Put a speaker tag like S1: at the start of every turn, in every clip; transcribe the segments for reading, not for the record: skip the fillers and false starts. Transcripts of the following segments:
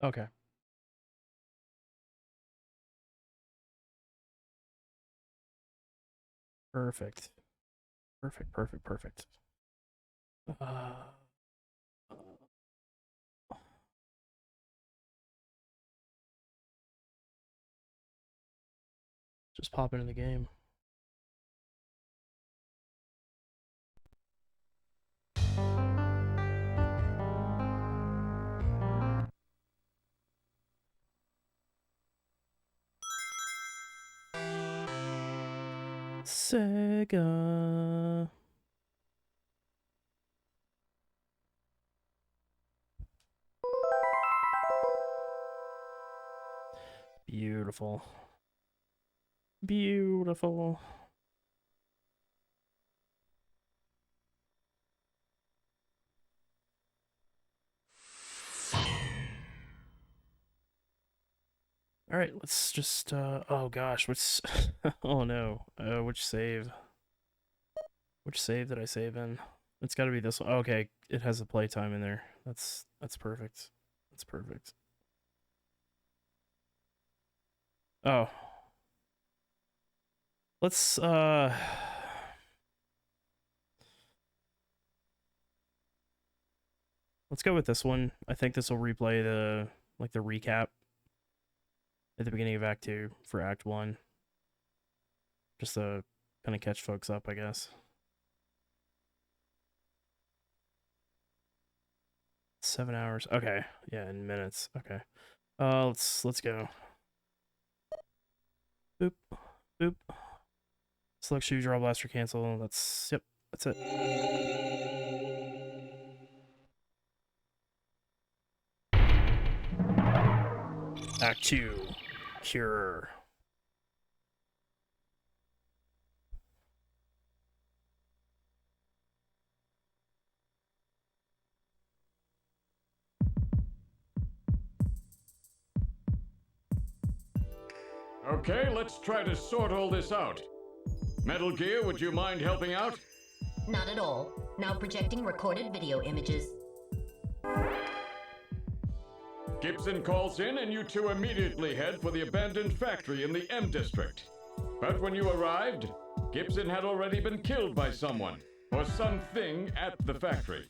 S1: Okay. Perfect. Perfect, perfect, perfect. Just pop into the game. Sega. Beautiful. Beautiful. All right, let's just oh gosh, what's oh no. Which save? Which save did I save in? It's got to be this one. Okay, it has a playtime in there. That's perfect. That's perfect. Oh. Let's let's go with this one. I think this will replay the the recap at the beginning of Act 2 for Act 1. Just to kind of catch folks up, I guess. 7 hours. Okay. Yeah, in minutes. Okay. Let's go. Boop. Boop. Select shoe, draw blaster, cancel. Yep, that's it. Act 2. Cure.
S2: Okay, let's try to sort all this out. Metal Gear, would you mind helping out?
S3: Not at all. Now projecting recorded video images.
S2: Gibson calls in and you two immediately head for the abandoned factory in the M District. But when you arrived, Gibson had already been killed by someone, or something at the factory.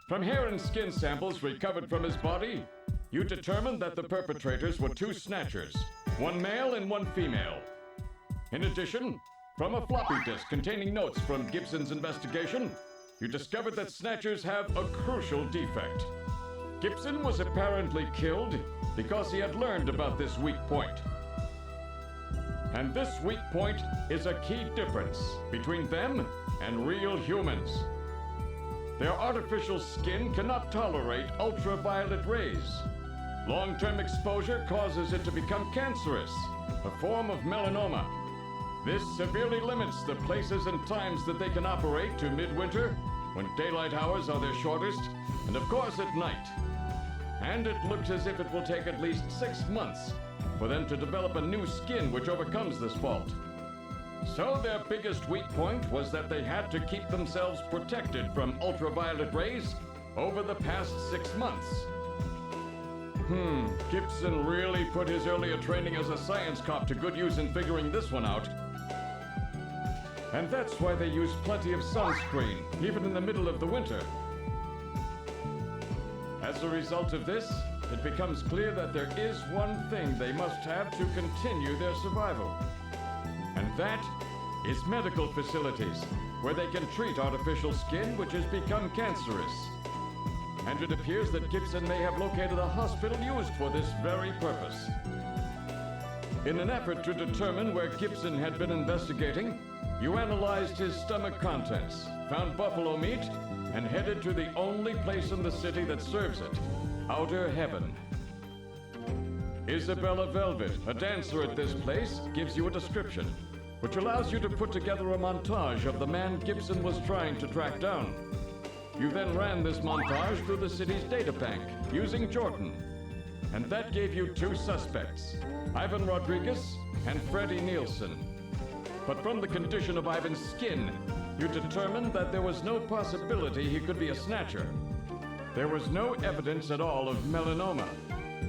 S2: From hair and skin samples recovered from his body, you determined that the perpetrators were two Snatchers, one male and one female. In addition, from a floppy disk containing notes from Gibson's investigation, you discovered that Snatchers have a crucial defect. Gibson was apparently killed because he had learned about this weak point. And this weak point is a key difference between them and real humans. Their artificial skin cannot tolerate ultraviolet rays. Long-term exposure causes it to become cancerous, a form of melanoma. This severely limits the places and times that they can operate to midwinter, when daylight hours are their shortest, and of course at night. And it looks as if it will take at least 6 months for them to develop a new skin which overcomes this fault. So their biggest weak point was that they had to keep themselves protected from ultraviolet rays over the past 6 months. Gibson really put his earlier training as a science cop to good use in figuring this one out. And that's why they use plenty of sunscreen, even in the middle of the winter. As a result of this, it becomes clear that there is one thing they must have to continue their survival. And that is medical facilities, where they can treat artificial skin which has become cancerous. And it appears that Gibson may have located a hospital used for this very purpose. In an effort to determine where Gibson had been investigating, you analyzed his stomach contents, found buffalo meat, and headed to the only place in the city that serves it, Outer Heaven. Isabella Velvet, a dancer at this place, gives you a description, which allows you to put together a montage of the man Gibson was trying to track down. You then ran this montage through the city's data bank, using Jordan. And that gave you two suspects, Ivan Rodriguez and Freddie Nielsen. But from the condition of Ivan's skin, you determined that there was no possibility he could be a Snatcher. There was no evidence at all of melanoma.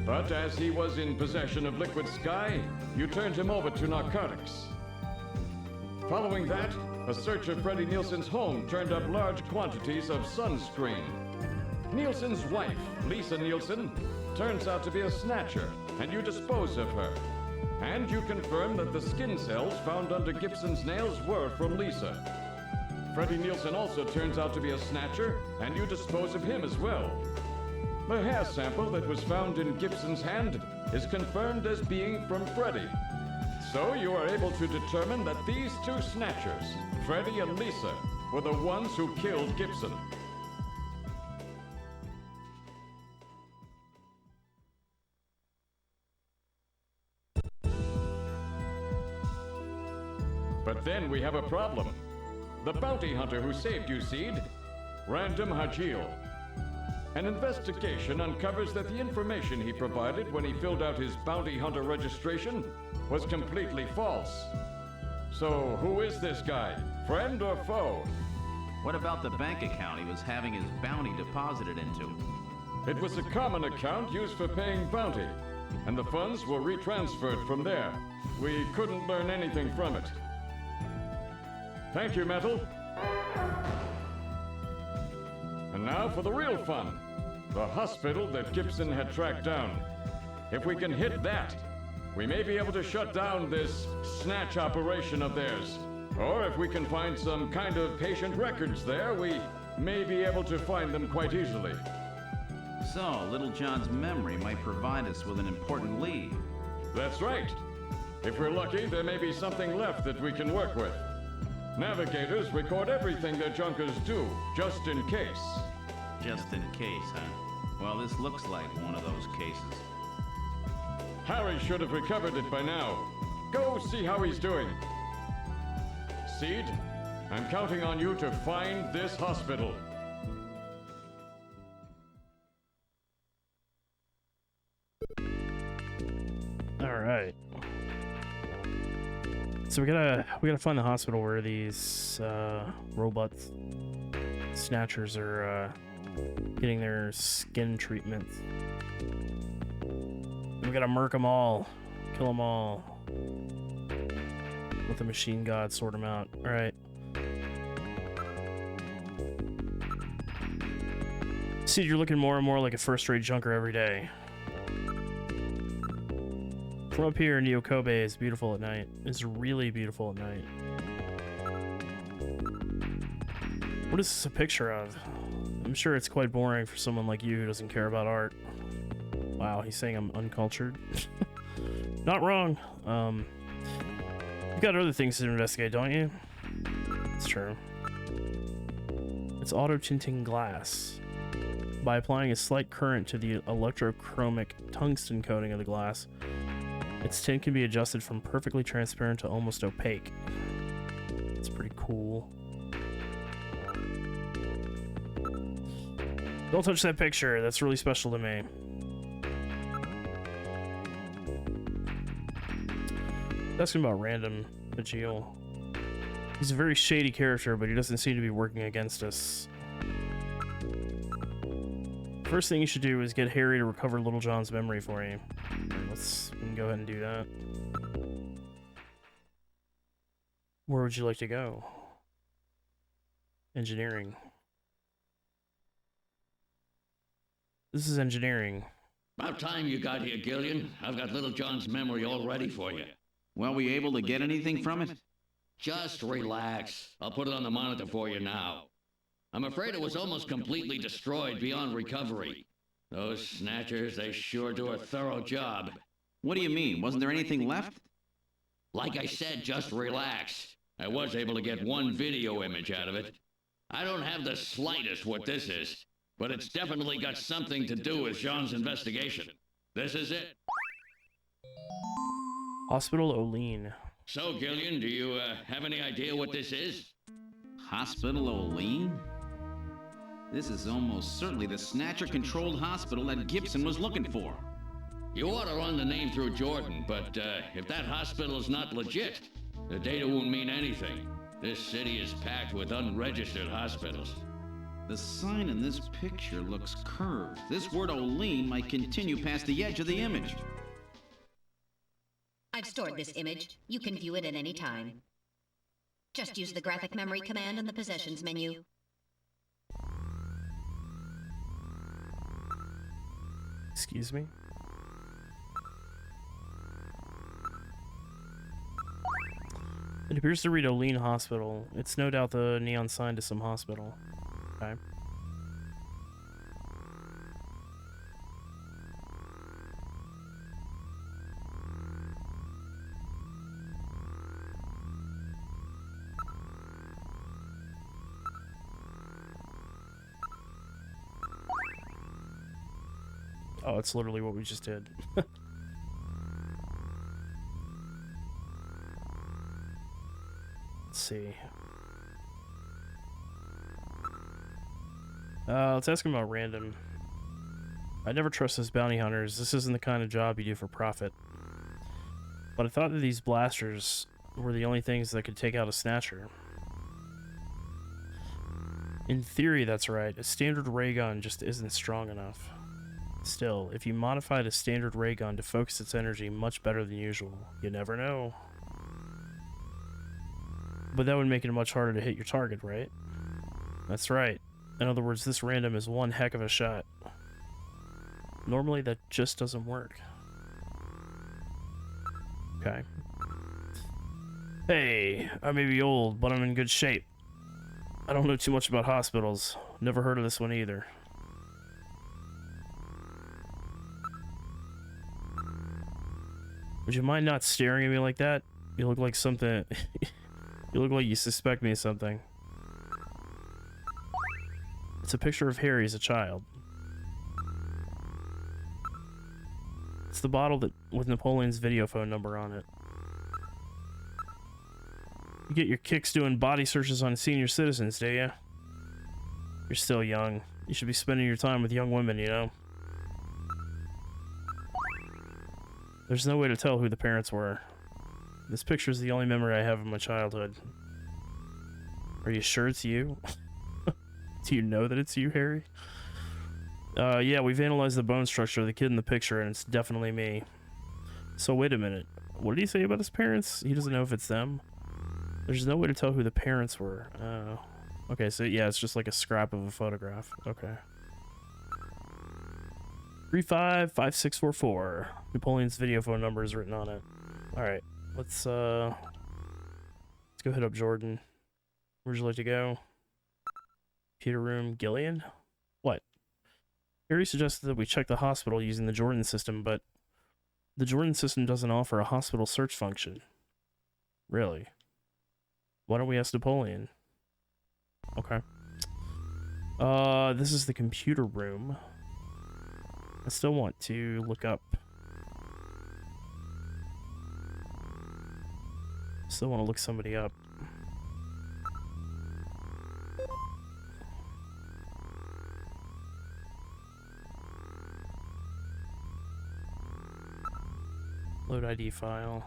S2: But as he was in possession of liquid sky, you turned him over to narcotics. Following that, a search of Freddie Nielsen's home turned up large quantities of sunscreen. Nielsen's wife, Lisa Nielsen, turns out to be a snatcher, and you dispose of her. And you confirm that the skin cells found under Gibson's nails were from Lisa. Freddie Nielsen also turns out to be a snatcher, and you dispose of him as well. The hair sample that was found in Gibson's hand is confirmed as being from Freddie. So you are able to determine that these two snatchers, Freddie and Lisa, were the ones who killed Gibson. But then we have a problem. The bounty hunter who saved you, Seed, Random Hajil. An investigation uncovers that the information he provided when he filled out his bounty hunter registration was completely false. So who is this guy? Friend or foe?
S4: What about the bank account he was having his bounty deposited into?
S2: It was a common account used for paying bounty, and the funds were retransferred from there. We couldn't learn anything from it. Thank you, Metal. And now for the real fun. The hospital that Gibson had tracked down. If we can hit that, we may be able to shut down this snatch operation of theirs. Or if we can find some kind of patient records there, we may be able to find them quite easily.
S4: So, Little John's memory might provide us with an important lead.
S2: That's right. If we're lucky, there may be something left that we can work with. Navigators record everything their junkers do, just in case.
S4: Just in case, huh? Well, this looks like one of those cases.
S2: Harry should have recovered it by now. Go see how he's doing. Seed, I'm counting on you to find this hospital.
S1: All right. So we gotta find the hospital where these robot snatchers are getting their skin treatment. We gotta murk them all, kill them all. Let the machine god sort them out. All right. See, you're looking more and more like a first-rate junker every day. From up here, Neokobe is beautiful at night. It's really beautiful at night. What is this a picture of? I'm sure it's quite boring for someone like you who doesn't care about art. Wow, he's saying I'm uncultured. Not wrong. You've got other things to investigate, don't you? It's true. It's auto-tinting glass. By applying a slight current to the electrochromic tungsten coating of the glass, its tint can be adjusted from perfectly transparent to almost opaque. It's pretty cool. Don't touch that picture. That's really special to me. Asking about Random Bajil. He's a very shady character, but he doesn't seem to be working against us. First thing you should do is get Harry to recover Little John's memory for you. We can go ahead and do that. Where would you like to go? Engineering. This is engineering.
S5: About time you got here, Gillian. I've got Little John's memory all ready for you.
S4: Well, were you able to get anything from it?
S5: Just relax. I'll put it on the monitor for you now. I'm afraid it was almost completely destroyed beyond recovery. Those snatchers, they sure do a thorough job.
S4: What do you mean? Wasn't there anything left?
S5: Like I said, just relax. I was able to get one video image out of it. I don't have the slightest what this is, but it's definitely got something to do with Jean's investigation. This is it.
S1: Hospital Olean.
S5: So, Gillian, do you have any idea what this is?
S4: Hospital Olean? This is almost certainly the Snatcher-controlled hospital that Gibson was looking for.
S5: You ought to run the name through Jordan, but if that hospital is not legit, the data won't mean anything. This city is packed with unregistered hospitals.
S4: The sign in this picture looks curved. This word Olean might continue past the edge of the image.
S3: I've stored this image. You can view it at any time. Just use the graphic memory command in the possessions menu.
S1: Excuse me? It appears to read Olean Hospital. It's no doubt the neon sign to some hospital. Okay. Oh, it's literally what we just did. Let's see. Let's ask him about random. I never trust those bounty hunters. This isn't the kind of job you do for profit. But I thought that these blasters were the only things that could take out a Snatcher. In theory, that's right. A standard ray gun just isn't strong enough. Still, if you modified a standard ray gun to focus its energy much better than usual, you never know. But that would make it much harder to hit your target, right? That's right. In other words, this random is one heck of a shot. Normally, that just doesn't work. Okay. Hey, I may be old, but I'm in good shape. I don't know too much about hospitals. Never heard of this one either. Would you mind not staring at me like that? You look like something... You look like you suspect me of something. It's a picture of Harry as a child. It's the bottle that with Napoleon's video phone number on it. You get your kicks doing body searches on senior citizens, do you? You're still young. You should be spending your time with young women, you know? There's no way to tell who the parents were. This picture is the only memory I have of my childhood. Are you sure it's you? Do you know that it's you, Harry? Yeah, we've analyzed the bone structure of the kid in the picture, and it's definitely me. So wait a minute. What did he say about his parents? He doesn't know if it's them? There's no way to tell who the parents were. Okay, so yeah, it's just like a scrap of a photograph. Okay. 355644. Napoleon's video phone number is written on it. Alright, let's go hit up Jordan. Where'd you like to go? Computer room, Gillian? What? Harry suggested that we check the hospital using the Jordan system, but the Jordan system doesn't offer a hospital search function. Really? Why don't we ask Napoleon? Okay. This is the computer room. I still want to look up. Still want to look somebody up. Load ID file.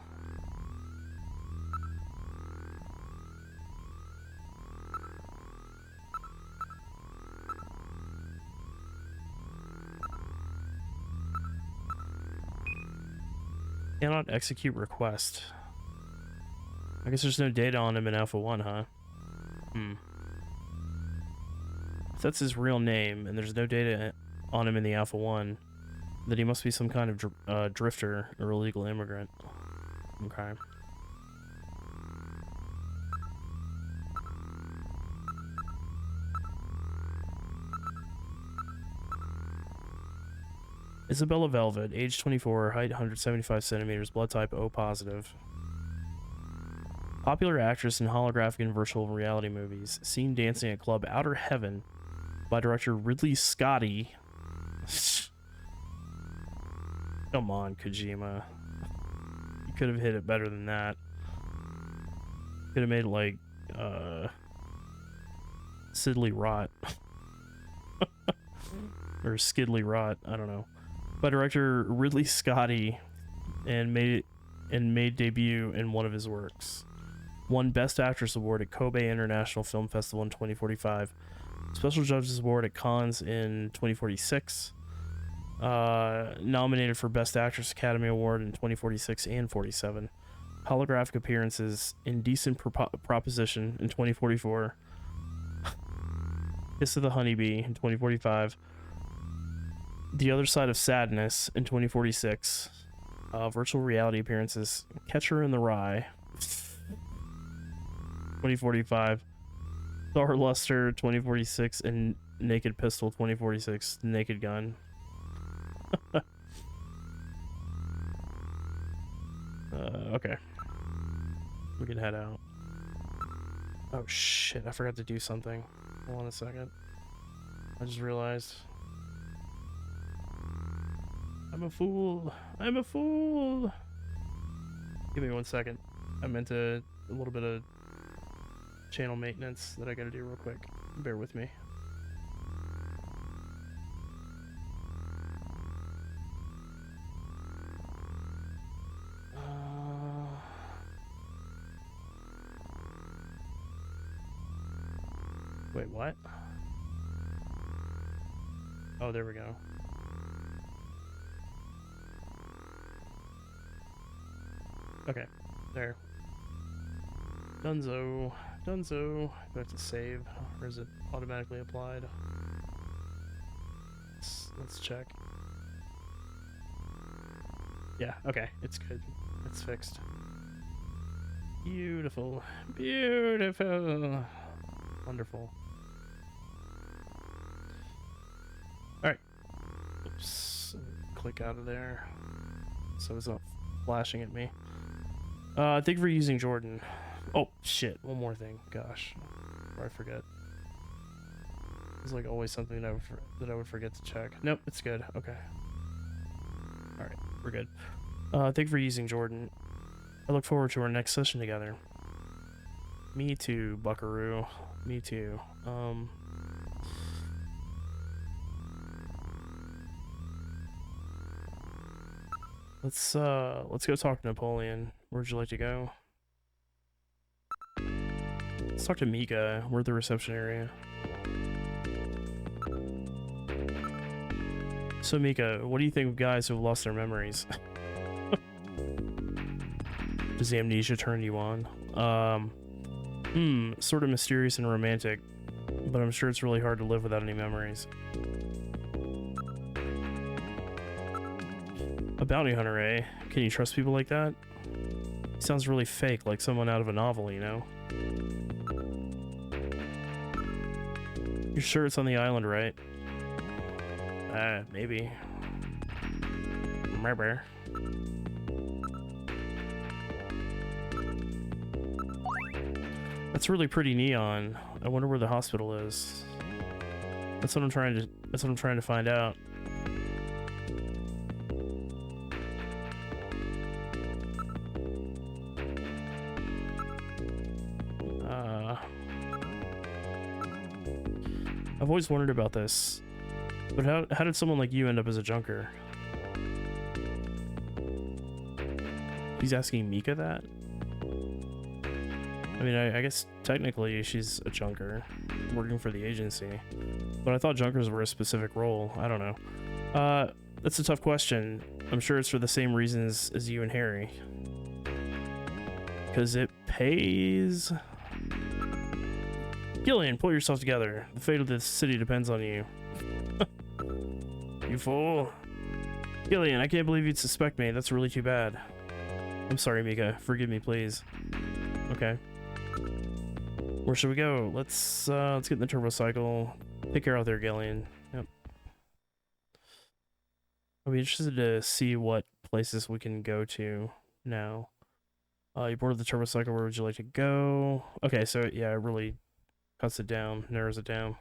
S1: Cannot execute request. I guess there's no data on him in Alpha 1, huh? If that's his real name, and there's no data on him in the Alpha 1, then he must be some kind of drifter or illegal immigrant. Okay. Isabella Velvet, age 24, height 175 centimeters, blood type O positive. Popular actress in holographic and virtual reality movies, seen dancing at Club Outer Heaven by director Ridley Scotty. Come on, Kojima. You could have hit it better than that. Could have made it like, Sidley Rot. Or Skidley Rot, I don't know. By director Ridley Scotty, and made debut in one of his works. Won Best Actress Award at Kobe International Film Festival in 2045. Special Judges Award at Cannes in 2046. Nominated for Best Actress Academy Award in 2046 and 47. Holographic appearances: Indecent Proposition in 2044. Kiss of the Honeybee in 2045. The Other Side of Sadness in 2046. Virtual reality appearances: Catcher in the Rye 2045. Star Luster 2046 and Naked Pistol 2046. Naked Gun. Okay. We can head out. Oh shit, I forgot to do something. Hold on a second. I just realized. I'm a fool. I'm a fool. Give me 1 second. I meant a little bit of channel maintenance that I gotta do real quick. Bear with me. Wait, what? Oh, there we go. Okay, there. Dunzo. Dunzo. Do I have to save? Or is it automatically applied? Let's check. Yeah, okay, it's good. It's fixed. Beautiful. Beautiful. Wonderful. Alright. Oops. Click out of there. So it's not flashing at me. Thank you for using Jordan. Oh, shit. One more thing. Gosh. Before I forget. There's like always something that I would forget to check. Nope, it's good. Okay. Alright, we're good. Thank you for using Jordan. I look forward to our next session together. Me too, buckaroo. Me too. Let's go talk to Napoleon. Where'd you like to go? Let's talk to Mika. We're at the reception area. So Mika, what do you think of guys who have lost their memories? Does the amnesia turn you on? Sort of mysterious and romantic, but I'm sure it's really hard to live without any memories. A bounty hunter, eh? Can you trust people like that? Sounds really fake, like someone out of a novel, you know? You're sure it's on the island, right? Maybe. Maybe. That's really pretty neon. I wonder where the hospital is. That's what I'm trying to find out. I've always wondered about this. But how did someone like you end up as a junker? He's asking Mika that? I mean, I guess technically she's a junker, working for the agency. But I thought junkers were a specific role. I don't know. That's a tough question. I'm sure it's for the same reasons as you and Harry. Because it pays... Gillian, pull yourself together. The fate of this city depends on you. You fool. Gillian, I can't believe you'd suspect me. That's really too bad. I'm sorry, Mika. Forgive me, please. Okay. Where should we go? Let's get in the turbo cycle. Take care out there, Gillian. Yep. I'll be interested to see what places we can go to now. You boarded the turbo cycle. Where would you like to go? Okay, so yeah, it really cuts it down, narrows it down.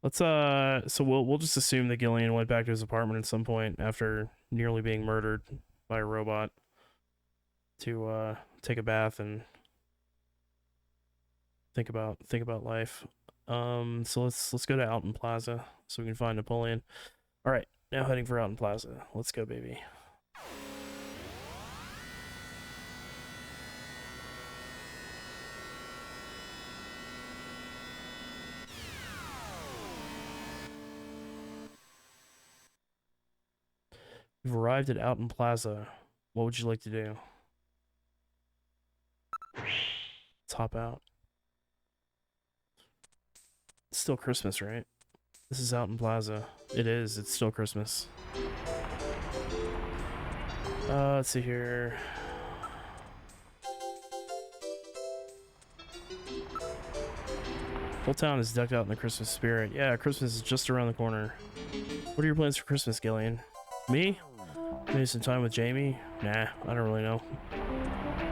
S1: Let's so we'll just assume that Gillian went back to his apartment at some point after nearly being murdered by a robot to take a bath and think about life. So let's go to Alton Plaza so we can find Napoleon. All right, now heading for Alton Plaza. Let's go, baby. You've arrived at Alton Plaza. What would you like to do? Let's hop out. It's still Christmas, right? This is Alton Plaza. It is. It's still Christmas. Let's see here. Whole town is decked out in the Christmas spirit. Yeah, Christmas is just around the corner. What are your plans for Christmas, Gillian? Me? Maybe some time with Jamie? Nah, I don't really know.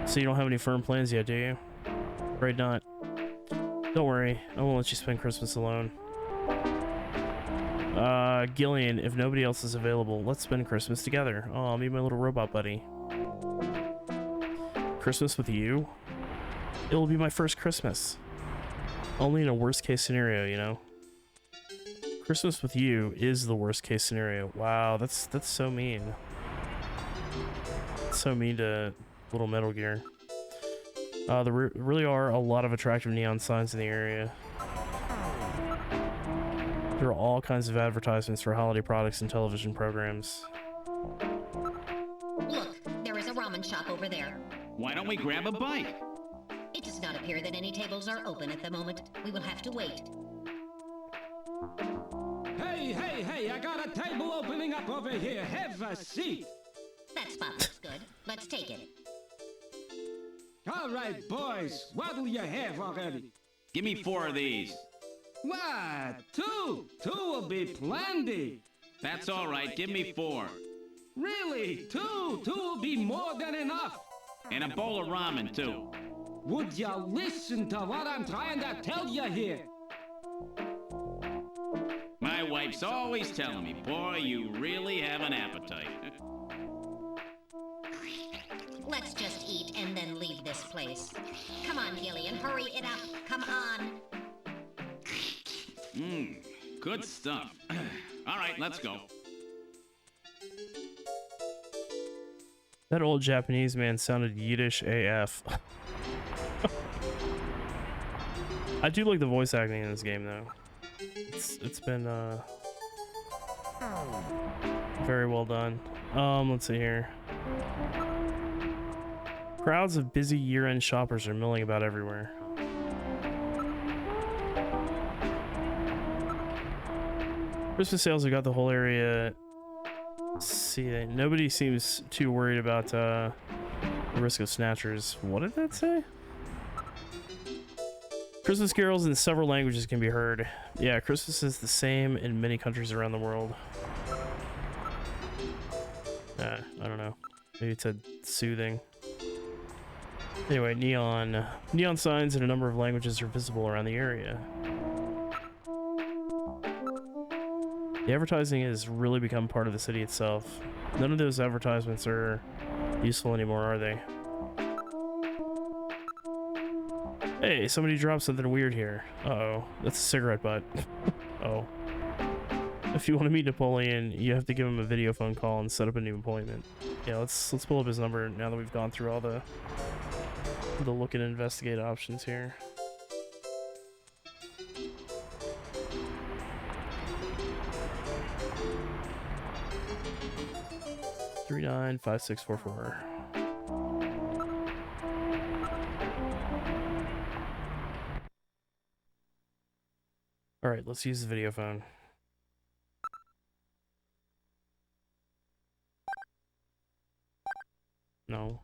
S1: So you don't have any firm plans yet, do you? Afraid not. Don't worry, I won't let you spend Christmas alone. Gillian, if nobody else is available, let's spend Christmas together. Oh, I'll meet my little robot buddy. Christmas with you? It will be my first Christmas. Only in a worst case scenario, you know? Christmas with you is the worst case scenario. Wow, that's so mean. So mean to little Metal Gear. There really are a lot of attractive neon signs in the area. There are all kinds of advertisements for holiday products and television programs.
S3: Look, there is a ramen shop over there.
S4: Why don't we grab a bite?
S3: It does not appear that any tables are open at the moment. We will have to wait.
S6: Hey, I got a table opening up over here. Have a seat.
S3: That spot looks good. Let's take it.
S6: All right, boys, what'll you have already?
S4: Give me 4 of these.
S6: What? 2? 2 will be plenty.
S4: That's all right. Give me 4.
S6: Really? 2? 2 will be more than enough.
S4: And a bowl of ramen, too.
S6: Would you listen to what I'm trying to tell you here?
S4: My wife's always telling me, boy, you really have an appetite.
S3: Let's just eat and then leave this place. Come on, Gillian, hurry it up. Come on.
S4: Good stuff. All right, let's go.
S1: That old Japanese man sounded Yiddish AF. I do like the voice acting in this game, though. It's been very well done. Let's see here. Crowds of busy year-end shoppers are milling about everywhere. Christmas sales have got the whole area. See, nobody seems too worried about the risk of snatchers. What did that say? Christmas carols in several languages can be heard. Yeah, Christmas is the same in many countries around the world. I don't know. Maybe it said soothing. Anyway, neon signs in a number of languages are visible around the area. The advertising has really become part of the city itself. None of those advertisements are useful anymore, are they? Hey, somebody dropped something weird here. Uh-oh, that's a cigarette butt. Oh. If you want to meet Napoleon, you have to give him a video phone call and set up a new appointment. Yeah, let's pull up his number now that we've gone through all the look and investigate options here. $395644. All right, let's use the video phone. No.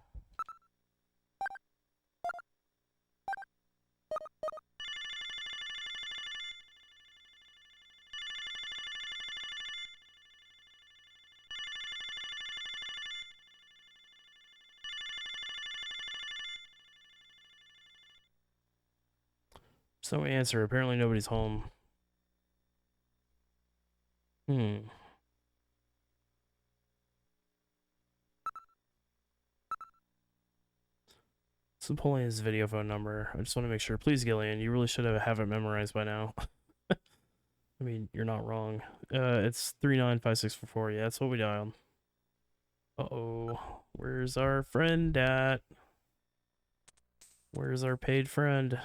S1: So answer. Apparently nobody's home. So pulling his video phone number. I just want to make sure. Please, Gillian, you really should have it memorized by now. I mean, you're not wrong. It's 395644. Yeah, that's what we dialed. Uh-oh. Where's our friend at? Where's our paid friend?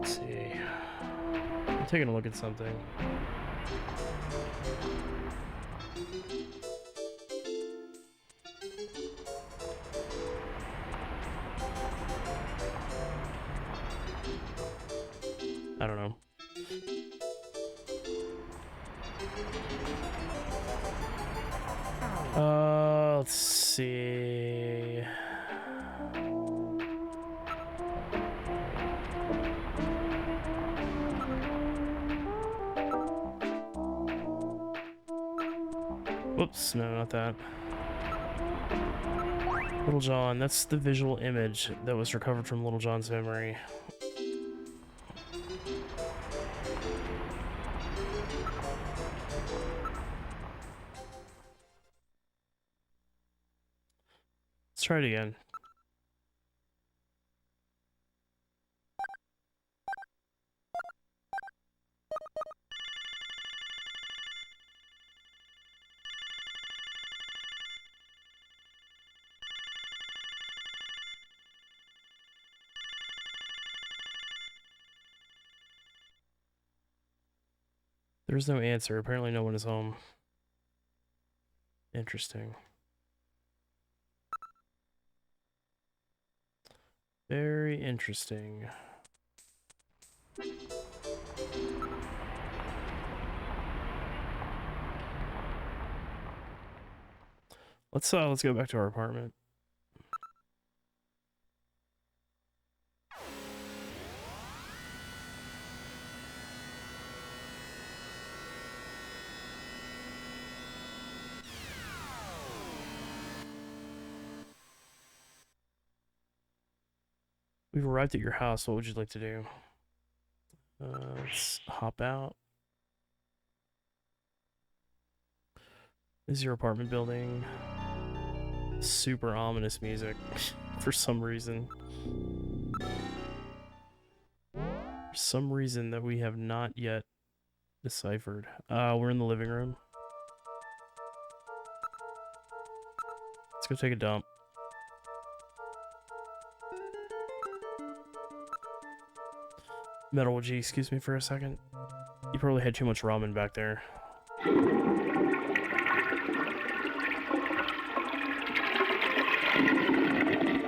S1: Let's see. I'm taking a look at something. I don't know. Let's see. Whoops, no, not that. Little John, that's the visual image that was recovered from Little John's memory. Let's try it again. There's no answer. Apparently no one is home. Interesting. Very interesting. Let's go back to our apartment. We've arrived at your house. What would you like to do? Let's hop out. This is your apartment building. Super ominous music for some reason. For some reason that we have not yet deciphered. We're in the living room. Let's go take a dump. Metal, would you excuse me for a second? You probably had too much ramen back there.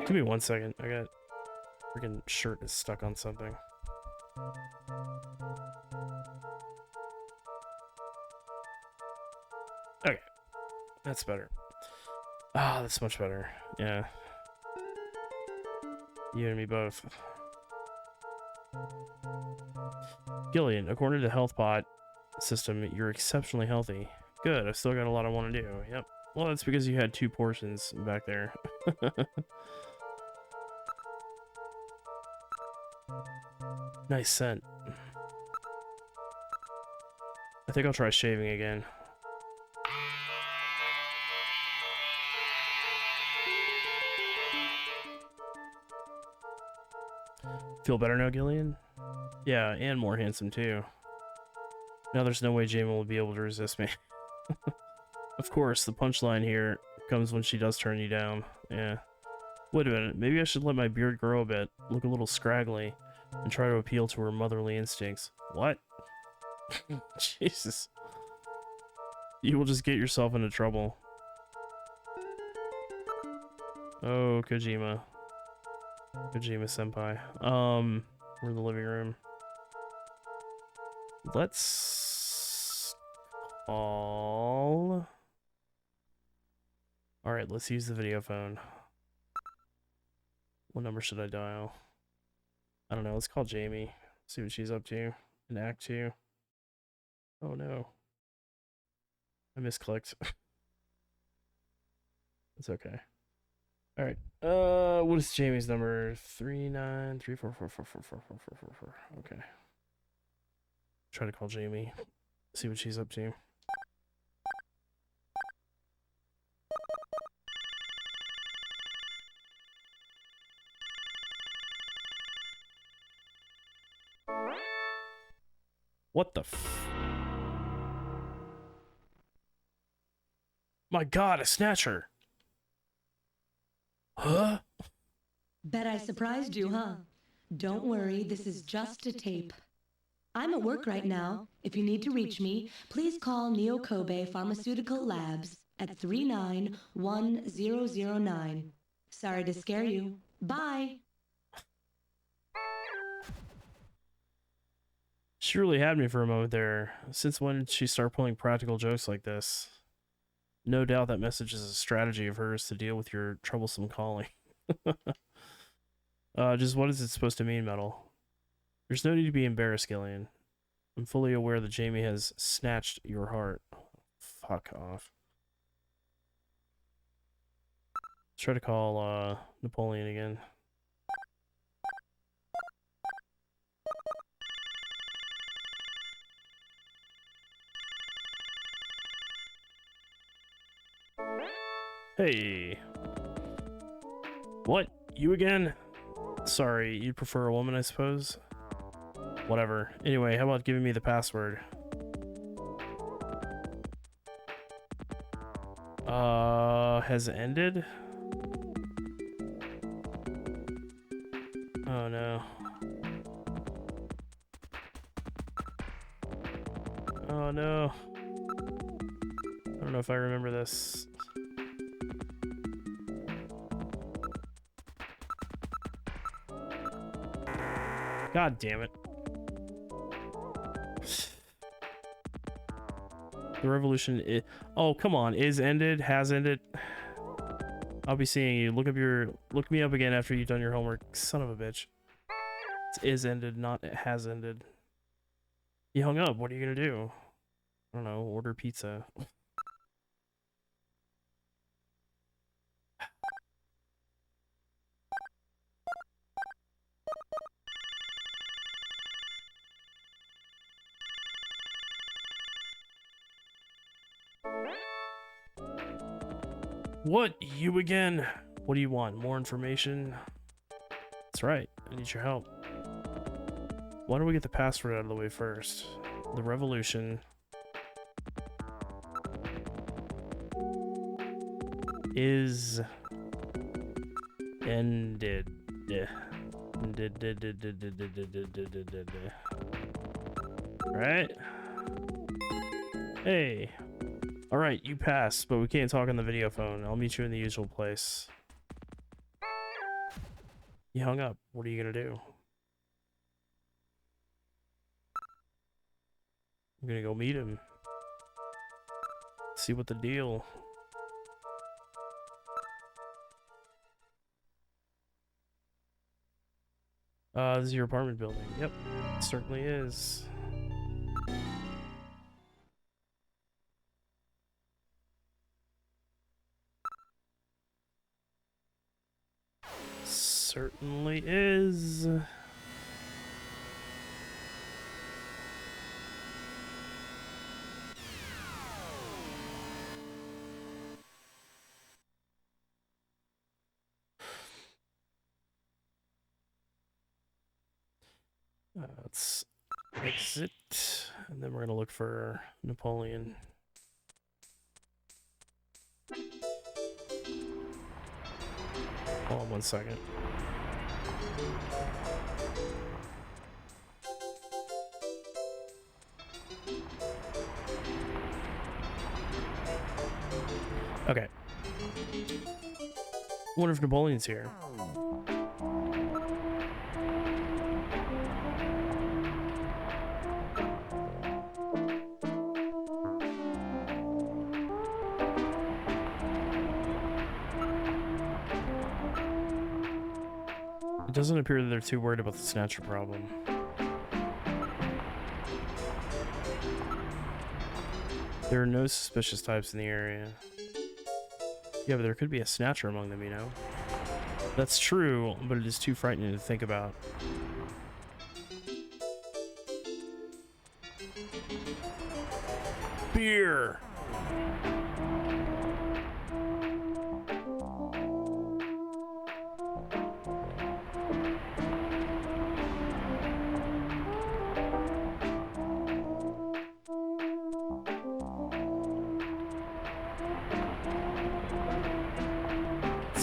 S1: Give me 1 second. I got freaking shirt is stuck on something. Okay. That's better. Ah, that's much better. Yeah. You and me both. Gillian, according to the HealthBot system, you're exceptionally healthy. Good, I've still got a lot I want to do. Yep. Well, that's because you had 2 portions back there. Nice scent. I think I'll try shaving again. Feel better now, Gillian? Yeah, and more handsome too. Now there's no way Jamie will be able to resist me. Of course, the punchline here comes when she does turn you down. Yeah. Wait a minute, maybe I should let my beard grow a bit, look a little scraggly, and try to appeal to her motherly instincts. What? Jesus. You will just get yourself into trouble. Oh, Kojima. Kojima-senpai. We're in the living room. Let's call... Alright, let's use the video phone. What number should I dial? I don't know, let's call Jamie. See what she's up to in Act 2. Oh no. I misclicked. It's okay. Alright. What is Jamie's number? 393444444444. Okay. Try to call Jamie. See what she's up to. What the f... My god, a snatcher! Huh?
S7: Bet I surprised you, huh? Don't worry, this is just a tape. I'm at work right now. If you need to reach me, please call Neo Kobe Pharmaceutical Labs at 391009. Sorry to scare you. Bye!
S1: She really had me for a moment there. Since when did she start pulling practical jokes like this? No doubt that message is a strategy of hers to deal with your troublesome calling. Just what is it supposed to mean, Metal? There's no need to be embarrassed, Gillian. I'm fully aware that Jamie has snatched your heart. Fuck off. Let's try to call, Napoleon again. Hey. What? You again? Sorry, you'd prefer a woman, I suppose? Whatever. Anyway, how about giving me the password? Has ended? Oh no. Oh no. I don't know if I remember this. God damn it. The revolution is... Oh, come on. Is ended? Has ended? I'll be seeing you. Look me up again after you've done your homework. Son of a bitch. It's is ended, not it has ended. You hung up. What are you gonna do? I don't know. Order pizza. What? You again? What do you want? More information? That's right. I need your help. Why don't we get the password out of the way first? The revolution is ended. Right? Hey. Alright, you passed, but we can't talk on the video phone. I'll meet you in the usual place. You hung up. What are you gonna do? I'm gonna go meet him. See what the deal. This is your apartment building. Yep, it certainly is. Certainly is. Let's exit, and then we're gonna look for Napoleon. Hold on 1 second. Okay. Wonder if Napoleon's here. It doesn't appear that they're too worried about the Snatcher problem. There are no suspicious types in the area. Yeah, but there could be a Snatcher among them, you know? That's true, but it is too frightening to think about. Beer!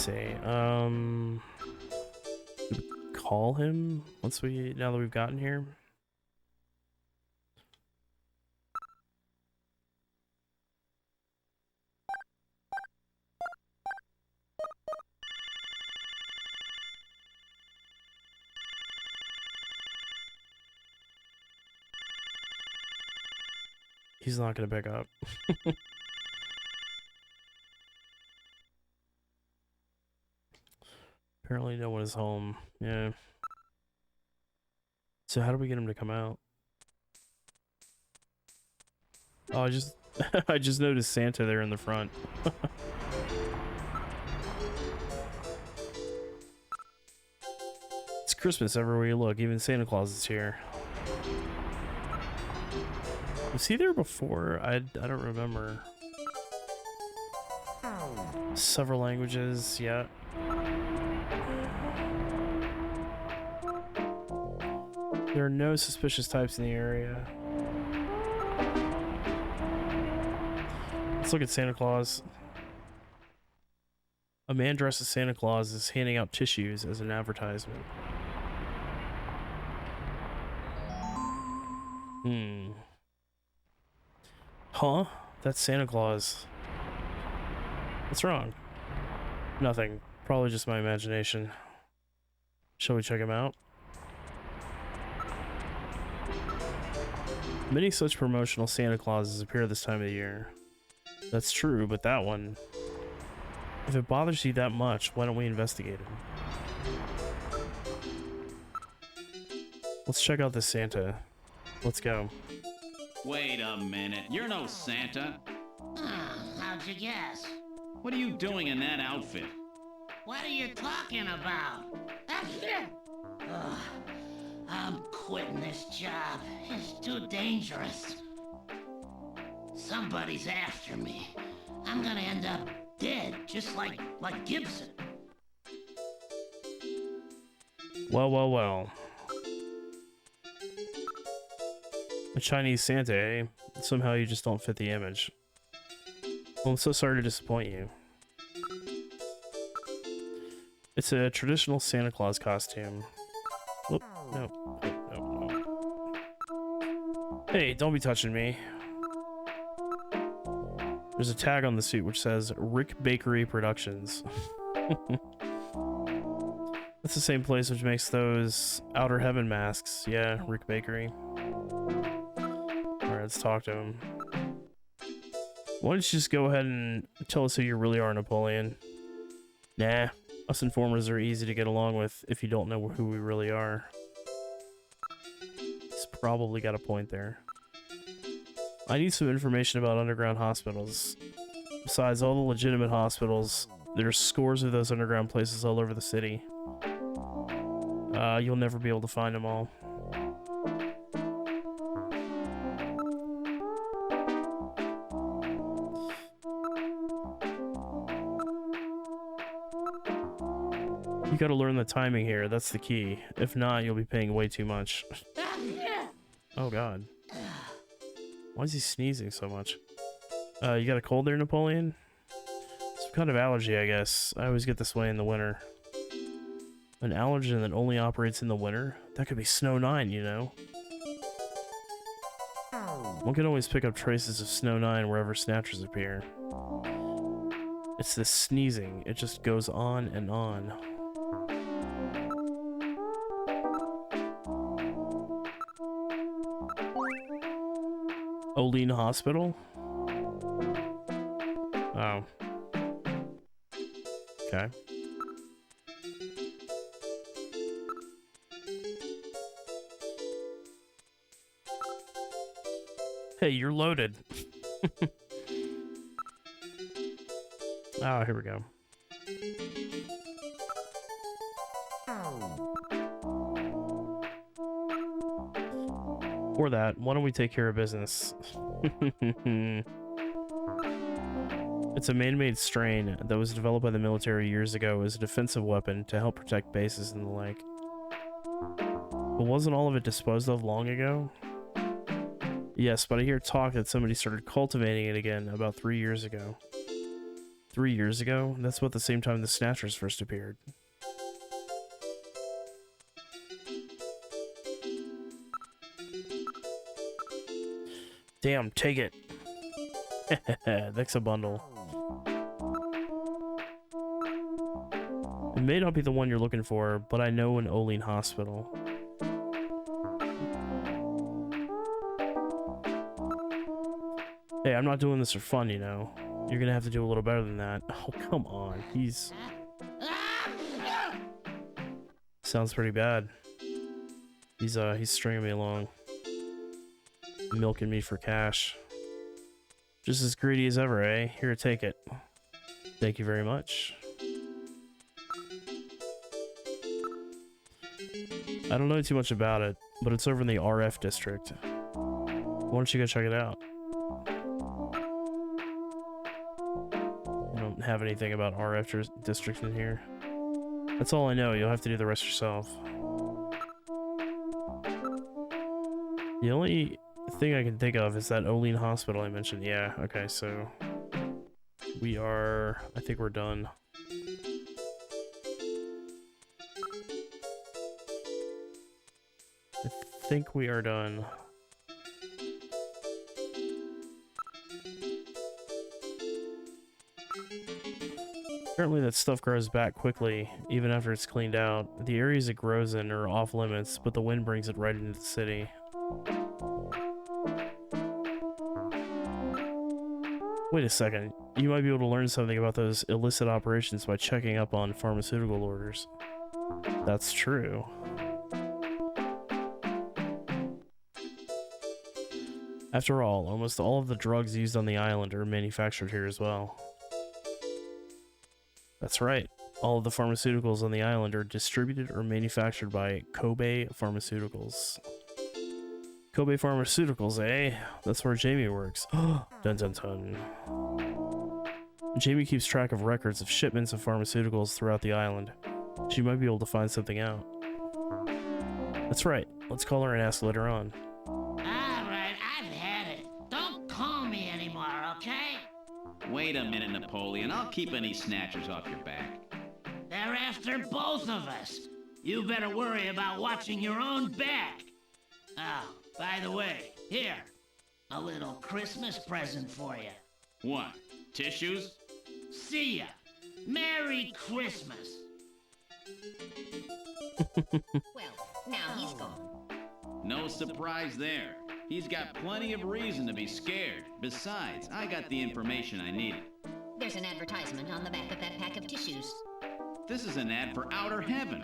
S1: see. Call him now that we've gotten here. He's not gonna pick up. Apparently no one is home. Yeah. So how do we get him to come out? Oh, I just I just noticed Santa there in the front. It's Christmas everywhere you look. Even Santa Claus is here. Was he there before? I don't remember. Several languages, yeah. There are no suspicious types in the area. Let's look at Santa Claus. A man dressed as Santa Claus is handing out tissues as an advertisement. Huh? That's Santa Claus. What's wrong? Nothing. Probably just my imagination. Shall we check him out? Many such promotional Santa Clauses appear this time of the year. That's true, but that one... If it bothers you that much, why don't we investigate him? Let's check out this Santa. Let's go.
S4: Wait a minute. You're no Santa.
S8: How'd you guess?
S4: What are you doing in that outfit?
S8: What are you talking about? Ugh, I'm quitting this job. It's too dangerous. Somebody's after me. I'm gonna end up dead, just like Gibson.
S1: Well, well, well. A Chinese Santa, eh? Somehow you just don't fit the image. Well, I'm so sorry to disappoint you. It's a traditional Santa Claus costume. Whoop, no. Hey, don't be touching me. There's a tag on the suit which says Rick Bakery Productions. That's the same place which makes those Outer Heaven masks. Yeah, Rick Bakery. Alright, let's talk to him. Why don't you just go ahead and tell us who you really are, Napoleon? Nah, us informers are easy to get along with if you don't know who we really are. He's probably got a point there. I need some information about underground hospitals. Besides all the legitimate hospitals, there's scores of those underground places all over the city. You'll never be able to find them all. You gotta learn the timing here, that's the key. If not, you'll be paying way too much. Oh god. Why is he sneezing so much? You got a cold there, Napoleon? Some kind of allergy, I guess. I always get this way in the winter. An allergen that only operates in the winter? That could be Snow 9, you know? One can always pick up traces of Snow 9 wherever Snatchers appear. It's this sneezing. It just goes on and on. Olean Hospital? Oh. Okay. Hey, you're loaded. Oh, here we go. For that, why don't we take care of business? It's a man-made strain that was developed by the military years ago as a defensive weapon to help protect bases and the like. But wasn't all of it disposed of long ago? Yes, but I hear talk that somebody started cultivating it again about 3 years ago. 3 years ago? That's about the same time the Snatchers first appeared. Damn, take it. That's a bundle. It may not be the one you're looking for, but I know an Olean hospital. Hey, I'm not doing this for fun, you know. You're gonna have to do a little better than that. Oh, come on. He's... Sounds pretty bad. He's stringing me along. Milking me for cash. Just as greedy as ever, eh? Here, take it. Thank you very much. I don't know too much about it, but it's over in the RF district. Why don't you go check it out? I don't have anything about RF district in here. That's all I know. You'll have to do the rest yourself. The only thing I can think of is that Olean hospital I mentioned. Yeah, okay, so we are... I think we're done. I think we are done. Apparently that stuff grows back quickly, even after it's cleaned out. The areas it grows in are off limits, but the wind brings it right into the city. Wait a second, you might be able to learn something about those illicit operations by checking up on pharmaceutical orders. That's true. After all, almost all of the drugs used on the island are manufactured here as well. That's right. All of the pharmaceuticals on the island are distributed or manufactured by Kobe Pharmaceuticals. Kobe Pharmaceuticals, eh? That's where Jamie works. Dun dun dun. Jamie keeps track of records of shipments of pharmaceuticals throughout the island. She might be able to find something out. That's right. Let's call her and ask later on.
S8: Alright, I've had it. Don't call me anymore, okay?
S4: Wait a minute, Napoleon. I'll keep any snatchers off your back.
S8: They're after both of us. You better worry about watching your own back. Oh, by the way, here. A little Christmas present for you.
S4: What? Tissues?
S8: See ya. Merry Christmas.
S3: Well, now he's gone.
S4: No surprise there. He's got plenty of reason to be scared. Besides, I got the information I needed.
S3: There's an advertisement on the back of that pack of tissues.
S4: This is an ad for outer heaven.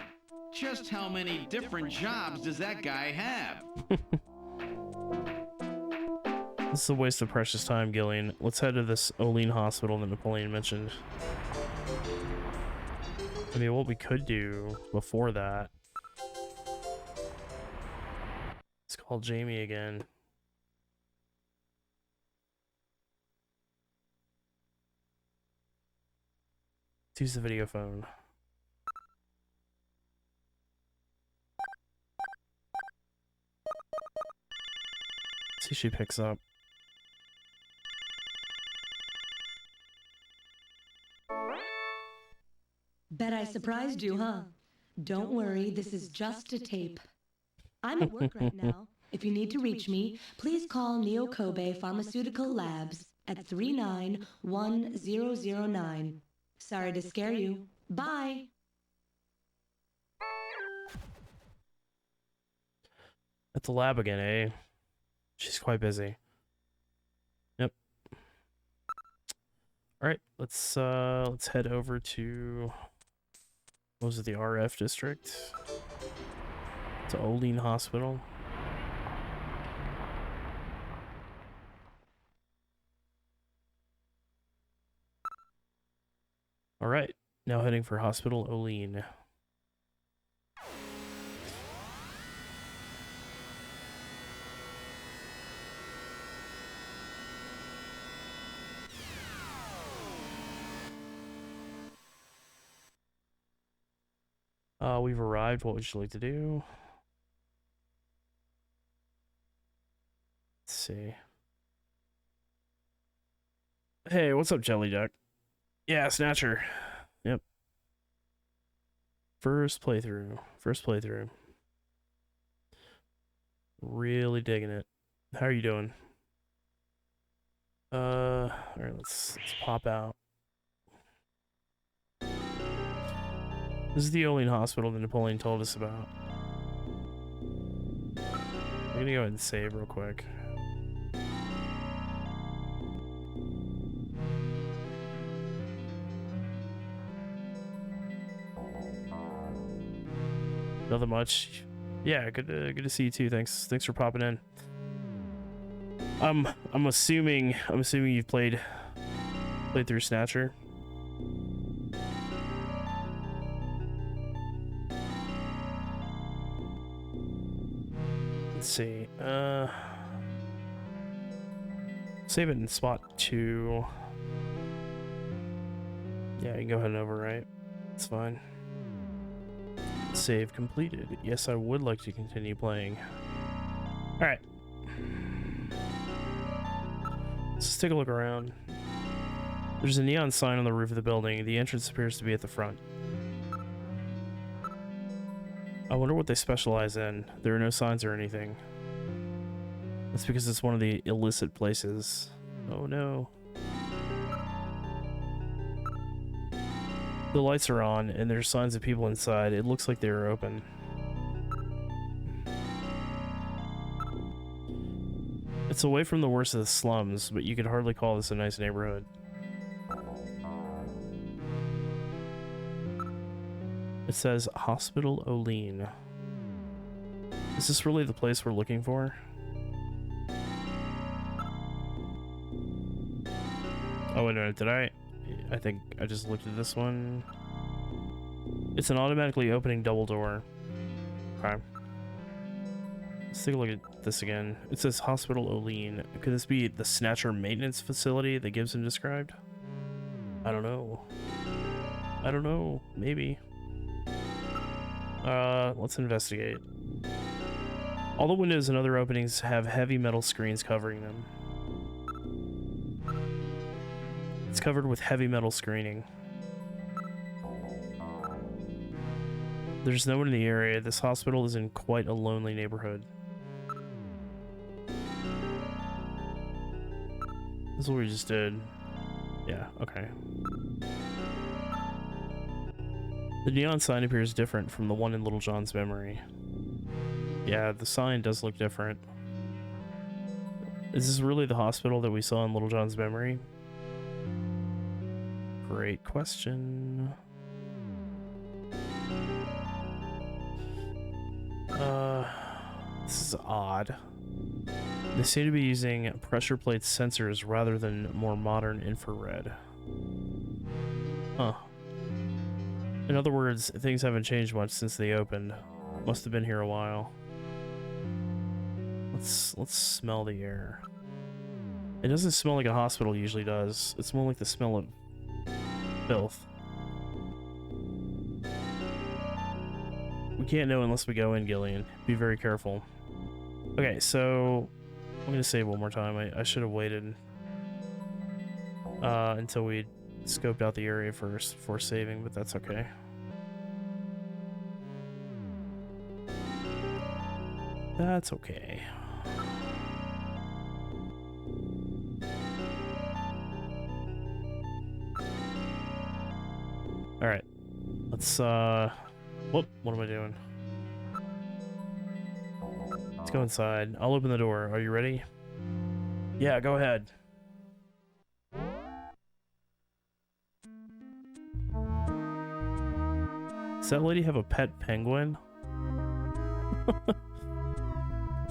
S4: Just how many different jobs does that guy have?
S1: This is a waste of precious time, Gillian. Let's head to this Olean hospital that Napoleon mentioned. I mean, what we could do before that... Let's call Jamie again. Let's use the video phone. See if she picks up.
S7: Bet I surprised you, huh? Don't worry, this is just a tape. I'm at work right now. If you need to reach me, please call Neo Kobe Pharmaceutical Labs at 391009. Sorry to scare you. Bye.
S1: At the lab again, eh? She's quite busy. Yep. Alright, let's head over to... What was it, the RF district? To Olean Hospital. Alright, now heading for Hospital Olean. We've arrived. What would you like to do? Let's see. Hey, what's up, Jelly Duck? Yeah, Snatcher. Yep. First playthrough. First playthrough. Really digging it. How are you doing? Alright, let's pop out. This is the only hospital that Napoleon told us about. We're gonna go ahead and save real quick. Nothing much. Yeah, good to see you too. Thanks for popping in. I'm assuming you've played through Snatcher. Let's see. Save it in spot 2. Yeah, you can go ahead and overwrite. It's fine. Save completed. Yes, I would like to continue playing. Alright. Let's take a look around. There's a neon sign on the roof of the building. The entrance appears to be at the front. I wonder what they specialize in. There are no signs or anything. That's because it's one of the illicit places. Oh no. The lights are on, and there's signs of people inside. It looks like they were open. It's away from the worst of the slums, but you could hardly call this a nice neighborhood. It says Hospital Olean. Is this really the place we're looking for? Oh wait a minute, did I think I just looked at this one. It's an automatically opening double door. Okay. Let's take a look at this again. It says Hospital Olean. Could this be the Snatcher maintenance facility that Gibson described? I don't know. I don't know. Maybe. Let's investigate. All the windows and other openings have heavy metal screens covering them. It's covered with heavy metal screening. There's no one in the area. This hospital is in quite a lonely neighborhood. This is what we just did. Yeah, okay. The neon sign appears different from the one in Little John's memory. Yeah, the sign does look different. Is this really the hospital that we saw in Little John's memory? Great question. This is odd. They seem to be using pressure plate sensors rather than more modern infrared. Huh. In other words, things haven't changed much since they opened. Must have been here a while. Let's smell the air. It doesn't smell like a hospital usually does. It's more like the smell of filth. We can't know unless we go in, Gillian. Be very careful. Okay, so I'm gonna save one more time. I should have waited until we scoped out the area first before saving, but that's okay. That's okay. Alright. Let's, whoop, what am I doing? Let's go inside. I'll open the door. Are you ready? Yeah, go ahead. Does that lady have a pet penguin?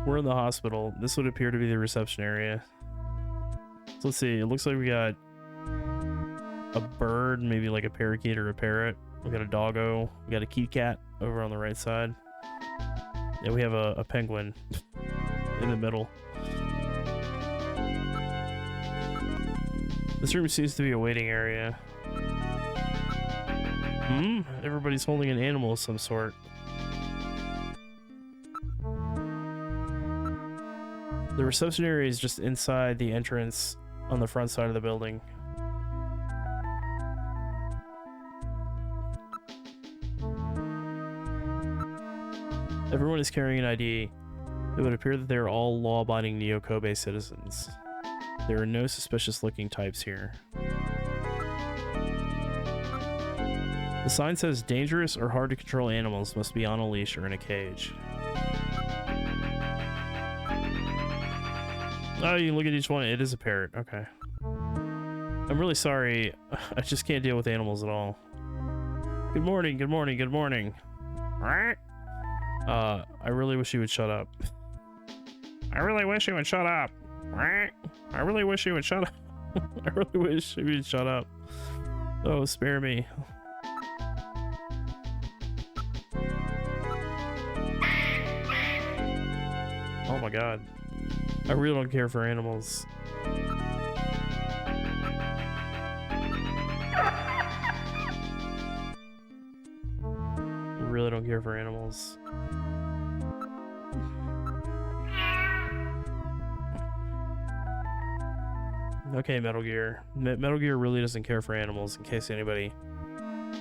S1: We're in the hospital. This would appear to be the reception area. So let's see. It looks like we got a bird, maybe like a parakeet or a parrot. We got a doggo. We got a kitty cat over on the right side. Yeah, we have a penguin in the middle. This room seems to be a waiting area. Everybody's holding an animal of some sort. The reception area is just inside the entrance on the front side of the building. Everyone is carrying an ID. It would appear that they are all law-abiding Neo Kobe citizens. There are no suspicious-looking types here. The sign says dangerous or hard-to-control animals must be on a leash or in a cage. Oh, you can look at each one. It is a parrot. Okay. I'm really sorry. I just can't deal with animals at all. Good morning, good morning, good morning. I really wish you would shut up. I really wish you would shut up. I really wish you would shut up. I really wish you would shut up. Oh, spare me. Oh my god. I really don't care for animals. I really don't care for animals. Okay, Metal Gear. Metal Gear really doesn't care for animals, in case anybody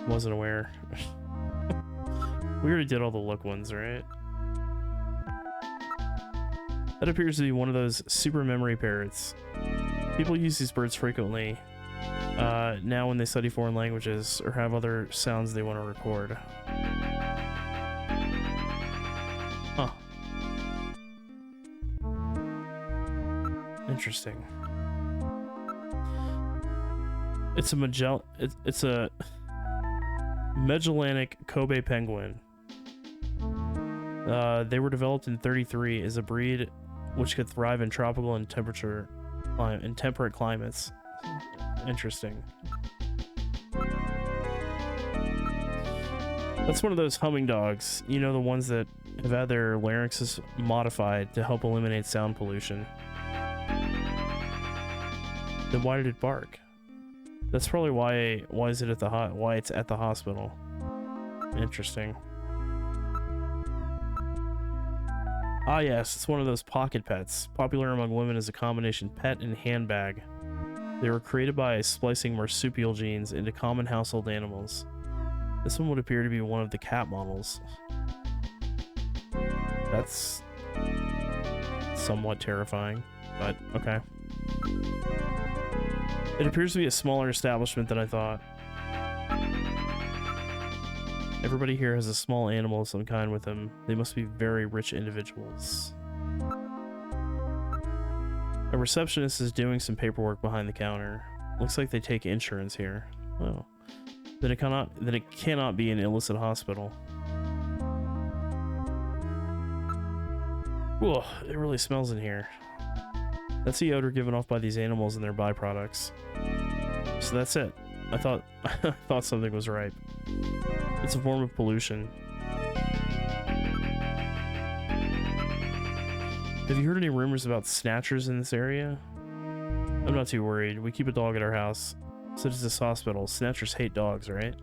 S1: wasn't aware. We already did all the look ones, right? That appears to be one of those super memory parrots. People use these birds frequently now when they study foreign languages or have other sounds they want to record. Huh. Interesting. It's a Magellanic Kobe penguin. They were developed in '33 as a breed which could thrive in tropical and temperate climates. Interesting. That's one of those humming dogs, you know, the ones that have had their larynxes modified to help eliminate sound pollution. Then why did it bark? That's probably why it's at the hospital. Interesting. Ah yes, it's one of those pocket pets, popular among women as a combination pet and handbag. They were created by splicing marsupial genes into common household animals. This one would appear to be one of the cat models. That's somewhat terrifying, but okay. It appears to be a smaller establishment than I thought. Everybody here has a small animal of some kind with them. They must be very rich individuals. A receptionist is doing some paperwork behind the counter. Looks like they take insurance here. Oh. Then it cannot be an illicit hospital. Whoa, it really smells in here. That's the odor given off by these animals and their byproducts. So that's it. I thought something was right. It's a form of pollution. Have you heard any rumors about snatchers in this area? I'm not too worried. We keep a dog at our house. So does this hospital. Snatchers hate dogs, right?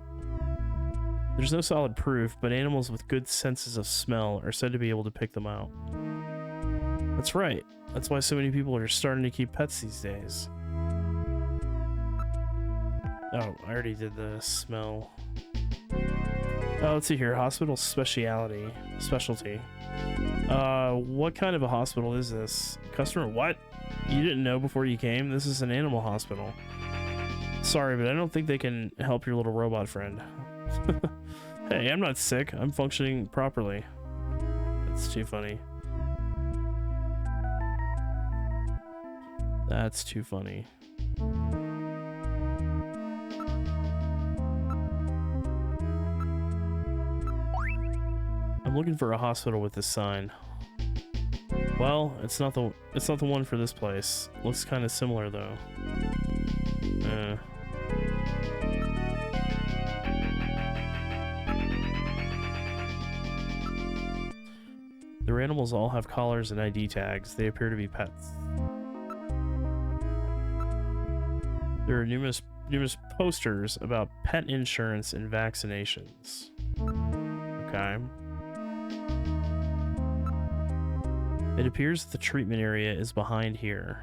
S1: There's no solid proof, but animals with good senses of smell are said to be able to pick them out. That's right. That's why so many people are starting to keep pets these days. Oh, I already did the smell. Oh, let's see here. Hospital specialty. What kind of a hospital is this? Customer, what? You didn't know before you came? This is an animal hospital. Sorry, but I don't think they can help your little robot friend. Hey, I'm not sick. I'm functioning properly. That's too funny. That's too funny. I'm looking for a hospital with this sign. Well, it's not the one for this place. Looks kind of similar though. Their animals all have collars and ID tags. They appear to be pets. There are numerous posters about pet insurance and vaccinations. Okay. It appears that the treatment area is behind here.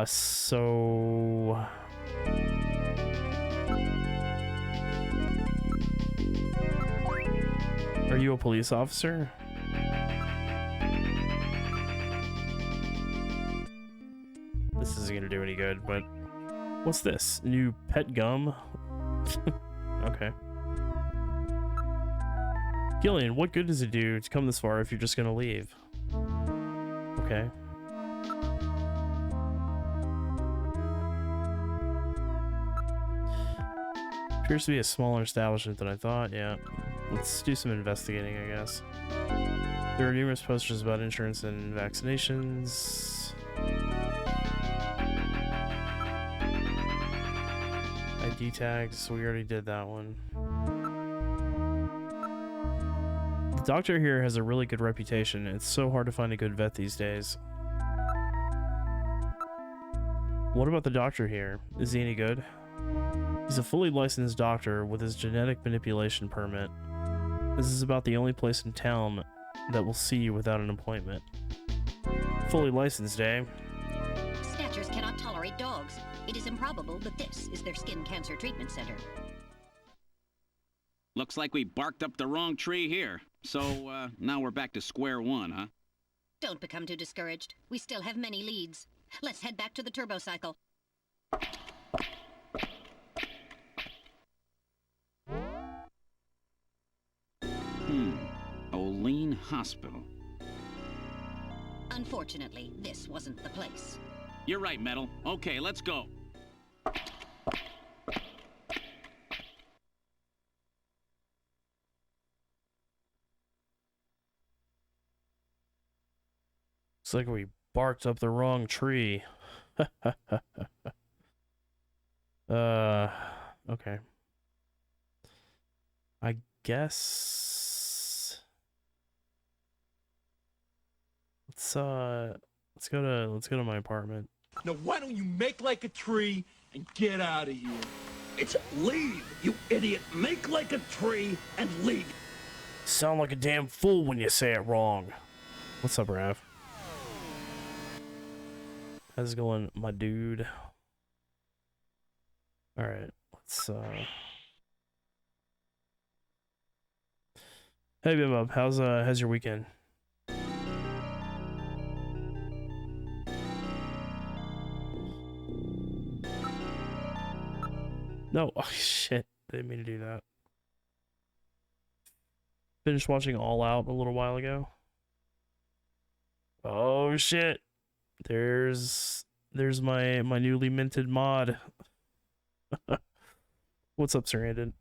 S1: So... Are Are you a police officer? This isn't gonna do any good, but what's this? New pet gum? Okay. Gillian, what good does it do to come this far if you're just gonna leave? Okay. Appears to be a smaller establishment than I thought, yeah. Let's do some investigating, I guess. There are numerous posters about insurance and vaccinations. ID tags, we already did that one. The doctor here has a really good reputation. It's so hard to find a good vet these days. What about the doctor here? Is he any good? He's a fully licensed doctor with his genetic manipulation permit. This is about the only place in town that will see you without an appointment. Fully licensed, eh?
S3: Snatchers cannot tolerate dogs. It is improbable, but this is their skin cancer treatment center.
S4: Looks like we barked up the wrong tree here. So, now we're back to square one, huh?
S3: Don't become too discouraged. We still have many leads. Let's head back to the turbo cycle.
S4: Olean Hospital.
S3: Unfortunately, this wasn't the place.
S4: You're right, Metal. Okay, let's go.
S1: It's like we barked up the wrong tree. Okay. I guess let's go to my apartment.
S9: Now why don't you make like a tree and get out of here? It's leave, you idiot. Make like a tree and leave.
S1: Sound like a damn fool when you say it wrong. What's up, Rav? How's it going, my dude? Alright, let's Hey Bim, how's your weekend? No, oh shit, didn't mean to do that. Finished watching All Out a little while ago. Oh shit. There's my newly minted mod. What's up, Sir Andon?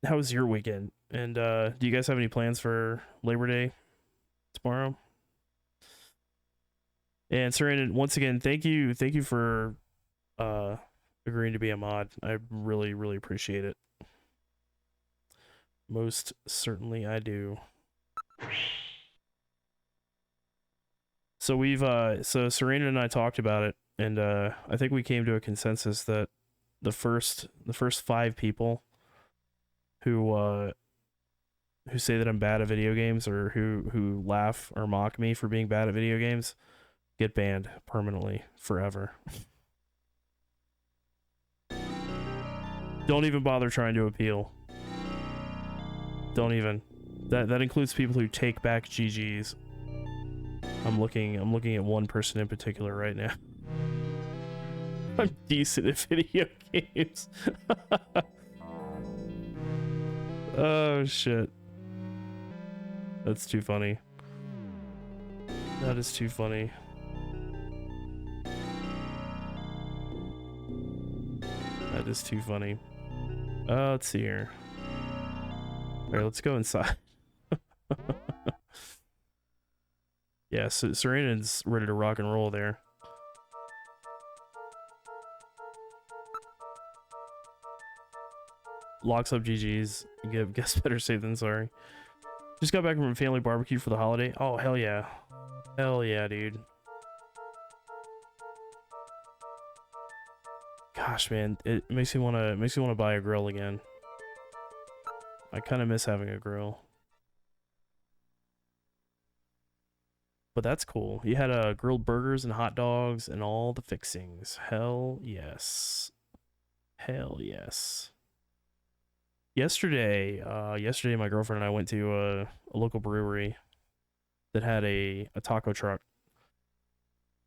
S1: How was your weekend? And do you guys have any plans for Labor Day tomorrow? And Sir Andon, once again, thank you for agreeing to be a mod. I really, really appreciate it. Most certainly I do. So we've so Serena and I talked about it, and I think we came to a consensus that the first 5 people who say that I'm bad at video games, or who laugh or mock me for being bad at video games, get banned permanently forever. Don't even bother trying to appeal. Don't even. That includes people who take back GGs. I'm looking at one person in particular right now. I'm decent at video games. Oh shit. That's too funny. That is too funny. That is too funny. Let's see here. Alright, let's go inside. Yeah, so Serena's ready to rock and roll there. Locks up GG's. Guess better safe than sorry. Just got back from a family barbecue for the holiday. Oh, hell yeah. Hell yeah, dude. Gosh, man, it makes me wanna buy a grill again. I kind of miss having a grill. But that's cool. You had grilled burgers and hot dogs and all the fixings. Hell yes. Hell yes. Yesterday, my girlfriend and I went to a local brewery that had a taco truck,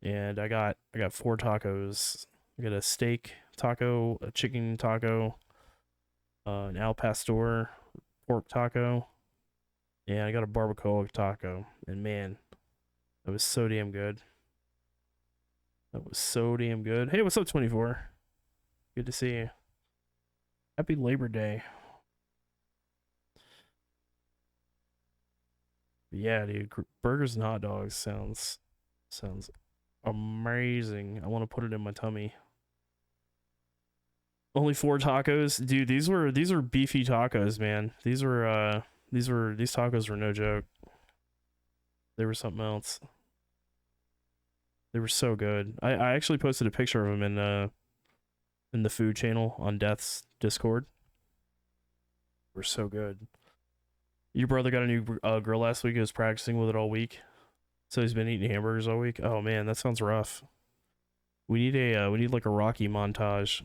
S1: and I got 4 tacos. I got a steak taco, a chicken taco, an al pastor pork taco, and I got a barbacoa taco. And man, that was so damn good. That was so damn good. Hey, what's up, 24? Good to see you. Happy Labor Day. Yeah, dude, burgers and hot dogs sounds amazing. I want to put it in my tummy. Only 4 tacos, dude. These were beefy tacos, man. These tacos were no joke. They were something else. They were so good. I actually posted a picture of them in the food channel on Death's Discord. They were so good. Your brother got a new grill last week. He was practicing with it all week, so he's been eating hamburgers all week. Oh man, that sounds rough. We need like a Rocky montage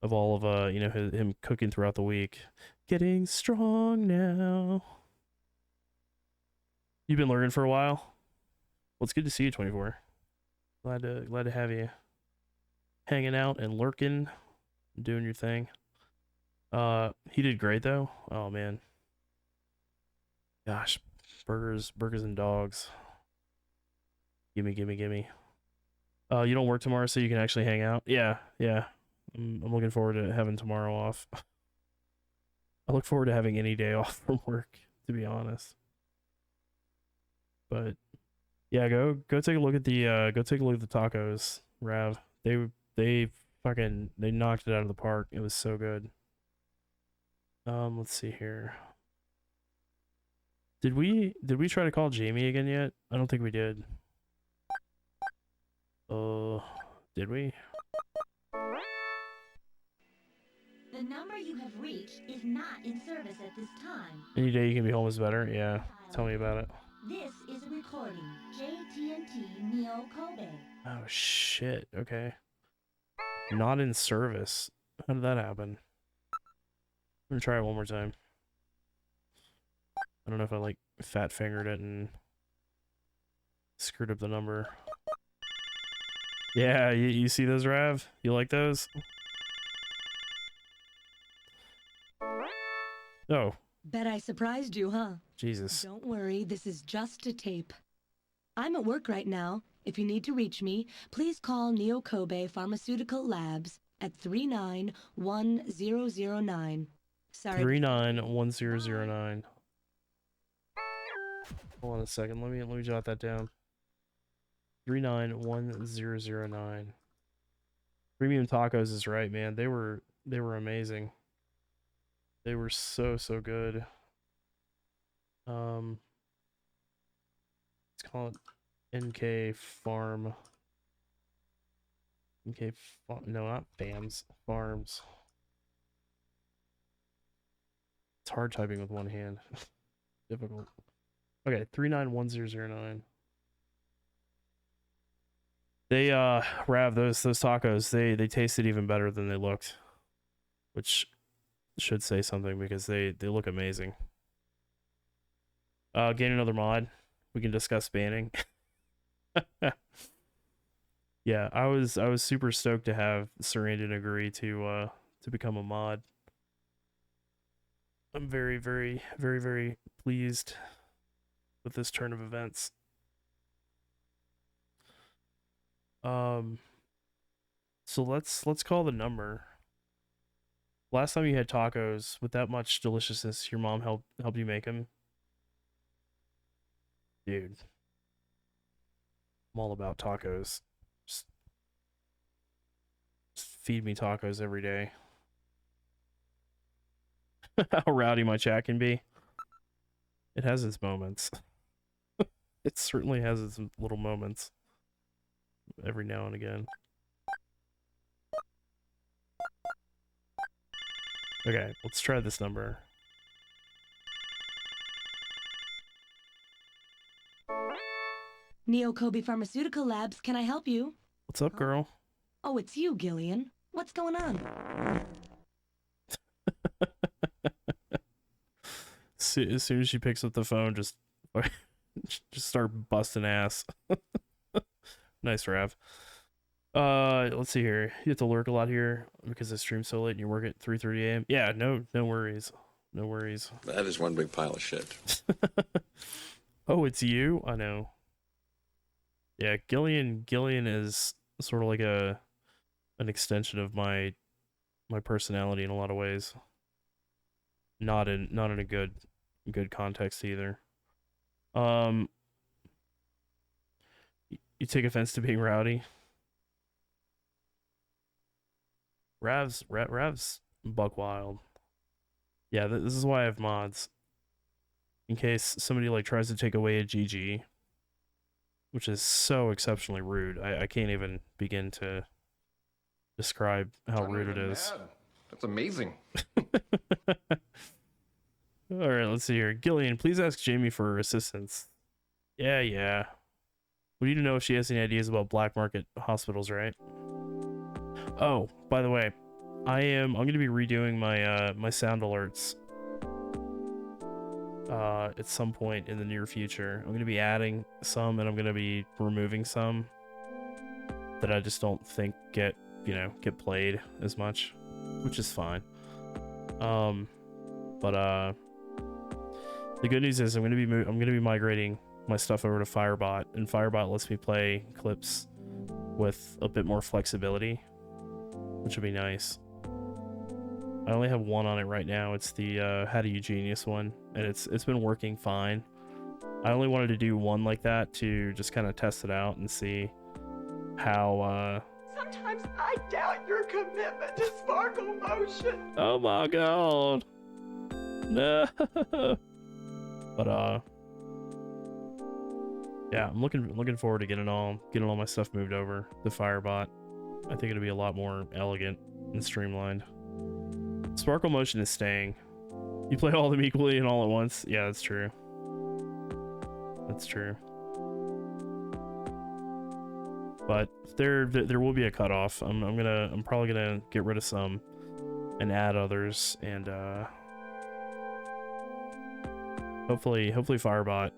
S1: of all of him cooking throughout the week. Getting strong now. You've been learning for a while. Well, it's good to see you, 24. Glad to have you hanging out and lurking, doing your thing. He did great though. Oh man. Gosh, burgers and dogs. Gimme. You don't work tomorrow, so you can actually hang out? Yeah. I'm looking forward to having tomorrow off. I look forward to having any day off from work, to be honest. But yeah, go take a look at the tacos, Rav. They knocked it out of the park. It was so good. Let's see here. Did we try to call Jamie again yet? I don't think we did. Did we?
S7: The number you have reached is not in service at this time.
S1: Any day you can be home is better. Yeah, tell me about it.
S7: This is a recording. JT&T Neo Kobe.
S1: Oh shit. Okay. Not in service. How did that happen? I'm gonna try it one more time. I don't know if I like fat fingered it and screwed up the number. Yeah, you see those, Rav? You like those? Oh.
S7: Bet I surprised you, huh?
S1: Jesus.
S7: Don't worry, this is just a tape. I'm at work right now. If you need to reach me, please call Neo Kobe Pharmaceutical Labs at 391009. Sorry.
S1: 391009. Hold on a second. Let me jot that down. 391009. Premium Tacos is right, man. They were amazing. They were so good. Let's call it NK Farm. No, not Fams. Farms. It's hard typing with one hand. Difficult. Okay, 391009. They Rav, those tacos, they tasted even better than they looked, which should say something because they look amazing. Gain another mod. We can discuss banning. Yeah, I was super stoked to have Sarandon agree to become a mod. I'm very pleased with this turn of events. So let's call the number. Last time you had tacos with that much deliciousness, your mom helped you make them? Dude. I'm all about tacos. Just feed me tacos every day. How rowdy my chat can be. It has its moments. It certainly has its little moments. Every now and again. Okay, let's try this number.
S7: Neo Kobe Pharmaceutical Labs, can I help you?
S1: What's up, girl?
S7: Oh, it's you, Gillian. What's going on?
S1: as soon as she picks up the phone, just start busting ass. Nice, Rav. Let's see here. You have to lurk a lot here because I stream so late and you work at 3:30 a.m. Yeah, no worries. No worries.
S10: That is one big pile of shit.
S1: Oh, it's you? I know. Yeah, Gillian is sort of like an extension of my personality in a lot of ways. Not in a good context either. You take offense to being rowdy? Rav's buck wild. Yeah, this is why I have mods. In case somebody like tries to take away a GG, which is so exceptionally rude. I can't even begin to describe how rude it is.
S10: Mad. That's amazing.
S1: Alright, let's see here. Gillian, please ask Jamie for assistance. Yeah. We need to know if she has any ideas about black market hospitals, right? Oh, by the way, I'm gonna be redoing my my sound alerts at some point in the near future. I'm gonna be adding some and I'm gonna be removing some that I just don't think get played as much, which is fine. But the good news is I'm gonna be migrating my stuff over to Firebot, and Firebot lets me play clips with a bit more flexibility, which would be nice. I only have one on it right now. It's the How Do You Genius one, and it's been working fine. I only wanted to do one like that to just kind of test it out and see how
S11: Sometimes I doubt your commitment to sparkle motion.
S1: Oh my god. No. But yeah, I'm looking forward to getting all my stuff moved over to Firebot. I think it'll be a lot more elegant and streamlined. Sparkle motion is staying. You play all of them equally and all at once. Yeah, that's true. That's true. But there will be a cutoff. I'm probably gonna get rid of some and add others, and hopefully Firebot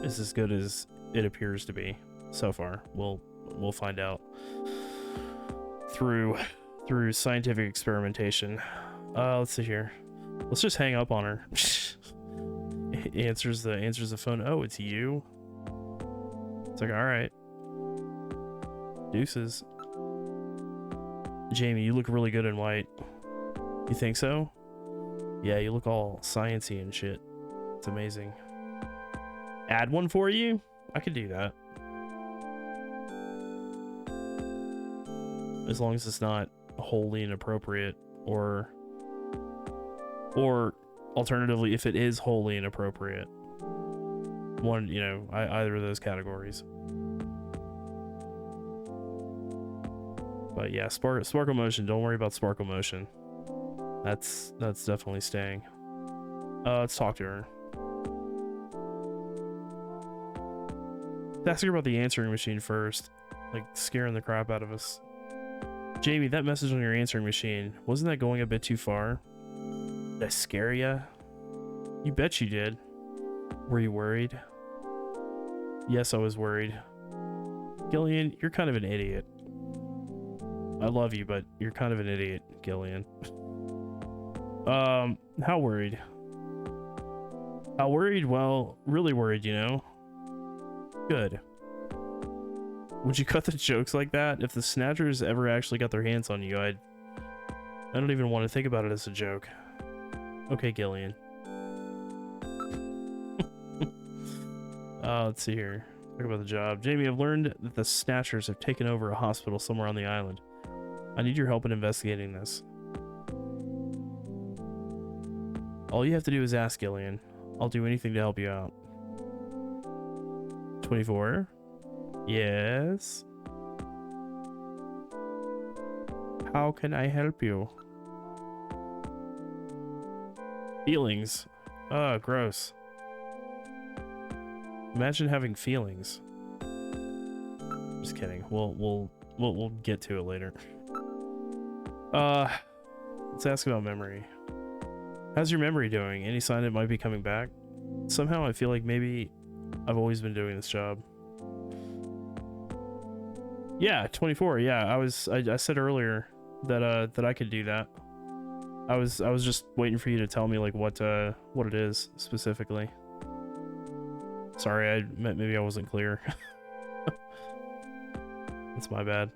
S1: is as good as it appears to be so far. We'll find out through scientific experimentation. Let's see here. Let's just hang up on her. answers the phone. Oh, it's you. It's like, all right. Deuces. Jamie, you look really good in white. You think so? Yeah, you look all sciencey and shit. It's amazing. Add one for you? I could do that. As long as it's not wholly inappropriate, or alternatively, if it is wholly inappropriate. One, either of those categories. But yeah, sparkle motion. Don't worry about sparkle motion. That's definitely staying. Let's talk to her. Ask her about the answering machine first. Like, scaring the crap out of us. Jamie, that message on your answering machine, wasn't that going a bit too far? Did I scare ya? You bet you did. Were you worried? Yes, I was worried. Gillian, you're kind of an idiot. I love you, but you're kind of an idiot, Gillian. How worried? How worried? Well, really worried, Good. Would you cut the jokes like that? If the Snatchers ever actually got their hands on you, I don't even want to think about it as a joke. Okay, Gillian. Let's see here. Talk about the job. Jamie, I've learned that the Snatchers have taken over a hospital somewhere on the island. I need your help in investigating this. All you have to do is ask, Gillian. I'll do anything to help you out. 24? Yes? How can I help you? Feelings? Oh, gross. Imagine having feelings. Just kidding. We'll get to it later. Let's ask about memory. How's your memory doing? Any sign it might be coming back? Somehow I feel like maybe I've always been doing this job. Yeah, 24. Yeah, I said earlier that that I could do that. I was just waiting for you to tell me like what it is specifically. Sorry, maybe I wasn't clear. That's my bad.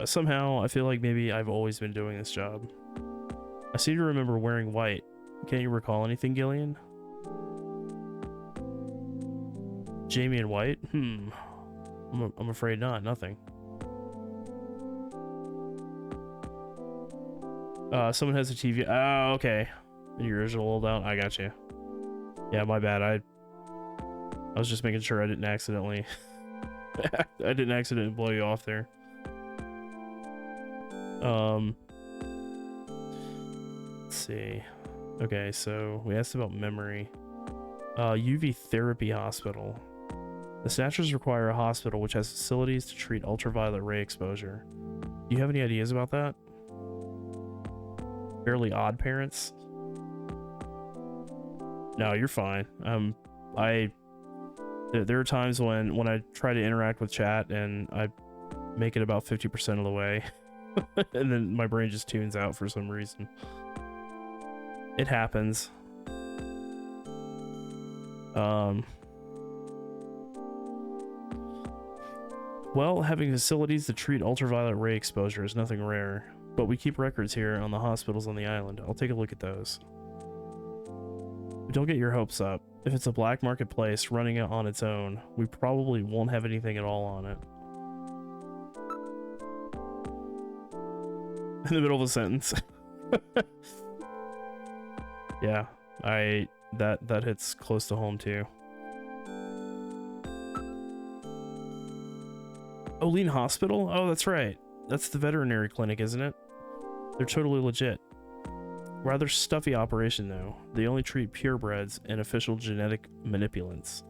S1: Somehow I feel like maybe I've always been doing this job. I seem to remember wearing white. Can't you recall anything, Gillian? Jamie in white? I'm afraid not. Nothing. Someone has a TV. Oh, okay. In your original loadout. I got you. Yeah, my bad. I was just making sure I didn't accidentally I didn't accidentally blow you off there. Let's see. Okay, so we asked about memory. UV therapy hospital. The Snatchers require a hospital which has facilities to treat ultraviolet ray exposure. Do you have any ideas about that? Fairly Odd Parents? No, you're fine. There are times when I try to interact with chat and I make it about 50% of the way. And then my brain just tunes out for some reason. It happens. Well, having facilities to treat ultraviolet ray exposure is nothing rare, but we keep records here on the hospitals on the island. I'll take a look at those. But don't get your hopes up. If it's a black market place running it on its own, we probably won't have anything at all on it. In the middle of a sentence. Yeah, that hits close to home too. Olean Hospital? Oh, that's right. That's the veterinary clinic, isn't it? They're totally legit. Rather stuffy operation though. They only treat purebreds and official genetic manipulants.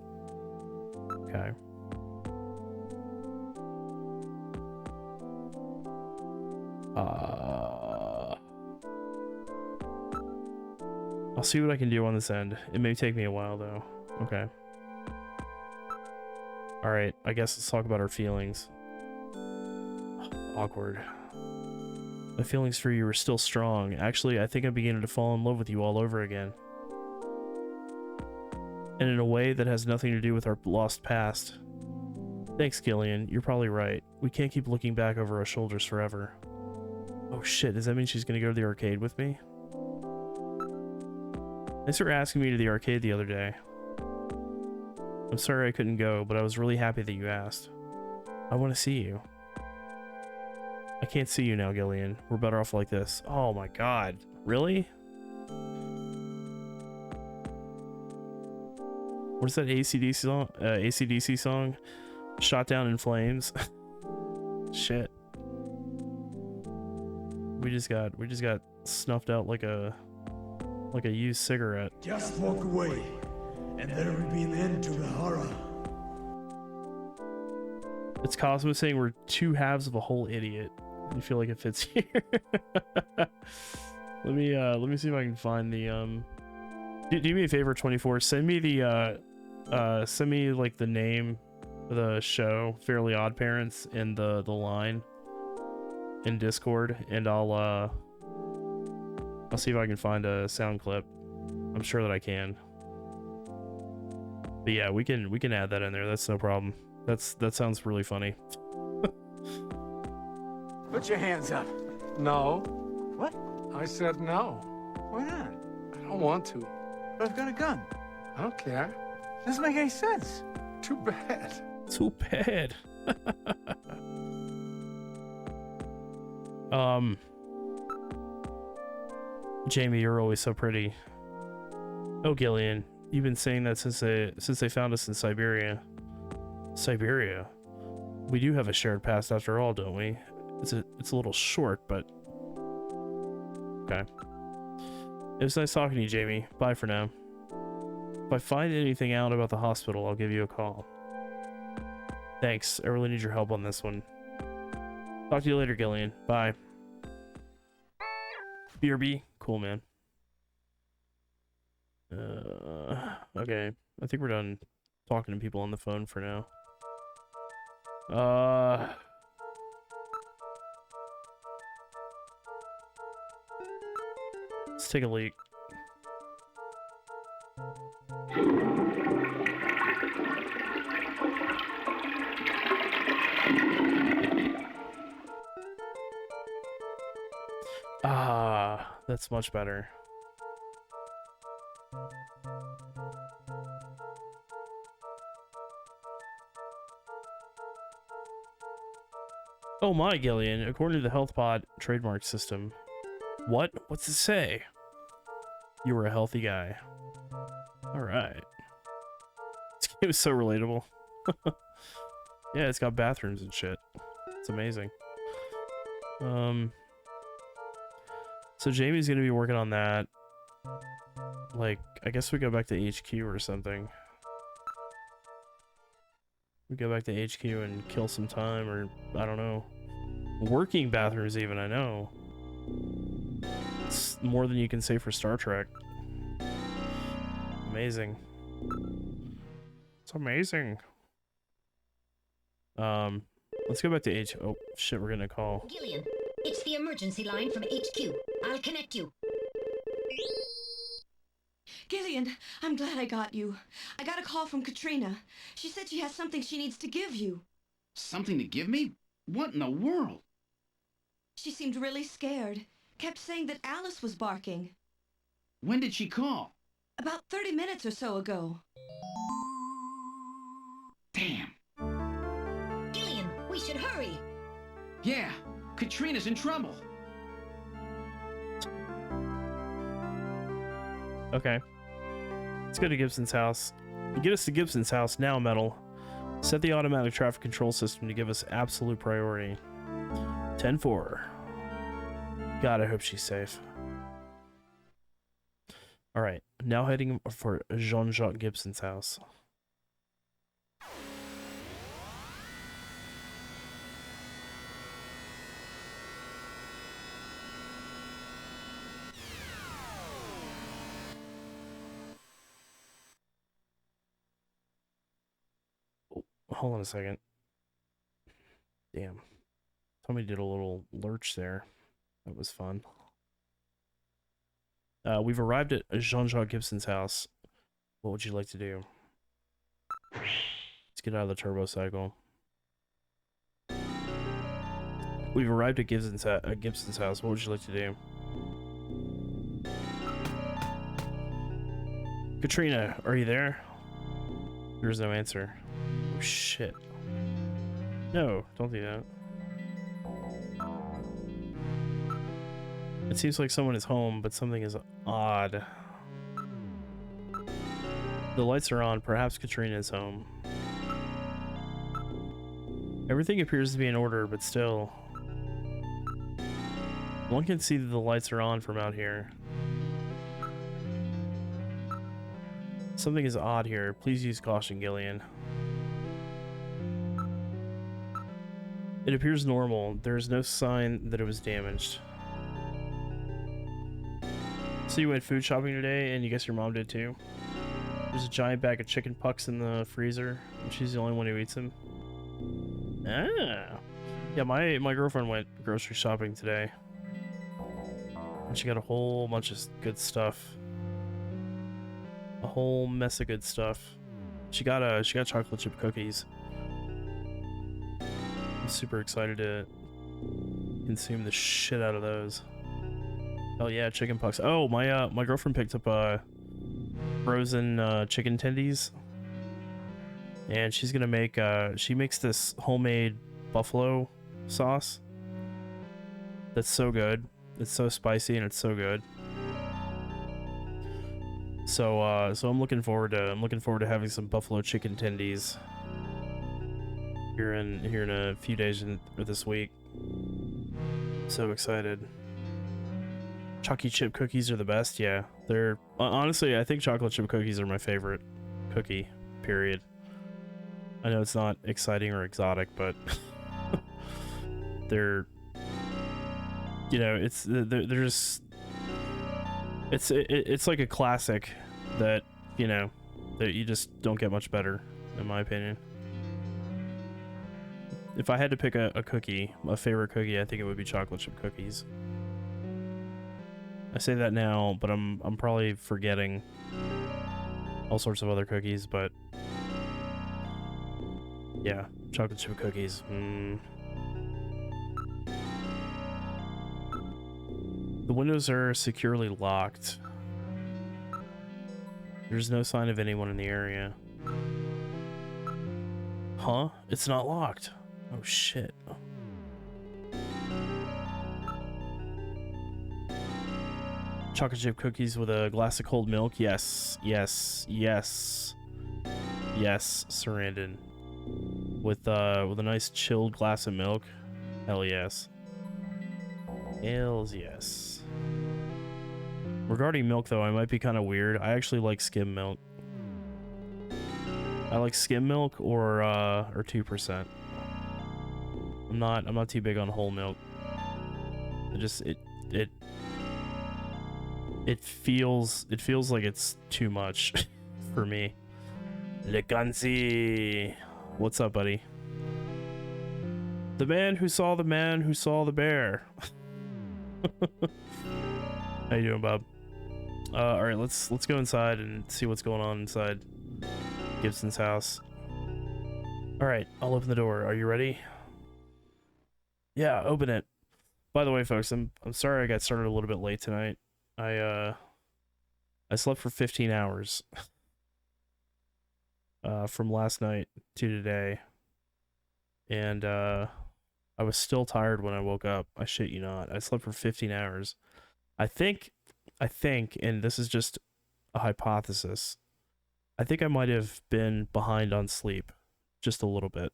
S1: Okay. I'll see what I can do on this end. It may take me a while though. Okay. Alright, I guess let's talk about our feelings. Awkward. My feelings for you are still strong. Actually, I think I'm beginning to fall in love with you all over again. And in a way that has nothing to do with our lost past. Thanks, Gillian. You're probably right. We can't keep looking back over our shoulders forever. Oh shit, does that mean she's gonna go to the arcade with me? Thanks for asking me to the arcade the other day. I'm sorry I couldn't go, but I was really happy that you asked. I want to see you. I can't see you now, Gillian. We're better off like this. Oh my god. Really? What's that AC/DC song? Shot Down in Flames. Shit. We just got snuffed out like a used cigarette.
S9: Just walk away, and there will be an end to the horror.
S1: It's Cosmo saying we're two halves of a whole idiot. I feel like it fits here. Let me see if I can find the do me a favor, 24. Send me the send me like the name of the show, Fairly Odd Parents, in the line in Discord, and I'll see if I can find a sound clip. I'm sure that I can. But yeah, we can add that in there. That's no problem. That sounds really funny.
S9: Put your hands up.
S11: No.
S9: What?
S11: I said no.
S9: Why not?
S11: I don't want to.
S9: But I've got a gun.
S11: I don't care.
S9: Doesn't make any sense.
S11: Too bad.
S1: Too bad. Jamie, you're always so pretty. Oh, Gillian, you've been saying that since they found us in Siberia. Siberia? We do have a shared past after all, don't we? It's a little short, but okay. It was nice talking to you, Jamie. Bye for now. If I find anything out about the hospital, I'll give you a call. Thanks. I really need your help on this one. Talk to you later, Gillian. Bye. BRB, cool, man. Okay, I think we're done talking to people on the phone for now. Let's take a leak. Ah, that's much better. Oh my, Gillian, according to the health pod trademark system. What? What's it say? You were a healthy guy. Alright. This game is so relatable. Yeah, it's got bathrooms and shit. It's amazing. So Jamie's gonna be working on that. Like, I guess we go back to HQ or something. We go back to HQ and kill some time, or I don't know. Working bathrooms even, I know. It's more than you can say for Star Trek. Amazing. It's amazing. Let's go back to H. Oh, shit, we're gonna call.
S3: Gillian, it's the emergency line from HQ. I'll connect you.
S7: Gillian, I'm glad I got you. I got a call from Katrina. She said she has something she needs to give you.
S4: Something to give me? What in the world?
S7: She seemed really scared. Kept saying that Alice was barking.
S4: When did she call?
S7: About 30 minutes or so ago.
S4: Damn.
S3: Gillian, we should hurry.
S4: Yeah, Katrina's in trouble.
S1: Okay. Let's go to Gibson's house. Get us to Gibson's house now, Metal. Set the automatic traffic control system to give us absolute priority. 10-4. God, I hope she's safe. Alright, now heading for Jean-Jacques Gibson's house. Hold on a second. Damn. Tommy did a little lurch there. That was fun. We've arrived at Jean-Jacques Gibson's house. What would you like to do? Let's get out of the turbo cycle. We've arrived at Gibson's house. What would you like to do? Katrina, are you there? There's no answer. Oh shit. No, don't do that. It seems like someone is home, but something is odd. The lights are on. Perhaps Katrina is home. Everything appears to be in order, but still. One can see that the lights are on from out here. Something is odd here. Please use caution, Gillian. It appears normal. There is no sign that it was damaged. So you went food shopping today, and you guess your mom did too? There's a giant bag of chicken pucks in the freezer, and she's the only one who eats them. Ah. Yeah, my girlfriend went grocery shopping today. And she got a whole bunch of good stuff. A whole mess of good stuff. She got chocolate chip cookies. I'm super excited to consume the shit out of those. Oh yeah, chicken pucks. Oh, my girlfriend picked up frozen chicken tendies, and she's gonna make she makes this homemade buffalo sauce that's so good. It's so spicy and it's so good. So I'm looking forward to having some buffalo chicken tendies here in a few days or this week. So excited. Chalky chip cookies are the best. Yeah, they're honestly, I think chocolate chip cookies are my favorite cookie, period. I know it's not exciting or exotic, but they're, you know, they're just It's like a classic that, you know, that you just don't get much better, in my opinion. If I had to pick a cookie, a favorite cookie, I think it would be chocolate chip cookies. I say that now, but I'm probably forgetting all sorts of other cookies, but yeah, chocolate chip cookies. The windows are securely locked. There's no sign of anyone in the area. Huh? It's not locked. Oh shit. Chocolate chip cookies with a glass of cold milk. Yes, yes, yes. Yes, Sarandon. With a nice chilled glass of milk. Hell yes. Hells yes. Regarding milk though, I might be kind of weird. I actually like skim milk. I like skim milk or 2%. I'm not too big on whole milk. It feels like it's too much for me. Leganzi. What's up, buddy? The man who saw the bear. How you doing, Bob? All right, let's go inside and see what's going on inside Gibson's house. All right, I'll open the door. Are you ready? Yeah, open it. By the way, folks, I'm sorry I got started a little bit late tonight. I slept for 15 hours from last night to today, and I was still tired when I woke up. I shit you not. I slept for 15 hours. I think, and this is just a hypothesis, I think I might have been behind on sleep just a little bit.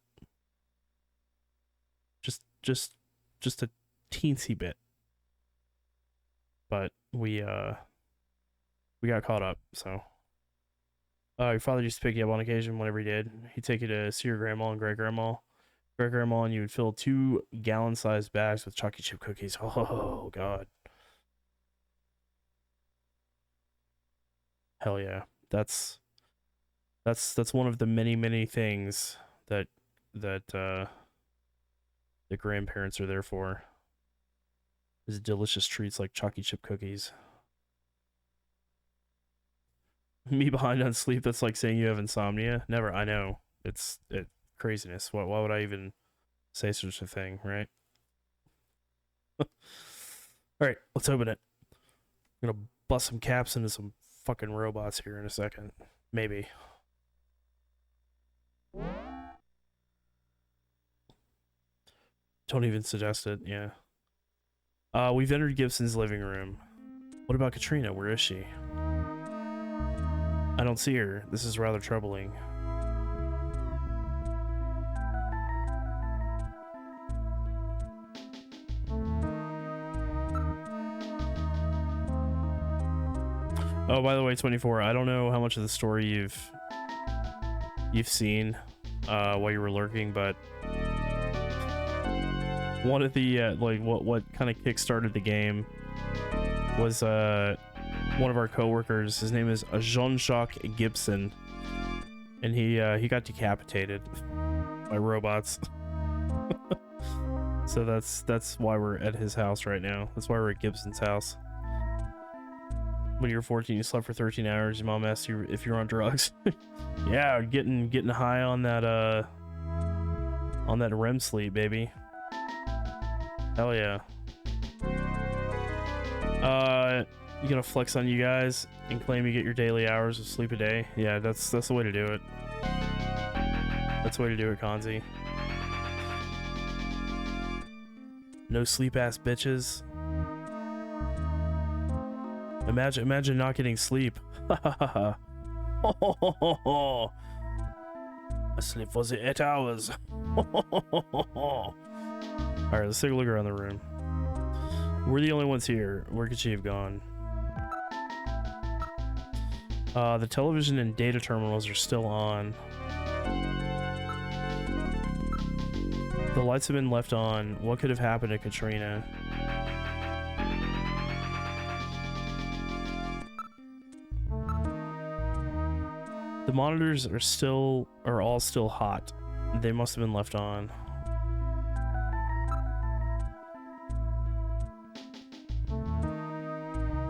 S1: Just a teensy bit. But we got caught up, so. Your father used to pick you up on occasion whenever he did. He'd take you to see your grandma and great-grandma. Great-grandma, and you would fill 2 gallon-sized bags with chocolate chip cookies. Oh, God. Hell yeah. That's one of the many things that the grandparents are there for. Is delicious treats like chocolate chip cookies. Me behind on sleep, that's like saying you have insomnia. Never. I know. It's craziness. Why would I even say such a thing, right? Alright, let's open it. I'm gonna bust some caps into some fucking robots here in a second. Maybe. Don't even suggest it, yeah. We've entered Gibson's living room. What about Katrina? Where is she? I don't see her. This is rather troubling. Oh, by the way, 24, I don't know how much of the story you've seen while you were lurking, but one of the like what kind of kickstarted the game was one of our coworkers. His name is Jean-Jacques Gibson, and he got decapitated by robots. So that's why we're at his house right now. That's why we're at Gibson's house. When you were 14, you slept for 13 hours. Your mom asked you if you're on drugs. Yeah, getting high on that REM sleep, baby. Hell yeah. You gonna flex on you guys and claim you get your daily hours of sleep a day? Yeah, that's the way to do it. That's the way to do it, Kanzi. No sleep ass bitches. Imagine not getting sleep. I sleep for the 8 hours. Alright, let's take a look around the room. We're the only ones here. Where could she have gone? The television and data terminals are still on. The lights have been left on. What could have happened to Katrina? The monitors are all still hot. They must have been left on.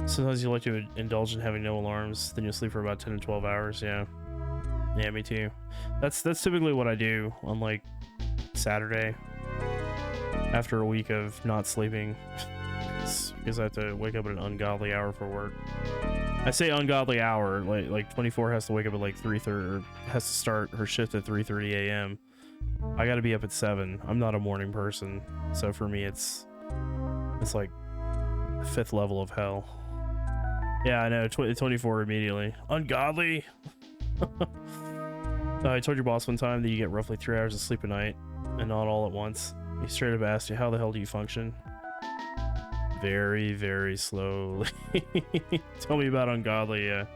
S1: Sometimes you like to indulge in having no alarms, then you'll sleep for about 10 to 12 hours. Yeah. Yeah, me too. That's typically what I do on like Saturday after a week of not sleeping because I have to wake up at an ungodly hour for work. I say ungodly hour, like 24 has to wake up at like 3:30, or has to start her shift at 3:30 a.m. I got to be up at 7. I'm not a morning person, so for me it's like the 5th level of hell. Yeah, I know. 24 immediately. Ungodly. I told your boss one time that you get roughly 3 hours of sleep a night, and not all at once. He straight up asked you, how the hell do you function? Very, very slowly. Tell me about ungodly, yeah.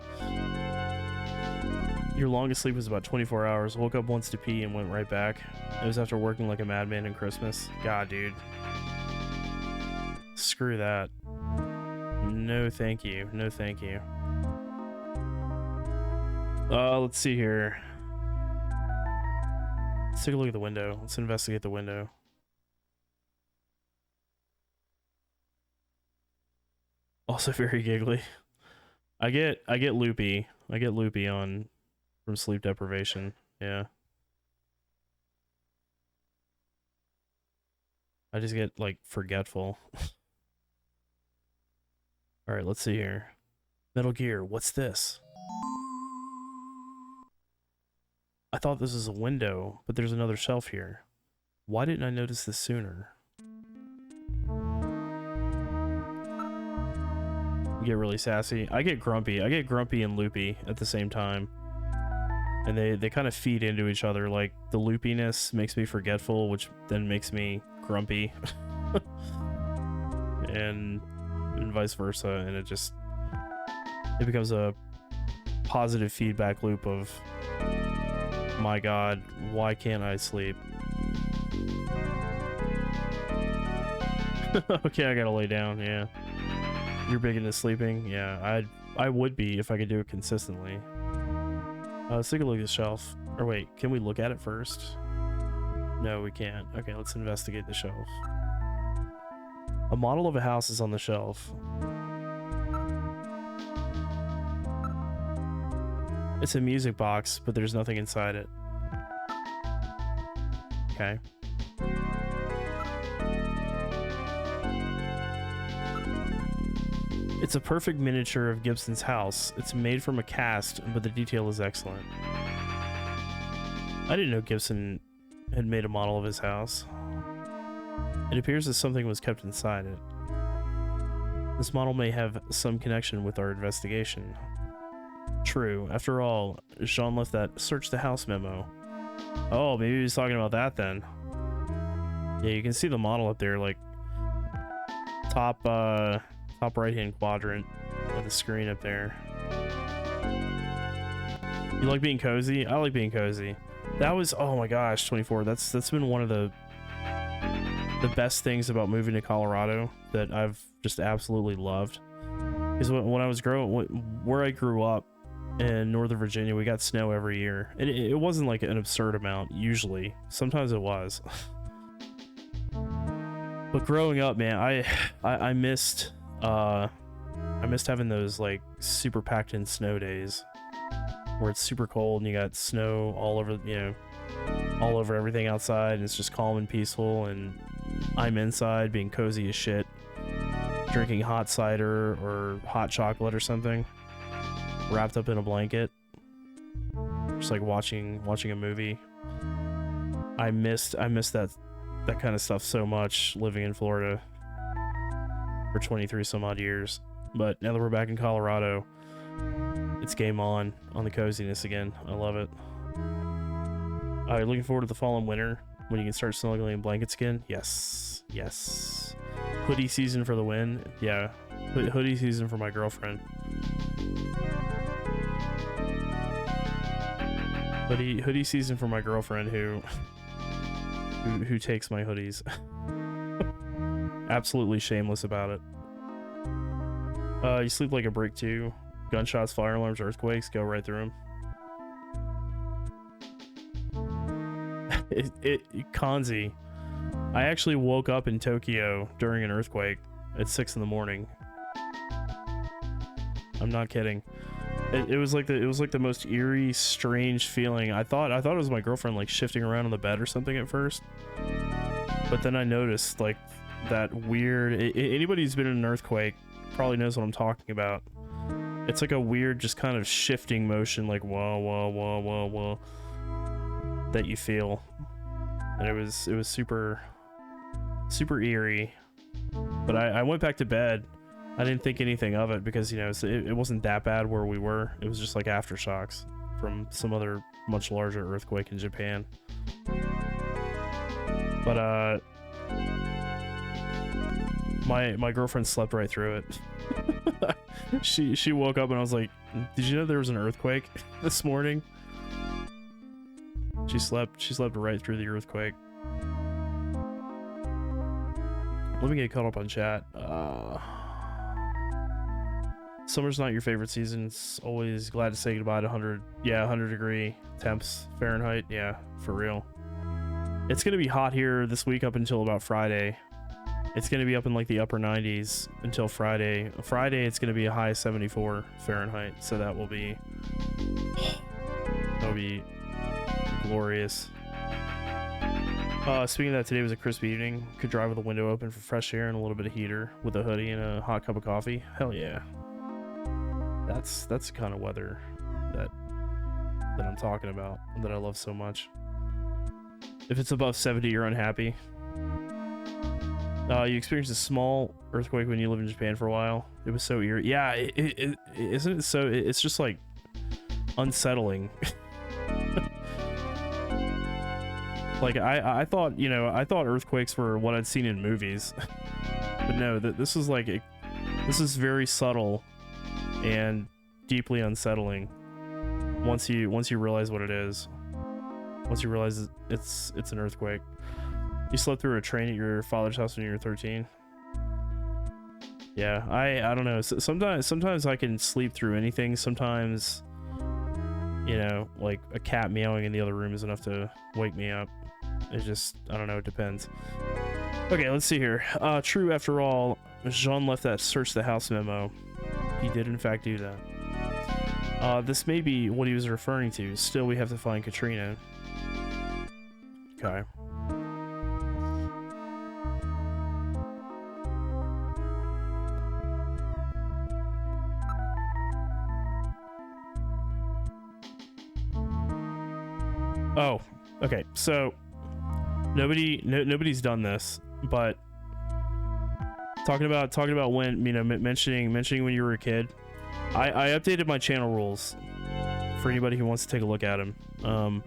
S1: Your longest sleep was about 24 hours. Woke up once to pee and went right back. It was after working like a madman in Christmas. God, dude. Screw that. No, thank you. No, thank you. Let's see here. Let's take a look at the window. Let's investigate the window. Also very giggly. I get loopy. I get loopy from sleep deprivation. Yeah. I just get like forgetful. All right, let's see here. Metal Gear, what's this? I thought this was a window, but there's another shelf here. Why didn't I notice this sooner? You get really sassy. I get grumpy. I get grumpy and loopy at the same time. And they kind of feed into each other. Like, the loopiness makes me forgetful, which then makes me grumpy. and vice versa. And it becomes a positive feedback loop of, my God, why can't I sleep? Okay, I gotta lay down, yeah. You're big into sleeping? Yeah, I would be if I could do it consistently. Let's take a look at the shelf. Or wait, can we look at it first? No, we can't. Okay, let's investigate the shelf. A model of a house is on the shelf. It's a music box, but there's nothing inside it. Okay. It's a perfect miniature of Gibson's house. It's made from a cast, but the detail is excellent. I didn't know Gibson had made a model of his house. It appears that something was kept inside it. This model may have some connection with our investigation. True. After all, Jean left that search the house memo. Oh, maybe he was talking about that then. Yeah, you can see the model up there, like top right hand quadrant of the screen up there. You like being cozy? I like being cozy. That was, oh my gosh, 24. That's been one of the best things about moving to Colorado that I've just absolutely loved. Because when I was where I grew up in Northern Virginia, we got snow every year. And it wasn't like an absurd amount, usually. Sometimes it was. But growing up, man, I missed having those like super packed in snow days where it's super cold and you got snow all over, all over everything outside, and it's just calm and peaceful, and I'm inside being cozy as shit, drinking hot cider or hot chocolate or something, wrapped up in a blanket, just like watching a movie. I missed that kind of stuff so much living in Florida for 23 some odd years. But now that we're back in Colorado, it's game on the coziness again. I love it. Looking forward to the fall and winter when you can start snuggling in blankets again. Yes. Hoodie season for the win. Yeah, hoodie season for my girlfriend. Hoodie season for my girlfriend who takes my hoodies. Absolutely shameless about it. You sleep like a brick too. Gunshots, fire alarms, earthquakes, go right through them. Kanzi, I actually woke up in Tokyo during an earthquake at 6 in the morning. I'm not kidding. It was like the most eerie, strange feeling. I thought it was my girlfriend like shifting around on the bed or something at first, but then I noticed like that weird. Anybody who's been in an earthquake probably knows what I'm talking about. It's like a weird, just kind of shifting motion, like wah wah wah wah wah, that you feel, and it was super eerie. But I went back to bed. I didn't think anything of it because, you know, it wasn't that bad where we were. It was just like aftershocks from some other much larger earthquake in Japan. But my girlfriend slept right through it. she woke up and I was like, "Did you know there was an earthquake this morning?" She slept right through the earthquake. Let me get caught up on chat. Summer's not your favorite season. It's always glad to say goodbye to 100 degree temps Fahrenheit. Yeah, for real. It's gonna be hot here this week up until about Friday. It's gonna be up in like the upper 90s until Friday. Friday it's gonna be a high 74 Fahrenheit, so that'll be glorious. Speaking of that, today was a crisp evening. Could drive with the window open for fresh air and a little bit of heater with a hoodie and a hot cup of coffee. Hell yeah. That's the kind of weather that I'm talking about, that I love so much. If it's above 70, you're unhappy. You experienced a small earthquake when you lived in Japan for a while. It was so eerie. Yeah, isn't it so? It's just like unsettling. Like I thought, you know, I thought earthquakes were what I'd seen in movies, but no, this is like this is very subtle and deeply unsettling. Once you realize what it is, once you realize it's an earthquake. You slept through a train at your father's house when you were 13. Yeah, I don't know. Sometimes I can sleep through anything. Sometimes, you know, like a cat meowing in the other room is enough to wake me up. It just, I don't know, it depends. Okay, let's see here. True, after all, Jean left that search the house memo. He did in fact do that. This may be what he was referring to. Still, we have to find Katrina. Okay. Oh, okay. So nobody's done this, but talking about when, you know, mentioning when you were a kid. I updated my channel rules for anybody who wants to take a look at them.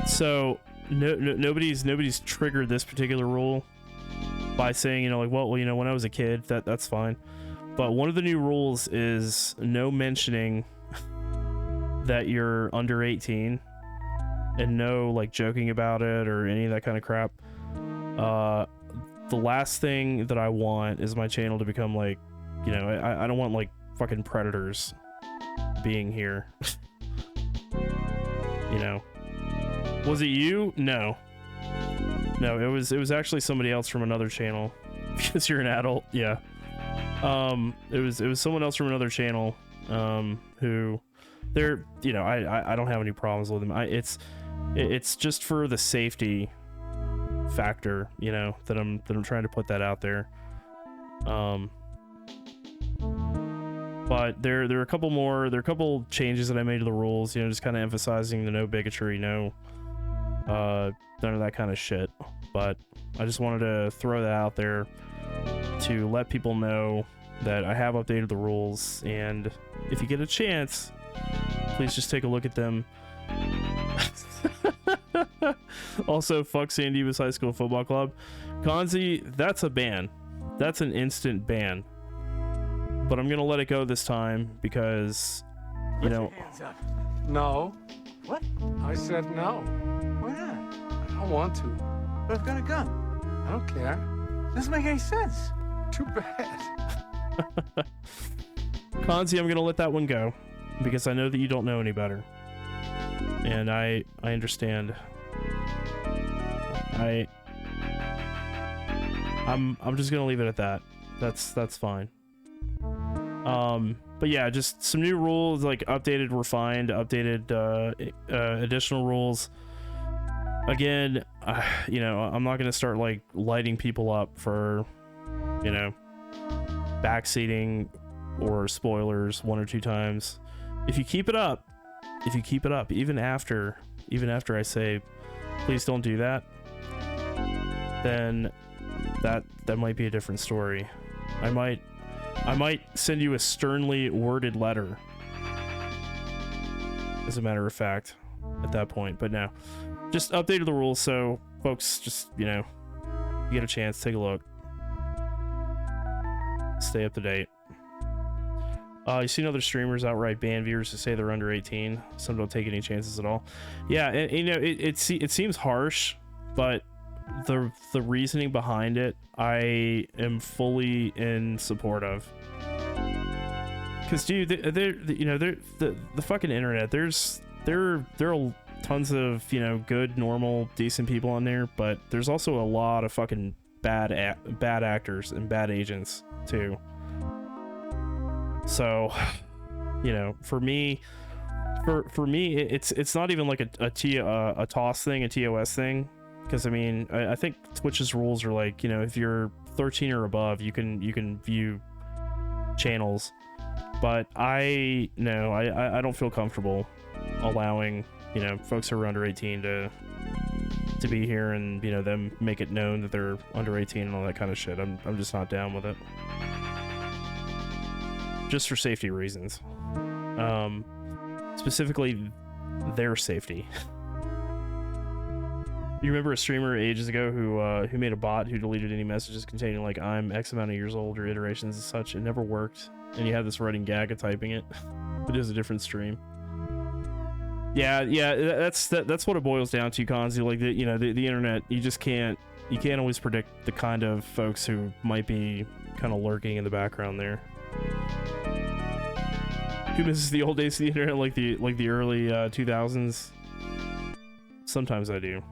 S1: So nobody's triggered this particular rule by saying, you know, like, well, you know, when I was a kid, that's fine. But one of the new rules is no mentioning that you're under 18, and no like joking about it or any of that kind of crap. The last thing that I want is my channel to become like, you know, I don't want like fucking predators being here. You know, was it you? No, it was actually somebody else from another channel. Because you're an adult. Yeah. It was someone else from another channel who, they're, you know, I don't have any problems with them. It's just for the safety factor, you know, that I'm trying to put that out there. But there are a couple changes that I made to the rules, you know, just kind of emphasizing the no bigotry, no none of that kind of shit. But I just wanted to throw that out there to let people know that I have updated the rules, and if you get a chance, please just take a look at them. Also, fuck San Dimas High School Football Club. Kanzi, that's a ban. That's an instant ban. But I'm gonna let it go this time because, you know.
S12: Put your hands up. No. What? I said no. Why not? I don't want to. But I've got a gun. I don't care. Doesn't make any sense. Too bad.
S1: Kanzi, I'm gonna let that one go because I know that you don't know any better. and I understand. I'm just gonna leave it at that. That's fine. But yeah, just some new rules, like updated, refined, updated, additional rules. Again, you know, I'm not gonna start like lighting people up for, you know, backseating or spoilers 1 or 2 times. If you keep it up, even after I say, please don't do that, then that might be a different story. I might send you a sternly worded letter, as a matter of fact, at that point. But no, just updated the rules, so folks, just, you know, you get a chance, take a look, stay up to date. You seen other streamers outright ban viewers who say they're under 18. Some don't take any chances at all. Yeah, and you know, it seems harsh, but the reasoning behind it, I am fully in support of. Because dude, the fucking internet, there are tons of, you know, good, normal, decent people on there, but there's also a lot of fucking bad actors and bad agents too. So, you know, for me, it's not even like a TOS thing, a TOS thing, because I mean, I think Twitch's rules are like, you know, if you're 13 or above, you can view channels, but I don't feel comfortable allowing, you know, folks who are under 18 to be here, and, you know, them make it known that they're under 18 and all that kind of shit. I'm just not down with it. Just for safety reasons. Specifically their safety. You remember a streamer ages ago who made a bot who deleted any messages containing like "I'm X amount of years old" or iterations and such? It never worked, and you had this running gag of typing it. But it was a different stream. Yeah, that's what it boils down to, Konzi. Like the internet, you can't always predict the kind of folks who might be kind of lurking in the background there. Who misses the old days of the internet, like the early 2000s? Sometimes I do.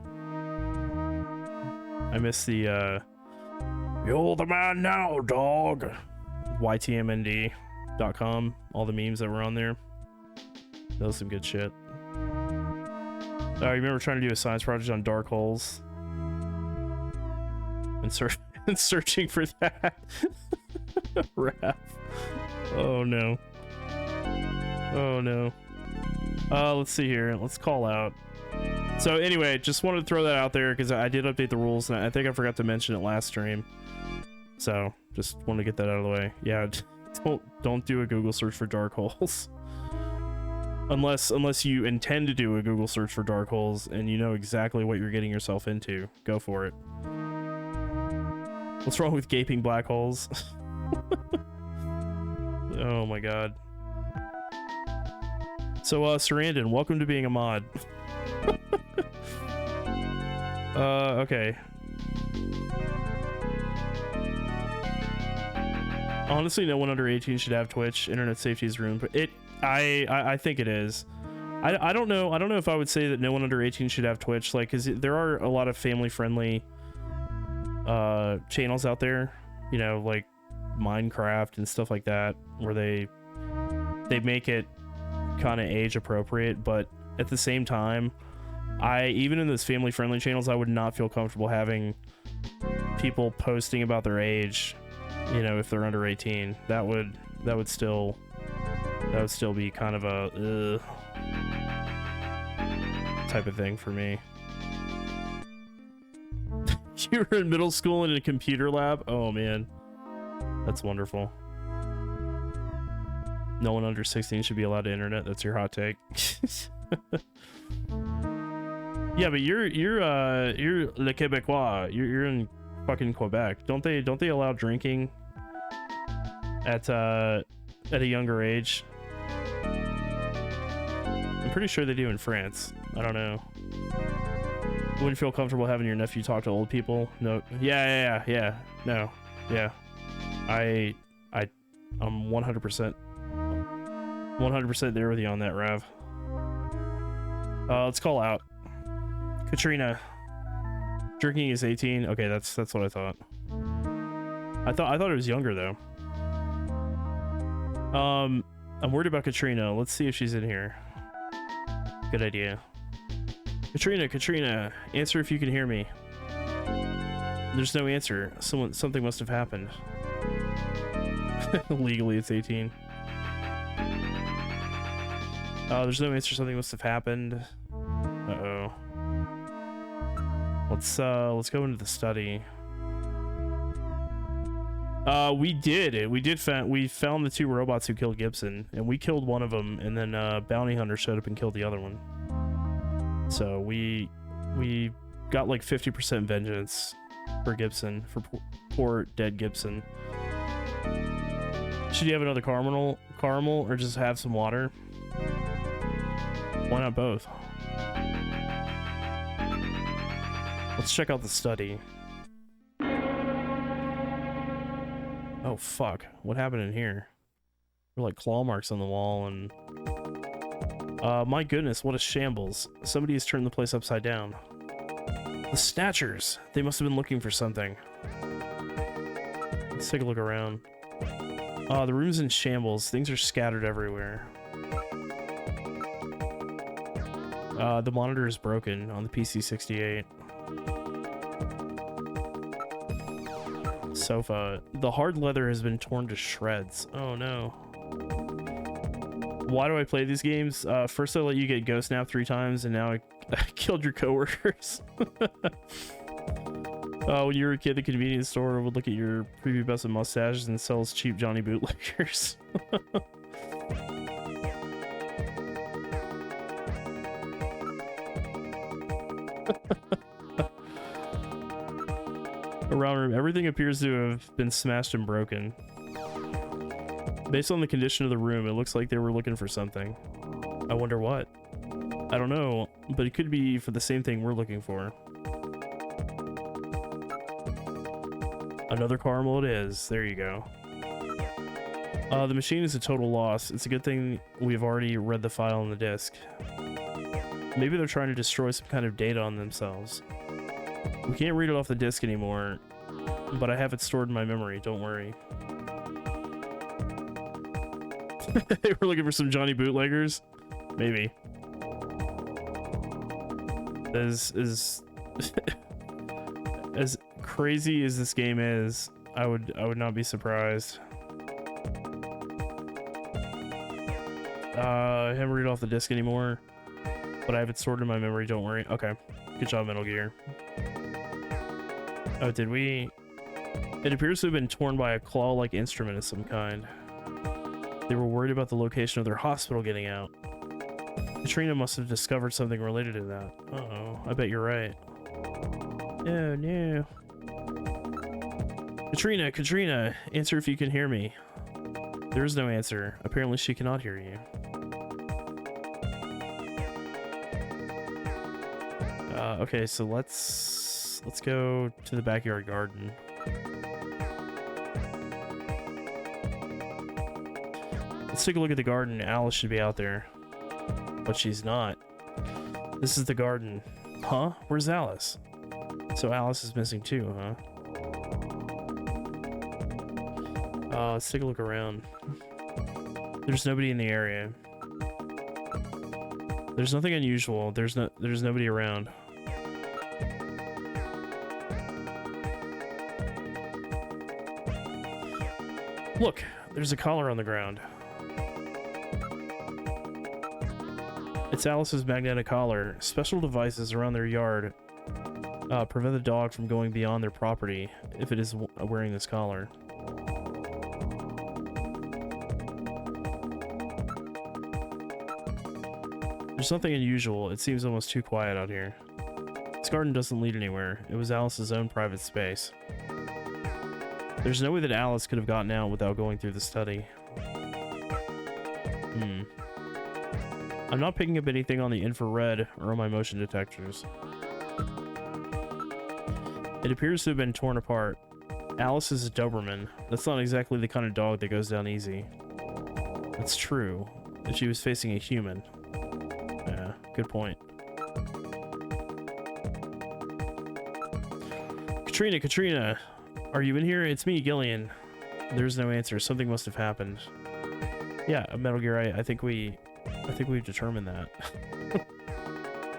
S1: I miss the "You're the man now, dog." YTMND.com. All the memes that were on there. That was some good shit. You remember trying to do a science project on dark holes and searching for that? Raph. Oh no. Oh no. Let's see here. Let's call out. So anyway, just wanted to throw that out there because I did update the rules, and I think I forgot to mention it last stream. So just wanted to get that out of the way. Yeah, don't do a Google search for dark holes. Unless you intend to do a Google search for dark holes and you know exactly what you're getting yourself into. Go for it. What's wrong with gaping black holes? Oh my god. So Sarandon, welcome to being a mod. Okay. Honestly, no one under 18 should have Twitch. Internet safety is ruined, but I think it is. I don't know if I would say that no one under 18 should have Twitch, like, because there are a lot of family friendly channels out there, you know, like Minecraft and stuff like that, where they make it kind of age appropriate, but at the same time, even in those family friendly channels, I would not feel comfortable having people posting about their age, you know, if they're under 18. That would still be kind of a type of thing for me. You were in middle school in a computer lab? Oh man, that's wonderful. No one under 16 should be allowed to internet. That's your hot take. Yeah, but you're Le Québécois. You're in fucking Quebec. Don't they allow drinking at a younger age? I'm pretty sure they do in France. I don't know. Wouldn't feel comfortable having your nephew talk to old people? No. Yeah. No. Yeah. I'm 100% there with you on that, Rav. Let's call out. Katrina. Drinking is 18. Okay, that's what I thought. I thought it was younger though. I'm worried about Katrina. Let's see if she's in here. Good idea. Katrina, answer if you can hear me. There's no answer. Something must have happened. Legally, it's 18. There's no answer. Something must have happened. Uh-oh. Let's go into the study. We did it. We found the 2 robots who killed Gibson, and we killed one of them, and then Bounty Hunter showed up and killed the other one. So we got like 50% vengeance for Gibson, for poor dead Gibson. Should you have another caramel, or just have some water? Why not both? Let's check out the study. Oh fuck, what happened in here? There were like claw marks on the wall and... my goodness, what a shambles. Somebody has turned the place upside down. The Snatchers! They must have been looking for something. Let's take a look around. The room's in shambles. Things are scattered everywhere. The monitor is broken on the PC-68. Sofa. The hard leather has been torn to shreds. Oh no. Why do I play these games? First I let you get ghost napped 3 times, and now I killed your coworkers. When you were a kid, the convenience store would look at your prepubescent mustaches and sells cheap Johnny bootleggers. Around room, everything appears to have been smashed and broken. Based on the condition of the room, it looks like they were looking for something. I wonder what. I don't know, but it could be for the same thing we're looking for. Another caramel it is. There you go. The machine is a total loss. It's a good thing we've already read the file on the disk. Maybe they're trying to destroy some kind of data on themselves. We can't read it off the disk anymore, but I have it stored in my memory, don't worry. They were looking for some Johnny bootleggers? Maybe. As crazy as this game is, I would not be surprised. I haven't read it off the disk anymore, but I have it stored in my memory, don't worry. Okay. Good job, Metal Gear. Oh, did we? It appears to have been torn by a claw-like instrument of some kind. They were worried about the location of their hospital getting out. Katrina must have discovered something related to that. Uh-oh, I bet you're right. Oh, no. Katrina, answer if you can hear me. There is no answer. Apparently she cannot hear you. Okay, so let's go to the backyard garden. Let's take a look at the garden. Alice should be out there, but she's not. This is the garden. Huh? Where's Alice? So Alice is missing too, huh? Let's take a look around. There's nobody in the area. There's nothing unusual. There's nobody around. Look, there's a collar on the ground. It's Alice's magnetic collar. Special devices around their yard prevent the dog from going beyond their property if it is wearing this collar. There's nothing unusual. It seems almost too quiet out here. This garden doesn't lead anywhere. It was Alice's own private space. There's no way that Alice could have gotten out without going through the study. I'm not picking up anything on the infrared or on my motion detectors. It appears to have been torn apart. Alice is a Doberman. That's not exactly the kind of dog that goes down easy. That's true. If she was facing a human. Yeah, good point. Katrina, are you in here? It's me, Gillian. There's no answer. Something must have happened. Yeah, Metal Gear. I think we've determined that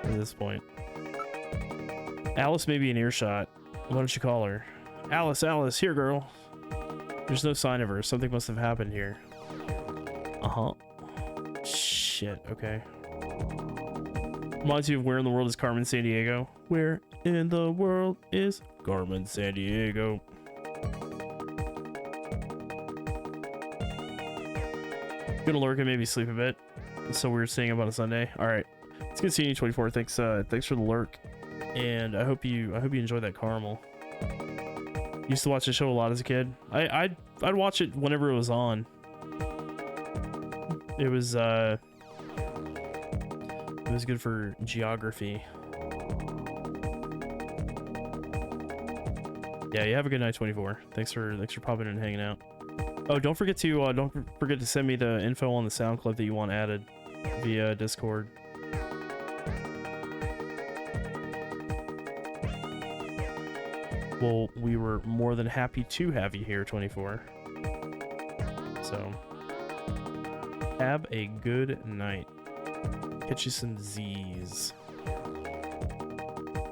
S1: at this point. Alice may be in earshot. Why don't you call her? Alice, here, girl. There's no sign of her. Something must have happened here. Uh-huh. Shit, okay. Reminds you of where in the world is Carmen Sandiego? Where in the world is Carmen Sandiego? Gonna lurk and maybe sleep a bit. It's so weird seeing him on a Sunday. Alright. It's good seeing you, 24. Thanks for the lurk. And I hope you enjoyed that caramel. Used to watch the show a lot as a kid. I'd watch it whenever it was on. It was good for geography. Yeah, you have a good night, 24. Thanks for popping in and hanging out. Oh, don't forget to send me the info on the sound clip that you want added via Discord. Well, we were more than happy to have you here, 24. So, have a good night. Get you some Z's.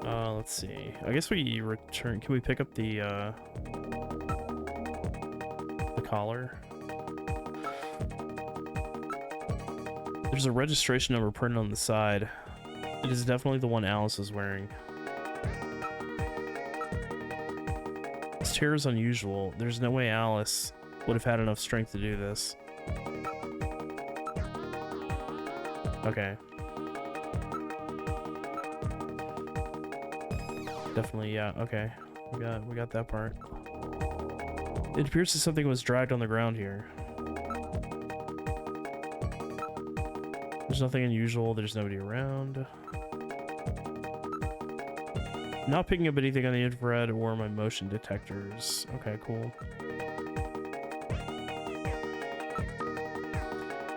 S1: Let's see. I guess we return. Can we pick up the collar? There's a registration number printed on the side. It is definitely the one Alice is wearing. This chair is unusual. There's no way Alice would have had enough strength to do this. Okay. Definitely, yeah, okay. We got that part. It appears that something was dragged on the ground here. There's nothing unusual, there's nobody around. Not picking up anything on the infrared or my motion detectors. Okay, cool.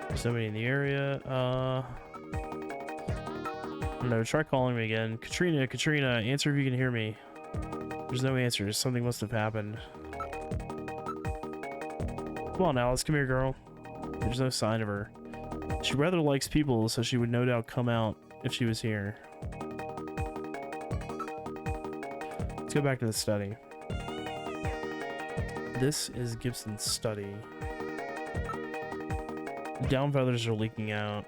S1: There's nobody in the area. No, try calling me again. Katrina, answer if you can hear me. There's no answers. Something must have happened. Come on, Alice. Come here, girl. There's no sign of her. She rather likes people, so she would no doubt come out if she was here. Let's go back to the study. This is Gibson's study. The down feathers are leaking out.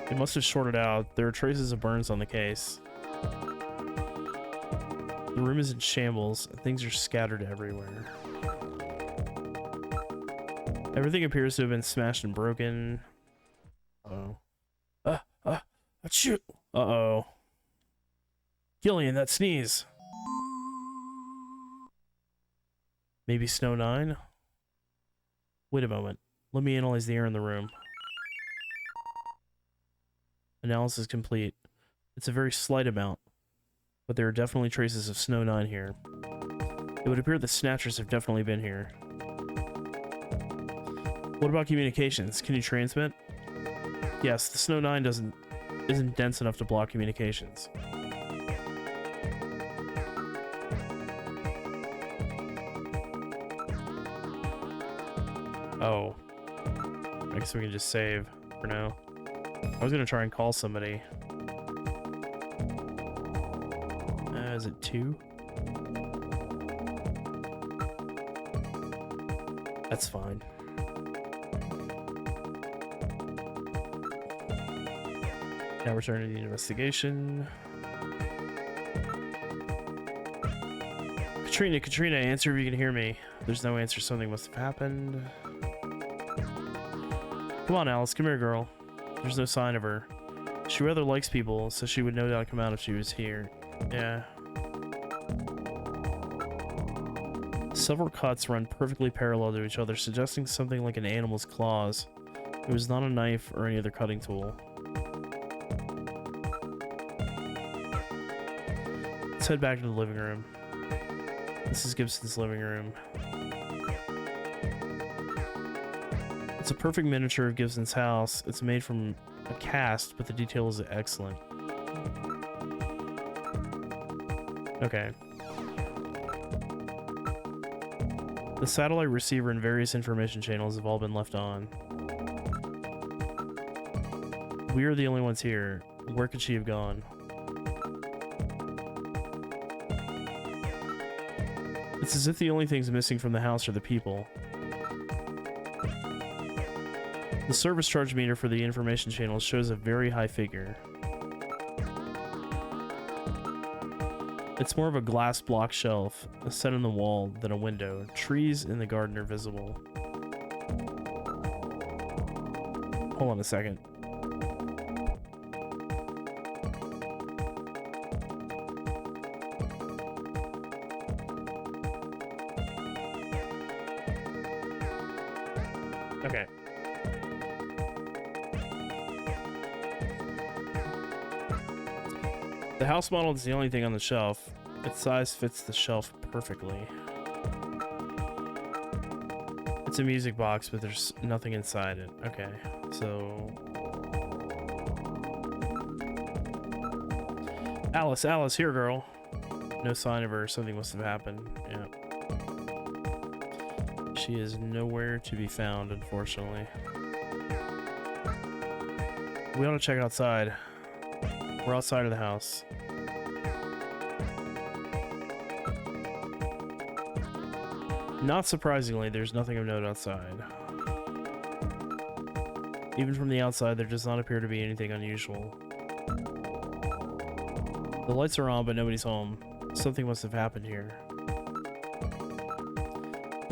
S1: It must have shorted out. There are traces of burns on the case. The room is in shambles. Things are scattered everywhere. Everything appears to have been smashed and broken. Uh-oh. Achoo! Uh-oh. Gillian, that sneeze. Maybe Snow 9? Wait a moment. Let me analyze the air in the room. Analysis complete. It's a very slight amount, but there are definitely traces of Snow 9 here. It would appear the Snatchers have definitely been here. What about communications? Can you transmit? Yes, the Snow 9 isn't dense enough to block communications. Oh. I guess we can just save for now. I was gonna try and call somebody. Is it 2? That's fine. Now returning to the investigation. Katrina, answer if you can hear me. There's no answer. Something must have happened. Come on, Alice. Come here, girl. There's no sign of her. She rather likes people, so she would no doubt come out if she was here. Yeah. Several cuts run perfectly parallel to each other, suggesting something like an animal's claws. It was not a knife or any other cutting tool. Let's head back to the living room. This is Gibson's living room. It's a perfect miniature of Gibson's house. It's made from a cast, but the detail is excellent. Okay. The satellite receiver and various information channels have all been left on. We are the only ones here. Where could she have gone? It's as if the only things missing from the house are the people. The service charge meter for the information channels shows a very high figure. It's more of a glass block shelf set in the wall than a window. Trees in the garden are visible. Hold on a second. Okay. The house model is the only thing on the shelf. Its size fits the shelf perfectly. It's a music box, but there's nothing inside it. Okay, so... Alice, here, girl. No sign of her. Something must have happened. Yeah. She is nowhere to be found, unfortunately. We ought to check outside. We're outside of the house. Not surprisingly, there's nothing of note outside. Even from the outside, there does not appear to be anything unusual. The lights are on, but nobody's home. Something must have happened here.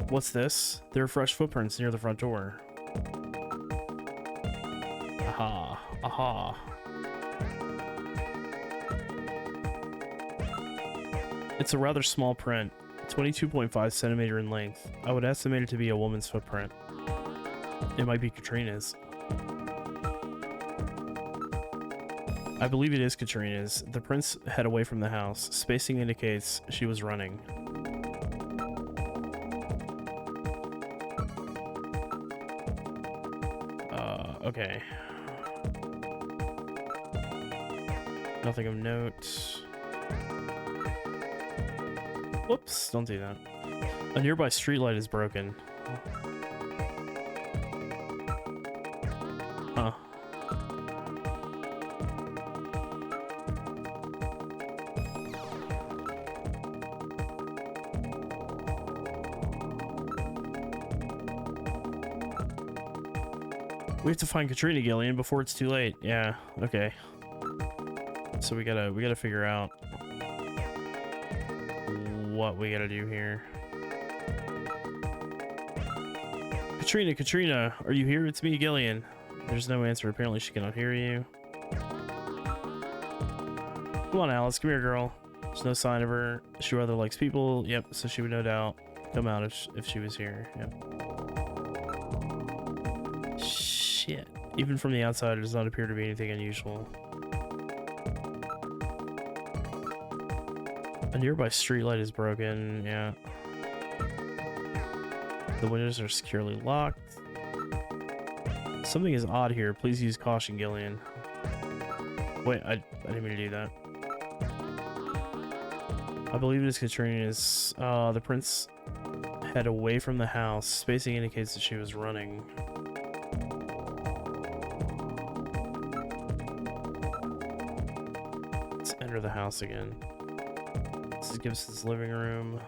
S1: What's this? There are fresh footprints near the front door. Aha. Aha. It's a rather small print, 22.5 centimeter in length. I would estimate it to be a woman's footprint. It might be Katrina's. I believe it is Katrina's. The prints head away from the house. Spacing indicates she was running. Okay. Nothing of note. Whoops, don't do that. A nearby streetlight is broken. Huh. We have to find Katrina, Gillian, before it's too late. Yeah, okay. So we gotta figure out what we gotta do here. Katrina, are you here? It's me, Gillian. There's no answer. Apparently she cannot hear you. Come on, Alice. Come here, girl. There's no sign of her. She rather likes people. Yep, so she would no doubt come out if she was here. Yep. Shit. Even from the outside, it does not appear to be anything unusual. A nearby streetlight is broken, yeah. The windows are securely locked. Something is odd here. Please use caution, Gillian. Wait, I didn't mean to do that. I believe it is Katrina's. The prints head away from the house. Spacing indicates that she was running. Let's enter the house again. This is Gibson's living room.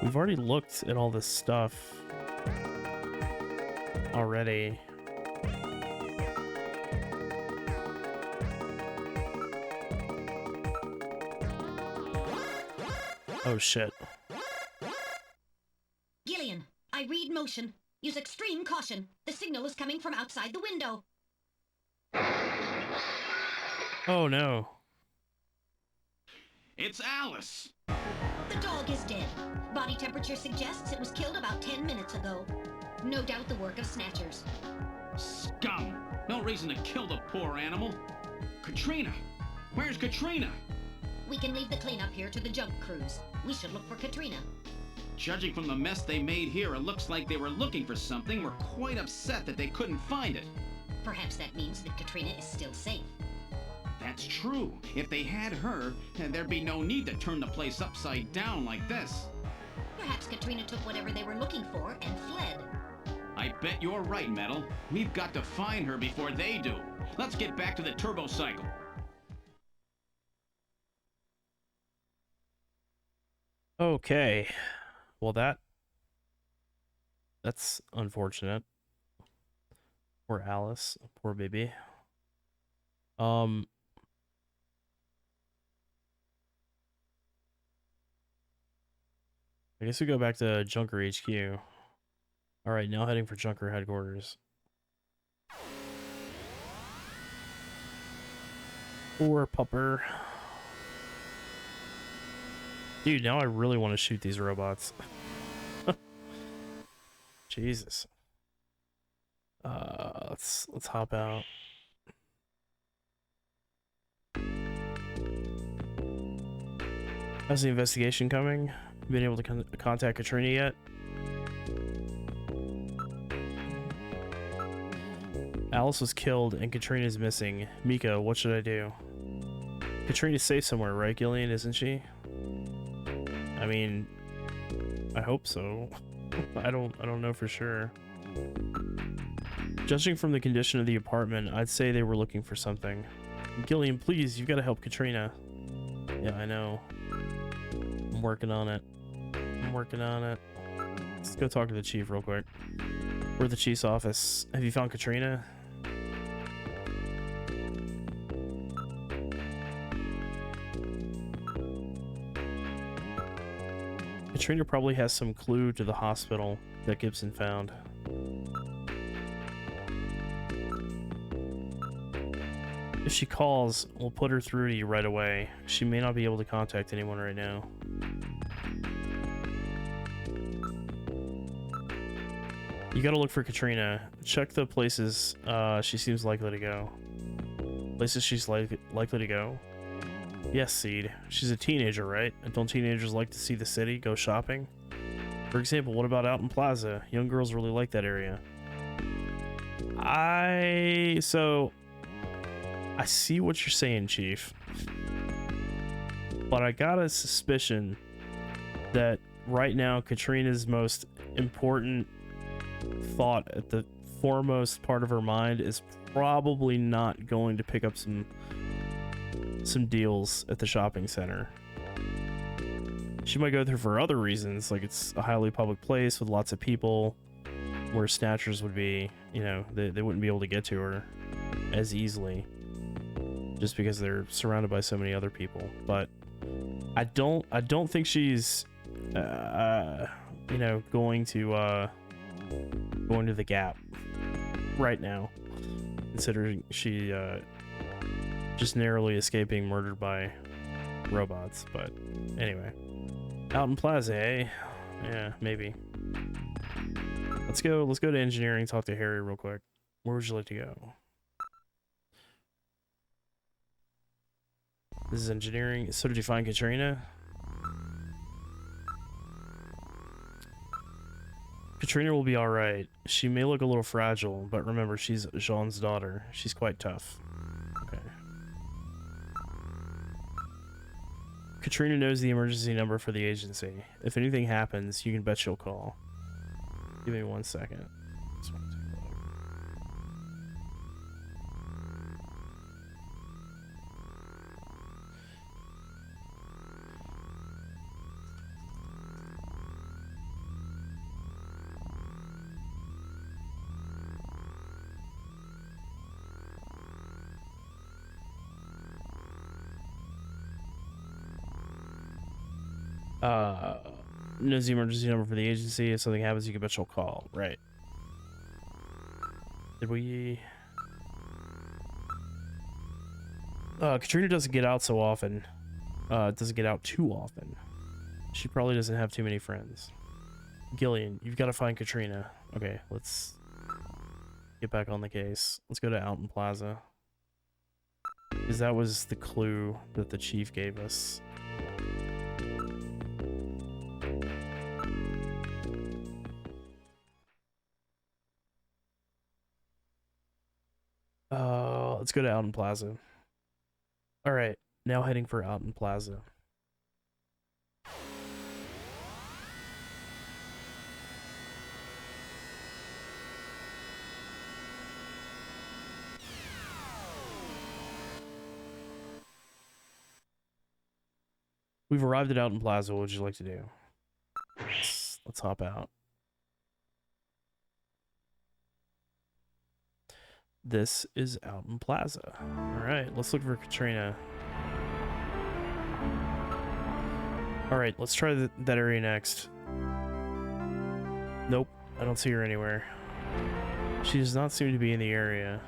S1: We've already looked at all this stuff already. Oh shit.
S3: Gillian, I read motion. Use extreme caution. The signal is coming from outside the window.
S1: Oh no.
S5: It's Alice!
S3: The dog is dead. Body temperature suggests it was killed about 10 minutes ago. No doubt the work of Snatchers.
S5: Scum! No reason to kill the poor animal. Katrina! Where's Katrina?
S3: We can leave the cleanup here to the junk crews. We should look for Katrina.
S4: Judging from the mess they made here, it looks like they were looking for something. We're quite upset that they couldn't find it.
S3: Perhaps that means that Katrina is still safe.
S4: That's true. If they had her, there'd be no need to turn the place upside down like this.
S3: Perhaps Katrina took whatever they were looking for and fled.
S4: I bet you're right, Metal. We've got to find her before they do. Let's get back to the turbo cycle.
S1: Okay. Well, that's unfortunate. Poor Alice. Poor baby. I guess we go back to Junker HQ. Alright, now heading for Junker headquarters. Poor pupper. Dude, now I really want to shoot these robots. Jesus. Let's hop out. How's the investigation coming? Been able to contact Katrina yet? Alice was killed and Katrina's missing. Mika, what should I do? Katrina's safe somewhere, right, Gillian, isn't she? I mean, I hope so. I don't know for sure. Judging from the condition of the apartment, I'd say they were looking for something. Gillian, please, you've got to help Katrina. Yeah, I know. I'm working on it. Let's go talk to the chief real quick. We're at the chief's office. Have you found Katrina? Katrina probably has some clue to the hospital that Gibson found. If she calls, we'll put her through to you right away. She may not be able to contact anyone right now. You gotta look for Katrina. Check the places she seems likely to go. Places she's likely to go? Yes, Seed. She's a teenager, right? And don't teenagers like to see the city, go shopping? For example, what about out in Plaza? Young girls really like that area. I see what you're saying, Chief. But I got a suspicion that right now Katrina's most important thought at the foremost part of her mind is probably not going to pick up some deals at the shopping center. She might go there for other reasons, like it's a highly public place with lots of people where snatchers would be, you know, they wouldn't be able to get to her as easily just because they're surrounded by so many other people. But I don't think she's you know, going to the Gap right now, considering she just narrowly escaping murdered by robots. But anyway, out in Plaza, eh? Yeah, maybe. Let's go to engineering, talk to Harry real quick. Where would you like to go? This is engineering. So did you find Katrina? Katrina will be alright. She may look a little fragile, but remember, she's Jean's daughter. She's quite tough. Okay. Katrina knows the emergency number for the agency. If anything happens, you can bet she'll call. Give me 1 second. Just want to take a look. Knows the emergency number for the agency. If something happens, you can bet she'll call. Right. Did we... Katrina doesn't get out so often. Doesn't get out too often. She probably doesn't have too many friends. Gillian, you've got to find Katrina. Okay, let's get back on the case. Let's go to Alton Plaza. Because that was the clue that the chief gave us. Let's go to Alton Plaza. Alright, now heading for Alton Plaza. We've arrived at Alton Plaza. What would you like to do? Let's hop out. This is Alton Plaza. Alright, let's look for Katrina. Alright, let's try that area next. Nope, I don't see her anywhere. She does not seem to be in the area.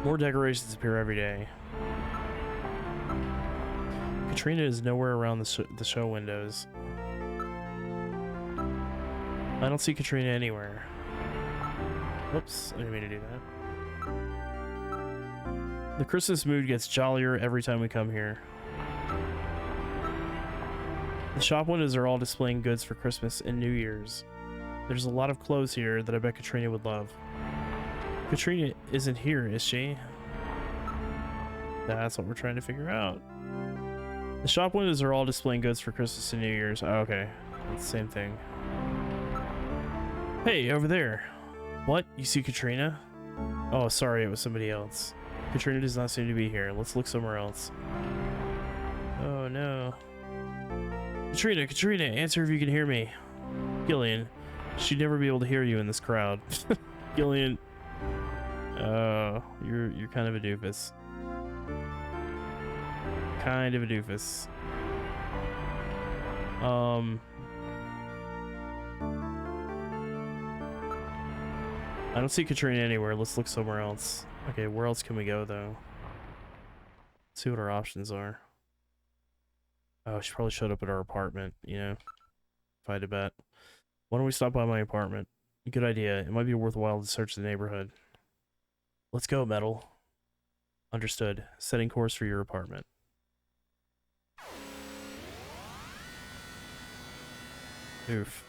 S1: More decorations appear every day. Katrina is nowhere around the show windows. I don't see Katrina anywhere. Whoops, I didn't mean to do that. The Christmas mood gets jollier every time we come here. The shop windows are all displaying goods for Christmas and New Year's. There's a lot of clothes here that I bet Katrina would love. Katrina isn't here, is she? That's what we're trying to figure out. The shop windows are all displaying goods for Christmas and New Year's. Oh, okay, it's the same thing. Hey, over there. What? You see Katrina? Oh, sorry, it was somebody else. Katrina does not seem to be here. Let's look somewhere else. Oh, no. Katrina, Katrina, answer if you can hear me. Gillian, she'd never be able to hear you in this crowd. Gillian. Oh, you're kind of a doofus. Kind of a doofus. I don't see Katrina anywhere. Let's look somewhere else. Okay, where else can we go, though? Let's see what our options are. Oh, she probably showed up at our apartment, you know? If I had to bet. Why don't we stop by my apartment? Good idea. It might be worthwhile to search the neighborhood. Let's go, Metal. Understood. Setting course for your apartment. Oof.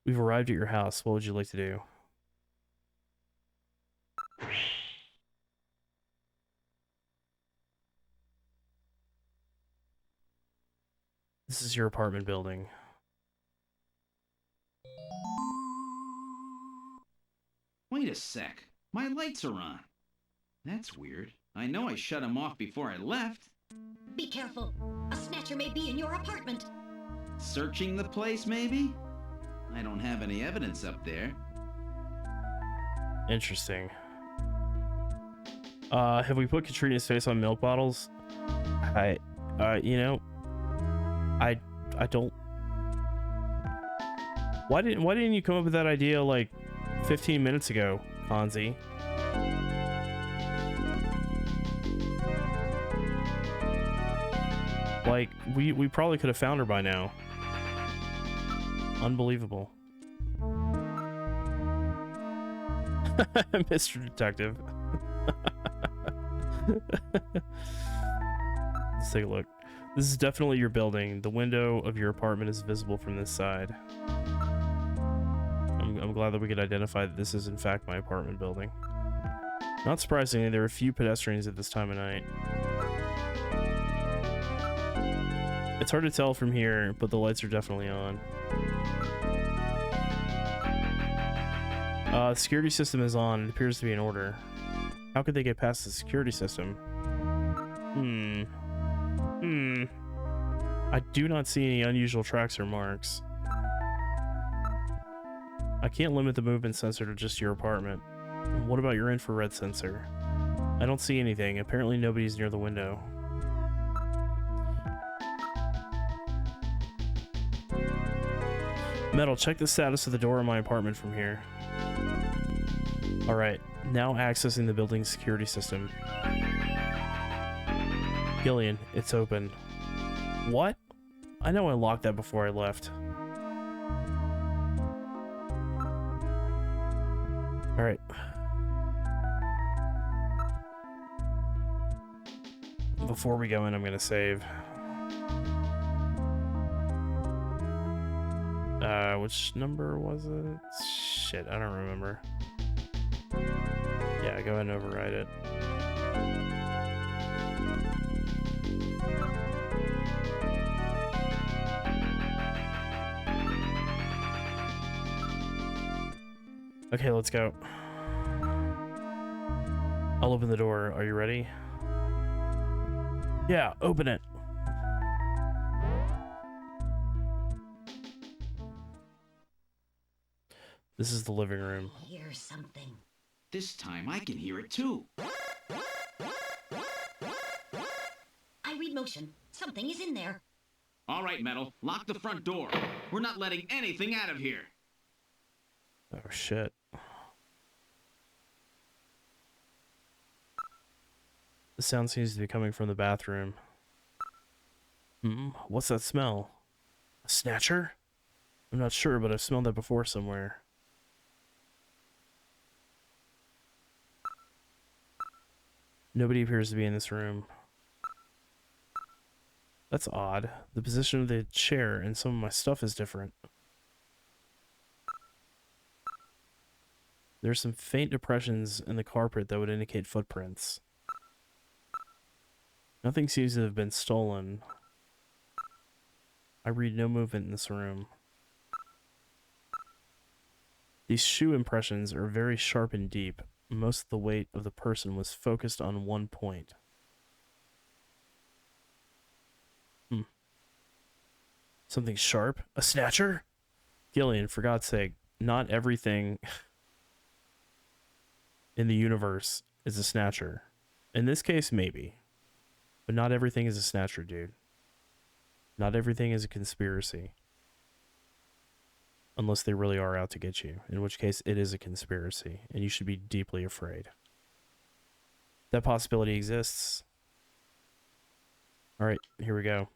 S1: We've arrived at your house. What would you like to do? This is your apartment building.
S4: Wait a sec. My lights are on. That's weird. I know I shut them off before I left.
S3: Be careful. A snatcher may be in your apartment.
S4: Searching the place, maybe? I don't have any evidence up there.
S1: Interesting. Have we put Katrina's face on milk bottles? You know, I don't. Why didn't you come up with that idea like 15 minutes ago, Hansi? Like, we probably could have found her by now. Unbelievable. Mr. Detective. Let's take a look. This is definitely your building. The window of your apartment is visible from this side. I'm glad that we could identify that this is in fact my apartment building. Not surprisingly, there are few pedestrians at this time of night. It's hard to tell from here, but the lights are definitely on. The security system is on. It appears to be in order. How could they get past the security system? I do not see any unusual tracks or marks. I can't limit the movement sensor to just your apartment. What about your infrared sensor? I don't see anything. Apparently nobody's near the window. Metal, check the status of the door in my apartment from here. Alright, now accessing the building's security system. Gillian, it's open. What? I know I locked that before I left. Alright. Before we go in, I'm gonna save. Which number was it? Shit, I don't remember. Yeah, go ahead and override it. Okay, let's go. I'll open the door. Are you ready? Yeah, open it. This is the living room.
S3: I hear something.
S4: This time I can hear it too.
S3: I read motion. Something is in there.
S4: All right, Metal, lock the front door. We're not letting anything out of here.
S1: Oh, shit. The sound seems to be coming from the bathroom. What's that smell? A snatcher? I'm not sure, but I've smelled that before somewhere. Nobody appears to be in this room. That's odd. The position of the chair and some of my stuff is different. There's some faint depressions in the carpet that would indicate footprints. Nothing seems to have been stolen. I read no movement in this room. These shoe impressions are very sharp and deep. Most of the weight of the person was focused on one point. Something sharp? A snatcher? Gillian, for God's sake, not everything in the universe is a snatcher. In this case, maybe. But not everything is a snatcher, dude. Not everything is a conspiracy. Unless they really are out to get you. In which case, it is a conspiracy. And you should be deeply afraid. That possibility exists. Alright, here we go.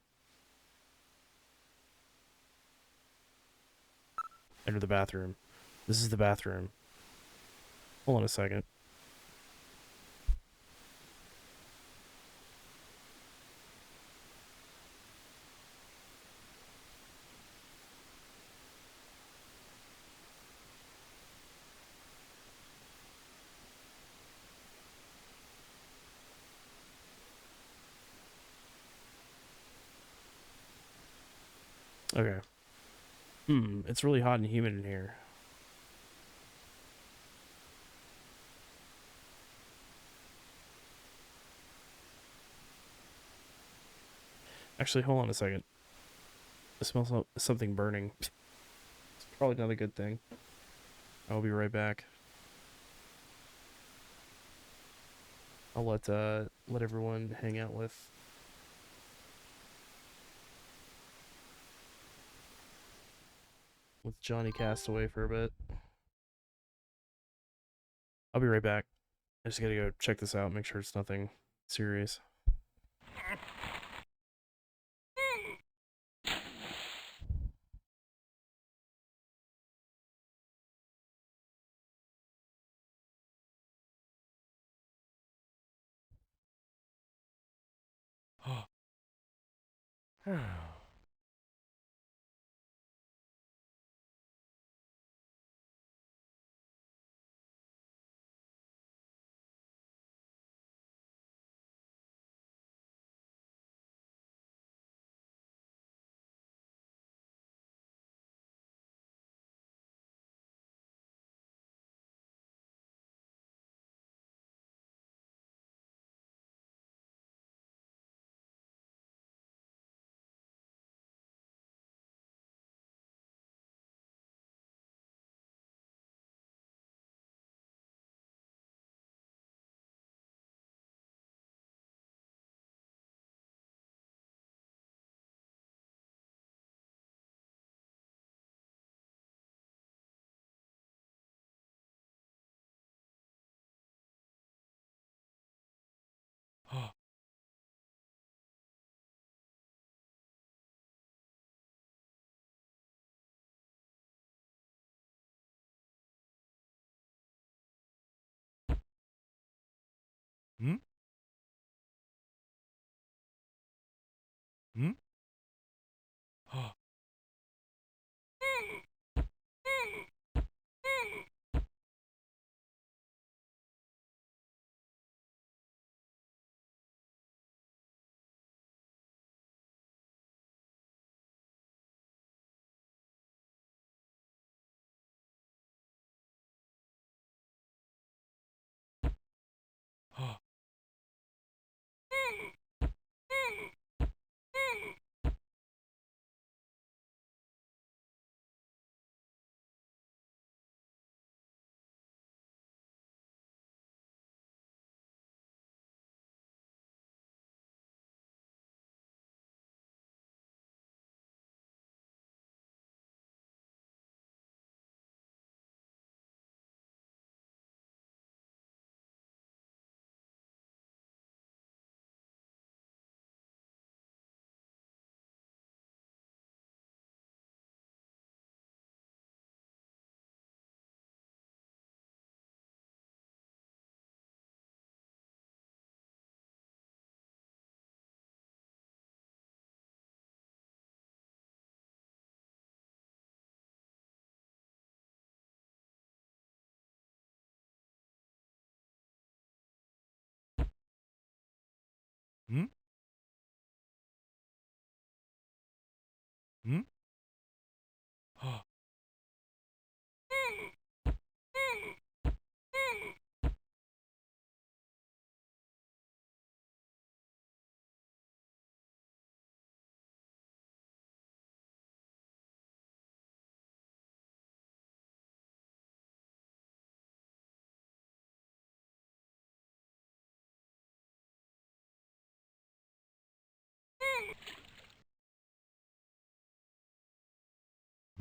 S1: Enter the bathroom. This is the bathroom. Hold on a second. Okay. It's really hot and humid in here. Actually, hold on a second. I smell something burning. It's probably not a good thing. I'll be right back. I'll let everyone hang out with Johnny Castaway for a bit. I'll be right back. I just gotta go check this out, make sure it's nothing serious.
S12: Hmm? Hmm? Oh.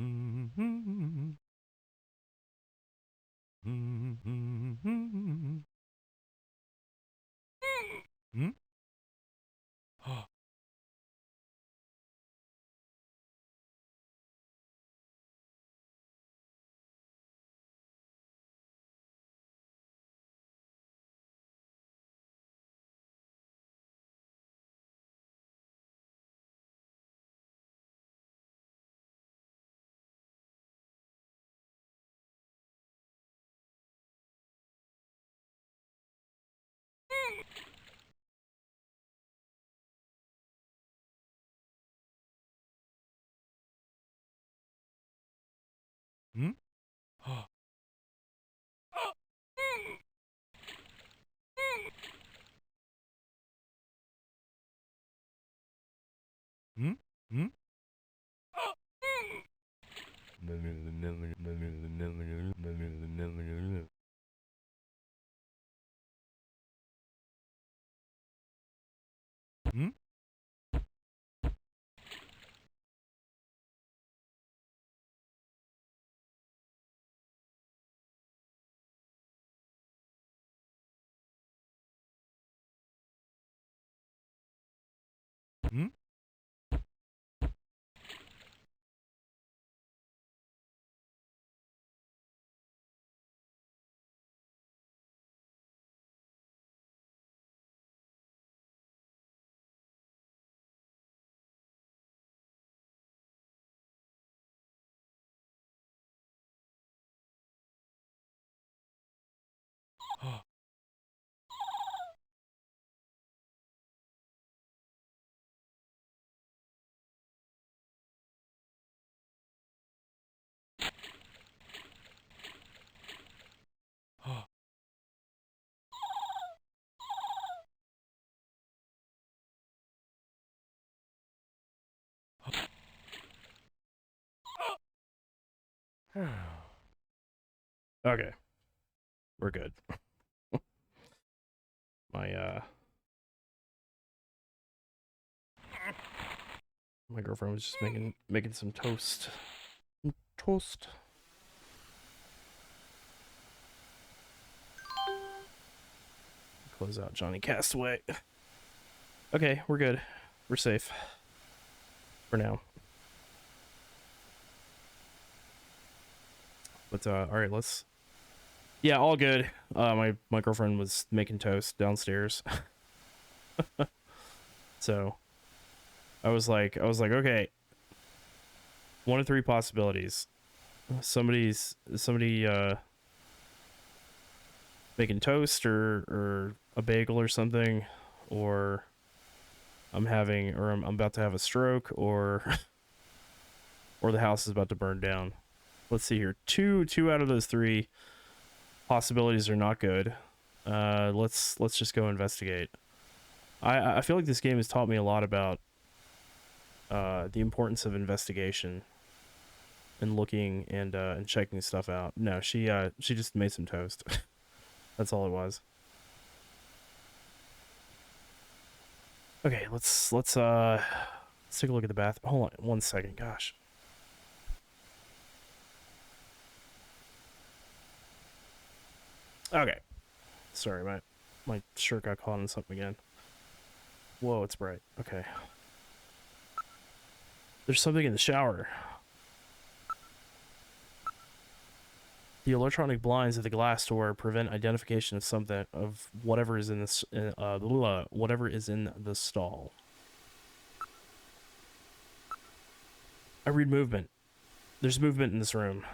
S12: Hmm? Oh. Hmm? Oh. Hmm? Hmm? Hmm? Hmm? Oh. Oh. Okay, we're good. My girlfriend was just making some toast. Toast. Close out Johnny Castaway. Okay, we're good. We're safe. For now. But alright, let's yeah, all good. My girlfriend was making toast downstairs. So I was like, okay, one of three possibilities. Somebody making toast or a bagel or something, or I'm about to have a stroke, or or the house is about to burn down. Let's see here. Two out of those three possibilities are not good. Let's just go investigate. I feel like this game has taught me a lot about the importance of investigation and looking and checking stuff out. No, she just made some toast. That's all it was. Okay, let's take a look at the bath. Hold on 1 second. Gosh. Okay. Sorry, my shirt got caught on something again. Whoa, it's bright. Okay. There's something in the shower. The electronic blinds of the glass door prevent identification of something of whatever is in this whatever is in the stall. I read movement. There's movement in this room.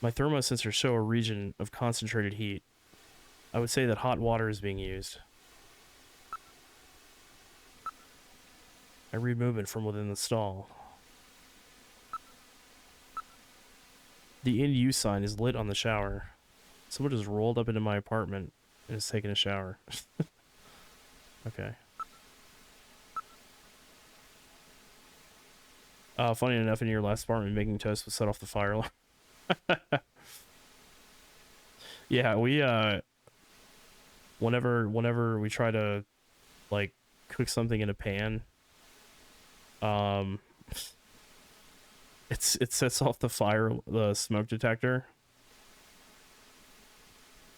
S12: My thermosensors show a region of concentrated heat. I would say that hot water is being used. I remove it from within the stall. The in use sign is lit on the shower. Someone just rolled up into my apartment and is taking a shower. Okay. Funny enough, in your last apartment, making toast would set off the fire alarm. Yeah, we whenever we try to like cook something in a pan, it sets off the smoke detector.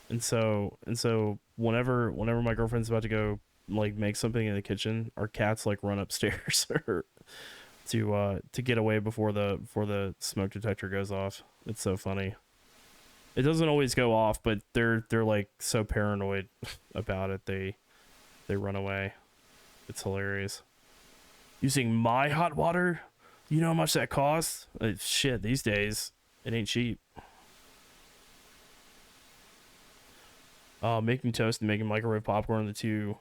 S12: And so whenever my girlfriend's about to go like make something in the kitchen, our cats like run upstairs to get away before the smoke detector goes off. It's so funny. It doesn't always go off, but they're like so paranoid about it, they run away. It's hilarious. Using my hot water? You know how much that costs? Shit, these days it ain't cheap. Making toast and making microwave popcorn are the two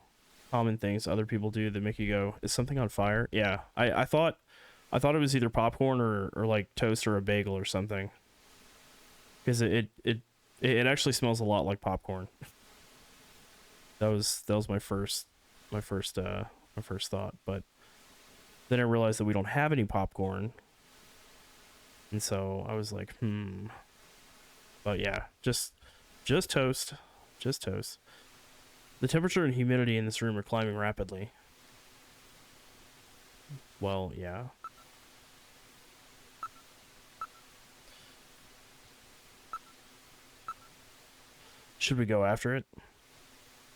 S12: common things other people do that make you go, is something on fire? Yeah, I thought it was either popcorn or like toast or a bagel or something. Because it actually smells a lot like popcorn. That was my first thought, but then I realized that we don't have any popcorn, and so I was like, But yeah, just toast, just toast. The temperature and humidity in this room are climbing rapidly. Well, yeah. Should we go after it?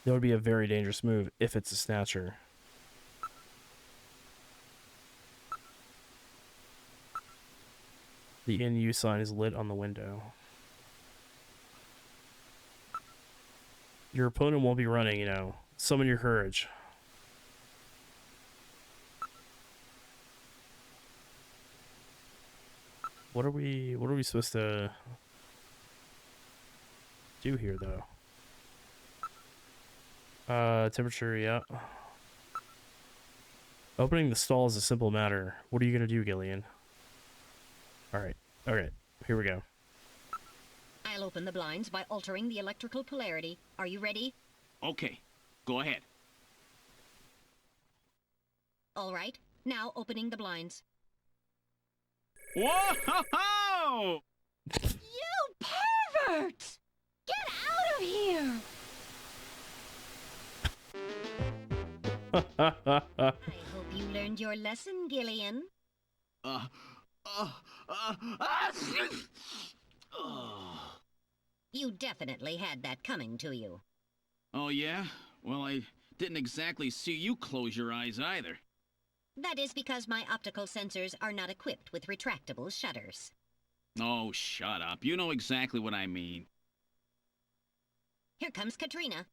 S12: That would be a very dangerous move if it's a snatcher. The in use sign is lit on the window. Your opponent won't be running, you know. Summon your courage. What are we supposed to do here, though? Temperature, yeah. Opening the stall is a simple matter. What are you gonna do, Gillian? Alright, here we go.
S3: I'll open the blinds by altering the electrical polarity. Are you ready?
S4: Okay, go ahead.
S3: All right, now opening the blinds.
S4: Whoa!
S7: You pervert! Get out of here!
S3: I hope you learned your lesson, Gillian. You definitely had that coming to you.
S4: Oh, yeah? Well, I didn't exactly see you close your eyes either.
S3: That is because my optical sensors are not equipped with retractable shutters.
S4: Oh, shut up. You know exactly what I mean.
S3: Here comes Katrina.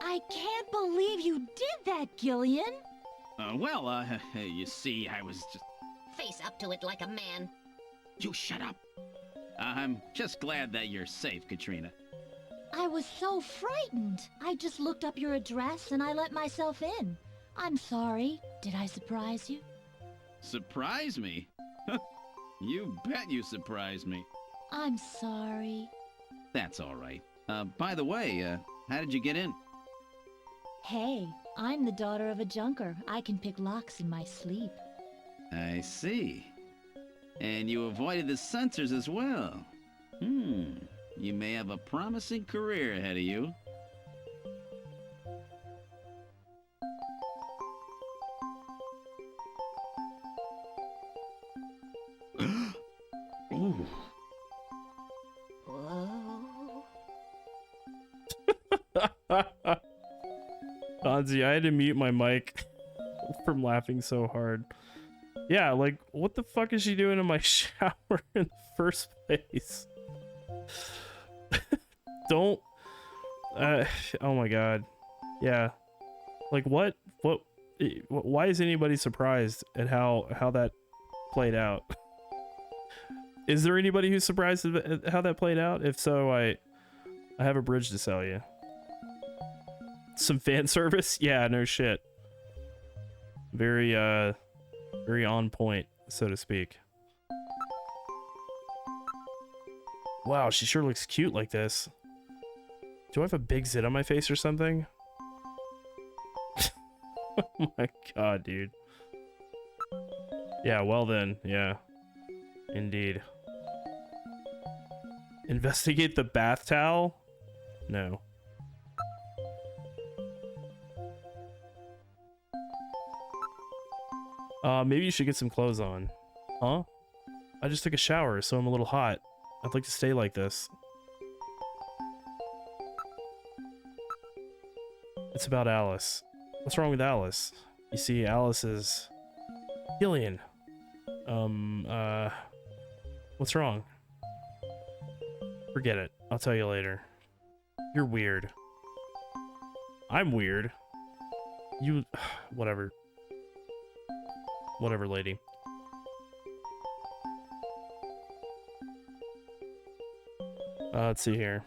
S7: I can't believe you did that, Gillian.
S4: You see, I was just...
S3: Face up to it like a man.
S4: You shut up. I'm just glad that you're safe, Katrina.
S7: I was so frightened. I just looked up your address and I let myself in. I'm sorry. Did I surprise you?
S4: Surprise me? You bet you surprised me.
S7: I'm sorry.
S4: That's all right. By the way, how did you get in?
S7: Hey, I'm the daughter of a junker. I can pick locks in my sleep.
S4: I see. And you avoided the sensors as well. You may have a promising career ahead of you. Ooh.
S12: Fonzie, I had to mute my mic from laughing so hard. Yeah, like, what the fuck is she doing in my shower in the first place? Don't. Oh my god. Yeah. Like, what? Why is anybody surprised at how that played out? Is there anybody who's surprised at how that played out? If so, I have a bridge to sell you. Some fan service? Yeah, no shit. Very on point, so to speak. Wow, she sure looks cute like this. Do I have a big zit on my face or something? Oh my god, dude. Yeah, well then, yeah. Indeed. Investigate the bath towel? No. Maybe you should get some clothes on. Huh? I just took a shower, so I'm a little hot. I'd like to stay like this. It's about Alice. What's wrong with Alice? You see, Alice is... Gillian. What's wrong? Forget it. I'll tell you later. You're weird. I'm weird. You... Whatever. Whatever, lady. Let's see here.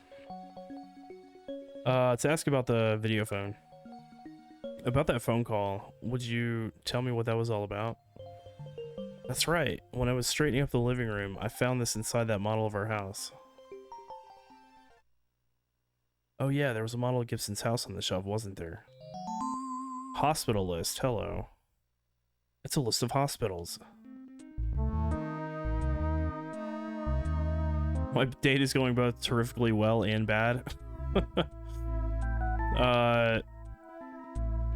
S12: To ask about the video phone. About that phone call, would you tell me what that was all about? That's right. When I was straightening up the living room, I found this inside that model of our house. Oh yeah, there was a model of Gibson's house on the shelf, wasn't there? Hospital list, hello. It's a list of hospitals. My date is going both terrifically well and bad.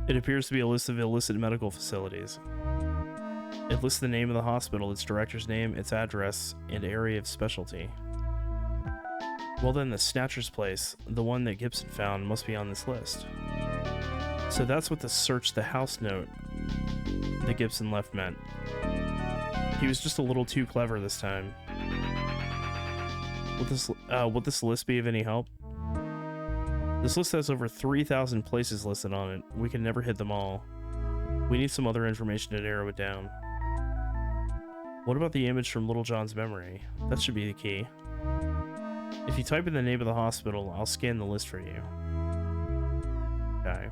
S12: It appears to be a list of illicit medical facilities. It lists the name of the hospital, its director's name, its address, and area of specialty. Well then, the Snatcher's place, the one that Gibson found, must be on this list. So that's what the search the house note that Gibson left meant. He was just a little too clever this time. Would this list be of any help? This list has over 3,000 places listed on it. We can never hit them all. We need some other information to narrow it down. What about the image from Little John's memory? That should be the key. If you type in the name of the hospital, I'll scan the list for you. Okay.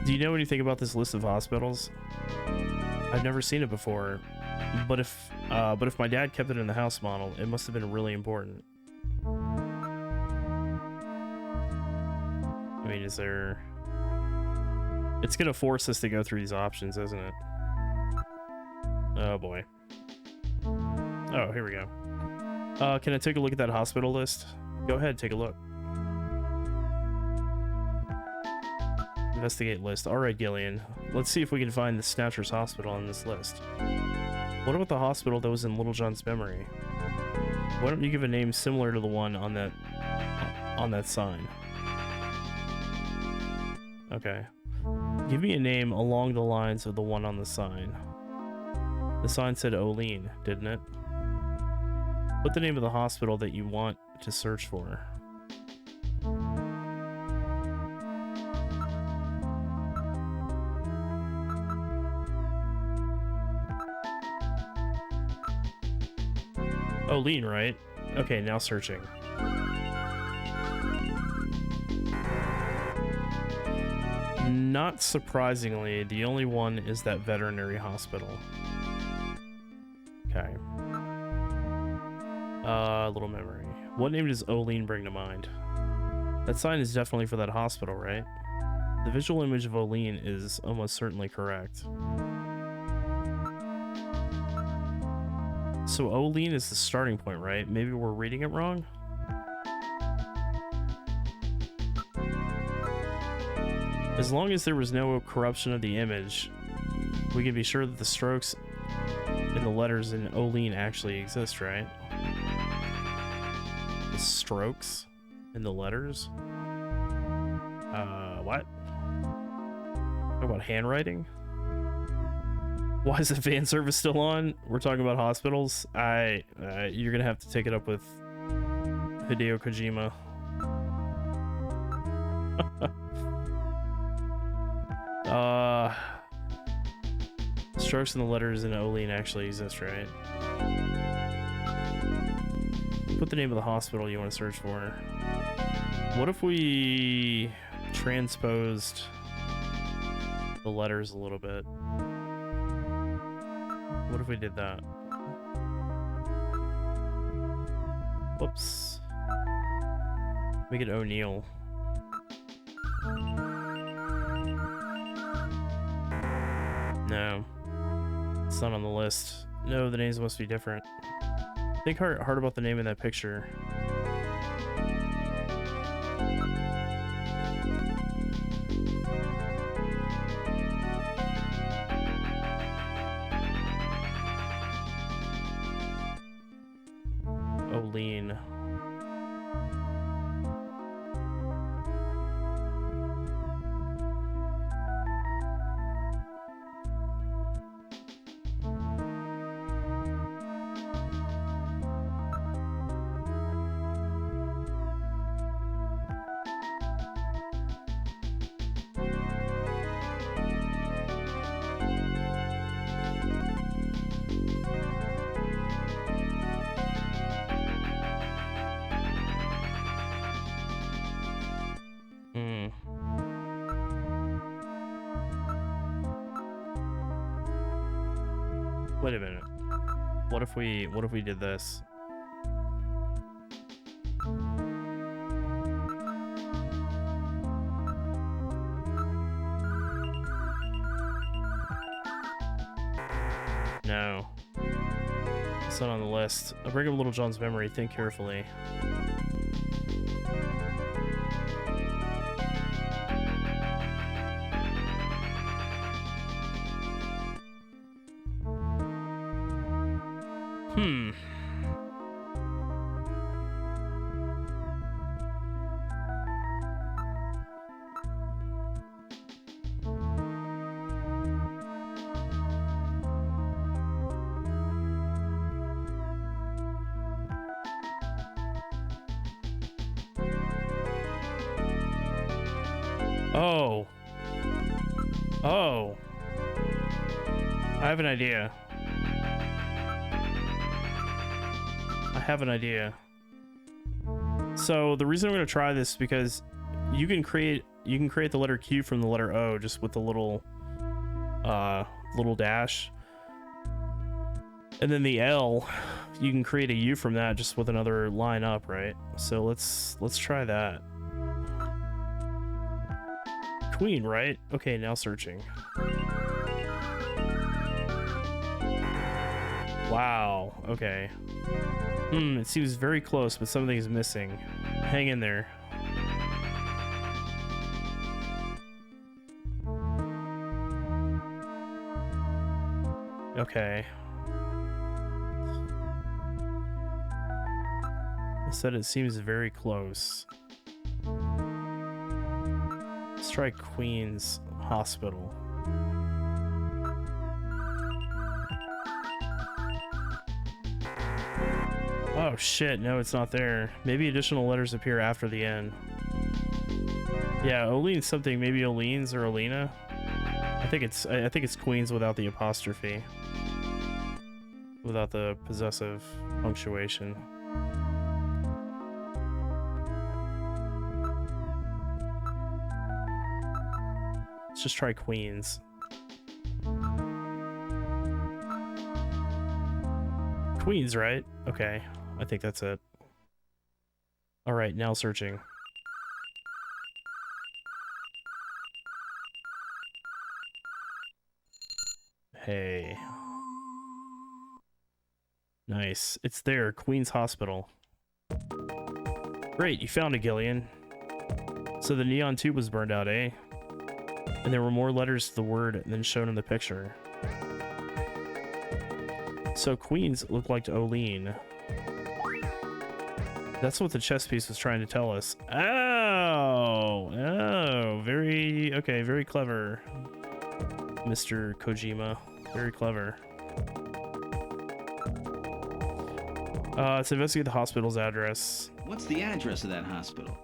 S12: Do you know anything about this list of hospitals? I've never seen it before, but if my dad kept it in the house model, it must have been really important. I mean, is there... It's gonna force us to go through these options, isn't it? Oh boy. Oh, here we go. Can I take a look at that hospital list? Go ahead, take a look. Investigate list. Alright, Gillian. Let's see if we can find the Snatcher's hospital on this list. What about the hospital that was in Little John's memory? Why don't you give a name similar to the one on that sign? Okay. Give me a name along the lines of the one on the sign. The sign said Olean, didn't it? Put the name of the hospital that you want to search for. Olean, right? Okay, now searching. Not surprisingly, the only one is that veterinary hospital. Okay. Little memory. What name does Olean bring to mind? That sign is definitely for that hospital, right? The visual image of Olean is almost certainly correct. So Olean is the starting point, right? Maybe we're reading it wrong? As long as there was no corruption of the image, we can be sure that the strokes in the letters in Olean actually exist, right? The strokes in the letters? What? Talk about handwriting? Why is the fan service still on? We're talking about hospitals. You're gonna have to take it up with Hideo Kojima. Strokes in the letters in Olean actually exist, right? put the name of the hospital you want to search for. What if we transposed the letters a little bit? What if we did that? Whoops. Make it O'Neill. No. It's not on the list. No, the names must be different. Think hard about the name in that picture. Olean. Wait a minute. What if we did this? No. It's not on the list. I'll bring up Little John's memory. Think carefully. Oh. Oh. I have an idea. So the reason I'm going to try this is because you can create the letter Q from the letter O just with the little dash. And then the L, you can create a U from that just with another line up, right? So let's try that. Queen, right? Okay, now searching. Wow, okay. It seems very close, but something is missing. Hang in there. Okay. I said it seems very close. Let's try Queen's Hospital. Oh shit, no, it's not there. Maybe additional letters appear after the end. Yeah, Olean's something, maybe Olean's or Olena. I think it's Queen's without the apostrophe. Without the possessive punctuation. Let's just try Queen's. Queen's, right? Okay, I think that's it. Alright, now searching. Hey. Nice. It's there, Queen's Hospital. Great, you found it, Gillian. So the neon tube was burned out, eh? And there were more letters to the word than shown in the picture. So Queens looked like Olean. That's what the chess piece was trying to tell us. Oh! Oh, very clever. Mr. Kojima. Very clever. Let's investigate the hospital's address.
S4: What's the address of that hospital?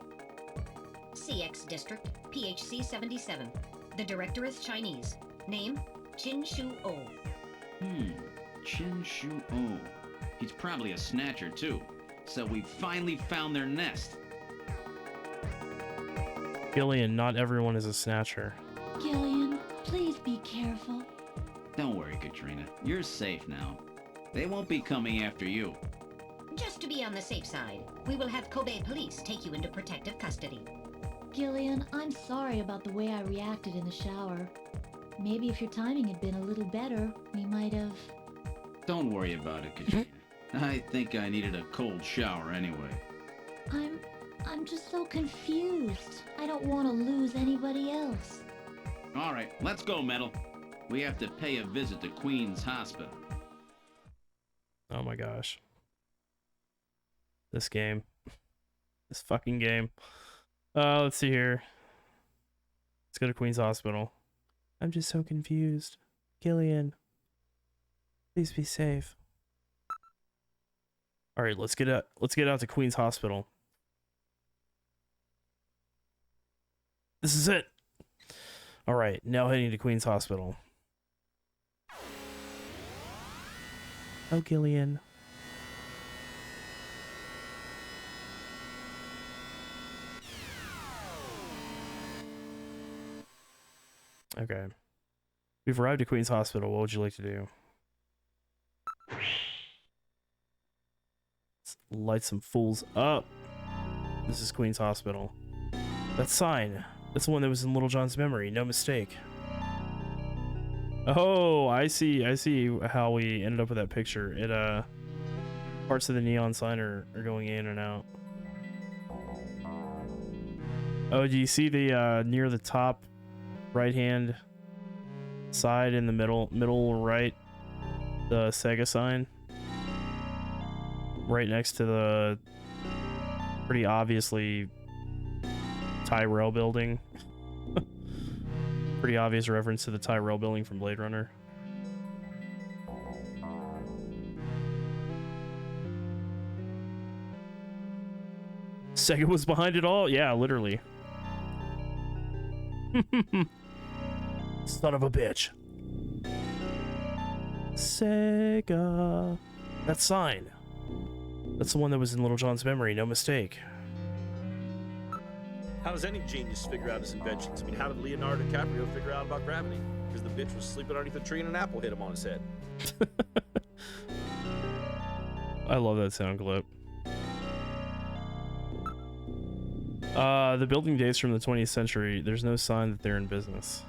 S3: CX District, PHC 77. The director is Chinese. Name, Chin Shu Oh.
S4: Chin Shu Oh. He's probably a snatcher, too. so we finally found their nest.
S12: Gillian, not everyone is a snatcher.
S13: Gillian, please be careful.
S4: Don't worry, Katrina. You're safe now. They won't be coming after you.
S3: Just to be on the safe side, we will have Kobe police take you into protective custody.
S13: Gillian, I'm sorry about the way I reacted in the shower. Maybe if your timing had been a little better, we might have...
S4: Don't worry about it, Katrina. I think I needed a cold shower anyway.
S13: I'm just so confused. I don't want to lose anybody else.
S4: All right, let's go, Metal. We have to pay a visit to Queen's Hospital.
S12: Oh my gosh. This game. This fucking game. Let's see here. Let's go to Queen's Hospital. I'm just so confused. Gillian. Please be safe. Alright, let's get out to Queen's Hospital. This is it. Alright, now heading to Queen's Hospital. Oh, Gillian. Okay. We've arrived at Queen's Hospital. What would you like to do? Let's light some fools up. This is Queen's Hospital. That sign. That's the one that was in Little John's memory. No mistake. Oh, I see how we ended up with that picture. It, parts of the neon sign are going in and out. Oh, do you see the, near the top right-hand side in the middle right, the SEGA sign? Right next to the pretty obviously Tyrell building. Pretty obvious reference to the Tyrell building from Blade Runner. SEGA was behind it all? Yeah, literally. Son of a bitch. SEGA. That sign. That's the one that was in Little John's memory, no mistake.
S14: How does any genius figure out his inventions? I mean, how did Leonardo DiCaprio figure out about gravity? Because the bitch was sleeping underneath a tree and an apple hit him on his head.
S12: I love that sound clip. The building dates from the 20th century. There's no sign that they're in business.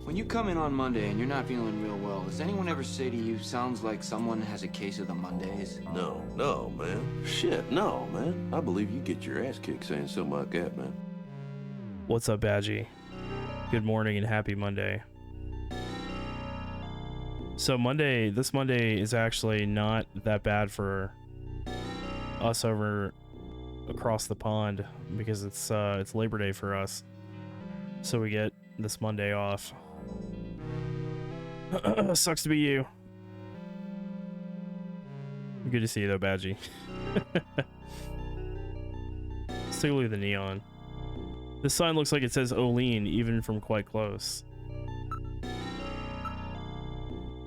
S15: When you come in on Monday and you're not feeling real well, does anyone ever say to you, sounds like someone has a case of the Mondays?
S16: No, man. Shit, no, man. I believe you get your ass kicked saying something like that, man.
S12: What's up, Badgie? Good morning and happy Monday. So this Monday is actually not that bad for us over across the pond because it's Labor Day for us. So we get this Monday off. Sucks to be you. Good to see you though, Badgie. Let's take a look at the neon. This sign looks like it says Olean even from quite close.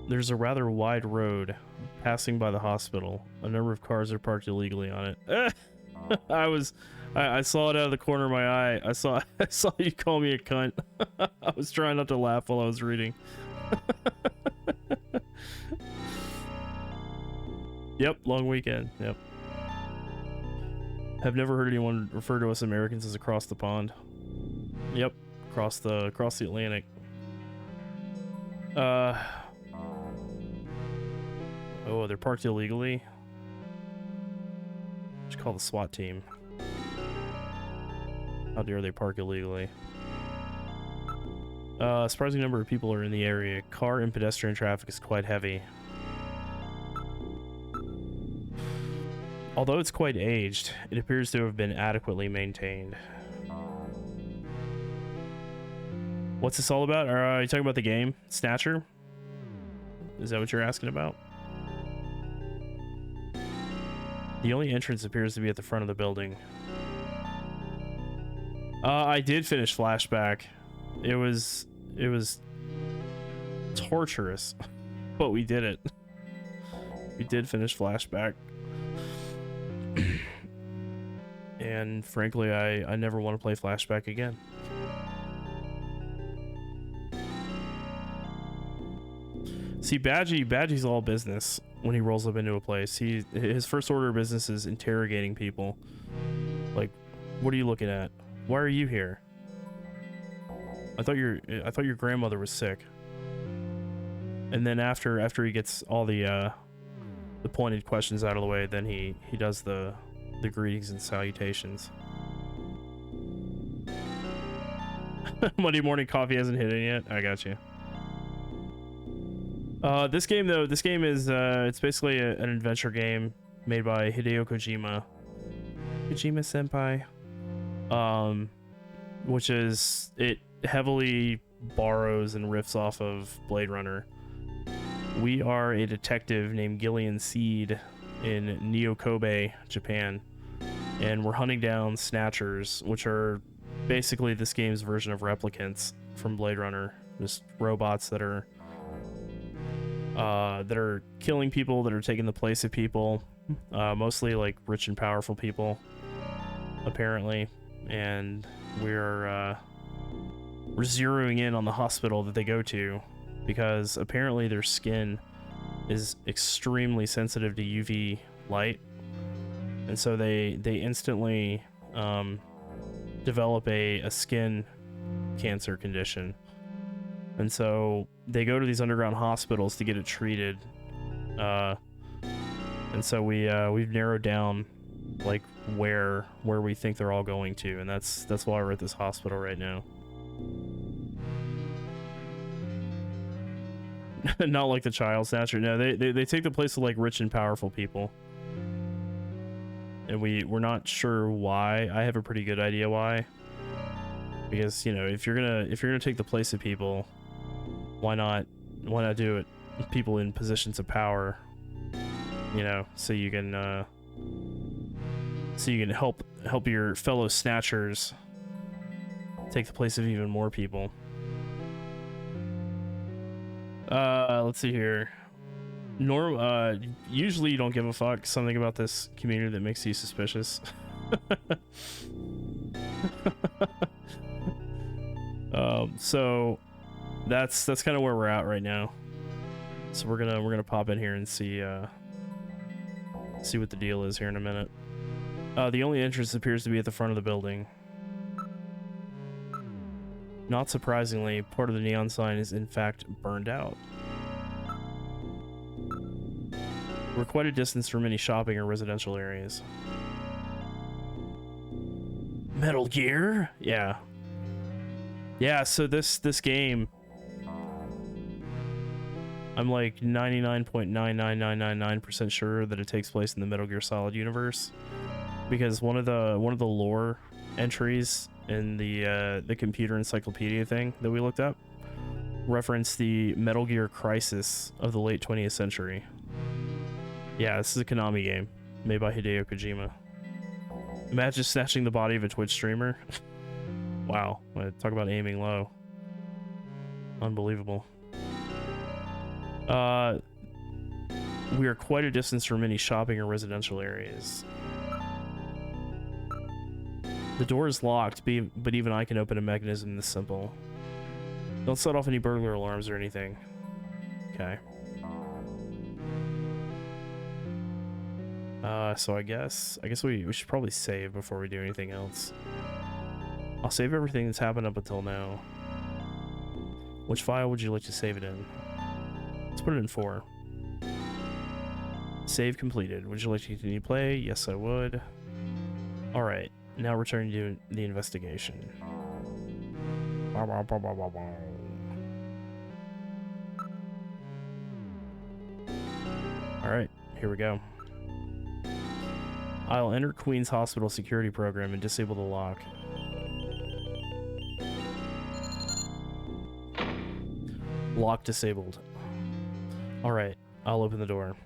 S12: There's a rather wide road passing by the hospital. A number of cars are parked illegally on it. I saw it out of the corner of my eye. I saw you call me a cunt. I was trying not to laugh while I was reading. Yep, long weekend. Yep. Have never heard anyone refer to us Americans as across the pond. Yep, across the Atlantic. Oh, they're parked illegally. Just call the SWAT team. How dare they park illegally? A surprising number of people are in the area. Car and pedestrian traffic is quite heavy. Although it's quite aged, it appears to have been adequately maintained. What's this all about? Are you talking about the game? Snatcher? Is that what you're asking about? The only entrance appears to be at the front of the building. I did finish Flashback. It was torturous, but we did it. We did finish Flashback. And frankly, I never want to play Flashback again. See, Badgie's all business when he rolls up into a place. His first order of business is interrogating people. Like, what are you looking at? Why are you here? I thought your grandmother was sick. And then after he gets all the pointed questions out of the way, then he does the greetings and salutations. Monday morning coffee hasn't hit in yet. I got you. This game is it's basically an adventure game made by Hideo Kojima. Kojima senpai. Which is, it heavily borrows and riffs off of Blade Runner. We are a detective named Gillian Seed in Neo-Kobe, Japan, and we're hunting down Snatchers, which are basically this game's version of replicants from Blade Runner. Just robots that are killing people, that are taking the place of people, mostly like rich and powerful people, apparently. And we're zeroing in on the hospital that they go to, because apparently their skin is extremely sensitive to UV light, and so they instantly develop a skin cancer condition. And so they go to these underground hospitals to get it treated. And so we've narrowed down like where we think they're all going to, and that's why we're at this hospital right now. Not like the child snatcher. No, they take the place of like rich and powerful people. And we're not sure why. I have a pretty good idea why. Because, you know, if you're gonna take the place of people, why not do it with people in positions of power? You know, so you can help your fellow snatchers take the place of even more people. Let's see here. Usually you don't give a fuck. Something about this community that makes you suspicious. So that's kind of where we're at right now. So we're gonna pop in here and see what the deal is here in a minute. The only entrance appears to be at the front of the building. Not surprisingly, part of the neon sign is in fact burned out. We're quite a distance from any shopping or residential areas. Metal Gear? Yeah. Yeah, so this game, I'm like 99.99999% sure that it takes place in the Metal Gear Solid universe, because one of the lore entries in the computer encyclopedia thing that we looked up referenced the Metal Gear Crisis of the late 20th century. Yeah, this is a Konami game made by Hideo Kojima. Imagine snatching the body of a Twitch streamer. Wow, talk about aiming low. Unbelievable. We are quite a distance from any shopping or residential areas. The door is locked, but even I can open a mechanism this simple. Don't set off any burglar alarms or anything. Okay. So I guess we should probably save before we do anything else. I'll save everything that's happened up until now. Which file would you like to save it in? Let's put it in 4. Save completed. Would you like to continue to play? Yes, I would. Alright, now return to the investigation. Alright, here we go. I'll enter Queen's Hospital security program and disable the lock. Lock disabled. Alright, I'll open the door.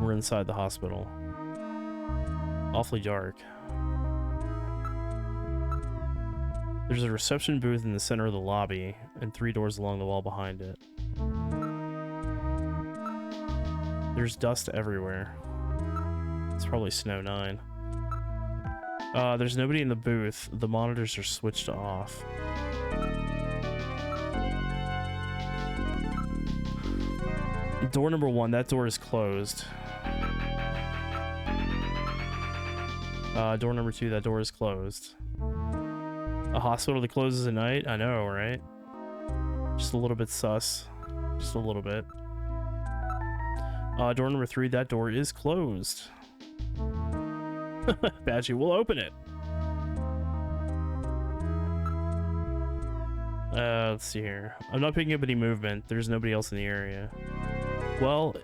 S12: We're inside the hospital. Awfully dark. There's a reception booth in the center of the lobby, and 3 doors along the wall behind it. There's dust everywhere. It's probably Snow 9. There's nobody in the booth. The monitors are switched off. Door number 1, that door is closed. Door number 2, that door is closed. A hospital that closes at night? I know, right? Just a little bit sus. Just a little bit. Door number 3, that door is closed. Badgie, we'll open it. Let's see here. I'm not picking up any movement. There's nobody else in the area. Well,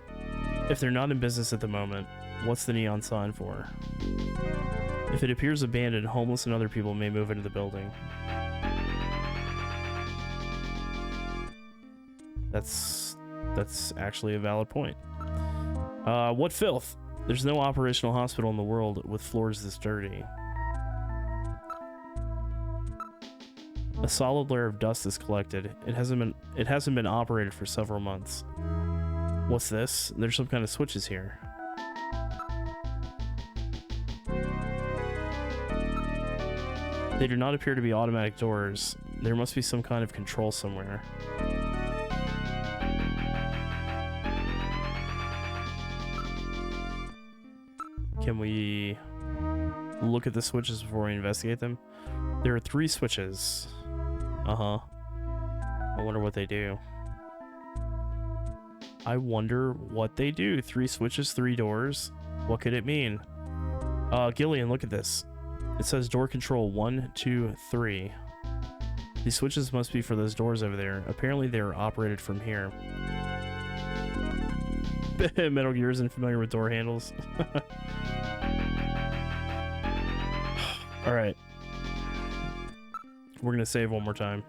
S12: if they're not in business at the moment, what's the neon sign for? If it appears abandoned, homeless and other people may move into the building. That's actually a valid point. What filth? There's no operational hospital in the world with floors this dirty. A solid layer of dust is collected. It hasn't been operated for several months. What's this? There's some kind of switches here. They do not appear to be automatic doors. There must be some kind of control somewhere. Can we look at the switches before we investigate them? There are 3 switches. Uh-huh. I wonder what they do. I wonder what they do. 3 switches, 3 doors. What could it mean? Gillian, look at this. It says door control 1, 2, 3. These switches must be for those doors over there. Apparently they are operated from here. Metal Gear isn't familiar with door handles. Alright. We're gonna save one more time.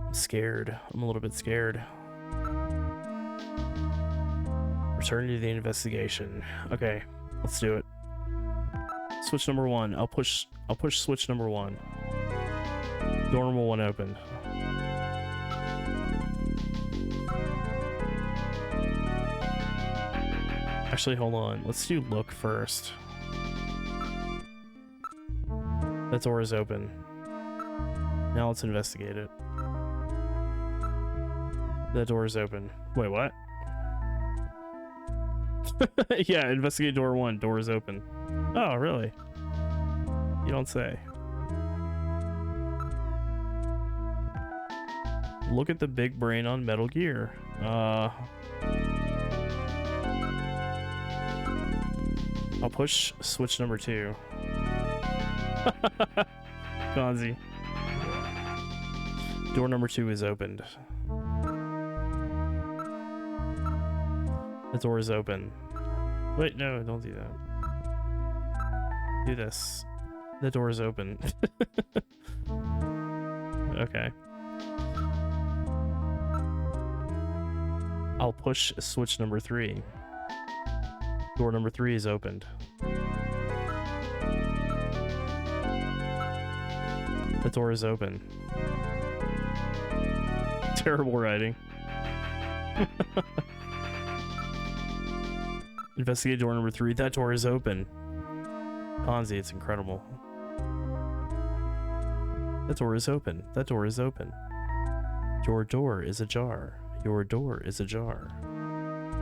S12: I'm scared. I'm a little bit scared. Return to the investigation. Okay, let's do it. Switch number 1. I'll push switch number 1. Door number 1 open. Actually, hold on. Let's do look first. That door is open. Now let's investigate it. That door is open. Wait, what? Yeah, investigate door 1. Door is open. Oh, really? You don't say. Look at the big brain on Metal Gear. I'll push switch number 2. Gonzi. Door number 2 is opened. The door is open. Wait, no, don't do that. Do this. The door is open. Okay. I'll push switch number 3. Door number 3 is opened. The door is open. Terrible writing. Investigate door number 3. That door is open. Ponzi, it's incredible. That door is open. That door is open. Your door is ajar. Your door is ajar.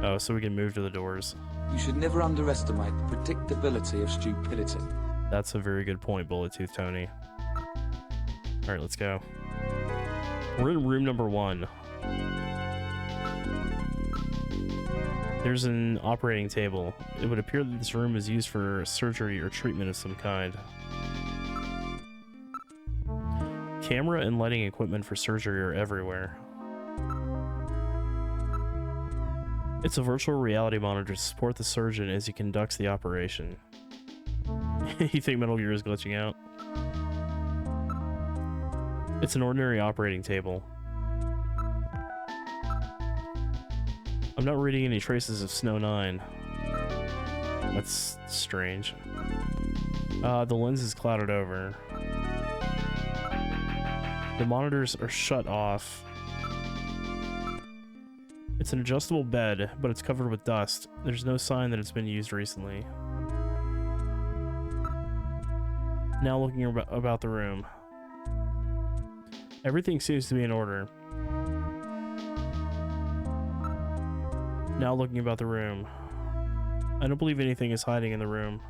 S12: Oh, so we can move to the doors.
S17: You should never underestimate the predictability of stupidity.
S12: That's a very good point, Bullet Tooth Tony. Alright, let's go. We're in room number 1. There's an operating table. It would appear that this room is used for surgery or treatment of some kind. Camera and lighting equipment for surgery are everywhere. It's a virtual reality monitor to support the surgeon as he conducts the operation. You think Metal Gear is glitching out? It's an ordinary operating table. I'm not reading any traces of Snow 9. That's strange. The lens is clouded over. The monitors are shut off. It's an adjustable bed, but it's covered with dust. There's no sign that it's been used recently. Now looking about the room. Everything seems to be in order. Now looking about the room. I don't believe anything is hiding in the room.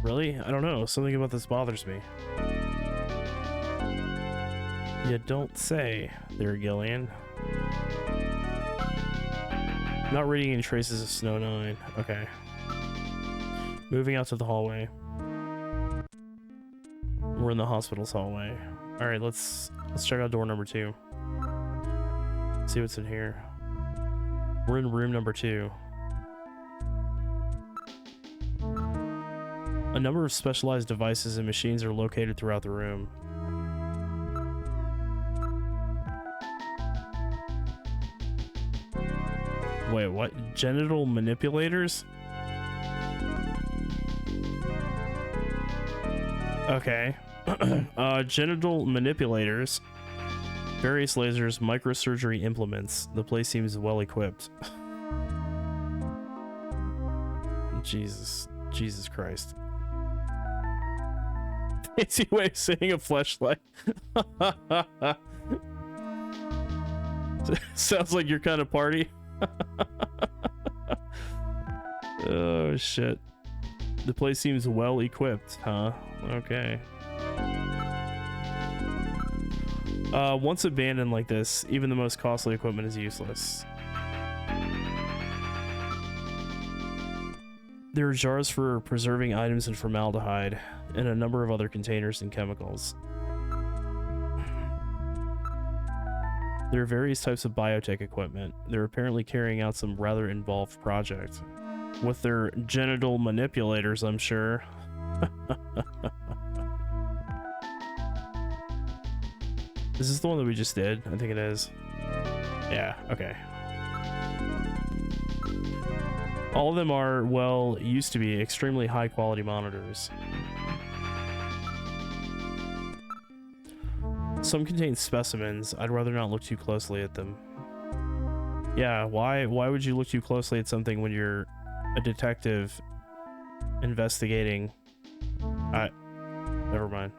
S12: Really? I don't know. Something about this bothers me. You don't say, there, Gillian. Not reading any traces of Snow 9. Okay. Moving out to the hallway. We're in the hospital's hallway. Alright, let's check out door number 2. See what's in here. We're in room number 2. A number of specialized devices and machines are located throughout the room. Wait, what? Genital manipulators? Okay. Genital manipulators. Various lasers, microsurgery implements. The place seems well equipped. Jesus Christ. Fancy way of saying a fleshlight. Sounds like your kind of party. Oh shit. The place seems well equipped, huh? Okay. Once abandoned like this, even the most costly equipment is useless. There are jars for preserving items in formaldehyde, and a number of other containers and chemicals. There are various types of biotech equipment. They're apparently carrying out some rather involved project. With their genital manipulators, I'm sure. Is this the one that we just did? I think it is. Yeah, okay. All of them are, well, used to be extremely high quality monitors. Some contain specimens. I'd rather not look too closely at them. Yeah, why would you look too closely at something when you're a detective investigating? Never mind.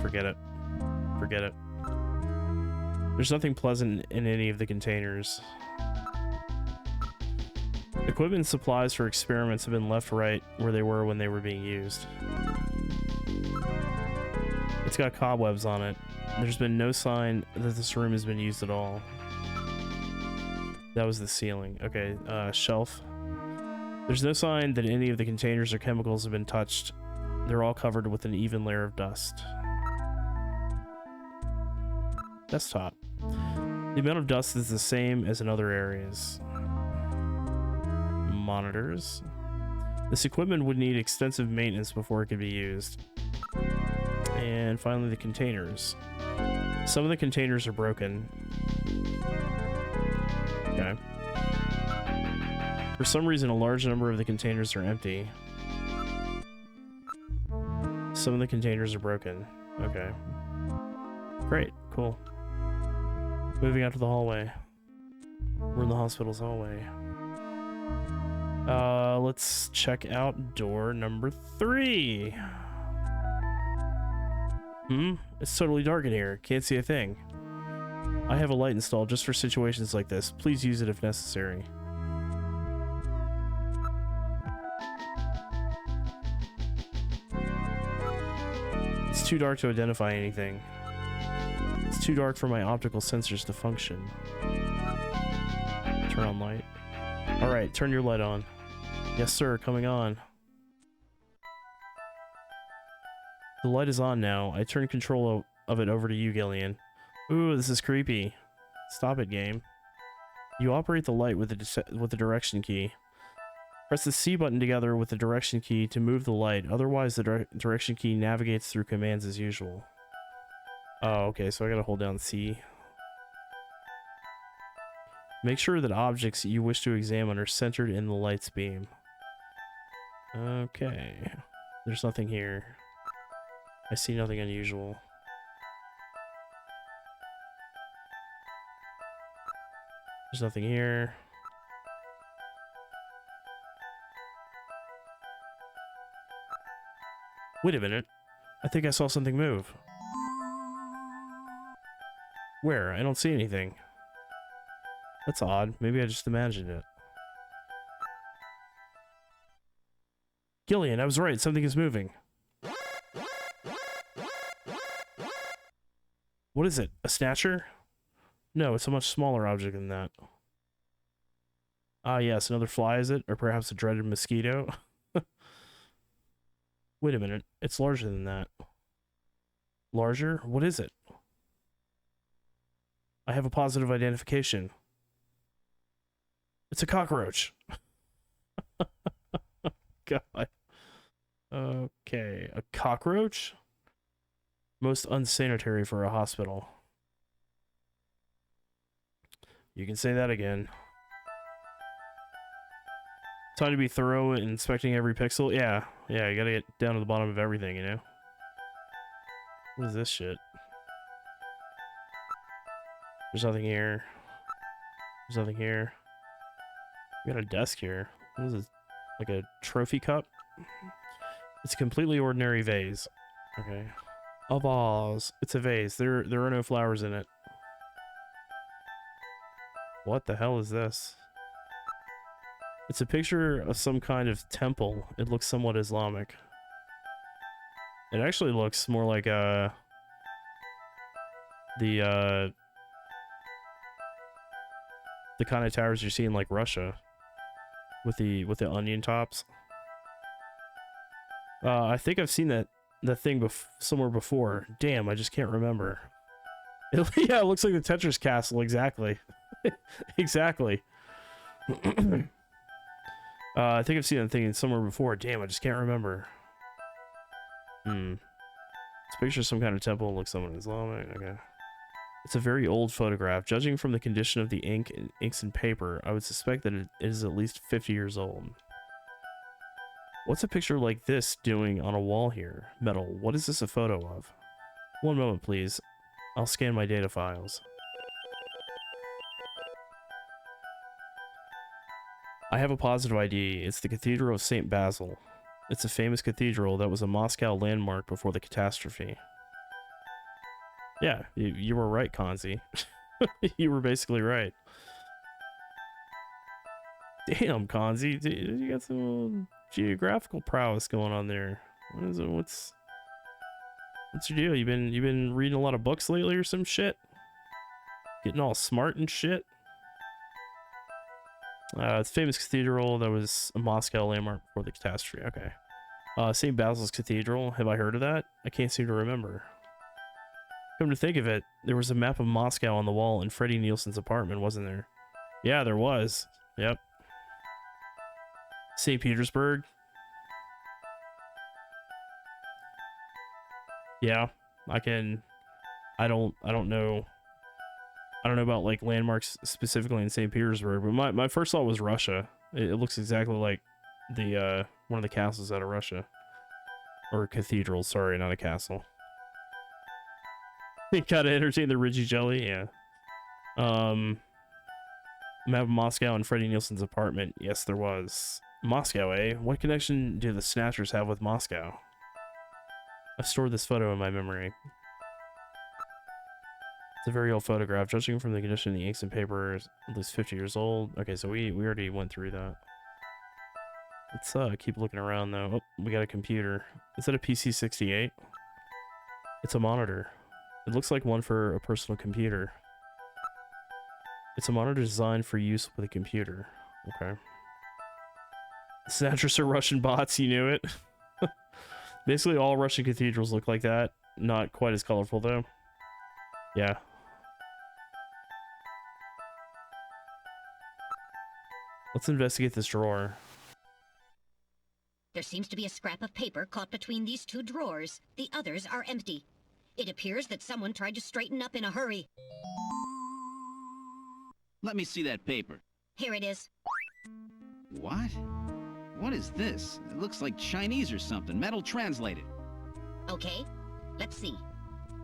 S12: Forget it. Forget it. There's nothing pleasant in any of the containers. Equipment and supplies for experiments have been left right where they were when they were being used. It's got cobwebs on it. There's been no sign that this room has been used at all. That was the ceiling. Okay, shelf. There's no sign that any of the containers or chemicals have been touched. They're all covered with an even layer of dust. Desktop. The amount of dust is the same as in other areas. Monitors. This equipment would need extensive maintenance before it could be used. And finally, the containers. Some of the containers are broken. Okay. For some reason, a large number of the containers are empty. Some of the containers are broken. Okay. Great. Cool. Moving out to the hallway. We're in the hospital's hallway. Let's check out door number 3. It's totally dark in here. Can't see a thing. I have a light installed just for situations like this. Please use it if necessary. It's too dark to identify anything. It's too dark for my optical sensors to function. Turn on light. Alright, turn your light on. Yes, sir, coming on. The light is on now. I turn control of it over to you, Gillian. Ooh, this is creepy. Stop it, game. You operate the light with the direction key. Press the C button together with the direction key to move the light. Otherwise, the direction key navigates through commands as usual. Oh, okay, so I gotta hold down C. Make sure that objects you wish to examine are centered in the light's beam. Okay. There's nothing here. I see nothing unusual. There's nothing here. Wait a minute. I think I saw something move. Where? I don't see anything. That's odd. Maybe I just imagined it. Gillian, I was right. Something is moving. What is it? A Snatcher? No, it's a much smaller object than that. Ah, yes, another fly, is it? Or perhaps a dreaded mosquito? Wait a minute. It's larger than that. Larger? What is it? I have a positive identification. It's a cockroach. God. Okay, a cockroach? Most unsanitary for a hospital. You can say that again. Time to be thorough in inspecting every pixel. Yeah, you gotta get down to the bottom of everything, you know? What is this shit? There's nothing here. There's nothing here. We got a desk here. What is this? Like a trophy cup? It's a completely ordinary vase. Okay. A vase. It's a vase. There are no flowers in it. What the hell is this? It's a picture of some kind of temple. It looks somewhat Islamic. It actually looks more like the kind of towers you see in like Russia with the onion tops. I think I've seen that thing somewhere before. Damn, I just can't remember. Yeah, it looks like the Tetris castle, exactly. Exactly. I think I've seen that thing somewhere before. Damn, I just can't remember. It's a picture of some kind of temple. It looks somewhat Islamic. Okay. It's a very old photograph. Judging from the condition of the inks and paper, I would suspect that it is at least 50 years old. What's a picture like this doing on a wall here? Metal. What is this a photo of? One moment, please. I'll scan my data files. I have a positive ID. It's the Cathedral of St. Basil. It's a famous cathedral that was a Moscow landmark before the catastrophe. Yeah, you were right, Kanzi. You were basically right. Damn, Kanzi, you got some geographical prowess going on there. What is it? What's your deal? You been reading a lot of books lately or some shit? Getting all smart and shit? It's a famous cathedral that was a Moscow landmark before the catastrophe. Okay. St. Basil's Cathedral. Have I heard of that? I can't seem to remember. Come to think of it, there was a map of Moscow on the wall in Freddie Nielsen's apartment, wasn't there? Yeah, there was. Yep. St. Petersburg. Yeah, I don't know. I don't know about like landmarks specifically in St. Petersburg, but my first thought was Russia. It looks exactly like the one of the castles out of Russia. Or a cathedral, sorry, not a castle. You gotta entertain the Ridgy Jelly, yeah. Map of Moscow and Freddie Nielsen's apartment. Yes, there was. Moscow, eh? What connection do the Snatchers have with Moscow? I've stored this photo in my memory. It's a very old photograph. Judging from the condition of the inks and paper, at least 50 years old. Okay, so we already went through that. Let's keep looking around though. Oh, we got a computer. Is that a PC-68? It's a monitor. It looks like one for a personal computer. It's a monitor designed for use with a computer. Okay. Snatchers are Russian bots, you knew it. Basically all Russian cathedrals look like that. Not quite as colorful though. Yeah. Let's investigate this drawer.
S3: There seems to be a scrap of paper caught between these two drawers. The others are empty. It appears that someone tried to straighten up in a hurry.
S4: Let me see that paper.
S3: Here it is.
S4: What? What is this? It looks like Chinese or something. Metal translated.
S3: Okay, let's see.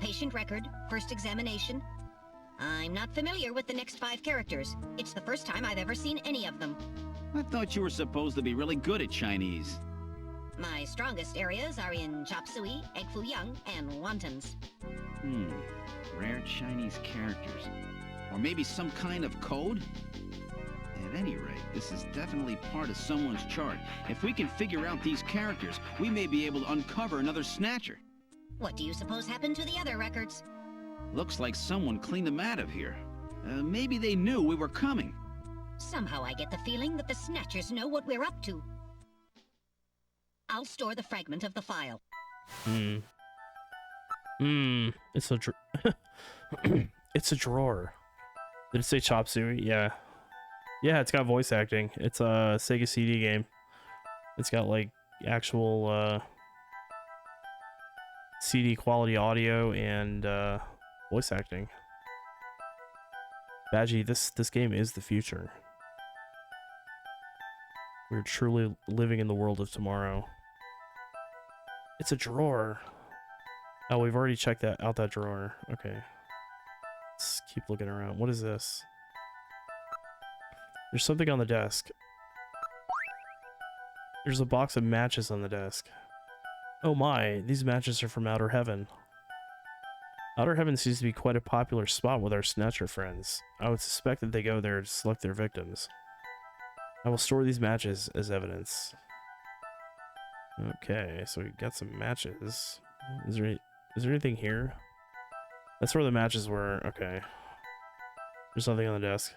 S3: Patient record, first examination. I'm not familiar with the next 5 characters. It's the first time I've ever seen any of them.
S4: I thought you were supposed to be really good at Chinese.
S3: My strongest areas are in chop suey, egg foo young, and wontons.
S4: Rare Chinese characters. Or maybe some kind of code? At any rate, this is definitely part of someone's chart. If we can figure out these characters, we may be able to uncover another Snatcher.
S3: What do you suppose happened to the other records?
S4: Looks like someone cleaned them out of here. Maybe they knew we were coming.
S3: Somehow I get the feeling that the Snatchers know what we're up to. I'll store the fragment of the file.
S12: It's a it's a drawer. Did it say chop suey? Yeah. Yeah, it's got voice acting. It's a SEGA CD game. It's got like actual CD quality audio and voice acting. Badgie, this game is the future. We're truly living in the world of tomorrow. It's a drawer. Oh, we've already checked out that drawer. Okay. Let's keep looking around. What is this? There's something on the desk. There's a box of matches on the desk. Oh my, these matches are from Outer Heaven. Outer Heaven seems to be quite a popular spot with our Snatcher friends. I would suspect that they go there to select their victims. I will store these matches as evidence. Okay, so we got some matches. Is there anything here? That's where the matches were. Okay. There's nothing on the desk.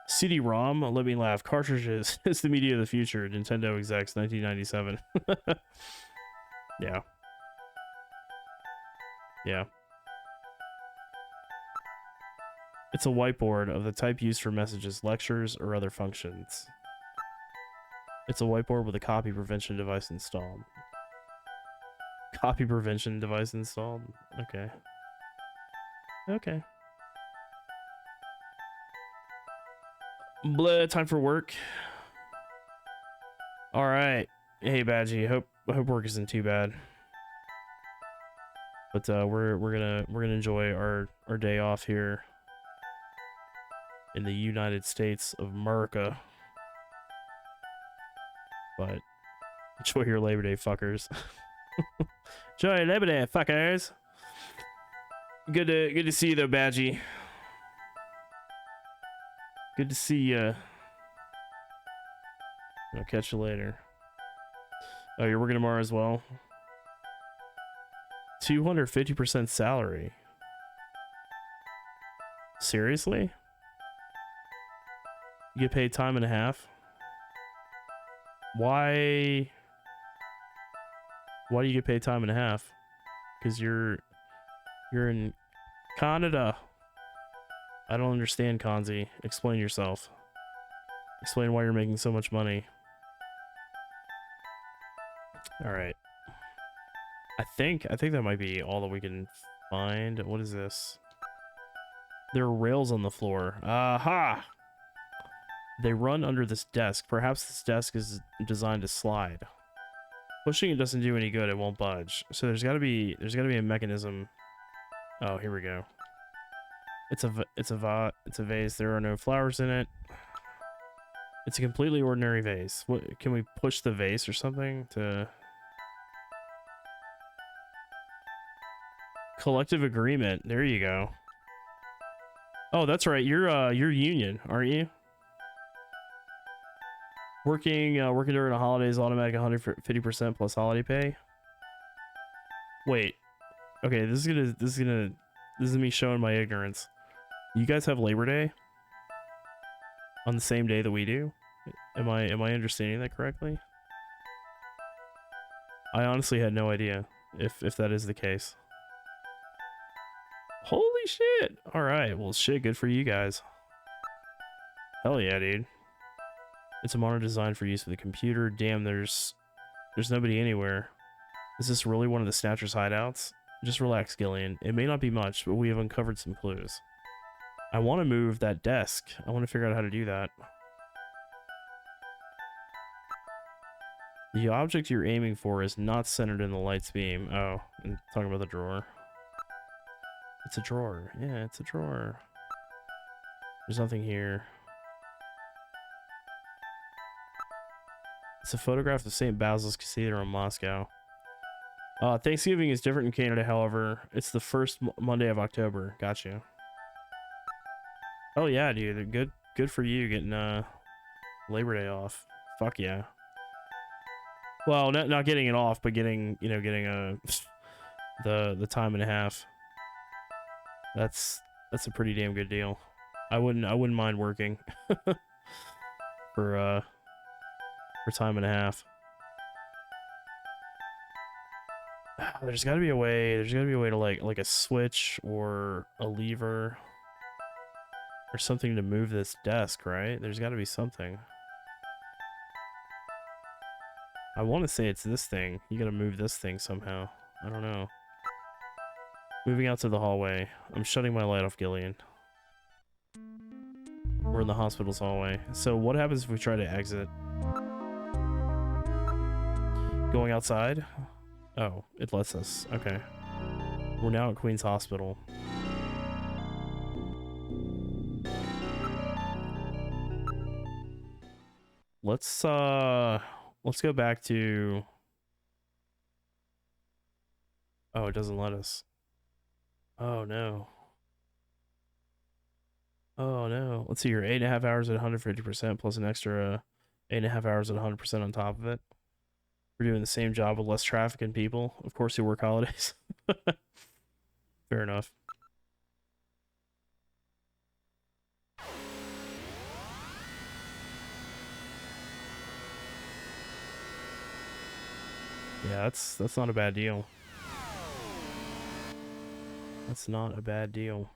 S12: CD-ROM, let me laugh. Cartridges. It's the media of the future. Nintendo execs, 1997. Yeah. Yeah. It's a whiteboard of the type used for messages, lectures, or other functions. It's a whiteboard with a copy prevention device installed. Copy prevention device installed? Okay. Okay. Blah, time for work. Alright. Hey Badgie, hope work isn't too bad. But we're gonna enjoy our day off here in the United States of America. But enjoy your Labor Day, fuckers. Enjoy your Labor Day, fuckers. Good to see you though, Badgie. Good to see you. I'll catch you later. Oh, you're working tomorrow as well? 250% salary. Seriously? You get paid time and a half? Why do you get paid time and a half? Because you're in Canada. I don't understand, Kanzi. Explain yourself. Explain why you're making so much money. Alright. I think that might be all that we can find. What is this? There are rails on the floor. Aha! They run under this desk. Perhaps this desk is designed to slide. Pushing it doesn't do any good. It won't budge. So there's got to be a mechanism. Oh, here we go. It's a vase. There are no flowers in it. It's a completely ordinary vase. What, can we push the vase or something to collective agreement? There you go. Oh, that's right. You're union, aren't you? Working during the holidays, automatic 150% plus holiday pay. Wait. Okay, this is me showing my ignorance. You guys have Labor Day on the same day that we do? Am I understanding that correctly? I honestly had no idea if that is the case. Holy shit. All right. Well, shit, good for you guys. Hell yeah, dude. It's a monitor designed for use with a computer. Damn, there's nobody anywhere. Is this really one of the Snatcher's hideouts? Just relax, Gillian. It may not be much, but we have uncovered some clues. I want to move that desk. I want to figure out how to do that. The object you're aiming for is not centered in the light's beam. Oh, I'm talking about the drawer. It's a drawer. Yeah, it's a drawer. There's nothing here. It's a photograph of St. Basil's Cathedral in Moscow. Thanksgiving is different in Canada, however. It's the first Monday of October. Got you. Oh yeah, dude. Good for you getting Labor Day off. Fuck yeah. Well, not getting it off, but getting the time and a half. That's a pretty damn good deal. I wouldn't mind working for time and a half. There's got to be a way. There's got to be a way to like a switch or a lever or something to move this desk, right? There's got to be something. I want to say it's this thing. You got to move this thing somehow. I don't know. Moving out to the hallway. I'm shutting my light off, Gillian. We're in the hospital's hallway. So what happens if we try to exit? Going outside? Oh, it lets us. Okay. We're now at Queen's Hospital. Let's go back to... Oh, it doesn't let us. Oh no. Oh no. Let's see here. 8.5 hours at 150% plus an extra 8.5 hours at 100% on top of it. We're doing the same job with less traffic and people. Of course you work holidays. Fair enough. Yeah, that's not a bad deal. That's not a bad deal.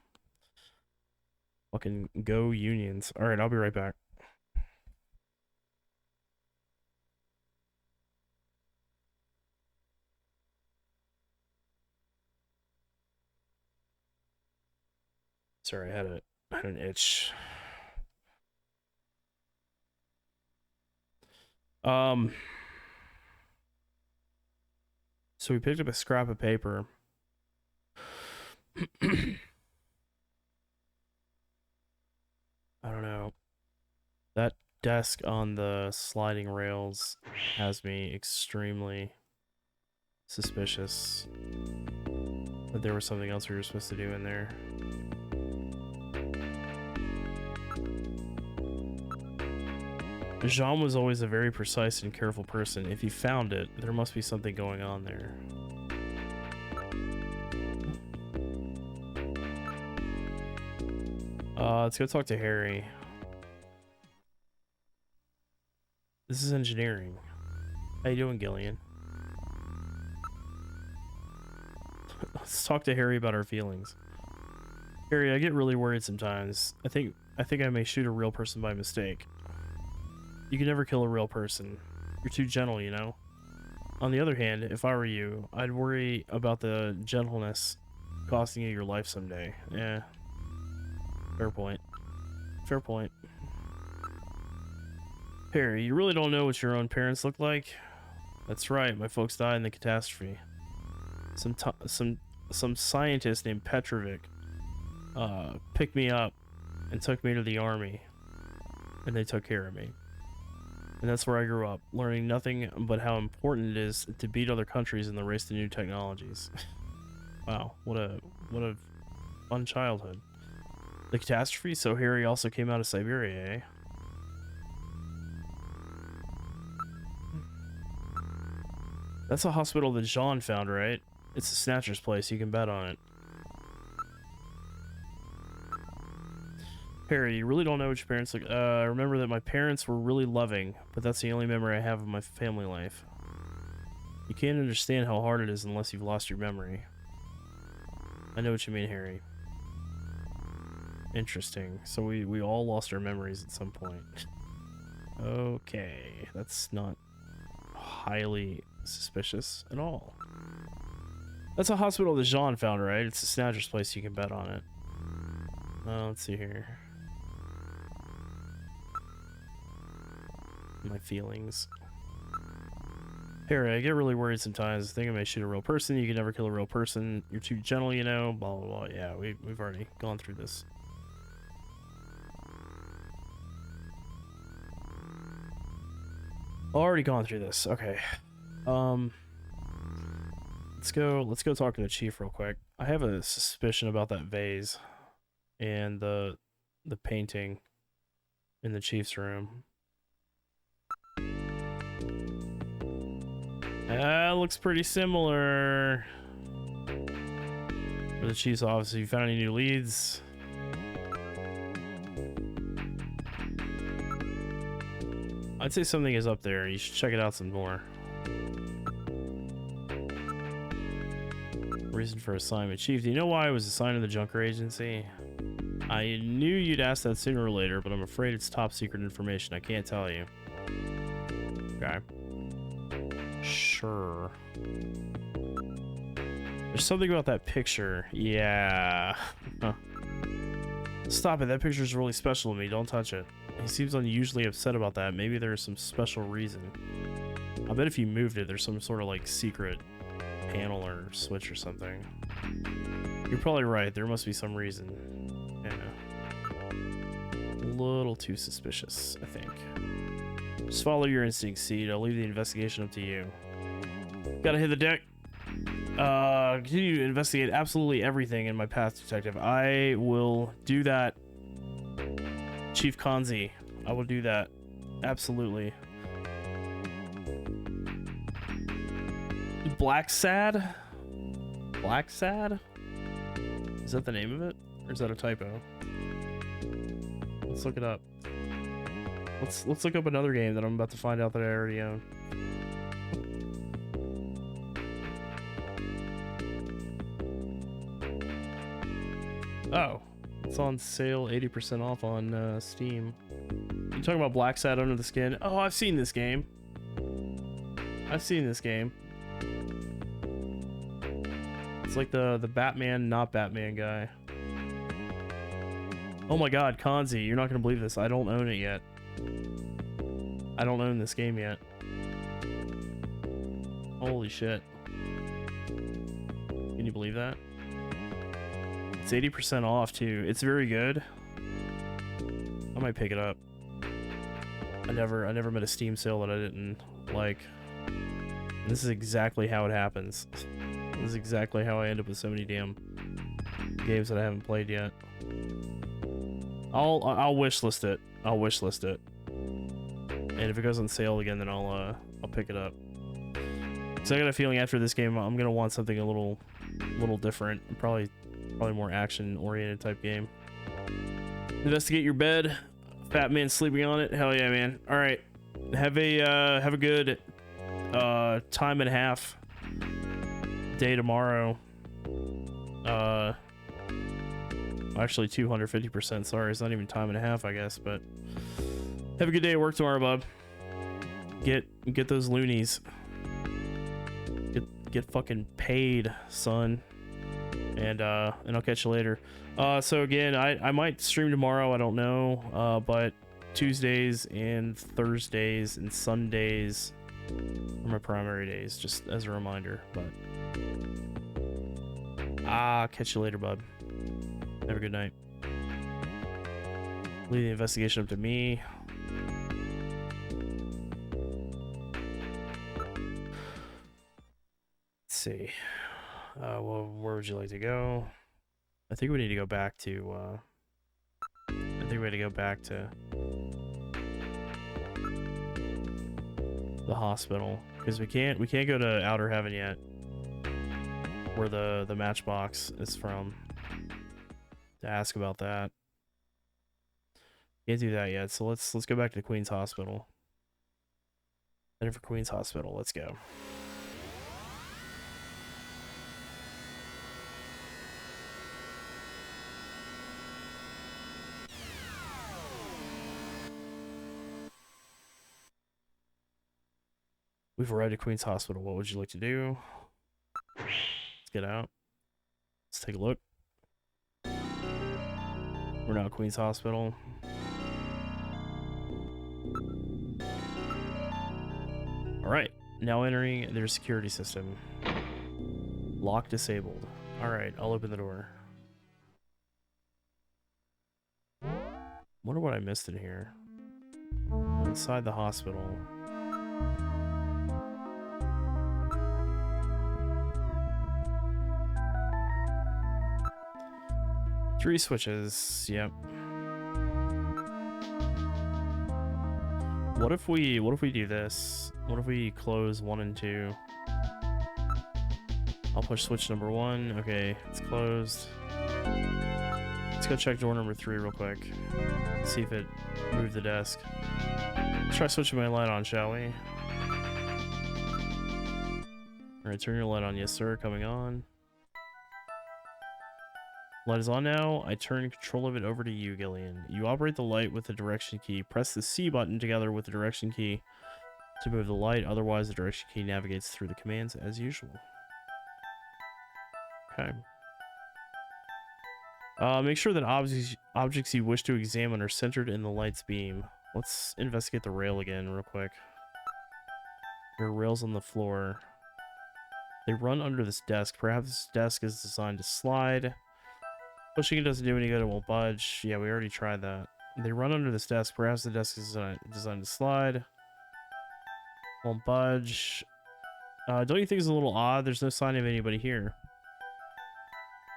S12: Fucking go unions. Alright, I'll be right back. Sorry, I had an itch. So we picked up a scrap of paper. I don't know. That desk on the sliding rails has me extremely suspicious that there was something else we were supposed to do in there. Jean was always a very precise and careful person. If he found it, there must be something going on there. Let's go talk to Harry. This is engineering. How you doing, Gillian? Let's talk to Harry about our feelings. Harry, I get really worried sometimes. I think I may shoot a real person by mistake. You can never kill a real person. You're too gentle, you know? On the other hand, if I were you, I'd worry about the gentleness costing you your life someday. Yeah. Fair point. Fair point. Harry, you really don't know what your own parents look like? That's right, my folks died in the catastrophe. Some scientist named Petrovic picked me up and took me to the army. And they took care of me. And that's where I grew up, learning nothing but how important it is to beat other countries in the race to new technologies. Wow, what a fun childhood. The catastrophe? So Harry also came out of Siberia, eh? That's a hospital that Jean found, right? It's the Snatcher's place, you can bet on it. Harry, you really don't know what your parents look. Remember that my parents were really loving, but that's the only memory I have of my family life. You can't understand how hard it is unless you've lost your memory. I know what you mean, Harry. Interesting. So we all lost our memories at some point. Okay, that's not highly suspicious at all. That's a hospital that Jean found, right? It's the Snatcher's place, you can bet on it. Let's see here. My feelings. Harry, I get really worried sometimes. I think I may shoot a real person. You can never kill a real person. You're too gentle, you know. Blah blah blah. Yeah, we've already gone through this. Already gone through this. Okay. Let's go talk to the chief real quick. I have a suspicion about that vase and the painting in the chief's room. Looks pretty similar. For the chief's office, have you found any new leads? I'd say something is up there. You should check it out some more. Reason for assignment. Chief, do you know why I was assigned to the Junker Agency? I knew you'd ask that sooner or later, but I'm afraid it's top secret information. I can't tell you. Okay. Sure. There's something about that picture. Yeah. Huh. Stop it. That picture's really special to me. Don't touch it. He seems unusually upset about that. Maybe there's some special reason. I bet if you moved it, there's some sort of like secret panel or switch or something. You're probably right. There must be some reason. Yeah. A little too suspicious, I think. Just follow your instincts, Seed. I'll leave the investigation up to you. Gotta hit the deck. Continue to investigate absolutely everything in my path, Detective. I will do that. Chief Kanzi, I will do that. Absolutely. Black Sad? Black Sad? Is that the name of it? Or is that a typo? Let's look it up. Let's look up another game that I'm about to find out that I already own. Oh, it's on sale 80% off on Steam. You talking about Black Sad Under the Skin? Oh, I've seen this game. I've seen this game. It's like the Batman, not Batman guy. Oh my god, Kanzi, you're not gonna believe this. I don't own it yet. I don't own this game yet. Holy shit. Can you believe that? It's 80% off too. It's very good. I might pick it up. I never met a Steam sale that I didn't like. And this is exactly how it happens. This is exactly how I end up with so many damn games that I haven't played yet. I'll wishlist it. I'll wishlist it. And if it goes on sale again, then I'll pick it up. So I got a feeling after this game, I'm gonna want something a little different. Probably more action-oriented type game. Investigate your bed. Fat man sleeping on it. Hell yeah, man. All right. Have a good time and a half day tomorrow. Actually 250%. Sorry, it's not even time and a half, I guess. But have a good day at work tomorrow, bub. Get those loonies. Get fucking paid, son. And I'll catch you later. So again, I might stream tomorrow, I don't know, but Tuesdays and Thursdays and Sundays are my primary days, just as a reminder. But catch you later, bud. Have a good night. Leave the investigation up to me. Let's see. Well, where would you like to go? I think we need to go back to, the hospital, because we can't go to Outer Heaven yet, where the matchbox is from, to ask about that. Can't do that yet, so let's go back to the Queen's Hospital. Heading for Queen's Hospital, let's go. We've arrived at Queen's Hospital. What would you like to do? Let's get out. Let's take a look. We're now at Queen's Hospital. Alright, now entering their security system. Lock disabled. Alright, I'll open the door. Wonder what I missed in here. Inside the hospital. Three switches, yep. What if we do this? What if we close 1 and 2? I'll push switch number 1. Okay, it's closed. Let's go check door number 3 real quick. See if it moved the desk. Let's try switching my light on, shall we? Alright, turn your light on. Yes, sir. Coming on. Light is on now. I turn control of it over to you, Gillian. You operate the light with the direction key. Press the C button together with the direction key to move the light. Otherwise, the direction key navigates through the commands as usual. Okay. Make sure that objects you wish to examine are centered in the light's beam. Let's investigate the rail again real quick. There are rails on the floor. They run under this desk. Perhaps this desk is designed to slide. Pushing it doesn't do any good, it won't budge. Yeah, we already tried that. They run under this desk. Perhaps the desk is designed to slide. Won't budge. Don't you think it's a little odd? There's no sign of anybody here.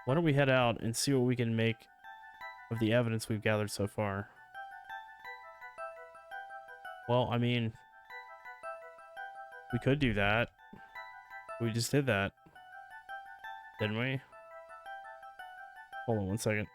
S12: Why don't we head out and see what we can make of the evidence we've gathered so far? Well, I mean, we could do that. We just did that, didn't we? Hold on 1 second.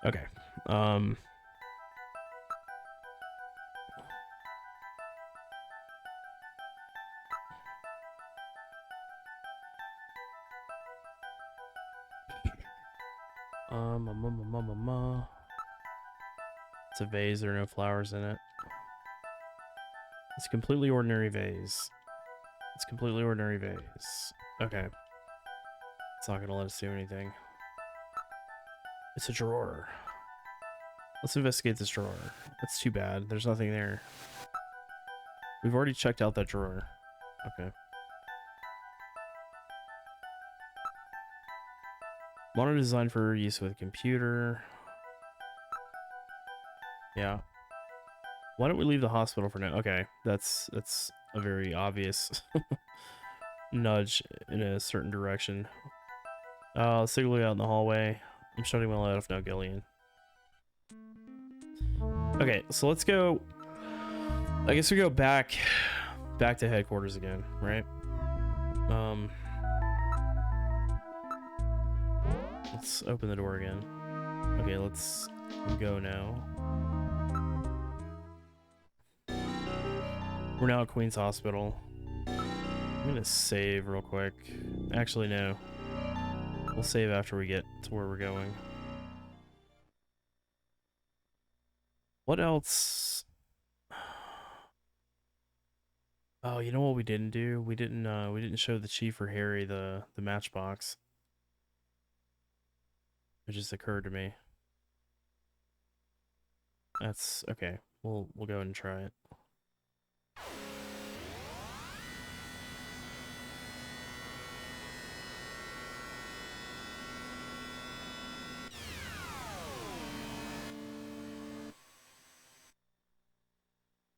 S12: Okay. It's a vase, there are no flowers in it. It's a completely ordinary vase. It's a completely ordinary vase. Okay. It's not gonna let us do anything. It's a drawer. Let's investigate this drawer. That's too bad. There's nothing there. We've already checked out that drawer. Okay. Monitor designed for use with a computer. Yeah. Why don't we leave the hospital for now? Okay, that's a very obvious nudge in a certain direction. Let's take a look out in the hallway. I'm shutting my light off now, Gillian. Okay, so let's go. I guess we go back to headquarters again, right? Let's open the door again. Okay, let's go now. We're now at Queen's Hospital. I'm gonna save real quick. Actually, no. We'll save after we get to where we're going. What else? Oh, you know what we didn't do? We didn't show the Chief or Harry the matchbox. It just occurred to me. That's okay. We'll go ahead and try it.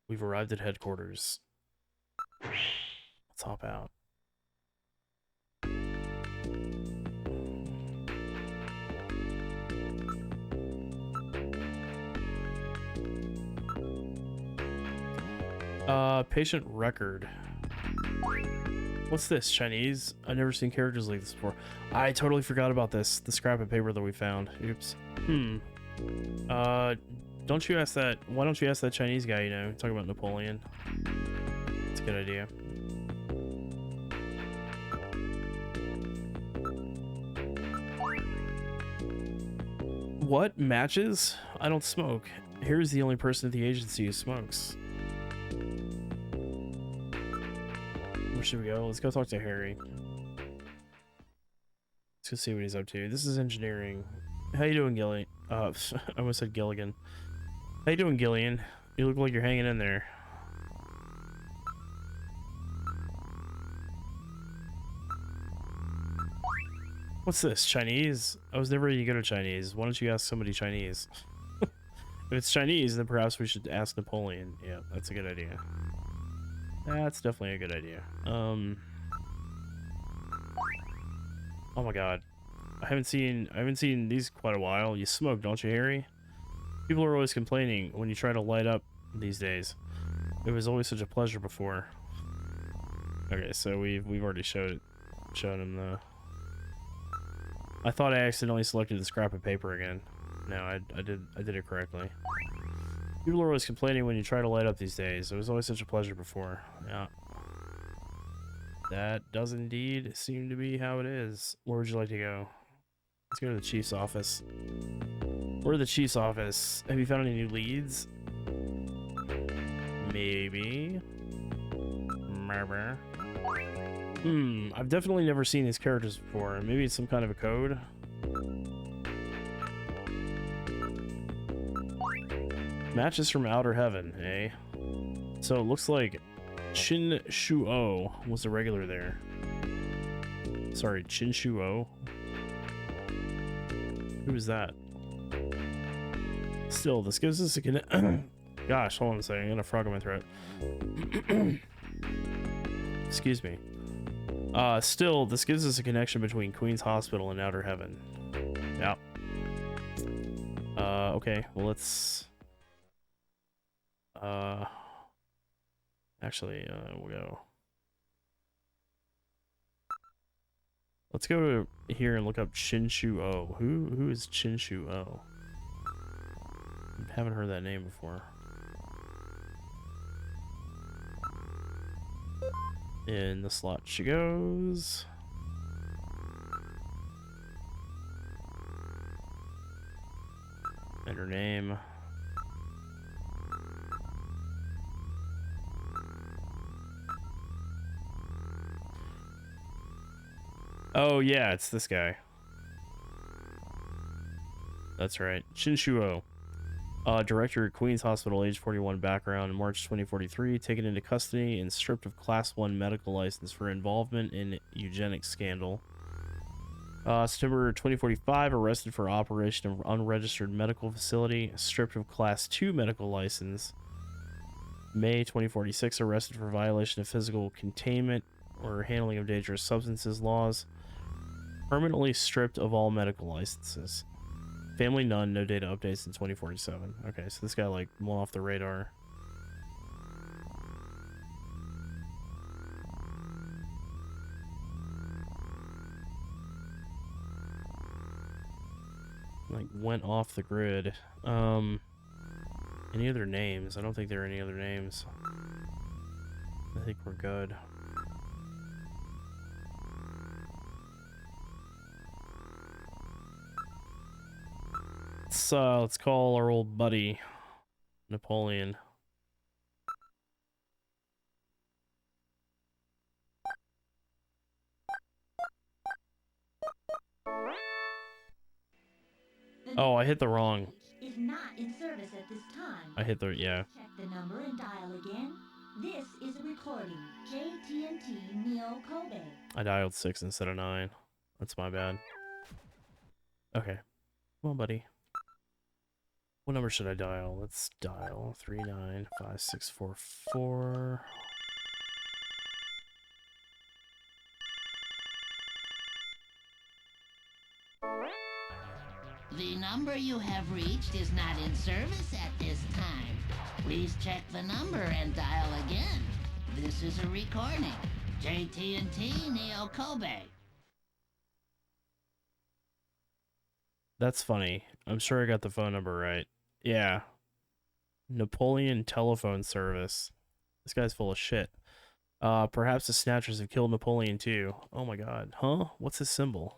S12: We've arrived at headquarters. Let's hop out. Patient record. What's this? Chinese? I've never seen characters like this before. I totally forgot about this. The scrap of paper that we found. Oops. Don't you ask that? Why don't you ask that Chinese guy, you know, talking about Napoleon? It's a good idea. What? Matches? I don't smoke. Harry's the only person at the agency who smokes. Where should we go? Let's go talk to Harry. Let's go see what he's up to. This is engineering. How you doing, Gilly? I almost said Gilligan. How you doing, Gillian? You look like you're hanging in there. What's this? Chinese? I was never any good at Chinese. Why don't you ask somebody Chinese? If it's Chinese, then perhaps we should ask Napoleon. Yeah, that's a good idea. That's definitely a good idea. Oh my god. I haven't seen these quite a while. You smoke, don't you, Harry? People are always complaining when you try to light up these days. It was always such a pleasure before. Okay, so we've already shown him the. I thought I accidentally selected the scrap of paper again. No, I did it correctly. People are always complaining when you try to light up these days. It was always such a pleasure before. Yeah. That does indeed seem to be how it is. Where would you like to go? Let's go to the chief's office. Or the chief's office. Have you found any new leads? Maybe. I've definitely never seen these characters before. Maybe it's some kind of a code. Matches from Outer Heaven, eh? So it looks like Chin Shu-o was a regular there. Sorry, Chin Shu-o? Who is that? Still, this gives us a gosh, hold on a second. I got a frog in my throat. Excuse me. Still, this gives us a connection between Queen's Hospital and Outer Heaven. Yeah. Okay, well, let's... Actually, we'll go... Let's go to here and look up Chin Shu-o. Who is Chin Shu-o? Haven't heard that name before. In the slot she goes. And her name. Oh yeah, it's this guy. That's right. Chin Shu-o. Director at Queen's Hospital, age 41, background, March 2043, taken into custody and stripped of Class 1 medical license for involvement in eugenics scandal. September 2045, arrested for operation of unregistered medical facility, stripped of Class 2 medical license. May 2046, arrested for violation of physical containment or handling of dangerous substances laws. Permanently stripped of all medical licenses. Family none, no data updates in 2047. Okay, so this guy like went off the radar. Like went off the grid. Any other names? I don't think there are any other names. I think we're good. Let's call our old buddy Napoleon. Oh, I hit the wrong.
S13: Is not in service at this time.
S12: I hit the yeah.
S13: Check the number and dial again. This is a recording. JT&T Neo Kobe.
S12: I dialed 6 instead of 9. That's my bad. Okay. Come on, buddy. What number should I dial? Let's dial 395644.
S8: The number you have reached is not in service at this time. Please check the number and dial again. This is a recording. JT&T Neo Kobe.
S12: That's funny. I'm sure I got the phone number right. Yeah. Napoleon telephone service. This guy's full of shit. Perhaps the Snatchers have killed Napoleon too. Oh my god. Huh? What's his symbol?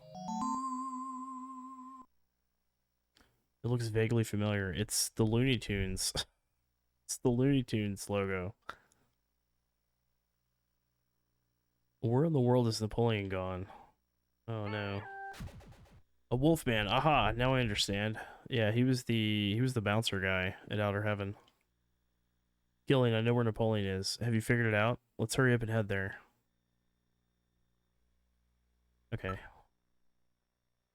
S12: It looks vaguely familiar. It's the Looney Tunes. It's the Looney Tunes logo. Where in the world is Napoleon gone? Oh no. A Wolfman. Aha, now I understand. Yeah, he was the bouncer guy at Outer Heaven. Gillian, I know where Napoleon is. Have you figured it out? Let's hurry up and head there. Okay.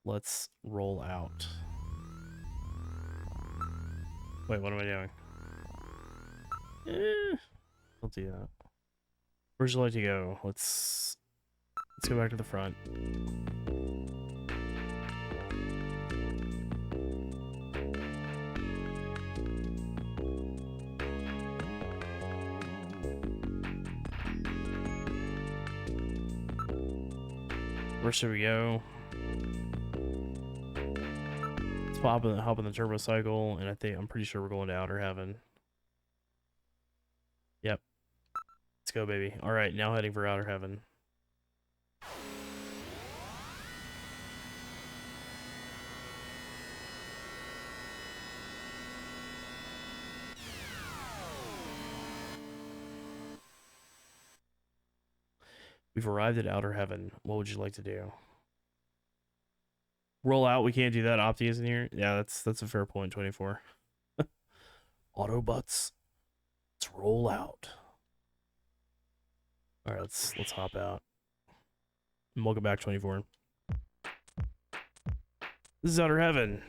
S12: Let's roll out. Wait, what am I doing? I'll do that. Where'd you like to go? Let's go back to the front. Where should we go? Let's hop in the turbo cycle, and I'm pretty sure we're going to Outer Heaven. Yep. Let's go, baby. All right, now heading for Outer Heaven. We've arrived at Outer Heaven. What would you like to do? Roll out. We can't do that. Opti isn't here. Yeah, that's a fair point. 24. Autobots. Let's roll out. All right, let's hop out. And welcome back, 24. This is Outer Heaven.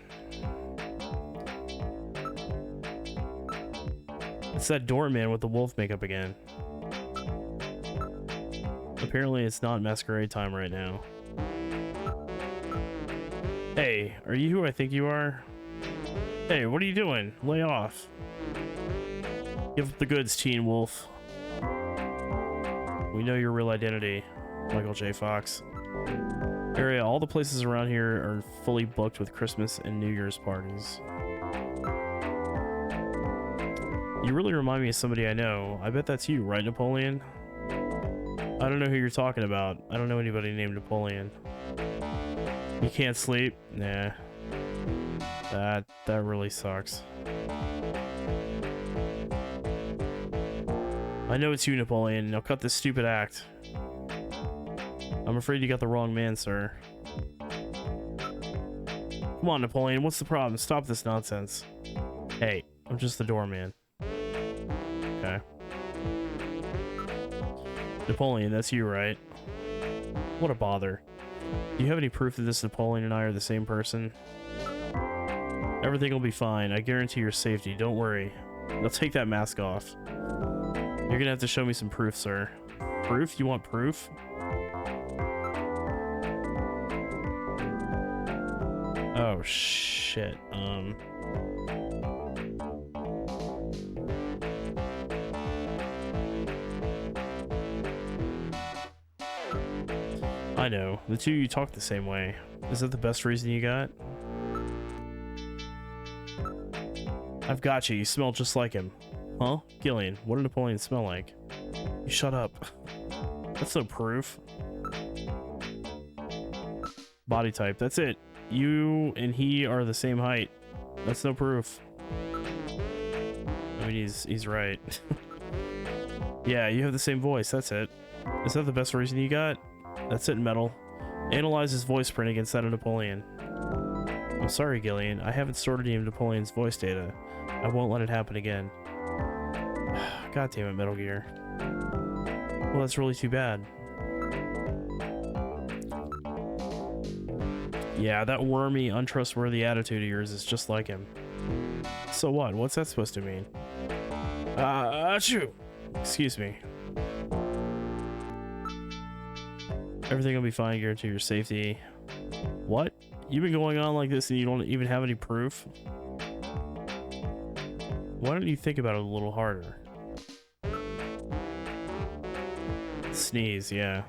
S12: It's that doorman with the wolf makeup again. Apparently it's not masquerade time right now. Hey, are you who I think you are? Hey, what are you doing? Lay off. Give up the goods, Teen Wolf. We know your real identity, Michael J. Fox. Area, all the places around here are fully booked with Christmas and New Year's parties. You really remind me of somebody I know. I bet that's you, right, Napoleon? I don't know who you're talking about. I don't know anybody named Napoleon. You can't sleep? Nah. That really sucks. I know it's you, Napoleon. Now cut this stupid act. I'm afraid you got the wrong man, sir. Come on, Napoleon. What's the problem? Stop this nonsense. Hey, I'm just the doorman. Okay. Napoleon, that's you, right? What a bother. Do you have any proof that this Napoleon and I are the same person? Everything will be fine. I guarantee your safety. Don't worry. Now take that mask off. You're gonna have to show me some proof, sir. Proof? You want proof? Oh, shit. I know. The two of you talk the same way. Is that the best reason you got? I've got you. You smell just like him. Huh? Gillian, what did Napoleon smell like? You shut up. That's no proof. Body type. That's it. You and he are the same height. That's no proof. I mean, he's right. Yeah, you have the same voice. That's it. Is that the best reason you got? That's it, Metal. Analyze his voice print against that of Napoleon. I'm sorry, Gillian. I haven't stored any of Napoleon's voice data. I won't let it happen again. God damn it, Metal Gear. Well, that's really too bad. Yeah, that wormy, untrustworthy attitude of yours is just like him. So what? What's that supposed to mean? Achoo! Excuse me. Everything will be fine, guarantee your safety. What? You've been going on like this and you don't even have any proof? Why don't you think about it a little harder? Sneeze, yeah.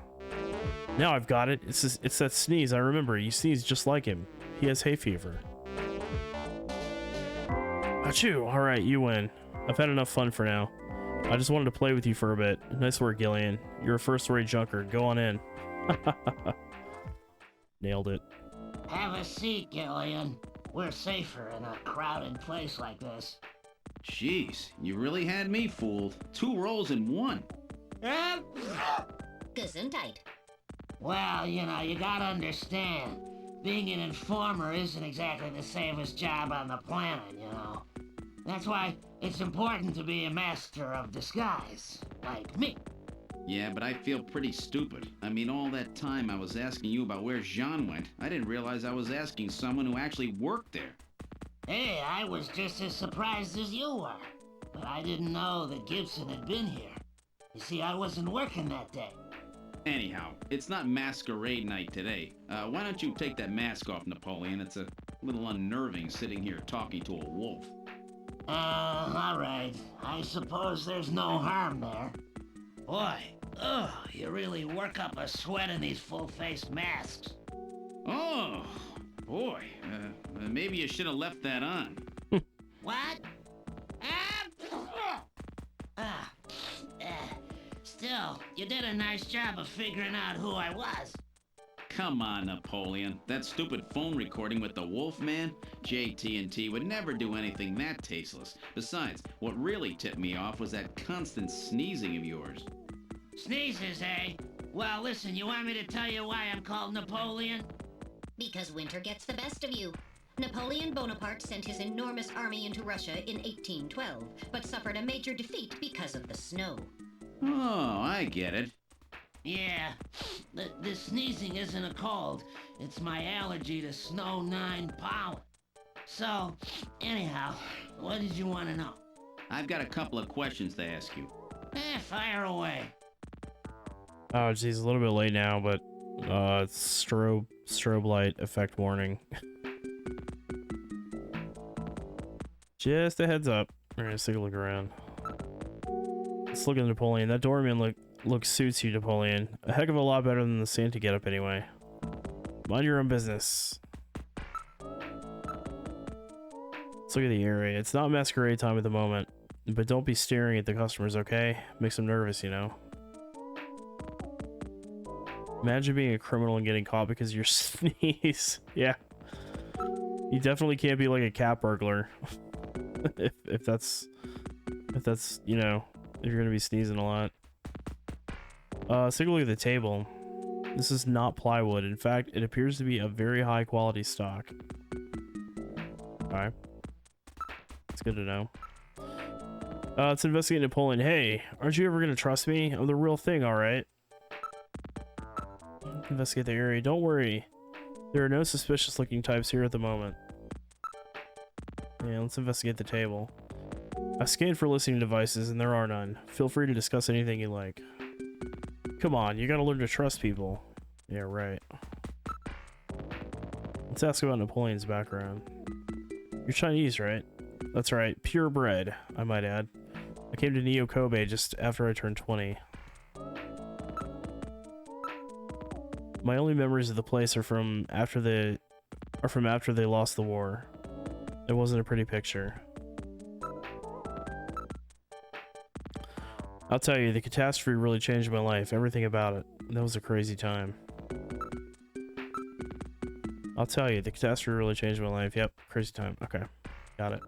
S12: Now I've got it. It's that sneeze. I remember. You sneeze just like him. He has hay fever. Achoo! Alright, you win. I've had enough fun for now. I just wanted to play with you for a bit. Nice work, Gillian. You're a first-rate junker. Go on in. Nailed it.
S8: Have a seat, Gillian. We're safer in a crowded place like this.
S4: Jeez, you really had me fooled. 2 roles in 1.
S3: Gesundheit.
S8: Well, you know, you gotta understand. Being an informer isn't exactly the safest job on the planet, you know. That's why it's important to be a master of disguise, like me.
S4: Yeah, but I feel pretty stupid. I mean, all that time I was asking you about where Jean went, I didn't realize I was asking someone who actually worked there.
S8: Hey, I was just as surprised as you were. But I didn't know that Gibson had been here. You see, I wasn't working that day.
S4: Anyhow, it's not masquerade night today. Why don't you take that mask off, Napoleon? It's a little unnerving sitting here talking to a wolf.
S8: All right. I suppose there's no harm there. Boy, you really work up a sweat in these full-face masks.
S4: Oh, boy. Maybe you should have left that on.
S8: What? Still, you did a nice job of figuring out who I was.
S4: Come on, Napoleon. That stupid phone recording with the Wolfman? JT&T would never do anything that tasteless. Besides, what really tipped me off was that constant sneezing of yours.
S8: Sneezes, eh? Well, listen, you want me to tell you why I'm called Napoleon?
S3: Because winter gets the best of you. Napoleon Bonaparte sent his enormous army into Russia in 1812, but suffered a major defeat because of the snow.
S4: Oh, I get it.
S8: Yeah, the sneezing isn't a cold. It's my allergy to Snow 9 pollen. So, anyhow, what did you want to know?
S4: I've got a couple of questions to ask you.
S8: Fire away.
S12: Oh, geez, a little bit late now, but strobe light effect warning. Just a heads up. We're gonna take a look around. Let's look at Napoleon. That doorman look suits you, Napoleon. A heck of a lot better than the Santa getup, anyway. Mind your own business. Let's look at the area. It's not masquerade time at the moment, but don't be staring at the customers, okay? Makes them nervous, you know. Imagine being a criminal and getting caught because of your sneeze. Yeah. You definitely can't be like a cat burglar. if that's, you know, if you're gonna be sneezing a lot. Let's take a look at the table. This is not plywood. In fact, it appears to be a very high quality stock. Alright. It's good to know. Let's investigate Napoleon. Hey, aren't you ever gonna trust me? I'm the real thing, alright? Investigate the area. Don't worry. There are no suspicious looking types here at the moment. Yeah, let's investigate the table. I scanned for listening devices and there are none. Feel free to discuss anything you like. Come on, you gotta learn to trust people. Yeah, right. Let's ask about Napoleon's background. You're Chinese, right? That's right, purebred, I might add. I came to Neo Kobe just after I turned 20. My only memories of the place are from after they lost the war. It wasn't a pretty picture. I'll tell you, the catastrophe really changed my life, everything about it. That was a crazy time. I'll tell you, the catastrophe really changed my life. Yep, crazy time. Okay, got it.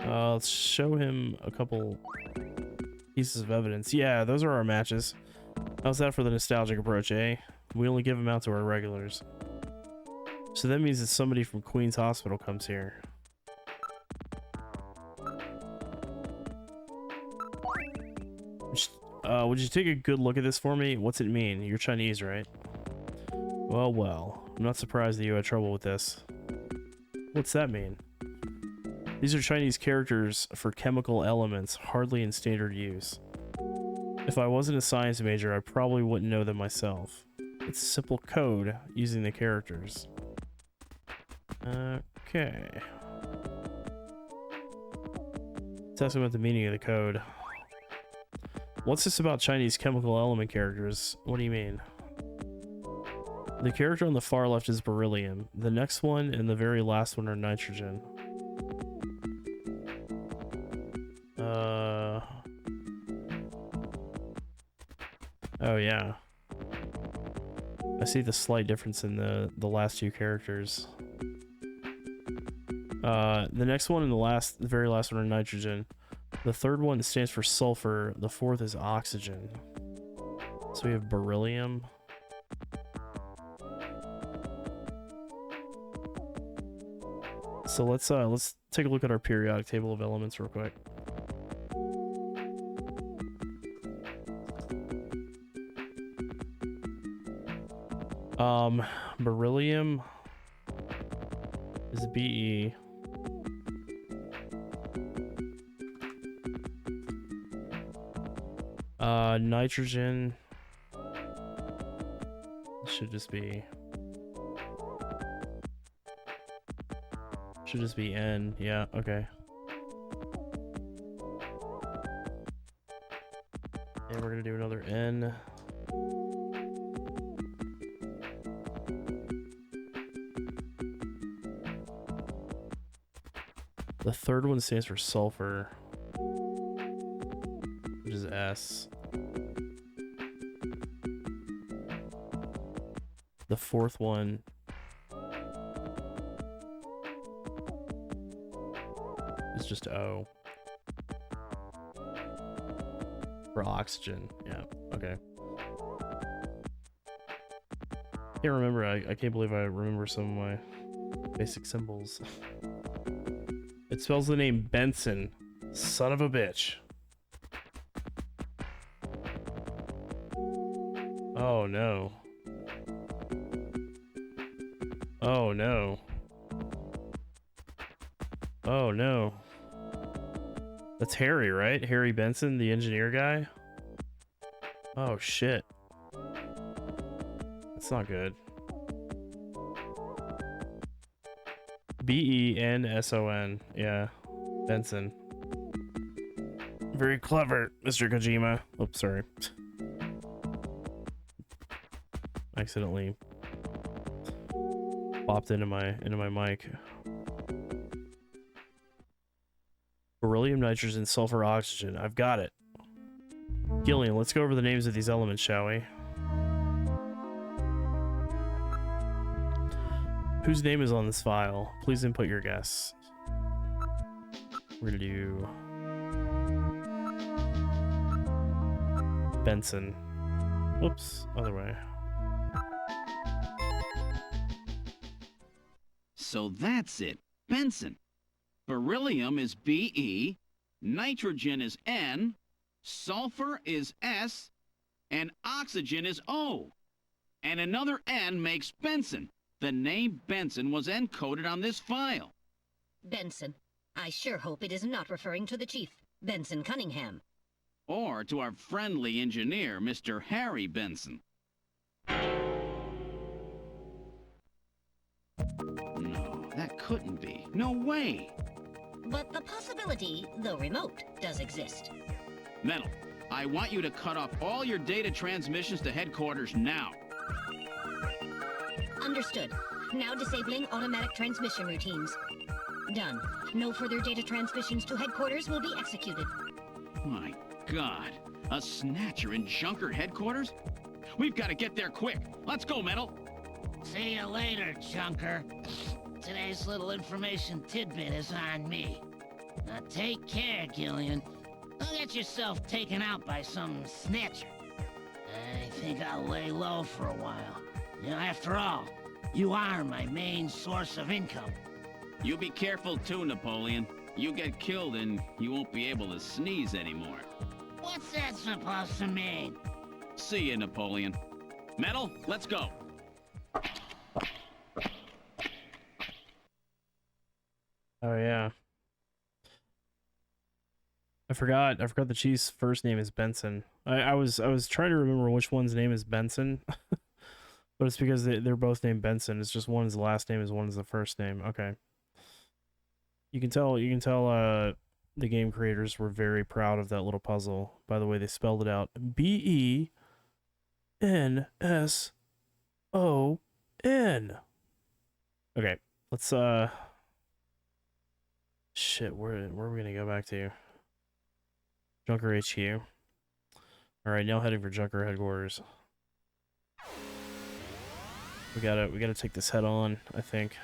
S12: Let's show him a couple pieces of evidence. Yeah, those are our matches. How's that for the nostalgic approach, eh? We only give them out to our regulars. So that means that somebody from Queen's Hospital comes here. Would you take a good look at this for me? What's it mean? You're Chinese, right? Well, well. I'm not surprised that you had trouble with this. What's that mean? These are Chinese characters for chemical elements, hardly in standard use. If I wasn't a science major, I probably wouldn't know them myself. It's simple code using the characters. Okay. Let's ask about the meaning of the code. What's this about Chinese chemical element characters? What do you mean? The character on the far left is beryllium. The next one and the very last one are nitrogen. Oh yeah. I see the slight difference in the last two characters. The next one and the very last one are nitrogen. The third one stands for sulfur. The fourth is oxygen. So we have beryllium. So let's take a look at our periodic table of elements real quick. Beryllium is Be. Nitrogen should just be N. Yeah, okay. And we're gonna do another N. The third one stands for sulfur, which is S. The fourth one is just O. For oxygen. Yeah, okay. Can't remember. I can't believe I remember some of my basic symbols. It spells the name Benson. Son of a bitch. Oh no. Oh no. Oh no. That's Harry, right? Harry Benson, the engineer guy? Oh shit. That's not good. Benson. Yeah. Benson. Very clever, Mr. Kojima. Oops, sorry. Accidentally popped into my mic. Beryllium, nitrogen, sulfur, oxygen. I've got it. Gillian, let's go over the names of these elements, shall we? Whose name is on this file? Please input your guess. We're gonna do Benson. Whoops, other way.
S4: So that's it. Benson. Beryllium is Be, nitrogen is N, sulfur is S, and oxygen is O. And another N makes Benson. The name Benson was encoded on this file.
S3: Benson. I sure hope it is not referring to the chief, Benson Cunningham.
S4: Or to our friendly engineer, Mr. Harry Benson. No, that couldn't be. No way.
S3: But the possibility, though remote, does exist.
S4: Metal, I want you to cut off all your data transmissions to headquarters now.
S3: Understood. Now disabling automatic transmission routines. Done. No further data transmissions to headquarters will be executed.
S4: My God. A Snatcher in Junker headquarters? We've got to get there quick. Let's go, Metal.
S8: See you later, Junker. Today's little information tidbit is on me. Now take care, Gillian. Don't get yourself taken out by some snatcher. I think I'll lay low for a while. You know, after all, you are my main source of income.
S4: You be careful too, Napoleon. You get killed and you won't be able to sneeze anymore.
S8: What's that supposed to mean?
S4: See you, Napoleon. Metal, let's go.
S12: Oh yeah. I forgot the chief's first name is Benson. I was trying to remember which one's name is Benson. But it's because they're both named Benson. It's just one's the last name is one's the first name. Okay. You can tell the game creators were very proud of that little puzzle. By the way, they spelled it out. Benson. Okay, let's shit, where are we gonna go back to? Junker HQ. Alright, now heading for Junker headquarters. We gotta take this head on, I think.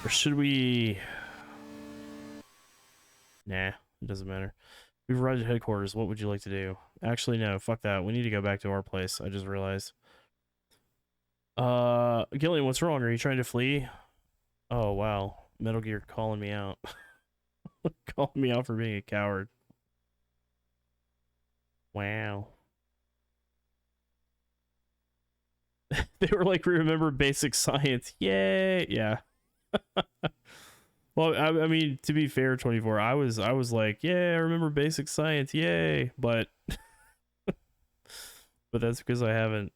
S12: Or should we... Nah, it doesn't matter. We've arrived at headquarters. What would you like to do? Actually, no. Fuck that. We need to go back to our place. I just realized. Gillian, what's wrong? Are you trying to flee? Oh, wow. Metal Gear calling me out. Calling me out for being a coward. Wow. They were like, remember basic science. Yay! Yeah. Well, I mean, to be fair, 24, I was like, yeah, I remember basic science, yay! But, but that's because I haven't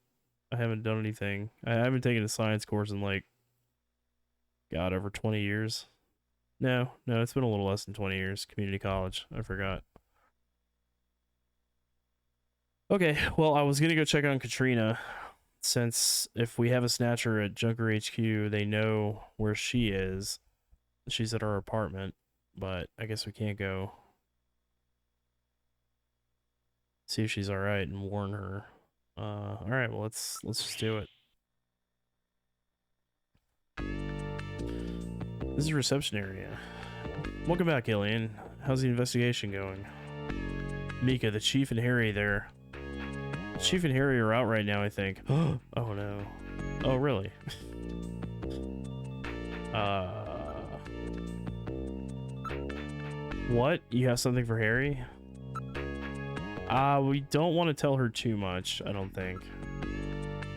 S12: done anything. I haven't taken a science course in like, God, over 20 years. No, it's been a little less than 20 years. Community college, I forgot. Okay, well, I was gonna go check on Katrina, since if we have a Snatcher at Junker HQ, they know where she is. She's at our apartment, but I guess we can't go see if she's all right and warn her. All right, well, let's just do it. This is the reception area. Welcome back, Alien. How's the investigation going? Mika, the Chief and Harry there. The Chief and Harry are out right now, I think. Oh no. Oh, really? What? You have something for Harry? We don't want to tell her too much, I don't think.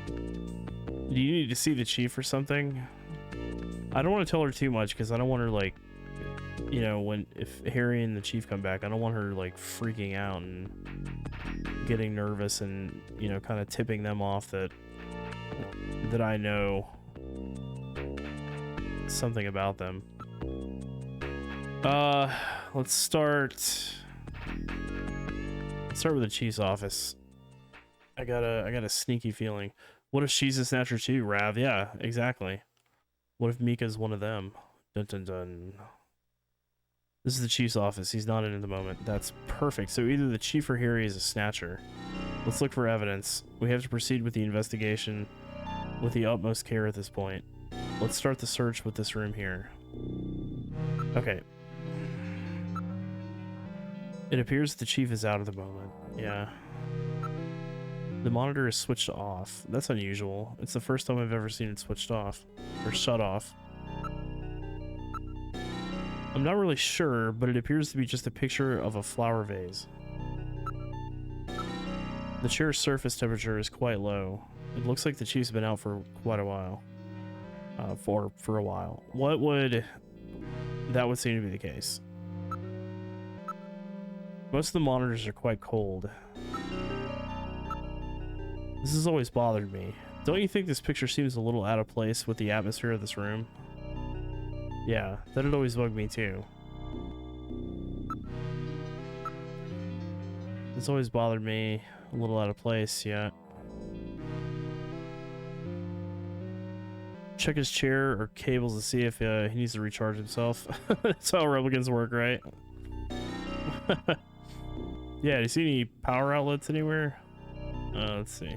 S12: Do you need to see the Chief or something? I don't want to tell her too much because I don't want her, like, you know, if Harry and the Chief come back, I don't want her, like, freaking out and getting nervous and, you know, kind of tipping them off that I know something about them. Let's start with the Chief's office. I got a sneaky feeling. What if she's a Snatcher too, Rav? Yeah, exactly. What if Mika's one of them? Dun dun dun. This is the Chief's office. He's not in at the moment. That's perfect. So either the Chief or Harry is a Snatcher. Let's look for evidence. We have to proceed with the investigation with the utmost care at this point. Let's start the search with this room here. Okay. It appears the Chief is out at the moment. Yeah. The monitor is switched off. That's unusual. It's the first time I've ever seen it switched off. Or shut off. I'm not really sure, but it appears to be just a picture of a flower vase. The chair's surface temperature is quite low. It looks like the Chief's been out for quite a while. For a while. That would seem to be the case. Most of the monitors are quite cold. This has always bothered me. Don't you think this picture seems a little out of place with the atmosphere of this room? Yeah, that'd always bug me too. It's always bothered me a little out of place, yeah. Check his chair or cables to see if he needs to recharge himself. That's how replicants work, right? Yeah, do you see any power outlets anywhere? Let's see.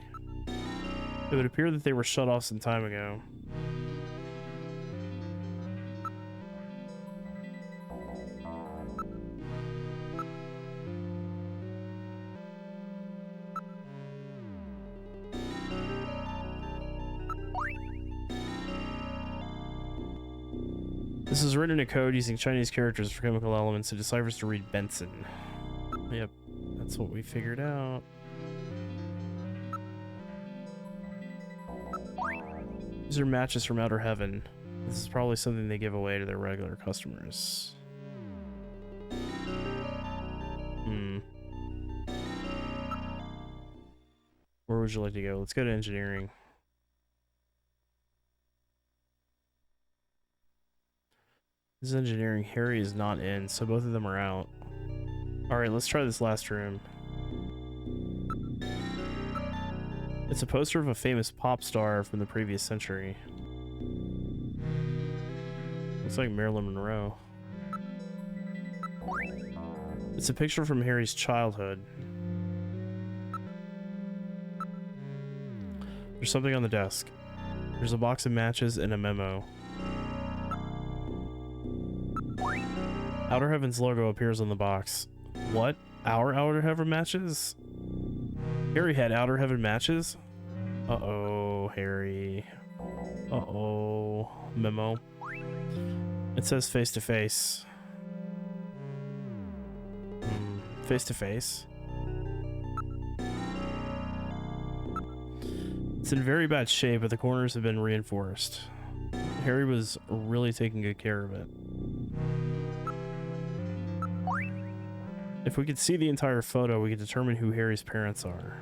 S12: It would appear that they were shut off some time ago. This is written in a code using Chinese characters for chemical elements. It deciphers to read Benson. Yep, that's what we figured out. These are matches from outer heaven. This is probably something they give away to their regular customers. Where would you like to go? Let's go to engineering. This is engineering. Harry is not in, so both of them are out. Alright, let's try this last room. It's a poster of a famous pop star from the previous century. Looks like Marilyn Monroe. It's a picture from Harry's childhood. There's something on the desk. There's a box of matches and a memo. Outer Heaven's logo appears on the box. What? Our Outer Heaven matches? Harry had Outer Heaven matches? Uh-oh, Harry. Uh-oh. Memo. It says face-to-face. Face-to-face. It's in very bad shape, but the corners have been reinforced. Harry was really taking good care of it. If we could see the entire photo, we could determine who Harry's parents are.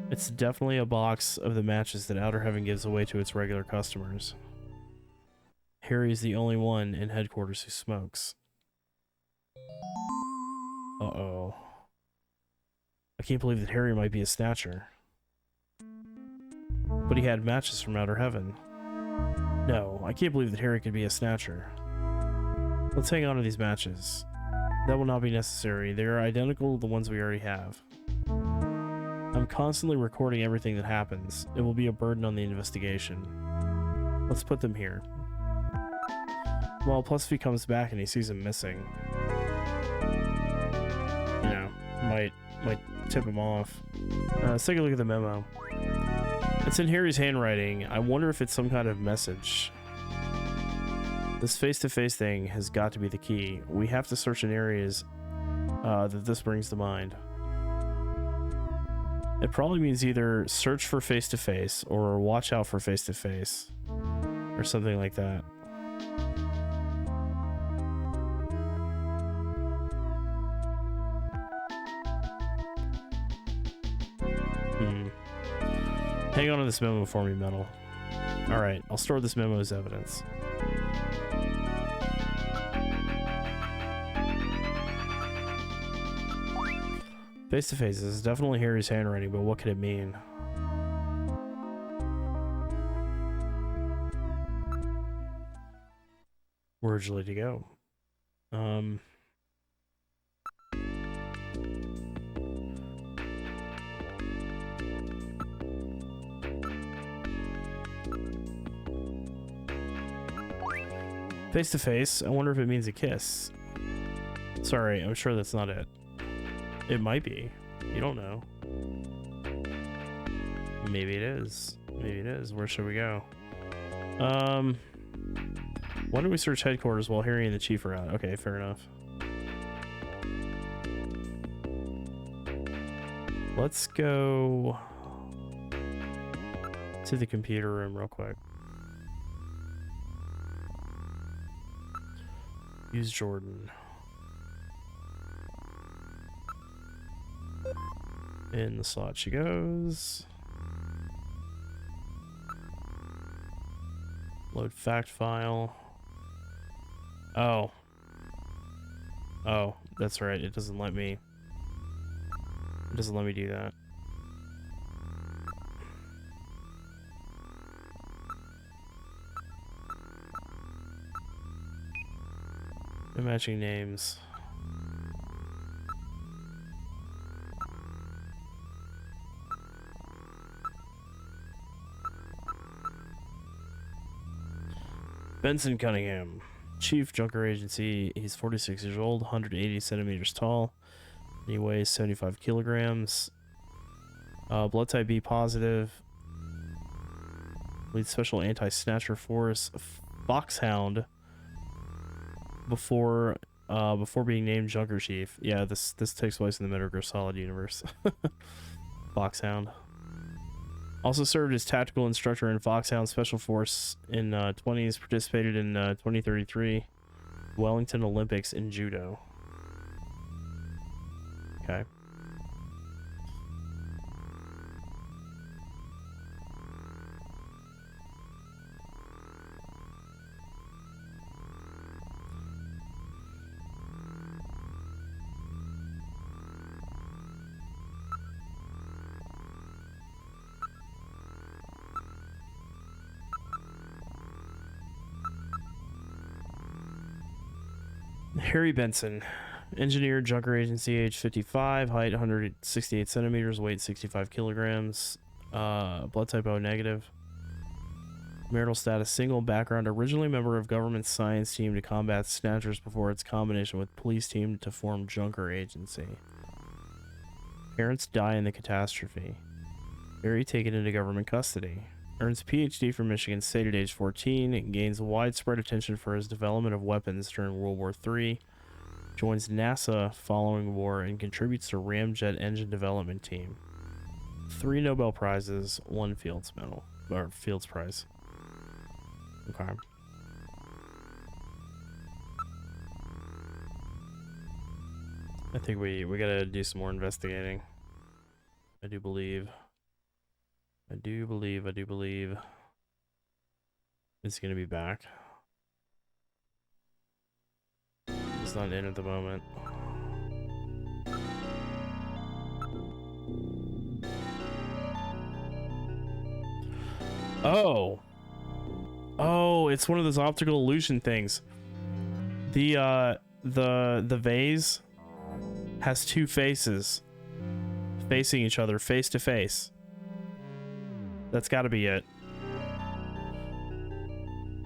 S12: It's definitely a box of the matches that Outer Heaven gives away to its regular customers. Harry's the only one in headquarters who smokes. Uh-oh. I can't believe that Harry might be a Snatcher. But he had matches from Outer Heaven. No, I can't believe that Harry could be a Snatcher. Let's hang on to these matches. That will not be necessary. They are identical to the ones we already have. I'm constantly recording everything that happens. It will be a burden on the investigation. Let's put them here. Well, plus if he comes back and he sees him missing, you know, might tip him off. Let's take a look at the memo. It's in Harry's handwriting. I wonder if it's some kind of message. This face-to-face thing has got to be the key. We have to search in areas that this brings to mind. It probably means either search for face-to-face or watch out for face-to-face or something like that. Hang on to this memo for me, Metal. Alright, I'll store this memo as evidence. Face-to-face is definitely Harry's handwriting, but what could it mean? We're ready to go. Face-to-face, I wonder if it means a kiss. Sorry, I'm sure that's not it. It might be. You don't know. Maybe it is. Maybe it is. Where should we go? Why don't we search headquarters while Harry and the Chief are out? Okay, fair enough. Let's go to the computer room real quick. Use Jordan. In the slot she goes. Load fact file. Oh. Oh, that's right. It doesn't let me. It doesn't let me do that. Matching names. Benson Cunningham, Chief Junker Agency. He's 46 years old, 180 centimeters tall. He weighs 75 kilograms. Blood type B positive. Leads Special Anti-Snatcher Force. Foxhound. Before being named Junker Chief. Yeah, this takes place in the Metal Gear Solid universe. Foxhound. Also served as tactical instructor in Foxhound Special Force in 20s. Participated in 2033 Wellington Olympics in Judo. Okay. Harry Benson, engineer, Junker Agency, age 55, height 168 centimeters, weight 65 kilograms, blood type O negative. Marital status, single, background, originally member of government science team to combat Snatchers before its combination with police team to form Junker Agency. Parents die in the catastrophe. Harry taken into government custody. Earns PhD from Michigan State at age 14 and gains widespread attention for his development of weapons during World War III. Joins NASA following war and contributes to Ramjet engine development team. 3 Nobel Prizes, 1 Fields Medal, or Fields Prize. Okay. I think we gotta do some more investigating. I do believe it's gonna be back. It's not in at the moment. Oh, it's one of those optical illusion things. The vase has 2 faces facing each other face to face. That's got to be it.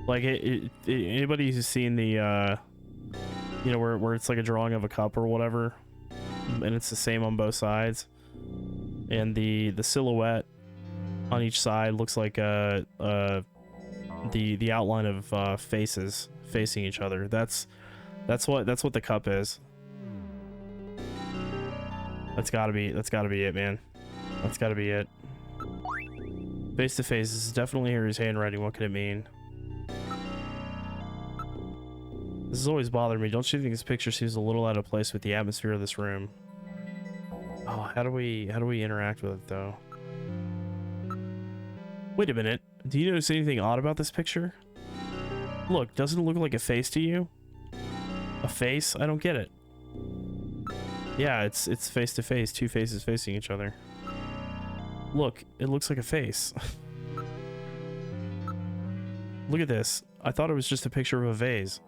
S12: Like anybody who's seen the you know, where it's like a drawing of a cup or whatever, and it's the same on both sides, and the silhouette on each side looks like the outline of faces facing each other. That's what the cup is. That's gotta be it, man. That's gotta be it. Face to face. This is definitely Harry's handwriting. What could it mean? This has always bothered me. Don't you think this picture seems a little out of place with the atmosphere of this room? Oh, how do we interact with it though? Wait a minute. Do you notice anything odd about this picture? Look, doesn't it look like a face to you? A face? I don't get it. Yeah, it's face to face, 2 faces facing each other. Look, it looks like a face. Look at this. I thought it was just a picture of a vase.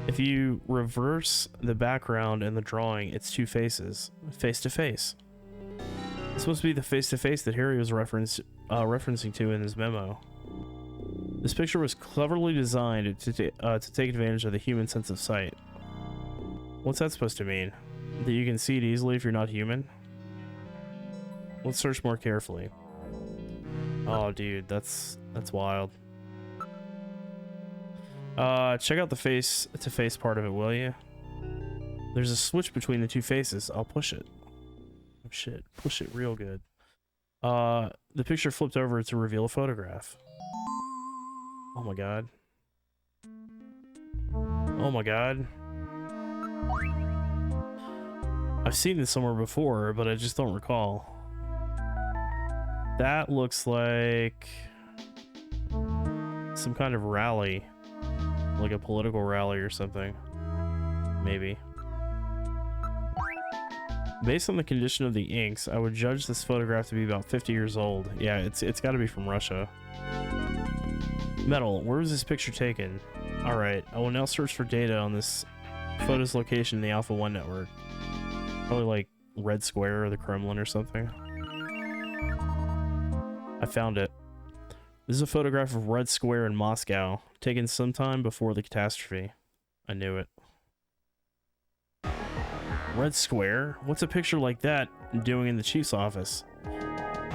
S12: If you reverse the background in the drawing, it's 2 faces, face to face. It's supposed to be the face to face that Harry was referencing to in his memo. This picture was cleverly designed to take advantage of the human sense of sight. What's that supposed to mean? That you can see it easily if you're not human? Let's search more carefully. Oh, dude, that's wild. Check out the face-to-face part of it, will you? There's a switch between the 2 faces. I'll push it. Oh, shit. Push it real good. The picture flipped over to reveal a photograph. Oh my god. Oh my god. I've seen this somewhere before, but I just don't recall. That looks like some kind of rally. Like a political rally or something. Maybe. Based on the condition of the inks, I would judge this photograph to be about 50 years old. Yeah, it's got to be from Russia. Metal, where was this picture taken? Alright, I will now search for data on this photo's location in the Alpha 1 network. Probably like Red Square or the Kremlin or something. I found it. This is a photograph of Red Square in Moscow, taken sometime before the catastrophe. I knew it. Red Square? What's a picture like that doing in the chief's office?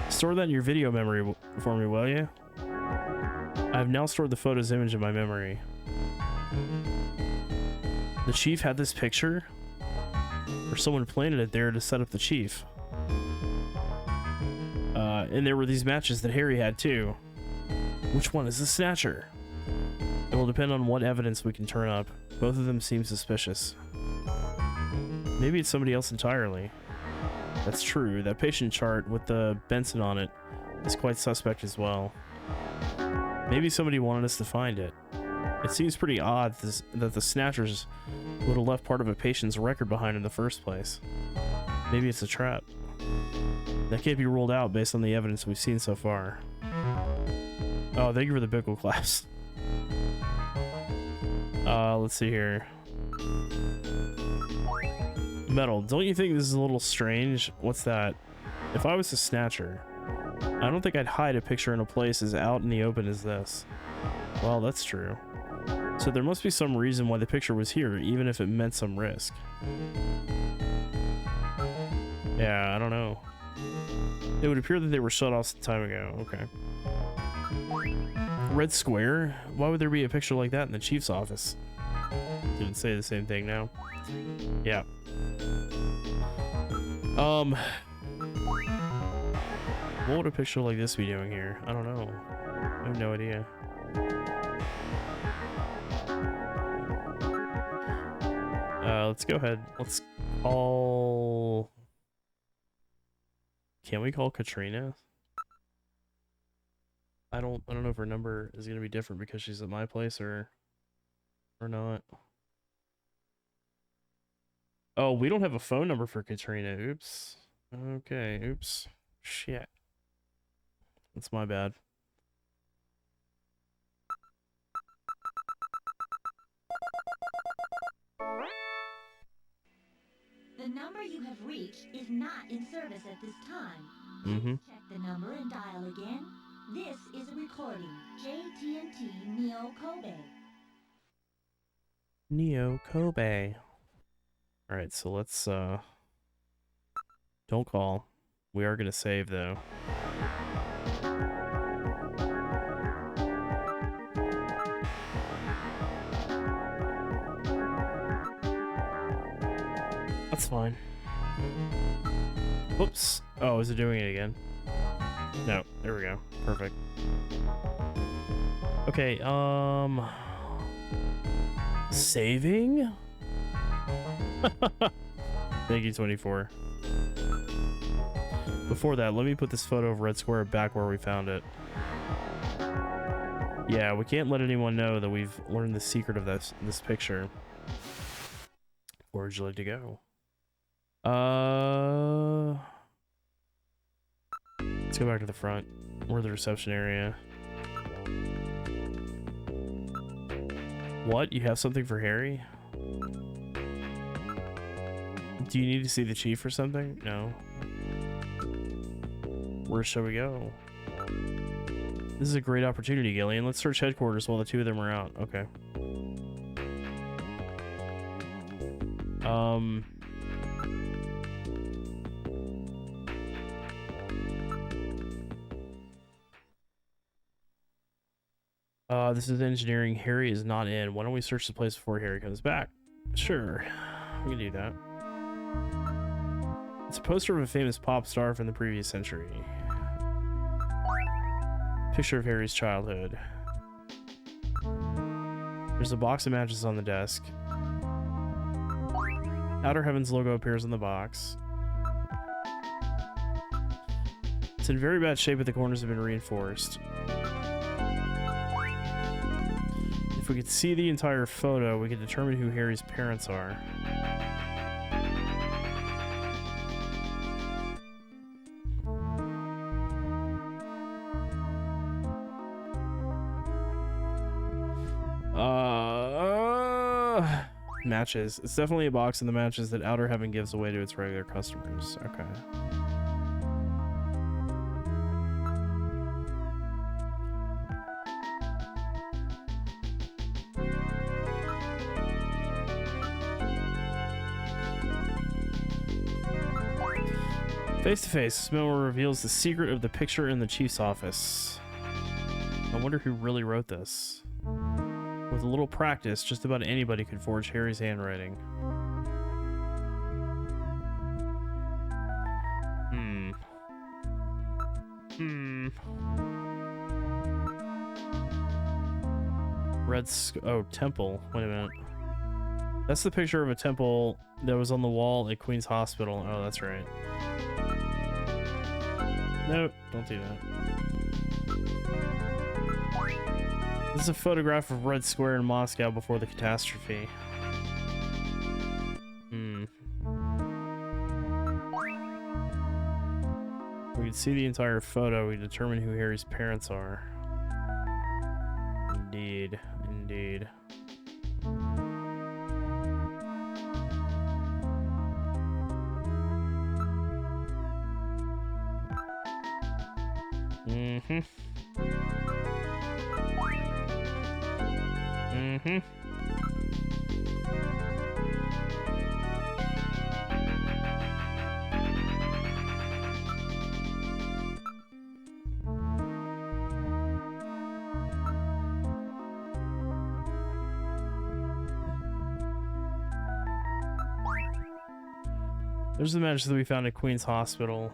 S12: Store that in your video memory for me, will you? I have now stored the photo's image in my memory. The chief had this picture? Or someone planted it there to set up the chief. And there were these matches that Harry had too. Which one is the Snatcher? It will depend on what evidence we can turn up. Both of them seem suspicious. Maybe it's somebody else entirely. That's true. That patient chart with the Benson on it is quite suspect as well. Maybe somebody wanted us to find it. It seems pretty odd that the Snatchers would have left part of a patient's record behind in the first place. Maybe it's a trap. That can't be ruled out based on the evidence we've seen so far. Oh, thank you for the Bickle class. Let's see here. Metal, don't you think this is a little strange? What's that? If I was a Snatcher, I don't think I'd hide a picture in a place as out in the open as this. Well, that's true. So there must be some reason why the picture was here, even if it meant some risk. Yeah, I don't know. It would appear that they were shut off some time ago. Okay. Red Square? Why would there be a picture like that in the chief's office? Didn't say the same thing now. Yeah. What would a picture like this be doing here? I don't know. I have no idea. Let's go ahead. Let's call... Can we call Katrina? I don't know if her number is gonna be different because she's at my place or not. Oh, we don't have a phone number for Katrina. Oops. Okay, oops. Shit. That's my bad.
S13: The number you have reached is not in service at this time.
S12: Mm-hmm.
S13: Check the number and dial again. This is a recording. JT&T Neo Kobe.
S12: Neo Kobe. Alright, so let's don't call. We are gonna save though. That's fine. Whoops. Oh, is it doing it again? No, there we go. Perfect. Okay, saving? Thank you, 24. Before that, let me put this photo of Red Square back where we found it. Yeah, we can't let anyone know that we've learned the secret of this picture. Where would you like to go? Let's go back to the front. We're the reception area. What? You have something for Harry? Do you need to see the chief or something? No. Where shall we go? This is a great opportunity, Gillian. Let's search headquarters while the two of them are out. Okay. This is engineering. Harry is not in. Why don't we search the place before Harry comes back? Sure, we can do that. It's a poster of a famous pop star from the previous century. Picture of Harry's childhood. There's a box of matches on the desk. Outer Heaven's logo appears on the box. It's in very bad shape, but the corners have been reinforced. If we could see the entire photo, we could determine who Harry's parents are. Matches. It's definitely a box of the matches that Outer Heaven gives away to its regular customers. Okay. Face to face, this memo reveals the secret of the picture in the chief's office. I wonder who really wrote this. With a little practice, just about anybody could forge Harry's handwriting. Oh, temple. Wait a minute. That's the picture of a temple that was on the wall at Queen's Hospital. Oh, that's right. Nope, don't do that. This is a photograph of Red Square in Moscow before the catastrophe. We can see the entire photo. We determine who Harry's parents are. Indeed, indeed. Mm-hmm. Mm-hmm. There's the matches that we found at Queen's Hospital.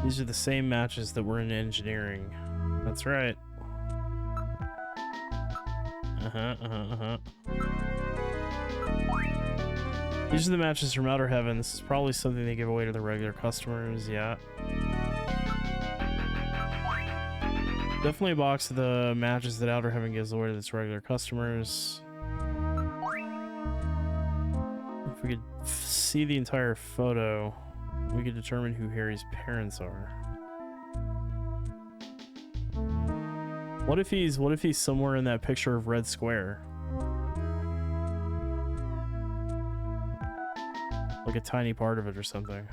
S12: These are the same matches that were in engineering. That's right. These are the matches from Outer Heaven. This is probably something they give away to the regular customers, yeah. Definitely a box of the matches that Outer Heaven gives away to its regular customers. If we could see the entire photo, we could determine who Harry's parents are. What if he's somewhere in that picture of Red Square? Like a tiny part of it or something.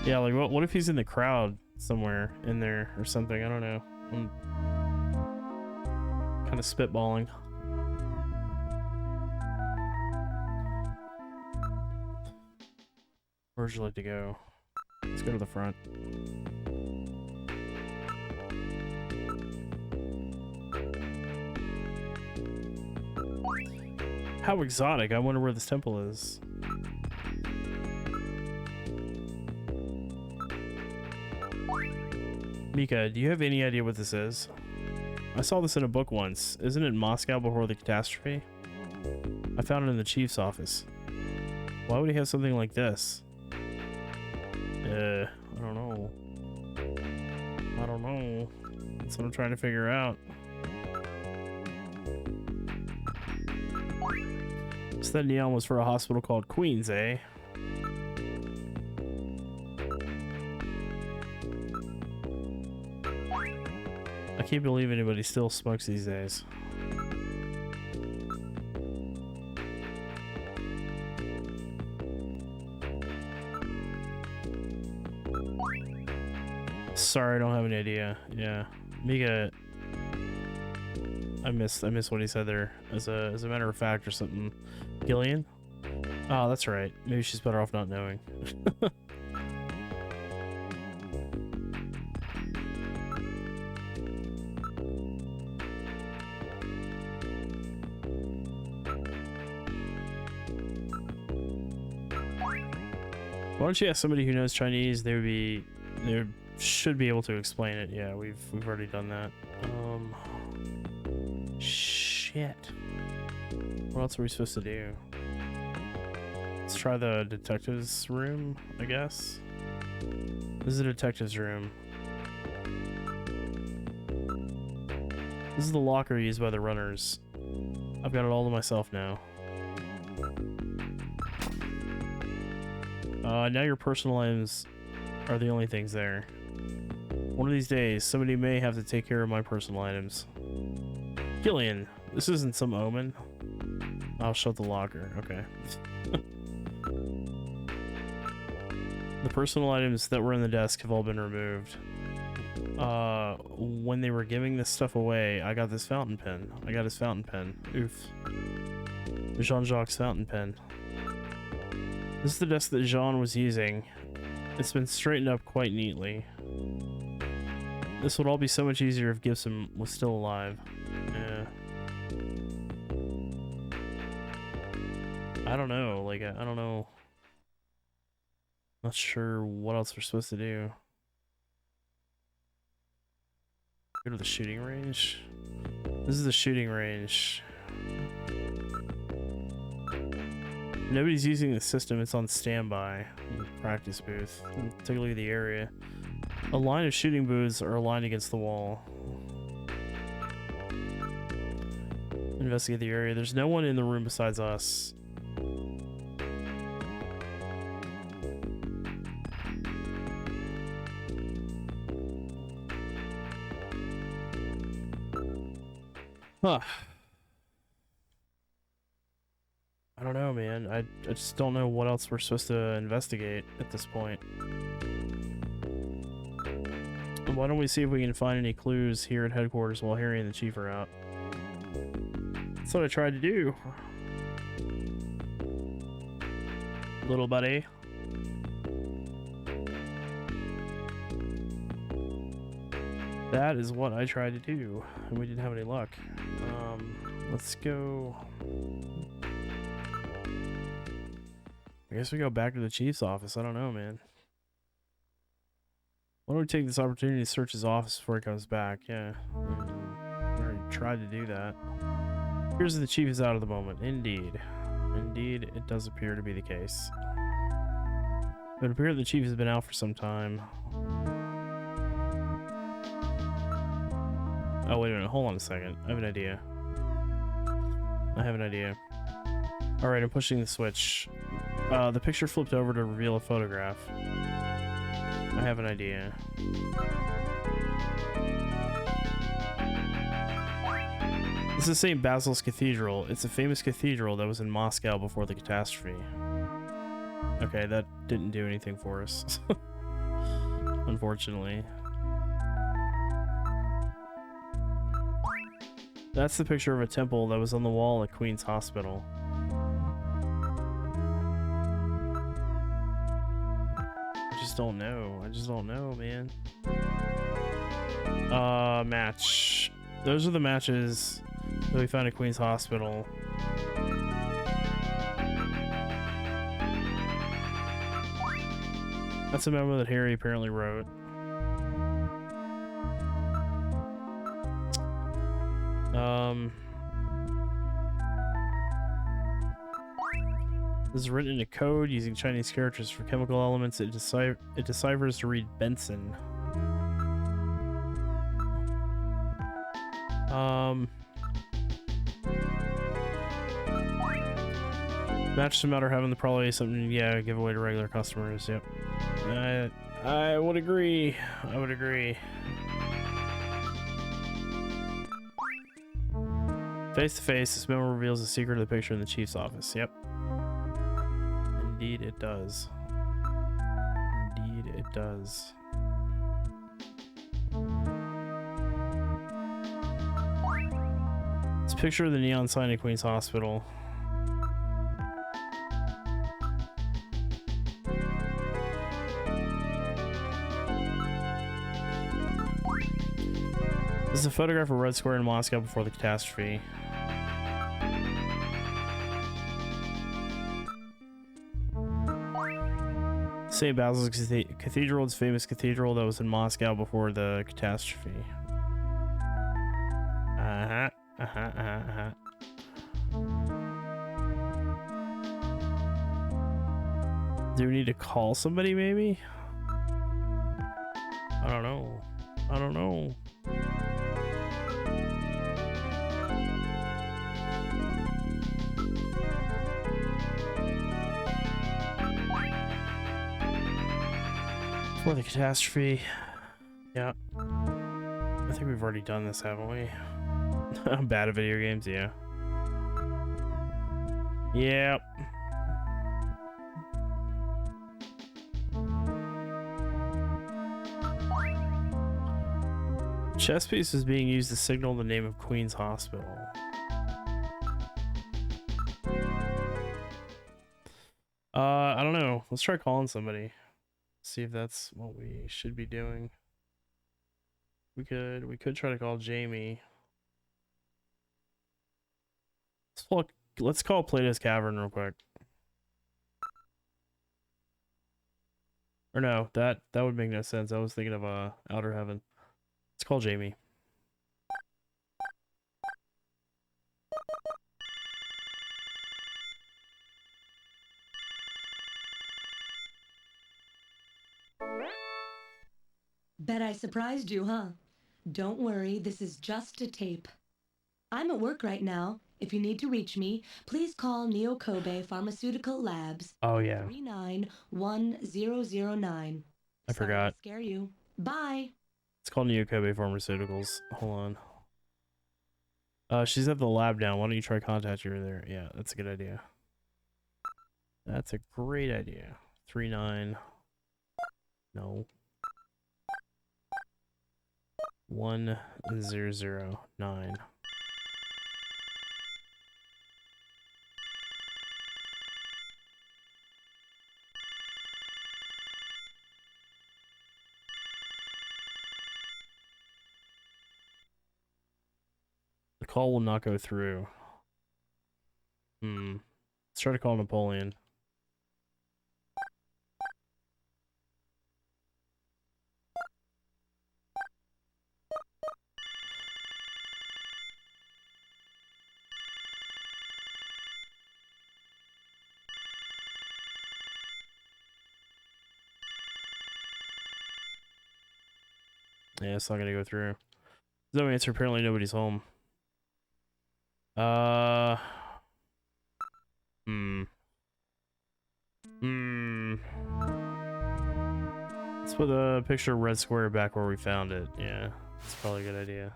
S12: Yeah, like what if he's in the crowd somewhere in there or something? I don't know. I'm kind of spitballing. Where would you like to go? Let's go to the front. How exotic. I wonder where this temple is. Mika, do you have any idea what this is? I saw this in a book once. Isn't it Moscow before the catastrophe? I found it in the chief's office. Why would he have something like this? I don't know. I don't know. That's what I'm trying to figure out. So that neon was for a hospital called Queen's, eh? I can't believe anybody still smokes these days. Sorry, I don't have an idea. Yeah, Mika. I missed what he said there. As a matter of fact, or something. Gillian? Oh, that's right. Maybe she's better off not knowing. Why don't you ask somebody who knows Chinese? They should be able to explain it. Yeah, we've already done that. Shit. What else are we supposed to do? Let's try the detective's room, I guess. This is the detective's room. This is the locker used by the runners. I've got it all to myself now. Now your personal items are the only things there. One of these days, somebody may have to take care of my personal items. Gillian, this isn't some omen. I'll shut the locker. Okay. The personal items that were in the desk have all been removed. When they were giving this stuff away, I got this fountain pen. I got his fountain pen. Oof. Jean-Jacques' fountain pen. This is the desk that Jean was using. It's been straightened up quite neatly. This would all be so much easier if Gibson was still alive. Yeah. I don't know. Like, I don't know. Not sure what else we're supposed to do. Go to the shooting range. This is the shooting range. Nobody's using the system. It's on standby. Practice booth. Take a look at the area. A line of shooting booths are aligned against the wall. Investigate the area. There's no one in the room besides us. Huh. I don't know, man. I just don't know what else we're supposed to investigate at this point. Why don't we see if we can find any clues here at headquarters while Harry and the Chief are out? That's what I tried to do. Little buddy. That is what I tried to do, and we didn't have any luck. Let's go. I guess we go back to the Chief's office. I don't know, man. Why don't we take this opportunity to search his office before he comes back? Yeah. I already tried to do that. Here's the Chief is out at the moment. Indeed. Indeed, it does appear to be the case. It would appear the Chief has been out for some time. Oh, wait a minute. Hold on a second. I have an idea. Alright, I'm pushing the switch. The picture flipped over to reveal a photograph. I have an idea. This is St. Basil's Cathedral. It's a famous cathedral that was in Moscow before the catastrophe. Okay, that didn't do anything for us. Unfortunately. That's the picture of a temple that was on the wall at Queen's Hospital. I just don't know, man. Match. Those are the matches that we found at Queen's Hospital. That's a memo that Harry apparently wrote. This is written in a code using Chinese characters for chemical elements. It deciphers to read Benson. Match some matter having the probably something, yeah, give away to regular customers. Yep. I would agree. Face to face, this memo reveals the secret of the picture in the Chief's office. Yep. Indeed it does. Indeed it does. It's a picture of the neon sign at Queen's Hospital. This is a photograph of Red Square in Moscow before the catastrophe. St. Basil's Cathedral is a famous cathedral that was in Moscow before the catastrophe. Do we need to call somebody, maybe? I don't know. For the catastrophe. Yeah. I think we've already done this, haven't we? I'm bad at video games, yeah. Yep. Chess piece is being used to signal the name of Queen's Hospital. I don't know. Let's try calling somebody. See if that's what we should be doing. We could try to call Jamie. Let's call Plato's Cavern real quick. Or no, that would make no sense. I was thinking of Outer Heaven. Let's call Jamie.
S7: Bet I surprised you, huh? Don't worry, this is just a tape. I'm at work right now. If you need to reach me, please call Neo Kobe Pharmaceutical Labs.
S12: Oh yeah.
S7: 391009.
S12: I forgot.
S7: To scare you. Bye.
S12: It's called Neo Kobe Pharmaceuticals. Hold on. She's at the lab now. Why don't you try contact her there? Yeah, that's a good idea. That's a great idea. 39. No. 1009. The call will not go through. Let's try to call Napoleon. Yeah, it's not gonna go through. No answer. Apparently nobody's home. Let's put a picture of Red Square back where we found it. Yeah, that's probably a good idea.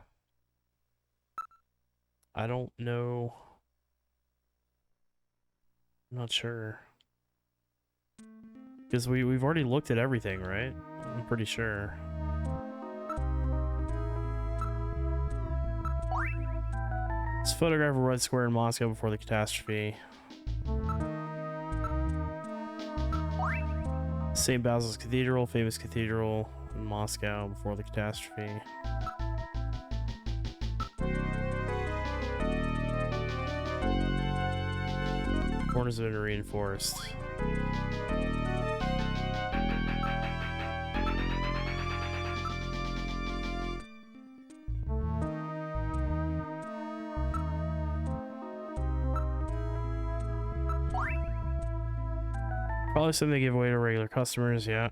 S12: I don't know. I'm not sure. Because we've already looked at everything, right? I'm pretty sure. Let's photograph a Red Square in Moscow before the catastrophe. St. Basil's Cathedral, famous cathedral in Moscow before the catastrophe. Corners have been reinforced. Probably something they give away to regular customers, yeah.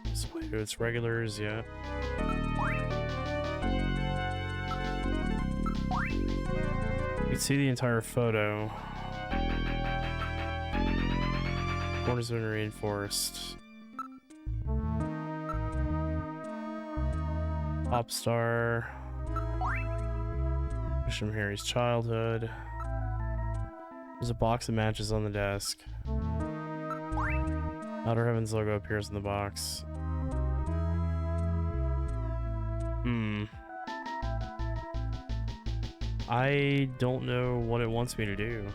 S12: Display to its regulars, yeah. You can see the entire photo. Corners have been reinforced. Pop star. From Harry's childhood. There's a box of matches on the desk. Outer Heavens logo appears in the box. I don't know what it wants me to do.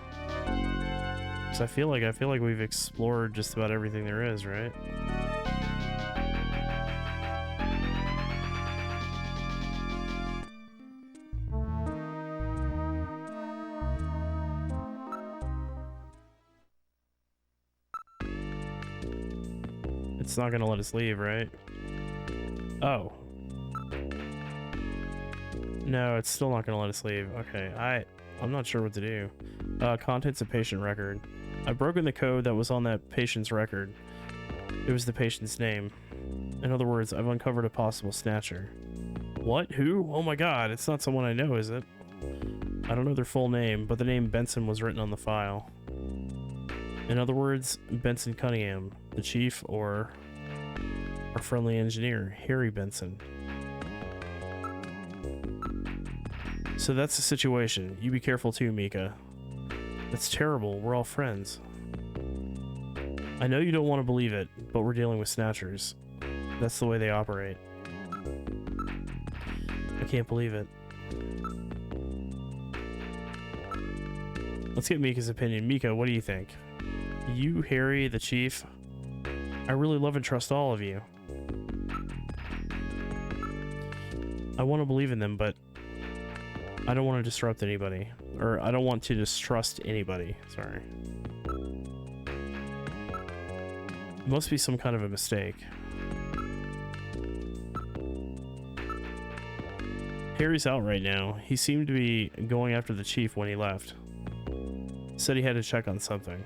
S12: Cause I feel like we've explored just about everything there is, right? It's not gonna let us leave, right? Oh. No, it's still not gonna let us leave. Okay, I'm not sure what to do. Contents of patient record. I've broken the code that was on that patient's record. It was the patient's name. In other words, I've uncovered a possible snatcher. What? Who? Oh my god, it's not someone I know, is it? I don't know their full name, but the name Benson was written on the file. In other words, Benson Cunningham, the chief, or our friendly engineer, Harry Benson. So that's the situation. You be careful too, Mika. That's terrible. We're all friends. I know you don't want to believe it, but we're dealing with snatchers. That's the way they operate. I can't believe it. Let's get Mika's opinion. Mika, what do you think? You, Harry, the chief, I really love and trust all of you. I want to believe in them, but I don't want to disrupt anybody. Or I don't want to distrust anybody. Sorry. It must be some kind of a mistake. Harry's out right now. He seemed to be going after the chief when he left. Said he had to check on something.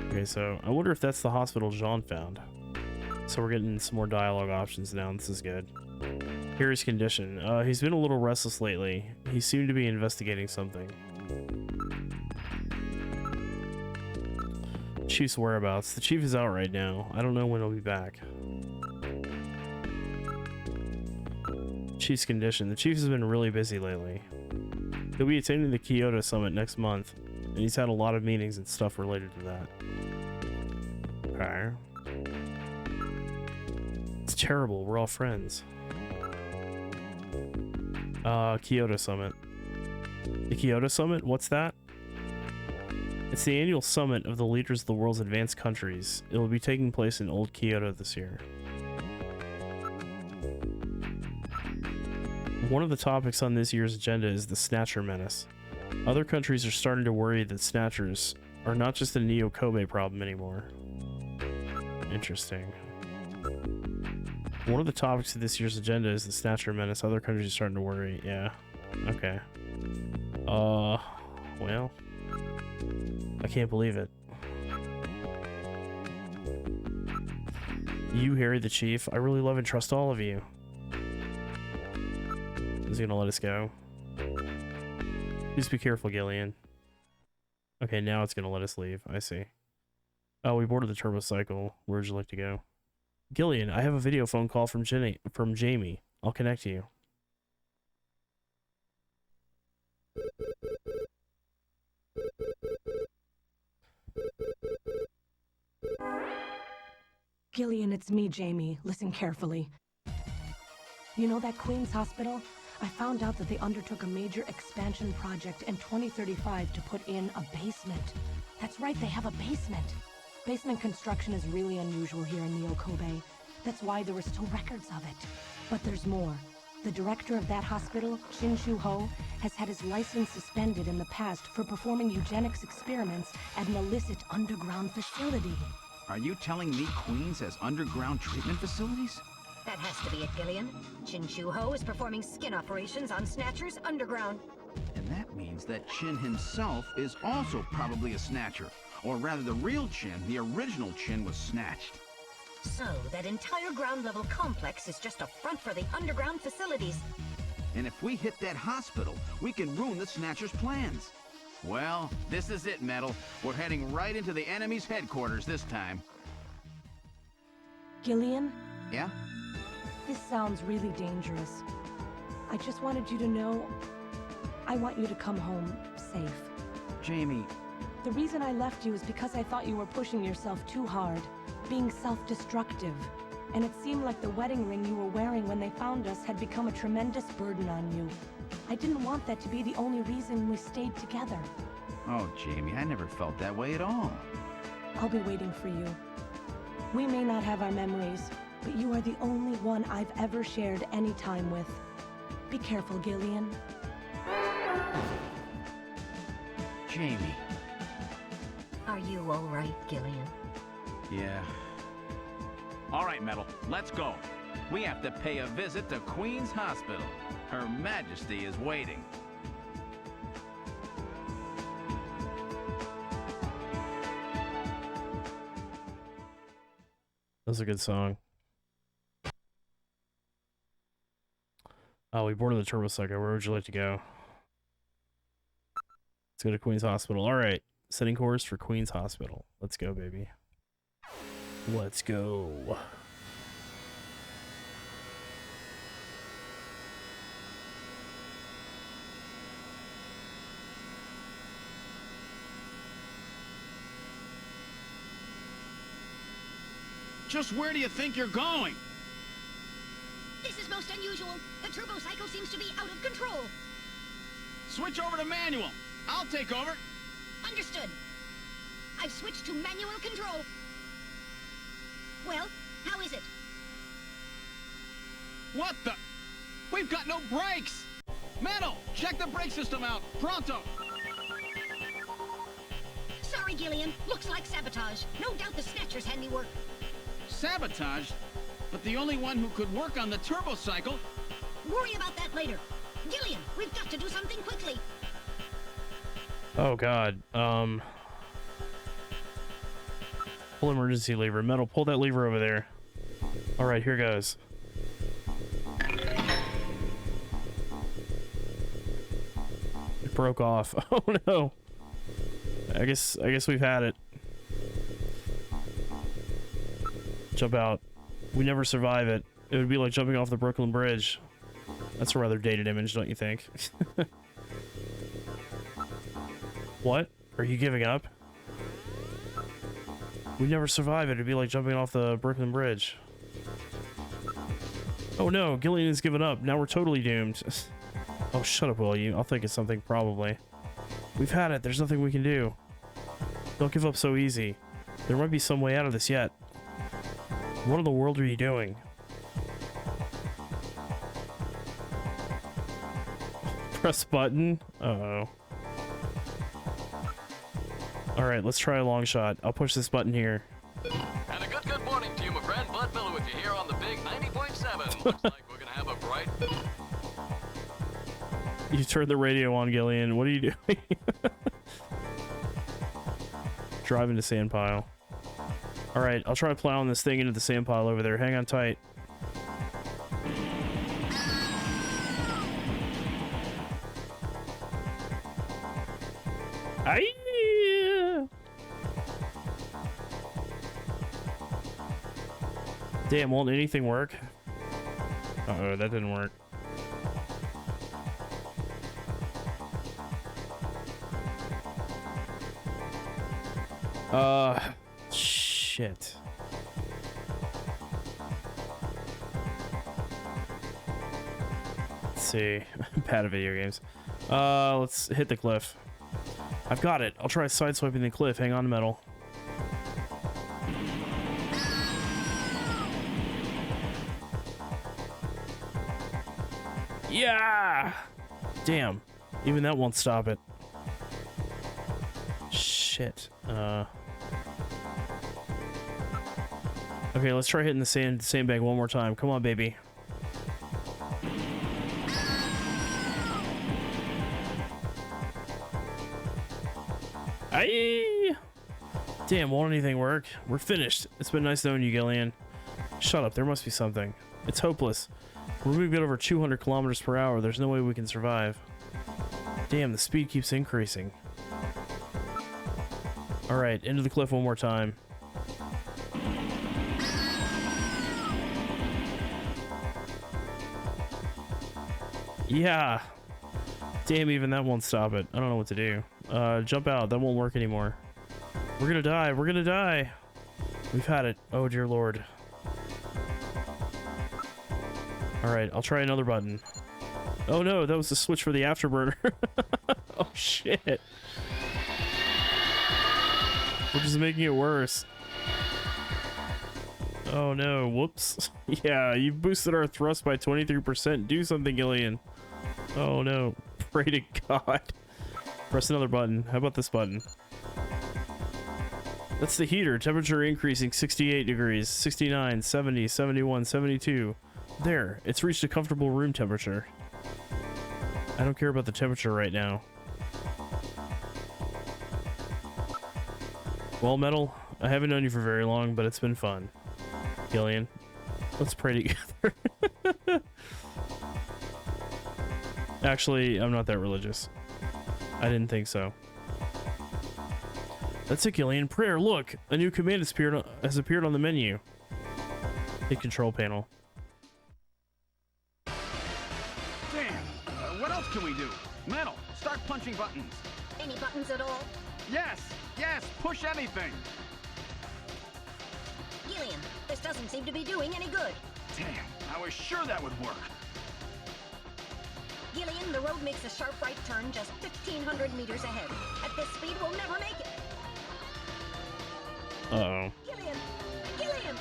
S12: Okay, so I wonder if that's the hospital Jean found. So we're getting some more dialogue options now. This is good. Harry's condition. He's been a little restless lately. He seemed to be investigating something. Chief's whereabouts. The chief is out right now. I don't know when he'll be back. Chief's condition. The chief has been really busy lately. He'll be attending the Kyoto summit next month, and he's had a lot of meetings and stuff related to that. Okay. It's terrible. We're all friends. Kyoto summit. The Kyoto summit? What's that? It's the annual summit of the leaders of the world's advanced countries. It will be taking place in Old Kyoto this year. One of the topics on this year's agenda is the Snatcher menace. Other countries are starting to worry that Snatchers are not just a Neo-Kobe problem anymore. Interesting. One of the topics of this year's agenda is the Snatcher menace. Other countries are starting to worry. Yeah. Okay. Well. I can't believe it. You, Harry the Chief. I really love and trust all of you. Is he gonna let us go? Please be careful, Gillian. Okay, now it's gonna let us leave. I see. Oh, we boarded the turbo cycle. Where would you like to go? Gillian, I have a video phone call from Jamie. I'll connect you.
S7: Gillian, it's me, Jamie. Listen carefully. You know that Queen's Hospital? I found out that they undertook a major expansion project in 2035 to put in a basement. That's right, they have a basement. Basement construction is really unusual here in Neo-Kobe. That's why there were still records of it. But there's more. The director of that hospital, Shin-Shu-Ho, has had his license suspended in the past for performing eugenics experiments at an illicit underground facility.
S4: Are you telling me Queens has underground treatment facilities?
S3: That has to be it, Gillian. Shin-Shu-Ho is performing skin operations on Snatchers underground.
S4: And that means that Chin himself is also probably a Snatcher. Or rather, the real Chin, the original Chin, was snatched.
S3: So, that entire ground-level complex is just a front for the underground facilities.
S4: And if we hit that hospital, we can ruin the Snatcher's plans. Well, this is it, Metal. We're heading right into the enemy's headquarters this time.
S7: Gillian?
S4: Yeah?
S7: This sounds really dangerous. I just wanted you to know, I want you to come home safe.
S4: Jamie.
S7: The reason I left you is because I thought you were pushing yourself too hard, being self-destructive. And it seemed like the wedding ring you were wearing when they found us had become a tremendous burden on you. I didn't want that to be the only reason we stayed together.
S4: Oh, Jamie, I never felt that way at all.
S7: I'll be waiting for you. We may not have our memories, but you are the only one I've ever shared any time with. Be careful, Gillian.
S4: Jamie.
S3: Are you all right, Gillian?
S4: Yeah. All right, Metal, let's go. We have to pay a visit to Queen's Hospital. Her Majesty is waiting.
S12: That's a good song. Oh, we boarded the turbo cycle. Where would you like to go? Let's go to Queen's Hospital. All right. Setting course for Queen's Hospital. Let's go, baby. Let's go.
S4: Just where do you think you're going?
S3: This is most unusual. The turbo cycle seems to be out of control.
S4: Switch over to manual. I'll take over.
S3: Understood. I've switched to manual control. Well, how is it?
S4: What the? We've got no brakes! Metal, check the brake system out. Pronto!
S3: Sorry, Gillian. Looks like sabotage. No doubt the Snatcher's handiwork.
S4: Sabotage? But the only one who could work on the turbo cycle?
S3: Worry about that later. Gillian, we've got to do something quickly.
S12: Oh, God. Pull emergency lever. Metal, pull that lever over there. All right, here goes. It broke off. Oh, no. I guess we've had it. Jump out. We never survive it. It would be like jumping off the Brooklyn Bridge. That's a rather dated image, don't you think? What? Are you giving up? We'd never survive it. It'd be like jumping off the Brooklyn Bridge. Oh no, Gillian has given up. Now we're totally doomed. Oh, shut up, will you? I'll think of something, probably. We've had it. There's nothing we can do. Don't give up so easy. There might be some way out of this yet. What in the world are you doing? Press button? Uh-oh. Alright, let's try a long shot. I'll push this button here.
S18: And a good morning to you, my friend. Bud Miller with you here on the big 90.7. Looks like we're gonna have a bright...
S12: You turned the radio on, Gillian. What are you doing? Driving to sand pile. Alright, I'll try plowing this thing into the sand pile over there. Hang on tight. Aye. Damn, won't anything work? Uh-oh, that didn't work. Shit. Let's see. Bad at video games. Let's hit the cliff. I've got it. I'll try sideswiping the cliff. Hang on to metal. Yeah! Damn. Even that won't stop it. Shit. Okay, let's try hitting the sandbag one more time. Come on, baby. Aye! Damn, won't anything work? We're finished. It's been nice knowing you, Gillian. Shut up, there must be something. It's hopeless. We're moving at over 200 kilometers per hour. There's no way we can survive. Damn, the speed keeps increasing. Alright, into the cliff one more time. Yeah. Damn, even that won't stop it. I don't know what to do. Jump out. That won't work anymore. We're gonna die. We're gonna die. We've had it. Oh, dear Lord. Alright, I'll try another button. Oh no, that was the switch for the afterburner. Oh shit. We're just making it worse. Oh no, whoops. Yeah, you've boosted our thrust by 23%. Do something, Gillian. Oh no, pray to God. Press another button. How about this button? That's the heater. Temperature increasing 68 degrees, 69, 70, 71, 72. There, it's reached a comfortable room temperature. I don't care about the temperature right now. Well, Metal, I haven't known you for very long, but it's been fun. Gillian, let's pray together. Actually, I'm not that religious. I didn't think so. That's it, Gillian. Prayer, look! A new command has appeared on the menu. Hit control panel.
S4: What else can we do? Metal, start punching buttons.
S3: Any buttons at all?
S4: Yes, push anything.
S3: Gillian, this doesn't seem to be doing any good.
S4: Damn, I was sure that would work.
S3: Gillian, the road makes a sharp right turn just 1,500 meters ahead. At this speed, we'll never make it.
S12: Uh-oh.
S3: Gillian! Gillian!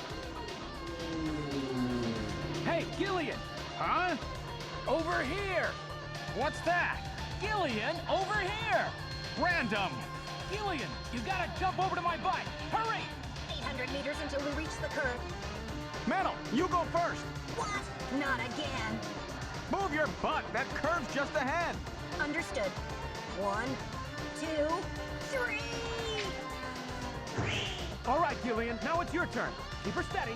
S6: Hey, Gillian!
S4: Huh?
S6: Over here!
S4: What's that?
S6: Gillian, over here!
S4: Random!
S6: Gillian, you gotta jump over to my bike! Hurry!
S3: 800 meters until we reach the curve.
S4: Metal, you go first!
S3: What? Not again.
S4: Move your butt! That curve's just ahead!
S3: Understood. 1, 2, 3!
S6: All right, Gillian, now it's your turn. Keep her steady.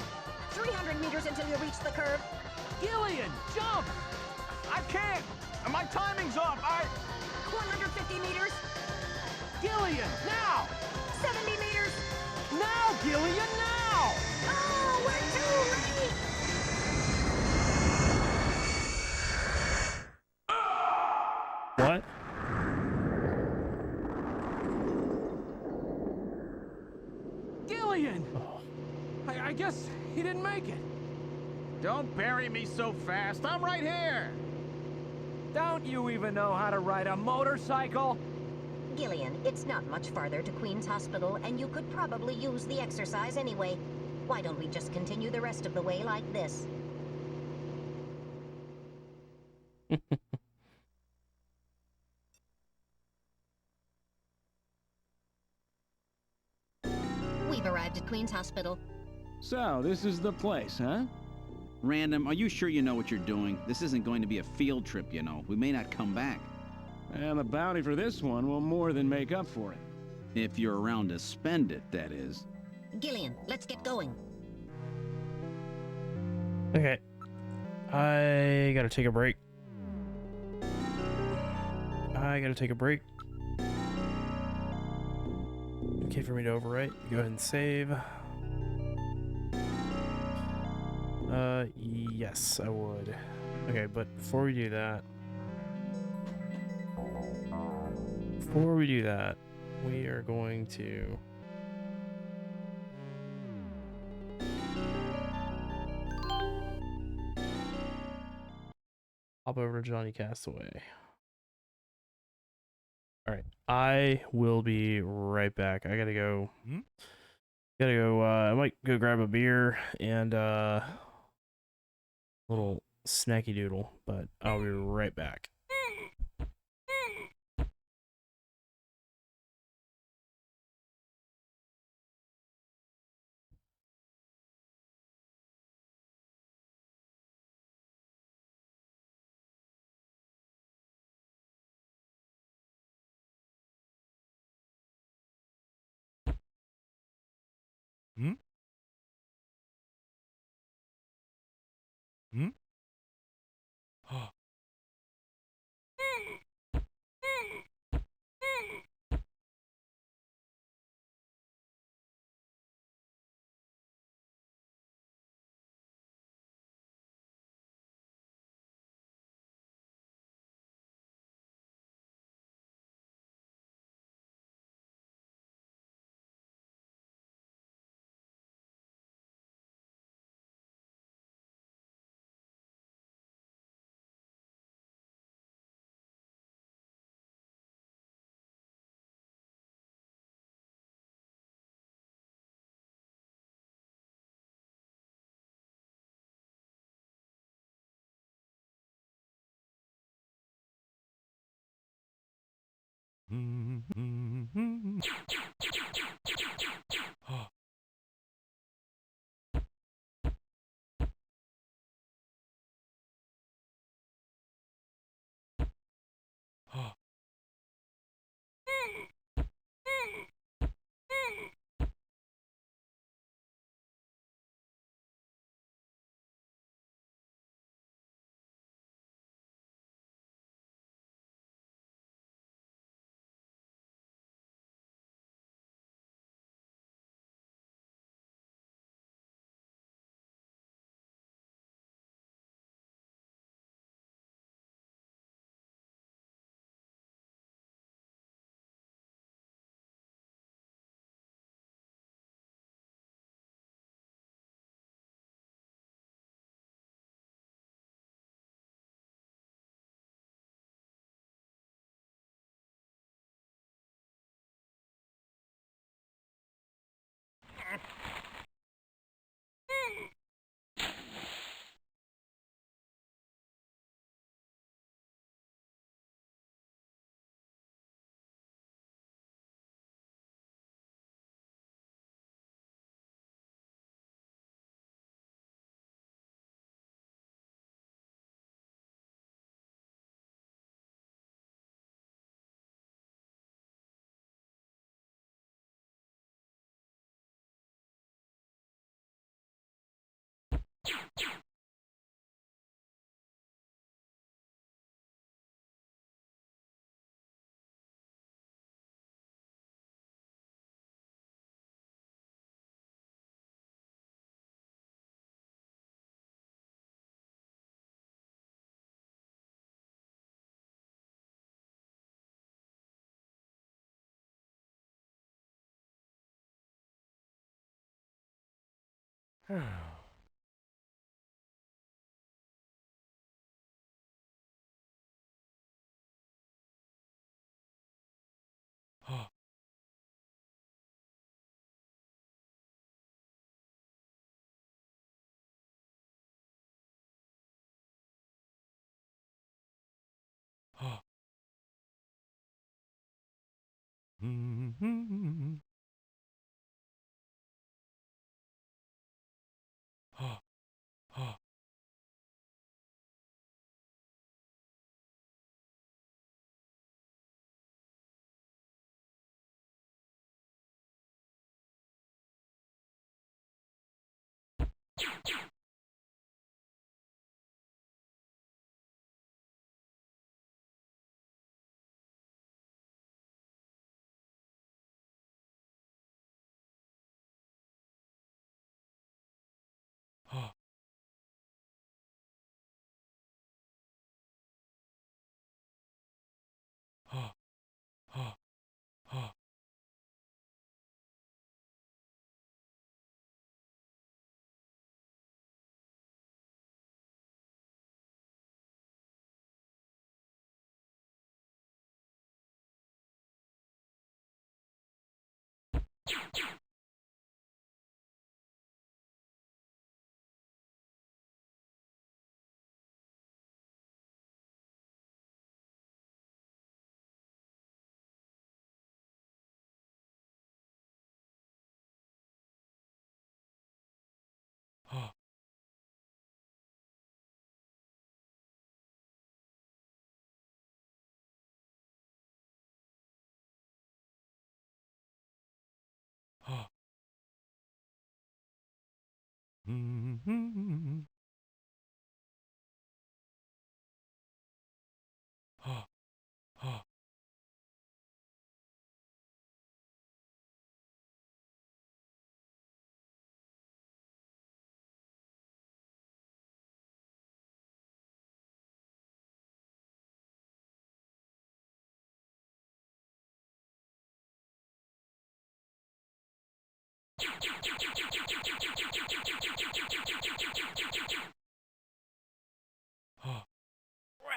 S3: 300 meters until you reach the curve.
S6: Gillian, jump!
S4: I can't! My timing's off!
S3: 150 meters.
S6: Gillian, now!
S3: 70 meters.
S6: Now, Gillian, now!
S3: Oh, we're
S6: Gillian! I guess he didn't make it.
S19: Don't bury me so fast. I'm right here.
S6: Don't you even know how to ride a motorcycle?
S3: Gillian, it's not much farther to Queen's Hospital, and you could probably use the exercise anyway. Why don't we just continue the rest of the way like this? We've arrived at Queen's Hospital.
S6: So, this is the place, huh?
S4: Random, are you sure you know what you're doing? This isn't going to be a field trip, you know. We may not come back.
S6: And the bounty for this one will more than make up for it.
S4: If you're around to spend it, that is.
S3: Gillian, let's get going.
S12: Okay. I gotta take a break. Okay for me to overwrite. Go ahead and save. Yes, I would. Okay, but before we do that, we are going to hop over to Johnny Castaway. All right, I will be right back. I gotta go. I might go grab a beer and little snacky doodle, but I'll be right back.
S1: Where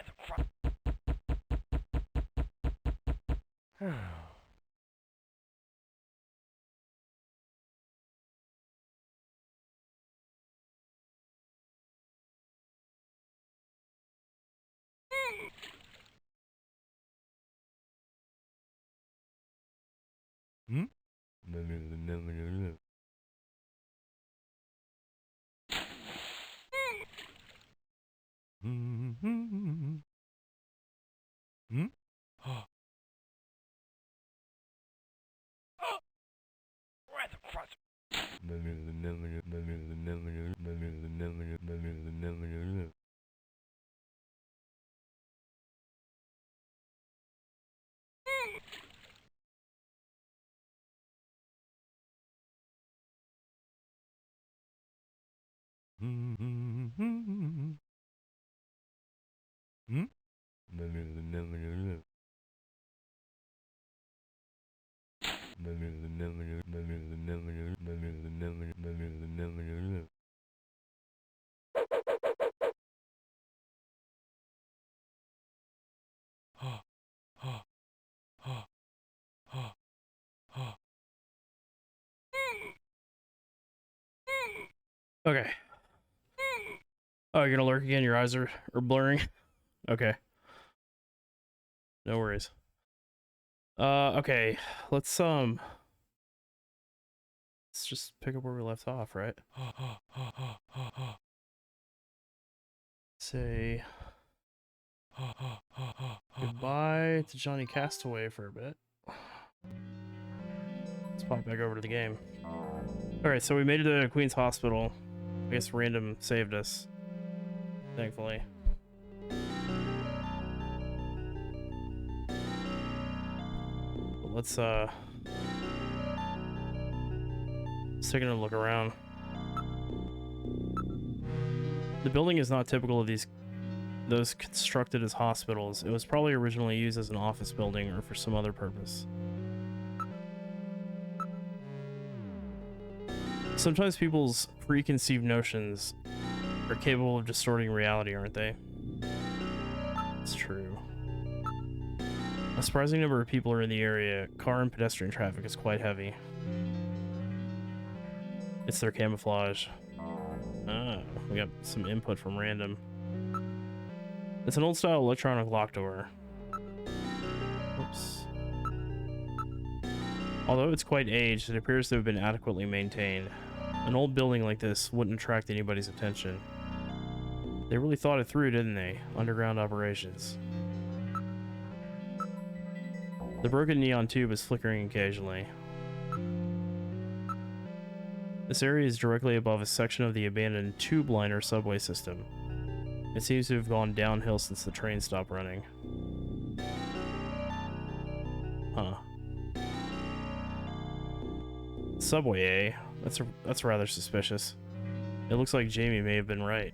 S1: the fuck? Hmm? Hmm? Where the fuck? Hmm? Okay. Oh, you're gonna lurk again? Your eyes are blurring? Okay. No worries. Okay. Let's just pick up where we left off, right? Say goodbye to Johnny Castaway for a bit. Let's pop back over to the game. Alright, so we made it to Queen's Hospital. I guess random saved us. Thankfully. But let's take a look around. The building is not typical of those constructed as hospitals. It was probably originally used as an office building or for some other purpose. Sometimes people's preconceived notions are capable of distorting reality, aren't they? It's true. A surprising number of people are in the area. Car and pedestrian traffic is quite heavy. It's their camouflage. Ah, we got some input from random. It's an old-style electronic lock door. Oops. Although it's quite aged, it appears to have been adequately maintained. An old building like this wouldn't attract anybody's attention. They really thought it through, didn't they? Underground operations. The broken neon tube is flickering occasionally. This area is directly above a section of the abandoned tube liner subway system. It seems to have gone downhill since the train stopped running. Huh. Subway, eh? That's rather suspicious. It looks like Jamie may have been right.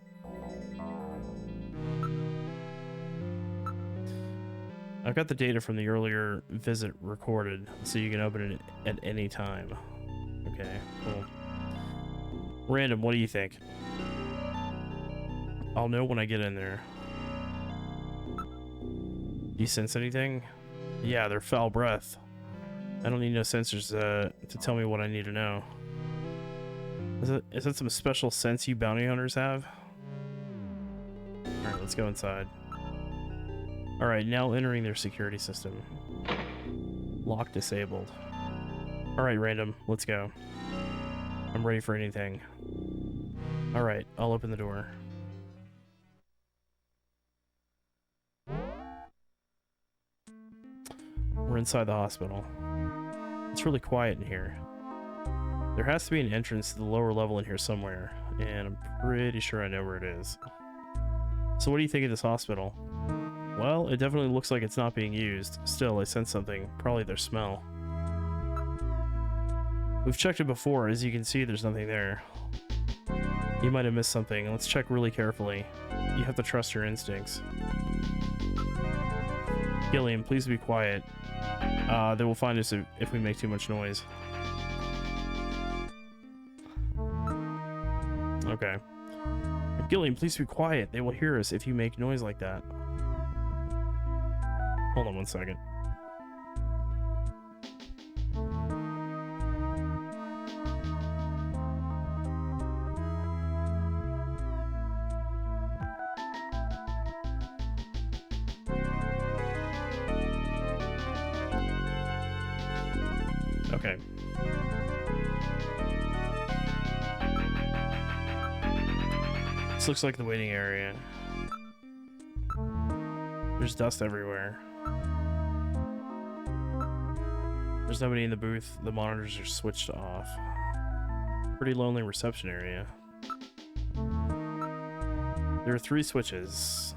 S1: I've got the data from the earlier visit recorded, so you can open it at any time. Okay, cool. Random, what do you think? I'll know when I get in there. Do you sense anything? Yeah, they're foul breath. I don't need no sensors to tell me what I need to know. Is that some special sense you bounty hunters have? Alright, let's go inside. Alright, now entering their security system. Lock disabled. Alright, random, let's go. I'm ready for anything. Alright, I'll open the door. We're inside the hospital. It's really quiet in here. There has to be an entrance to the lower level in here somewhere, and I'm pretty sure I know where it is. So what do you think of this hospital? Well, it definitely looks like it's not being used. Still, I sense something. Probably their smell. We've checked it before. As you can see, there's nothing there. You might have missed something. Let's check really carefully. You have to trust your instincts. Gillian, please be quiet. They will find us if we make too much noise. Okay. Gillian, please be quiet. They will hear us if you make noise like that. Hold on one second. Okay. This looks like the waiting area. There's dust everywhere. There's nobody in the booth. The monitors are switched off. Pretty lonely reception area. There are 3 switches.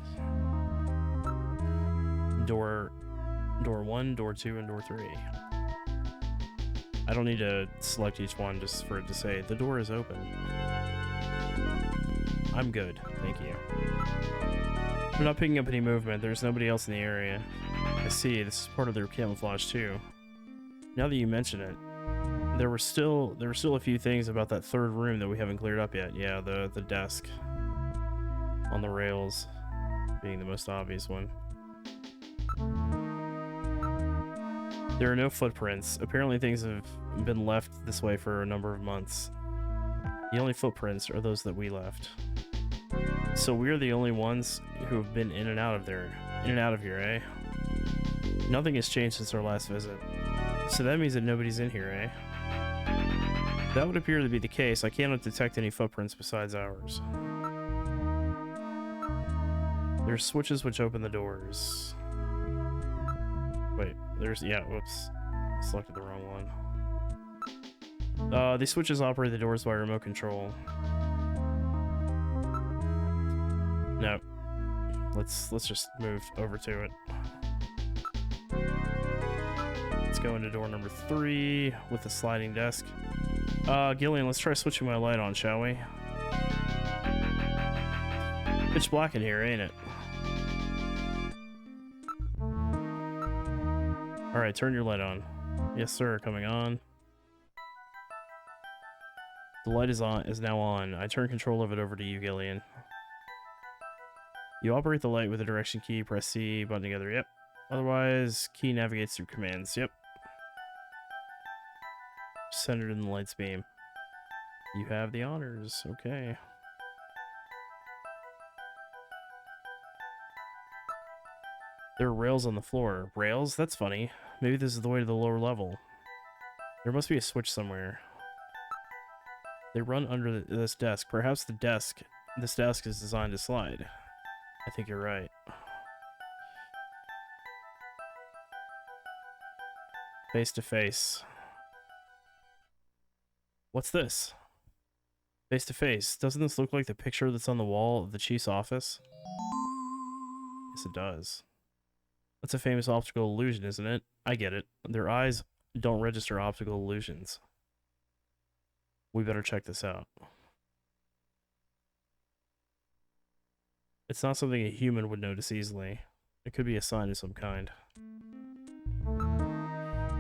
S1: Door 1, door 2, and door 3. I don't need to select each one just for it to say, the door is open. I'm good, thank you. I'm not picking up any movement. There's nobody else in the area. I see, this is part of their camouflage too. Now that you mention it, there were still a few things about that third room that we haven't cleared up yet. Yeah, the desk on the rails being the most obvious one. There are no footprints. Apparently things have been left this way for a number of months. The only footprints are those that we left. So we're the only ones who have been in and out of here, eh? Nothing has changed since our last visit. So that means that nobody's in here, eh? That would appear to be the case. I cannot detect any footprints besides ours. There are switches which open the doors. Wait, whoops. I selected the wrong one. These switches operate the doors by remote control. No. Let's just move over to it. Let's go into door number 3 with the sliding desk. Gillian, let's try switching my light on, shall we? Pitch black in here, ain't it? Alright, turn your light on. Yes, sir, coming on.
S12: The light is now on. I turn control of it over to you, Gillian. You operate the light with the direction key, press C, button together, yep. Otherwise, key navigates through commands, yep. Centered in the light's beam. You have the honors, okay. There are rails on the floor. Rails? That's funny. Maybe this is the way to the lower level. There must be a switch somewhere. They run under this desk. Perhaps this desk is designed to slide. I think you're right. Face to face. What's this? Face to face. Doesn't this look like the picture that's on the wall of the chief's office? Yes, it does. That's a famous optical illusion, isn't it? I get it. Their eyes don't register optical illusions. We better check this out. It's not something a human would notice easily. It could be a sign of some kind.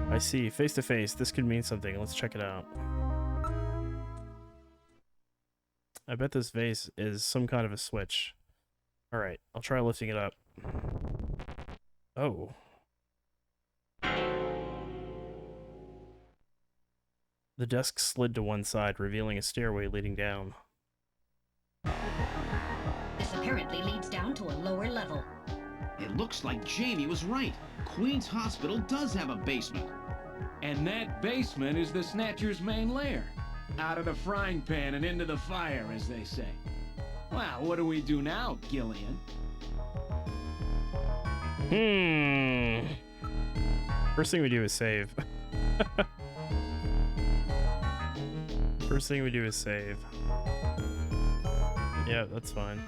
S12: I see. Face to face. This could mean something. Let's check it out. I bet this vase is some kind of a switch. Alright, I'll try lifting it up. Oh. The desk slid to one side, revealing a stairway leading down.
S3: This apparently leads down to a lower level.
S4: It looks like Jamie was right. Queen's Hospital does have a basement.
S6: And that basement is the Snatcher's main lair. Out of the frying pan and into the fire, as they say. Well, what do we do now, Gillian?
S12: First thing we do is save. First thing we do is save. Yeah, that's fine.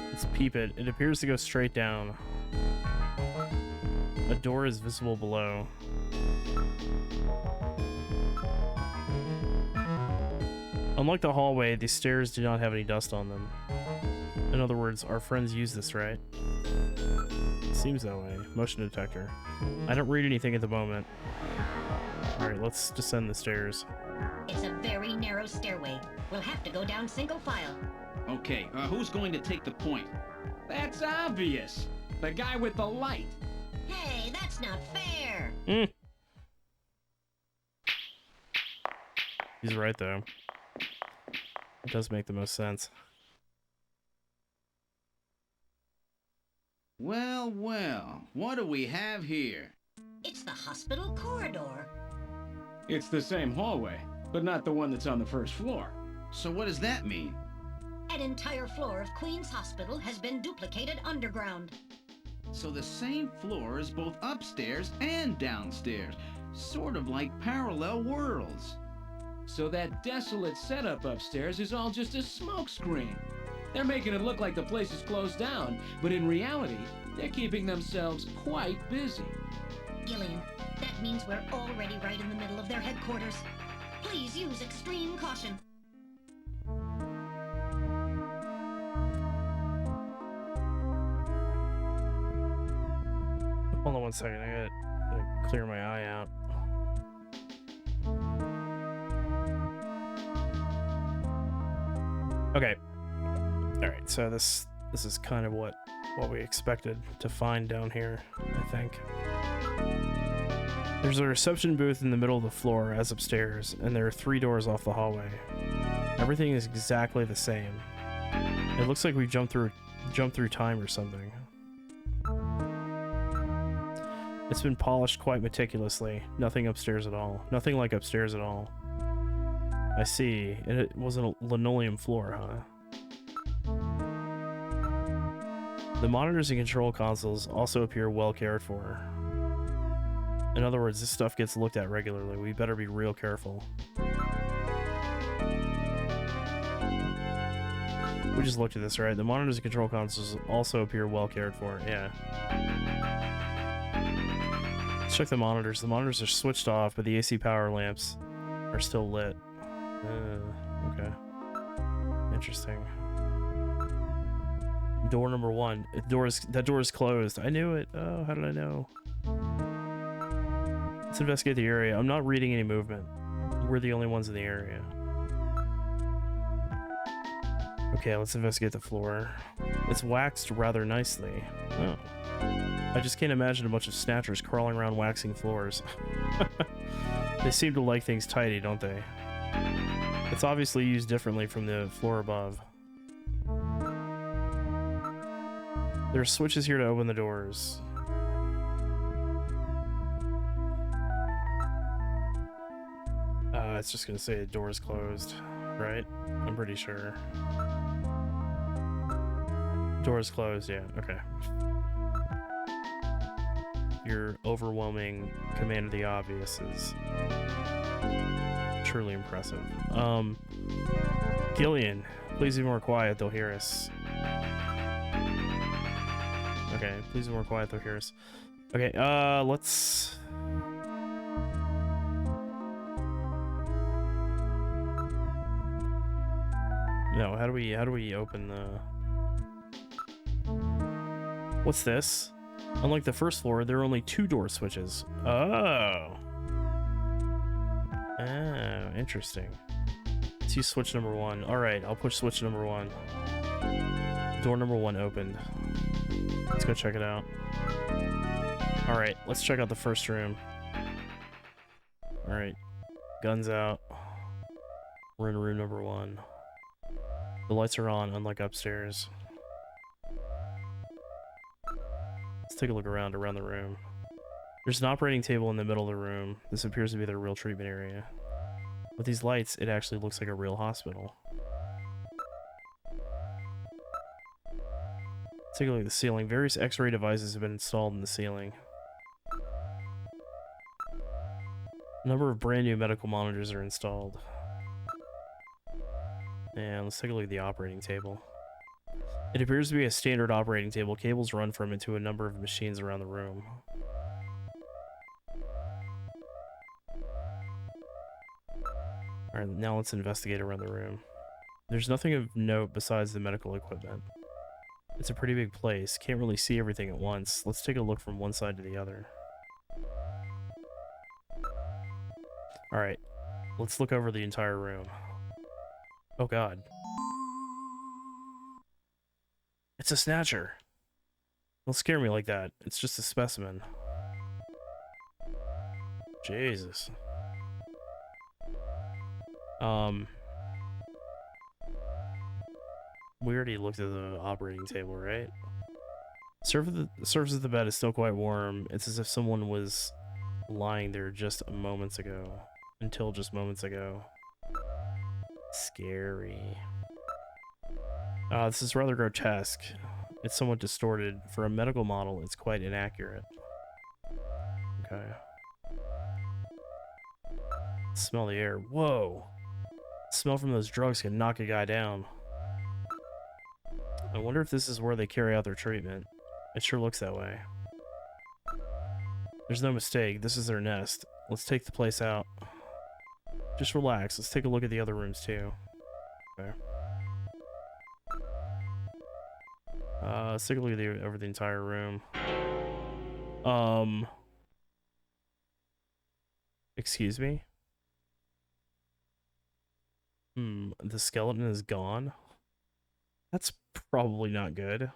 S12: Let's peep it. It appears to go straight down. A door is visible below. Unlike the hallway, these stairs do not have any dust on them. In other words, our friends use this, right? Seems that way. Motion detector. I don't read anything at the moment. Alright, let's descend the stairs.
S3: It's a very narrow stairway. We'll have to go down single file.
S4: Okay, who's going to take the point?
S6: That's obvious. The guy with the light.
S3: Hey, that's not fair.
S12: He's right, though. It does make the most sense.
S4: Well, well, what do we have here?
S3: It's the hospital corridor.
S6: It's the same hallway, but not the one that's on the first floor.
S4: So what does that mean?
S3: An entire floor of Queen's Hospital has been duplicated underground.
S4: So the same floor is both upstairs and downstairs, sort of like parallel worlds.
S6: So that desolate setup upstairs is all just a smokescreen. They're making it look like the place is closed down, but in reality, they're keeping themselves quite busy.
S3: Gillian, that means we're already right in the middle of their headquarters. Please use extreme caution.
S12: Hold on one second, I gotta clear my eye out. Okay. Alright, so this is kind of what we expected to find down here, I think. There's a reception booth in the middle of the floor as upstairs, and there are 3 doors off the hallway. Everything is exactly the same. It looks like we jumped through time or something. It's been polished quite meticulously. Nothing upstairs at all. Nothing like upstairs at all. I see. And it wasn't a linoleum floor, huh? The monitors and control consoles also appear well cared for. In other words, this stuff gets looked at regularly. We better be real careful. We just looked at this, right? The monitors and control consoles also appear well cared for. Yeah. Let's check the monitors. The monitors are switched off, but the AC power lamps are still lit. Okay. Interesting. Door number 1. That door is closed. I knew it. Oh, how did I know? Let's investigate the area. I'm not reading any movement. We're the only ones in the area. Okay, let's investigate the floor. It's waxed rather nicely. Oh. I just can't imagine a bunch of snatchers crawling around waxing floors. They seem to like things tidy, don't they? It's obviously used differently from the floor above. There are switches here to open the doors. It's just gonna say the door is closed, right? I'm pretty sure. Door is closed, yeah, okay. Your overwhelming command of the obvious is truly impressive. Gillian, please be more quiet, they'll hear us. Okay, please be more quiet, they'll hear us. Okay, let's... No, how do we open the... What's this? Unlike the first floor, there are only 2 door switches. Oh. Oh, interesting. Let's use switch number 1. Alright, I'll push switch number 1. Door number 1 opened. Let's go check it out. Alright, let's check out the first room. Alright. Guns out. We're in room number 1. The lights are on, unlike upstairs. Let's take a look around the room. There's an operating table in the middle of the room. This appears to be their real treatment area. With these lights, it actually looks like a real hospital. Let's take a look at the ceiling. Various X-ray devices have been installed in the ceiling. A number of brand new medical monitors are installed. And let's take a look at the operating table. It appears to be a standard operating table. Cables run from it to a number of machines around the room. Alright, now let's investigate around the room. There's nothing of note besides the medical equipment. It's a pretty big place. Can't really see everything at once. Let's take a look from one side to the other. Alright, let's look over the entire room. Oh god. It's a Snatcher. Don't scare me like that. It's just a specimen. Jesus. We already looked at the operating table, right? Surface of the bed is still quite warm. It's as if someone was lying there just moments ago. Until just moments ago. Scary. This is rather grotesque. It's somewhat distorted. For a medical model, it's quite inaccurate. Okay. Smell the air. Whoa! The smell from those drugs can knock a guy down. I wonder if this is where they carry out their treatment. It sure looks that way. There's no mistake. This is their nest. Let's take the place out. Just relax. Let's take a look at the other rooms too. Okay. Let's take a look at over the entire room. Excuse me? The skeleton is gone? That's probably not good.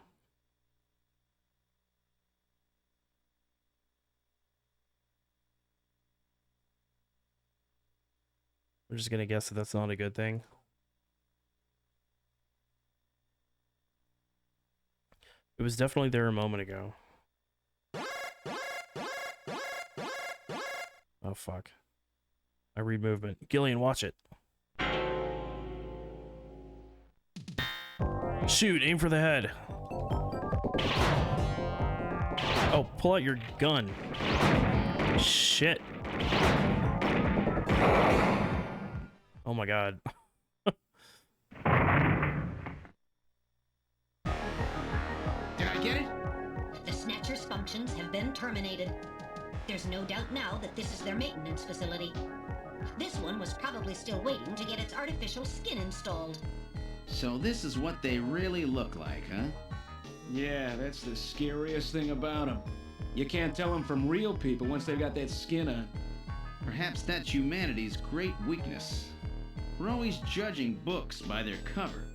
S12: I'm just gonna guess that that's not a good thing. It was definitely there a moment ago. Oh, fuck. I read movement. Gillian, watch it. Shoot, aim for the head. Oh, pull out your gun. Shit. Oh my god.
S3: Did I get it? The Snatcher's functions have been terminated. There's no doubt now that this is their maintenance facility. This one was probably still waiting to get its artificial skin installed.
S4: So this is what they really look like, huh?
S6: Yeah, that's the scariest thing about them. You can't tell them from real people once they've got that skin on.
S4: Perhaps that's humanity's great weakness. We're always judging books by their cover.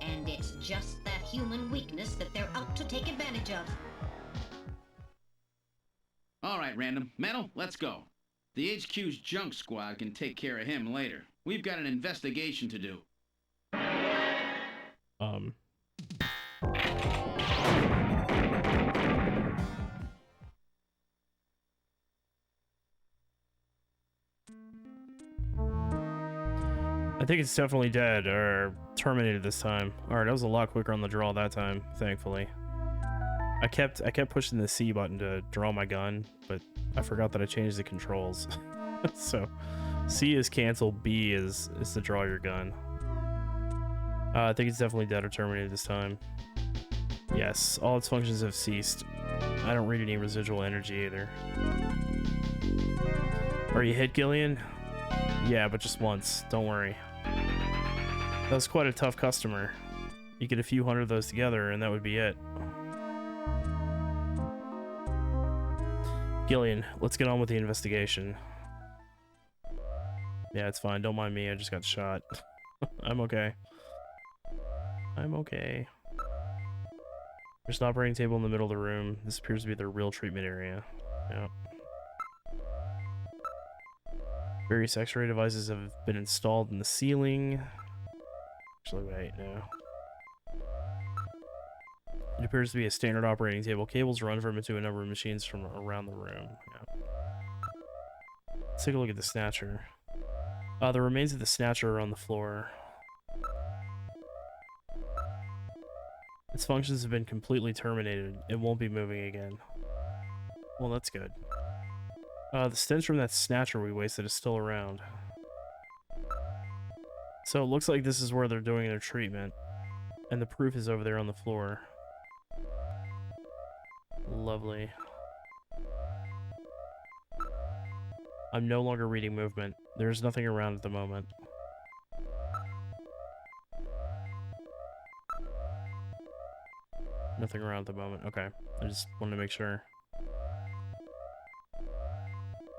S3: And it's just that human weakness that they're out to take advantage of.
S4: All right, Random. Metal, let's go. The HQ's junk squad can take care of him later. We've got an investigation to do.
S12: I think it's definitely dead or terminated this time. Alright, that was a lot quicker on the draw that time, thankfully. I kept pushing the C button to draw my gun, but I forgot that I changed the controls. So C is cancel, B is to draw your gun. I think it's definitely dead or terminated this time. Yes, all its functions have ceased. I don't read any residual energy either. Are you hit, Gillian? Yeah, but just once. Don't worry. That was quite a tough customer. You get a few hundred of those together and that would be it. Gillian, let's get on with the investigation. Yeah, it's fine. Don't mind me. I just got shot. I'm okay. I'm okay. There's an operating table in the middle of the room. This appears to be the real treatment area. Yeah. Various X-ray devices have been installed in the ceiling. Actually, wait, no. It appears to be a standard operating table. Cables run from it to a number of machines from around the room. Yeah. Let's take a look at the Snatcher. The remains of the Snatcher are on the floor. Its functions have been completely terminated. It won't be moving again. Well, that's good. The stench from that Snatcher we wasted is still around. So it looks like this is where they're doing their treatment. And the proof is over there on the floor. Lovely. I'm no longer reading movement. There's nothing around at the moment. Nothing around at the moment. Okay. I just wanted to make sure.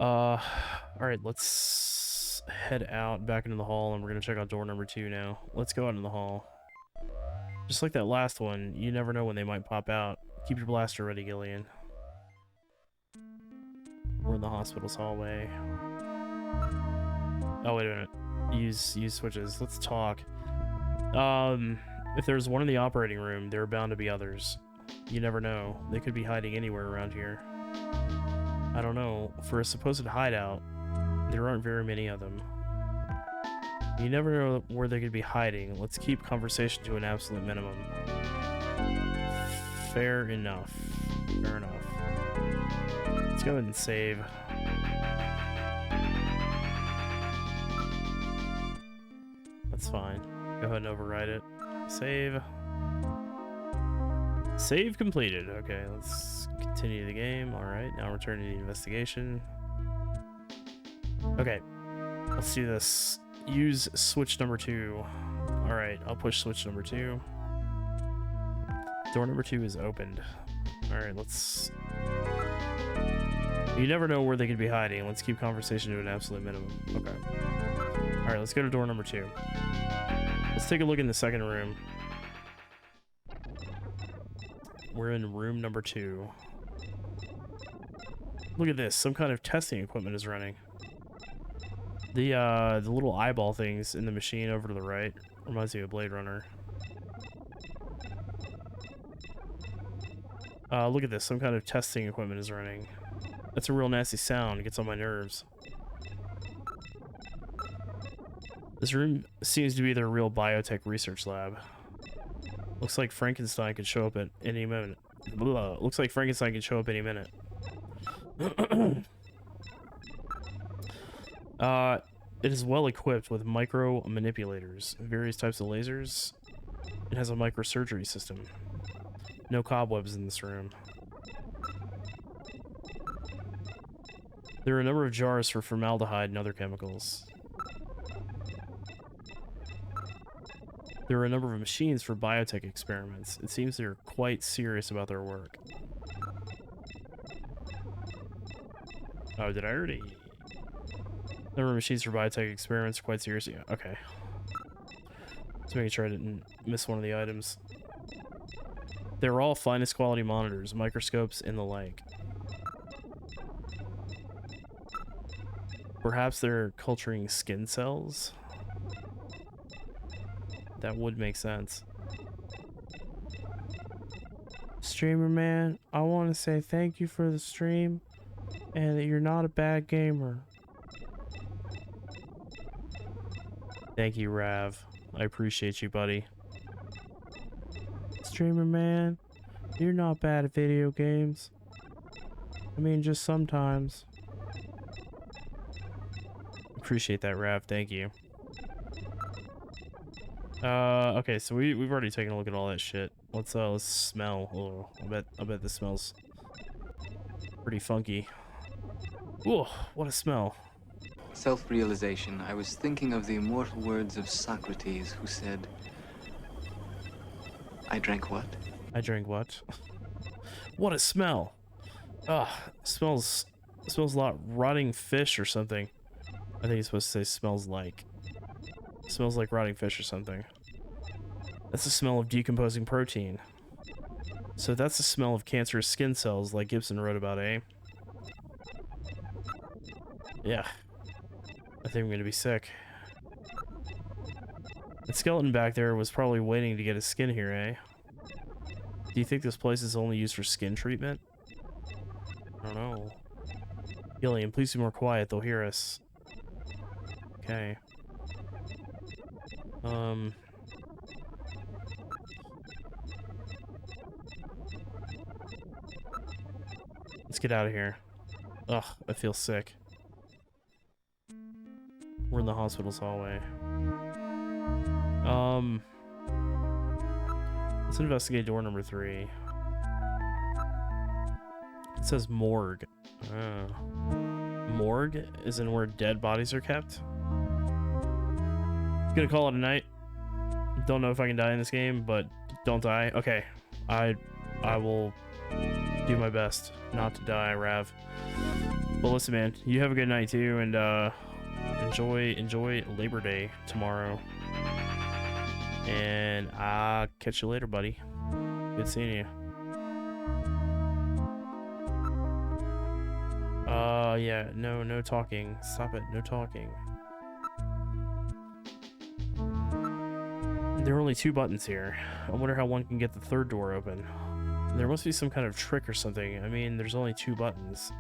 S12: Alright, let's head out back into the hall and we're gonna check out door number 2 now. Let's go out in the hall. Just like that last one, you never know when they might pop out. Keep your blaster ready, Gillian. We're in the hospital's hallway. Oh, wait a minute. Use switches. Let's talk. If there's one in the operating room, there are bound to be others. You never know. They could be hiding anywhere around here. I don't know. For a supposed hideout, there aren't very many of them. You never know where they could be hiding. Let's keep conversation to an absolute minimum. Fair enough. Fair enough. Let's go ahead and save. That's fine. Go ahead and override it. Save. Save completed. Okay, let's continue the game. Alright, now return to the investigation. Okay, let's do this. Use switch number 2. Alright, I'll push switch number 2. Door number 2 is opened. Alright, let's... You never know where they could be hiding. Let's keep conversation to an absolute minimum. Okay. Alright, let's go to door number 2. Let's take a look in the second room. We're in room number 2. Look at this. Some kind of testing equipment is running. The little eyeball things in the machine over to the right reminds me of Blade Runner. Look at this. Some kind of testing equipment is running. That's a real nasty sound. It gets on my nerves. This room seems to be their real biotech research lab. Looks like Frankenstein could show up at any minute. Blah. Looks like Frankenstein can show up any minute. It is well equipped with micro manipulators, various types of lasers. It has a microsurgery system. No cobwebs in this room. There are a number of jars for formaldehyde and other chemicals. There are a number of machines for biotech experiments. It seems they're quite serious about their work. Oh, did I already? Number of machines for biotech experiments are quite serious. Yeah, okay. Just making sure I didn't miss one of the items. They're all finest quality monitors, microscopes, and the like. Perhaps they're culturing skin cells? That would make sense. Streamer man, I want to say thank you for the stream and that you're not a bad gamer. Thank you, Rav. I appreciate you, buddy. Streamer man, you're not bad at video games. I mean, just sometimes. Appreciate that, Rav. Thank you. Okay, so we've already taken a look at all that shit. Let's smell. Oh, I bet this smells pretty funky. Whoa, what a smell.
S17: Self-realization. I was thinking of the immortal words of Socrates, who said, I drank what?
S12: I drank what? What a smell. Ugh, smells a lot rotting fish or something. I think it's supposed to say smells like. Smells like rotting fish or something. That's the smell of decomposing protein. So that's the smell of cancerous skin cells like Gibson wrote about, eh? Yeah. I think I'm gonna be sick. The skeleton back there was probably waiting to get his skin here, eh? Do you think this place is only used for skin treatment? I don't know. Gillian, please be more quiet, they'll hear us. Okay. Let's get out of here. Ugh, I feel sick. We're in the hospital's hallway. Let's investigate door number 3. It says morgue. Morgue is in where dead bodies are kept. Gonna call it a night. Don't know if I can die in this game, but don't die. Okay, I will do my best not to die, Rav. But listen, man, you have a good night too, and enjoy Labor Day tomorrow. And I'll catch you later, buddy. Good seeing you. Yeah, no talking. Stop it, no talking. There are only 2 buttons here. I wonder how one can get the 3rd door open. There must be some kind of trick or something. I mean, there's only 2 buttons.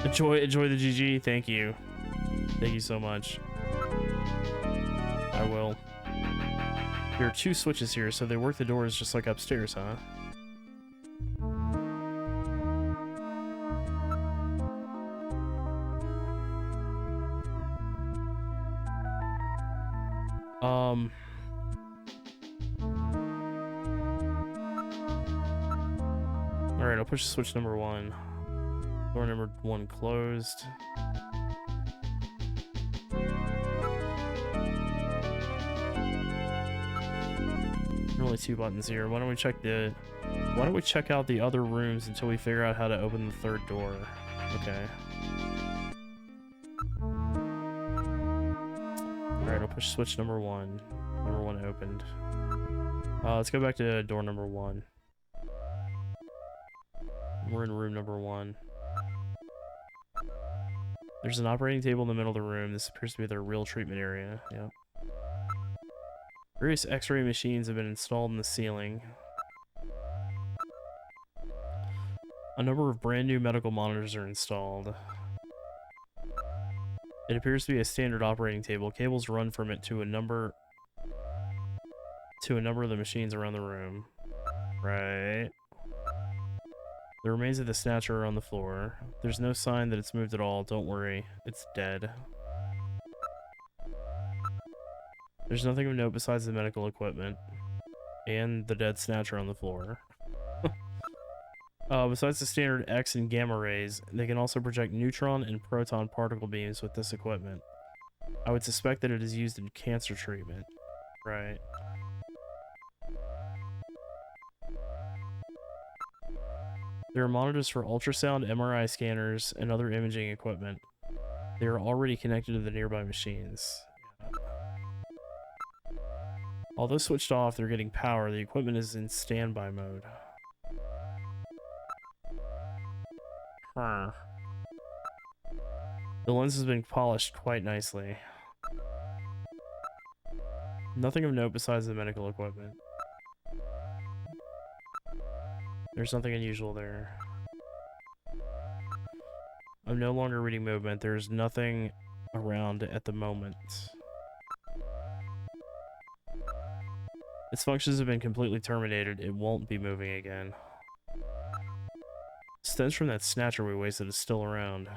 S12: Enjoy the GG. Thank you. Thank you so much. I will. There are 2 switches here, so they work the doors just like upstairs, huh? Alright, I'll push switch number 1. Door number 1 closed. There are only 2 buttons here. Why don't we check out the other rooms until we figure out how to open the 3rd door? Okay. Alright, I'll push switch number 1. Number 1 opened. Let's go back to door number 1. We're in room number 1. There's an operating table in the middle of the room. This appears to be their real treatment area. Yep. Various X-ray machines have been installed in the ceiling. A number of brand new medical monitors are installed. It appears to be a standard operating table. Cables run from it to a number of the machines around the room. Right. The remains of the Snatcher are on the floor. There's no sign that it's moved at all. Don't worry. It's dead. There's nothing of note besides the medical equipment. And the dead Snatcher on the floor. Besides the standard X and gamma rays, they can also project neutron and proton particle beams with this equipment. I would suspect that it is used in cancer treatment. Right. There are monitors for ultrasound, MRI scanners, and other imaging equipment. They are already connected to the nearby machines. Although switched off, they're getting power. The equipment is in standby mode. Huh. The lens has been polished quite nicely. Nothing of note besides the medical equipment. There's nothing unusual there. I'm no longer reading movement. There's nothing around at the moment. Its functions have been completely terminated. It won't be moving again. Stench from that Snatcher we wasted is still around.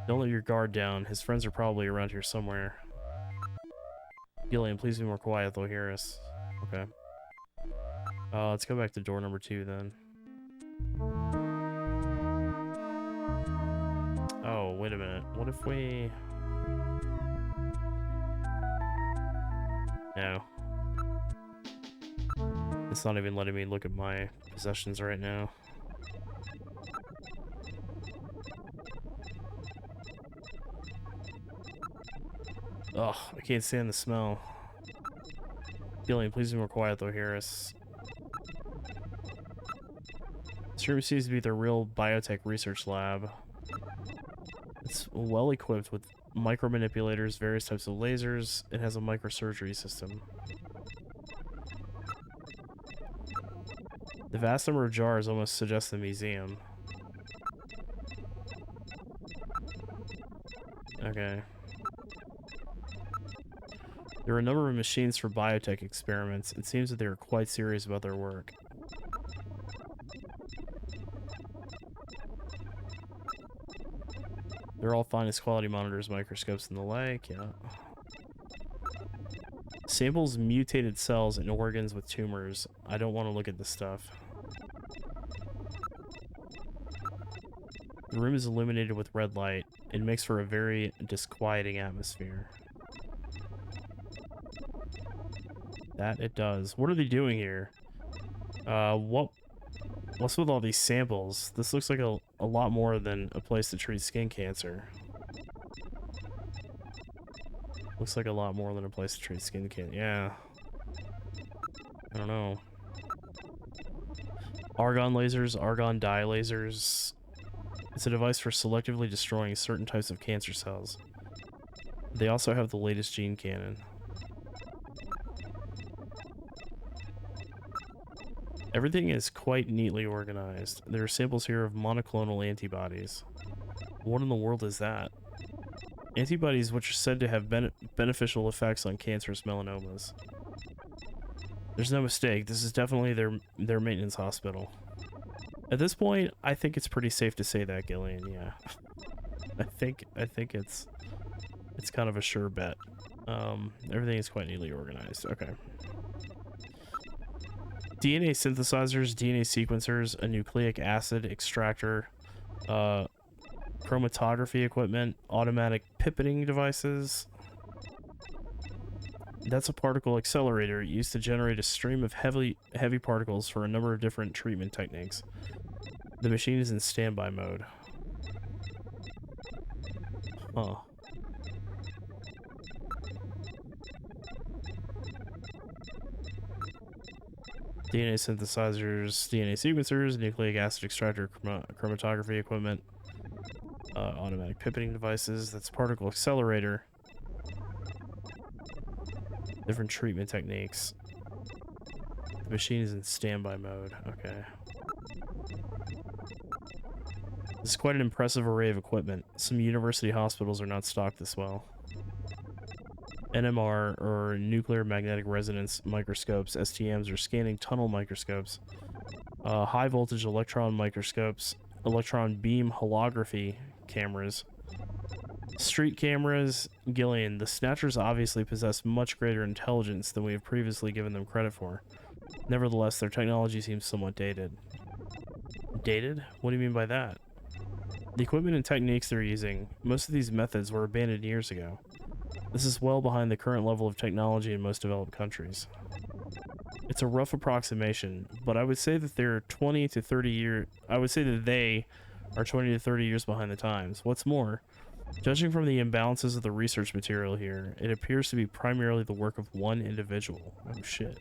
S12: Don't let your guard down. His friends are probably around here somewhere. Gillian, please be more quiet. They'll hear us. Okay. Let's go back to door number 2 then. Oh, wait a minute. What if we... No. It's not even letting me look at my possessions right now. Ugh, I can't stand the smell. Gillian, please be more quiet. They'll hear us. This room seems to be the real biotech research lab. It's well equipped with micromanipulators, various types of lasers. It has a microsurgery system. The vast number of jars almost suggests a museum. Okay. There are a number of machines for biotech experiments. It seems that they are quite serious about their work. They're all finest quality monitors, microscopes, and the like, yeah. Samples mutated cells and organs with tumors. I don't want to look at this stuff. The room is illuminated with red light. It makes for a very disquieting atmosphere. That it does. What are they doing here? What's with all these samples? This looks like a lot more than a place to treat skin cancer. Looks like a lot more than a place to treat skin cancer. Yeah. I don't know. Argon lasers, argon dye lasers. It's a device for selectively destroying certain types of cancer cells. They also have the latest gene cannon. Everything is quite neatly organized. There are samples here of monoclonal antibodies. What in the world is that? Antibodies which are said to have beneficial effects on cancerous melanomas. There's no mistake. This is definitely their maintenance hospital. At this point, I think it's pretty safe to say that, Gillian. Yeah, I think it's kind of a sure bet. Everything is quite neatly organized. Okay. DNA synthesizers, DNA sequencers, a nucleic acid extractor, chromatography equipment, automatic pipetting devices. That's a particle accelerator used to generate a stream of heavy particles for a number of different treatment techniques. The machine is in standby mode. Huh. DNA synthesizers, DNA sequencers, nucleic acid extractor, chromatography equipment, automatic pipetting devices. That's particle accelerator. Different treatment techniques. The machine is in standby mode. Okay. This is quite an impressive array of equipment. Some university hospitals are not stocked this well. NMR, or nuclear magnetic resonance microscopes, STMs, or scanning tunnel microscopes. High voltage electron microscopes, electron beam holography cameras. Street cameras. Gillian, the Snatchers obviously possess much greater intelligence than we have previously given them credit for. Nevertheless, their technology seems somewhat dated. Dated? What do you mean by that? The equipment and techniques they're using, most of these methods were abandoned years ago. This is well behind the current level of technology in most developed countries. It's a rough approximation, but I would say that they're 20 to 30 years. I would say that they are 20 to 30 years behind the times. What's more, judging from the imbalances of the research material here, it appears to be primarily the work of one individual. Oh shit.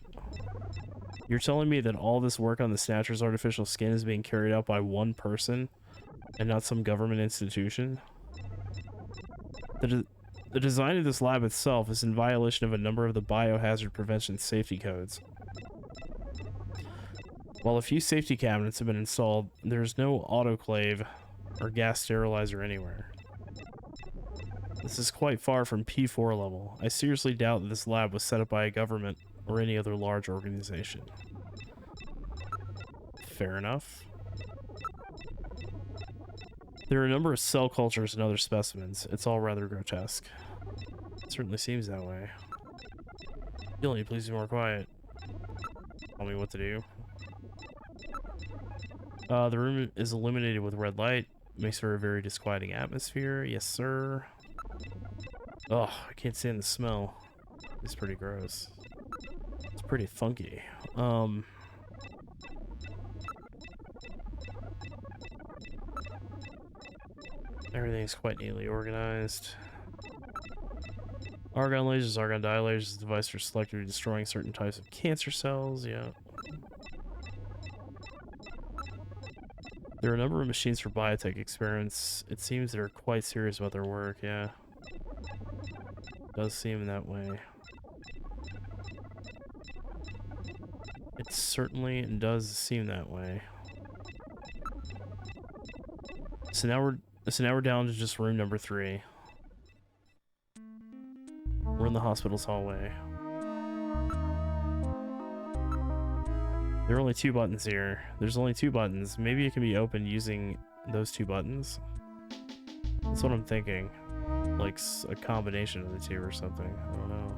S12: You're telling me that all this work on the Snatcher's artificial skin is being carried out by one person and not some government institution? The design of this lab itself is in violation of a number of the biohazard prevention safety codes. While a few safety cabinets have been installed, there's no autoclave or gas sterilizer anywhere. This is quite far from P4 level. I seriously doubt that this lab was set up by a government or any other large organization. Fair enough. There are a number of cell cultures and other specimens. It's all rather grotesque. It certainly seems that way. Gillian, please be more quiet. Tell me what to do. The room is illuminated with red light. Makes for a very disquieting atmosphere. Yes, sir. Ugh, I can't stand the smell. It's pretty gross. It's pretty funky. Everything's quite neatly organized. Argon lasers, argon dye lasers, the device for selectively destroying certain types of cancer cells, yeah. There are a number of machines for biotech experiments. It seems they're quite serious about their work, yeah. Does seem that way. It certainly does seem that way. So now we're down to just room number 3. We're in the hospital's hallway. There are only 2 buttons here. There's only 2 buttons. Maybe it can be opened using those 2 buttons. That's what I'm thinking. Like a combination of the 2 or something. I don't know.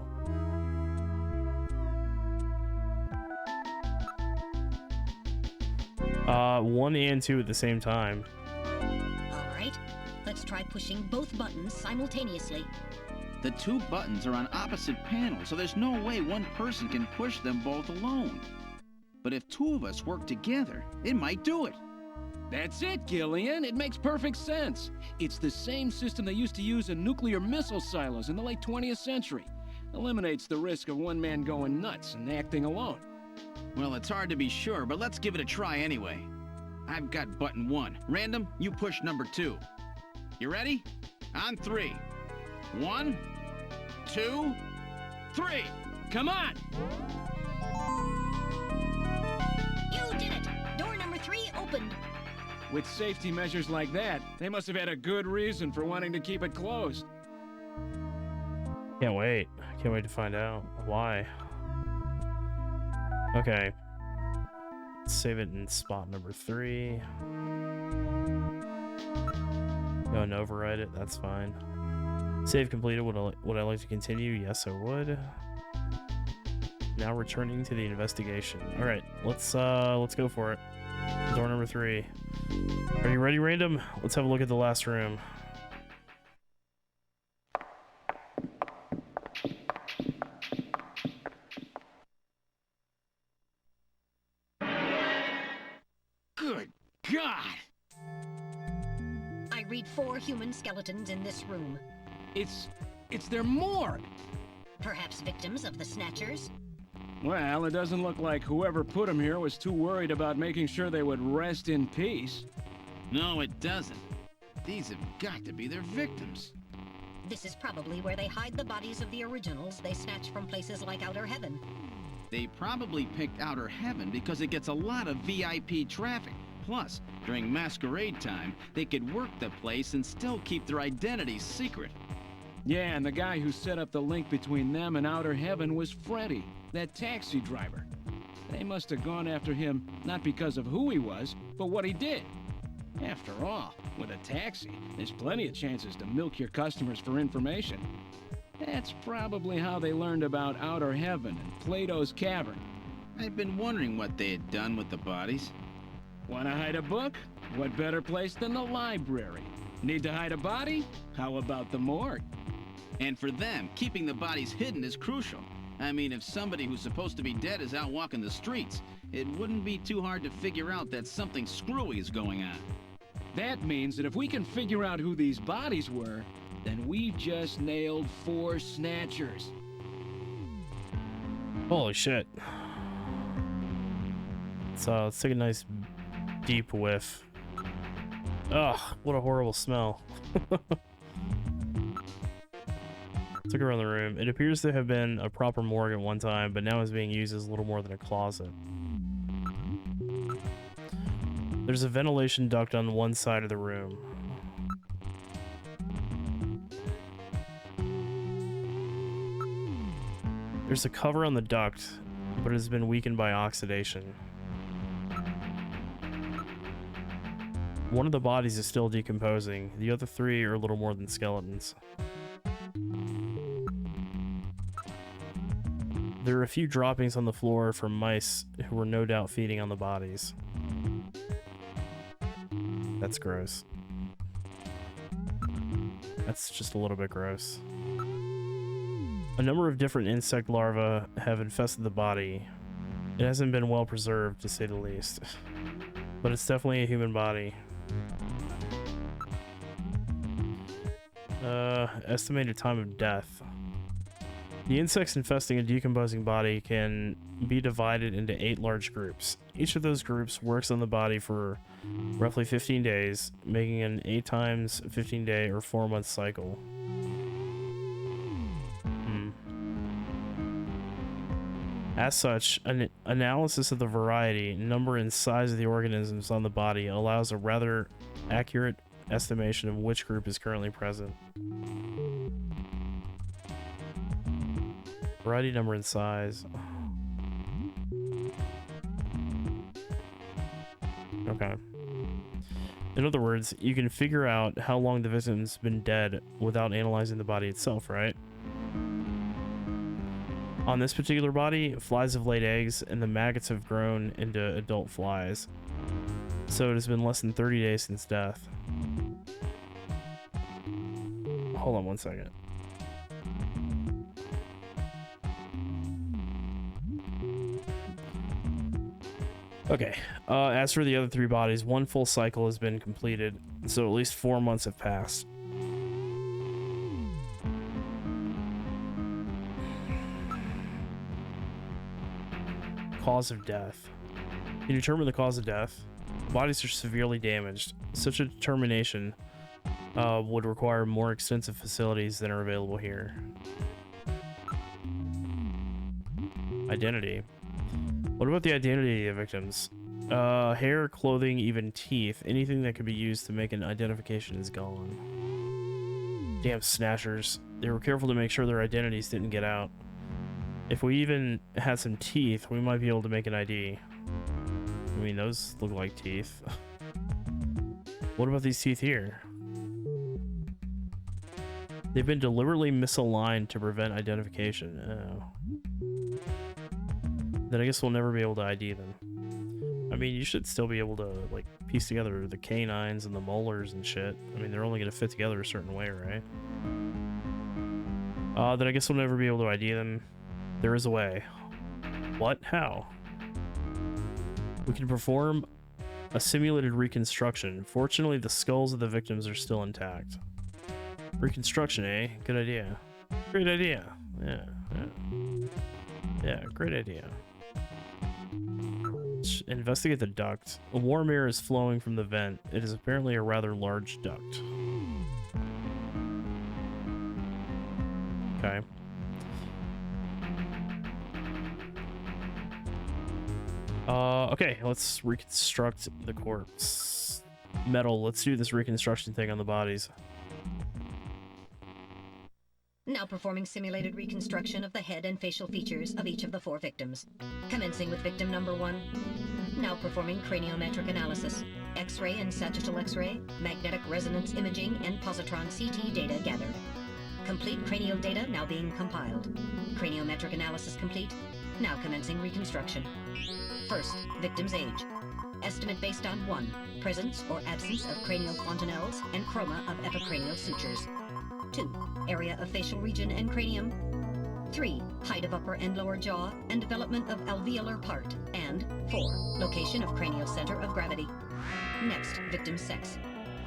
S12: 1 and 2 at the same time.
S3: Alright, let's try pushing both buttons simultaneously.
S4: The 2 buttons are on opposite panels, so there's no way one person can push them both alone. But if 2 of us work together, it might do it.
S6: That's it, Gillian. It makes perfect sense. It's the same system they used to use in nuclear missile silos in the late 20th century. Eliminates the risk of one man going nuts and acting alone.
S4: Well, it's hard to be sure, but let's give it a try anyway. I've got button 1. Random, you push number 2. You ready? On 3. 1, 2, 3.
S6: Come on!
S3: You did it! Door number 3 opened.
S6: With safety measures like that, they must have had a good reason for wanting to keep it closed.
S12: Can't wait. Can't wait to find out why. Okay. Save it in spot number 3. Go and override it. That's fine. Save completed. Would I like to continue? Yes, I would. Now returning to the investigation. All right, let's go for it. Door number 3. Are you ready, Random? Let's have a look at the last room.
S6: Good God!
S3: I read 4 human skeletons in this room.
S6: It's their morgue!
S3: Perhaps victims of the Snatchers?
S6: Well, it doesn't look like whoever put them here was too worried about making sure they would rest in peace.
S4: No, it doesn't. These have got to be their victims.
S3: This is probably where they hide the bodies of the originals they snatch from places like Outer Heaven.
S4: They probably picked Outer Heaven because it gets a lot of VIP traffic. Plus, during masquerade time, they could work the place and still keep their identities secret.
S6: Yeah, and the guy who set up the link between them and Outer Heaven was Freddy, that taxi driver. They must have gone after him not because of who he was, but what he did. After all, with a taxi, there's plenty of chances to milk your customers for information. That's probably how they learned about Outer Heaven and Plato's Cavern.
S4: I've been wondering what they had done with the bodies.
S6: Want to hide a book? What better place than the library? Need to hide a body? How about the morgue?
S4: And for them, keeping the bodies hidden is crucial. I mean, if somebody who's supposed to be dead is out walking the streets, it wouldn't be too hard to figure out that something screwy is going on.
S6: That means that if we can figure out who these bodies were, then we've just nailed 4 Snatchers.
S12: Holy shit. So let's take a nice deep whiff. Ugh, what a horrible smell. Took around the room. It appears to have been a proper morgue at one time, but now is being used as little more than a closet. There's a ventilation duct on one side of the room. There's a cover on the duct, but it has been weakened by oxidation. One of the bodies is still decomposing. The other 3 are little more than skeletons. There are a few droppings on the floor from mice who were no doubt feeding on the bodies. That's gross. That's just a little bit gross. A number of different insect larvae have infested the body. It hasn't been well preserved, to say the least. But it's definitely a human body. Estimated time of death. The insects infesting a decomposing body can be divided into 8 large groups. Each of those groups works on the body for roughly 15 days, making an 8 times 15 day or 4-month cycle. As such, an analysis of the variety, number, and size of the organisms on the body allows a rather accurate estimation of which group is currently present. Variety, number, and size. Okay. In other words, you can figure out how long the victim's been dead without analyzing the body itself, right? On this particular body, flies have laid eggs and the maggots have grown into adult flies. So it has been less than 30 days since death. Hold on one second. Okay, as for the other 3 bodies, 1 full cycle has been completed, so at least 4 months have passed. Cause of death. To determine the cause of death, bodies are severely damaged. Such a determination would require more extensive facilities than are available here. Identity. What about the identity of victims? Hair, clothing, even teeth. Anything that could be used to make an identification is gone. Damn snatchers. They were careful to make sure their identities didn't get out. If we even had some teeth, we might be able to make an ID. I mean, those look like teeth. What about these teeth here? They've been deliberately misaligned to prevent identification. Oh. Then I guess we'll never be able to ID them. I mean, you should still be able to, like, piece together the canines and the molars and shit. I mean, they're only going to fit together a certain way, right? Then I guess we'll never be able to ID them. There is a way. What? How? We can perform a simulated reconstruction. Fortunately, the skulls of the victims are still intact. Reconstruction, eh? Good idea. Great idea. Yeah, great idea. Let's investigate the duct. A warm air is flowing from the vent. It is apparently a rather large duct. Okay. Okay, let's reconstruct the corpse. Metal, let's do this reconstruction thing on the bodies.
S3: Now performing simulated reconstruction of the head and facial features of each of the 4 victims. Commencing with victim number 1. Now performing craniometric analysis. X-ray and sagittal X-ray, magnetic resonance imaging, and positron CT data gathered. Complete cranial data now being compiled. Craniometric analysis complete. Now commencing reconstruction. First, victim's age. Estimate based on 1. Presence or absence of cranial fontanelles and chroma of epicranial sutures. 2. Area of facial region and cranium. 3. Height of upper and lower jaw and development of alveolar part. And 4. Location of cranial center of gravity. Next, victim sex.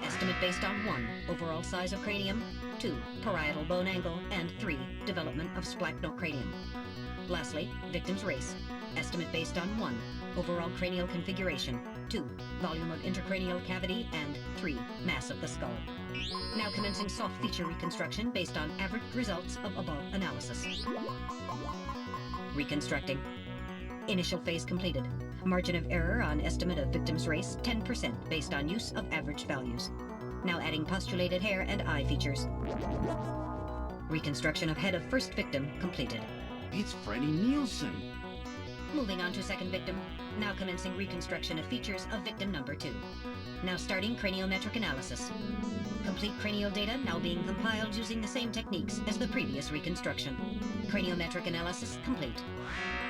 S3: Estimate based on 1. Overall size of cranium. 2. Parietal bone angle. And 3. Development of splachocranium. Lastly, victim's race. Estimate based on 1. Overall cranial configuration. 2. Volume of intracranial cavity. And 3. Mass of the skull. Now commencing soft feature reconstruction based on average results of above analysis. Reconstructing. Initial phase completed. Margin of error on estimate of victim's race, 10% based on use of average values. Now adding postulated hair and eye features. Reconstruction of head of first victim completed.
S4: It's Freddie Nielsen.
S3: Moving on to second victim. Now commencing reconstruction of features of victim number 2. Now starting craniometric analysis. Complete cranial data now being compiled using the same techniques as the previous reconstruction. Craniometric analysis complete.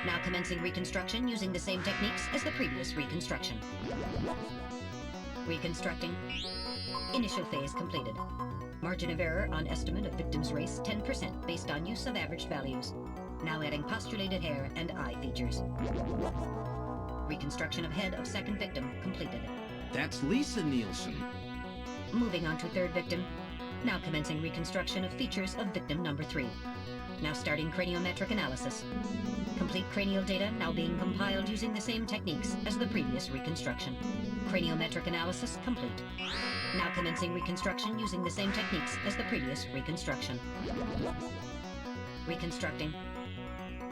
S3: Now commencing reconstruction using the same techniques as the previous reconstruction. Reconstructing. Initial phase completed. Margin of error on estimate of victim's race, 10% based on use of average values. Now adding postulated hair and eye features. Reconstruction of head of second victim completed.
S4: That's Lisa Nielsen.
S3: Moving on to third victim. Now commencing reconstruction of features of victim number 3. Now starting craniometric analysis. Complete cranial data now being compiled using the same techniques as the previous reconstruction. Craniometric analysis complete. Now commencing reconstruction using the same techniques as the previous reconstruction. Reconstructing.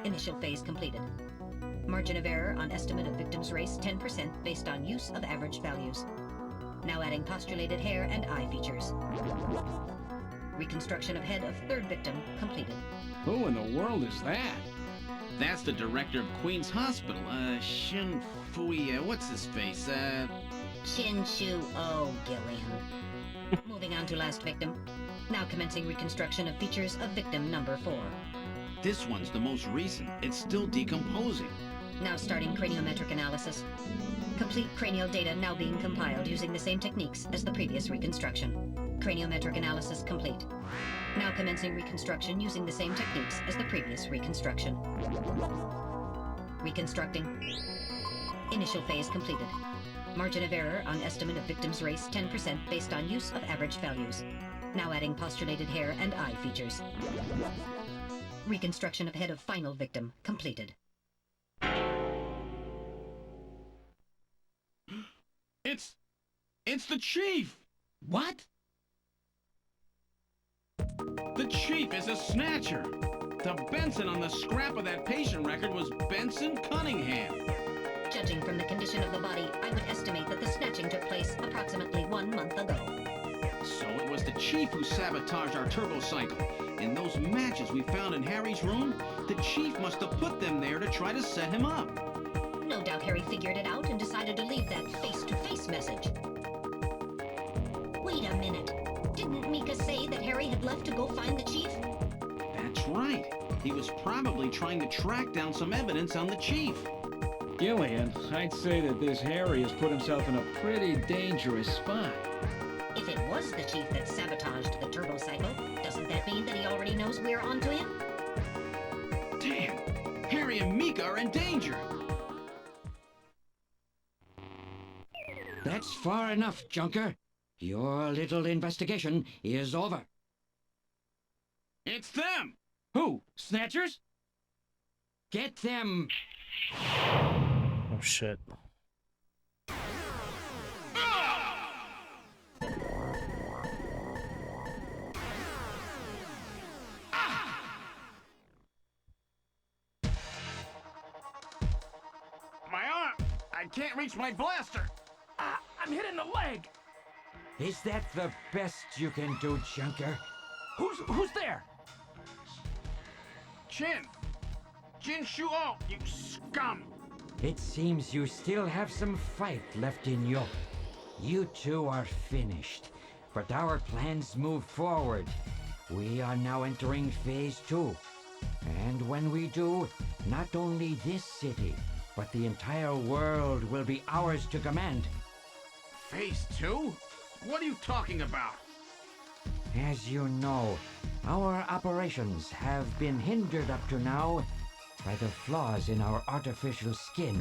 S3: Initial phase completed. Margin of error on estimate of victim's race, 10% based on use of average values. Now adding postulated hair and eye features. Reconstruction of head of third victim completed.
S6: Who in the world is that?
S4: That's the director of Queen's Hospital, Shin Fui, what's his face,
S3: Shin Shu O Gillian. Moving on to last victim. Now commencing reconstruction of features of victim number 4.
S4: This one's the most recent. It's still decomposing.
S3: Now starting craniometric analysis. Complete cranial data now being compiled using the same techniques as the previous reconstruction. Craniometric analysis complete. Now commencing reconstruction using the same techniques as the previous reconstruction. Reconstructing. Initial phase completed. Margin of error on estimate of victim's race, 10% based on use of average values. Now adding postulated hair and eye features. Reconstruction of head of final victim completed.
S4: It's the Chief!
S6: What?
S4: The Chief is a Snatcher! The Benson on the scrap of that patient record was Benson Cunningham.
S3: Judging from the condition of the body, I would estimate that the snatching took place approximately 1 month ago.
S4: So it was the Chief who sabotaged our turbo cycle. And those matches we found in Harry's room, the Chief must have put them there to try to set him up.
S3: No doubt Harry figured it out and decided to leave that face-to-face message. Wait a minute. Didn't Mika say that Harry had left to go find the Chief?
S4: That's right. He was probably trying to track down some evidence on the Chief.
S6: Gillian, I'd say that this Harry has put himself in a pretty dangerous spot.
S3: If it was the Chief that sabotaged the turbo cycle, doesn't that mean that he already knows we're onto him?
S4: Damn! Harry and Mika are in danger!
S20: That's far enough, Junker. Your little investigation is over.
S4: It's them!
S6: Who? Snatchers?
S20: Get them!
S12: Oh shit.
S19: My arm! I can't reach my blaster! I'm hit in the leg!
S20: Is that the best you can do, Junker?
S19: Who's there? Jin Shuo, you scum!
S20: It seems you still have some fight left in you. You two are finished, but our plans move forward. We are now entering Phase 2. And when we do, not only this city, but the entire world will be ours to command.
S19: Phase 2? What are you talking about?
S20: As you know, our operations have been hindered up to now by the flaws in our artificial skin.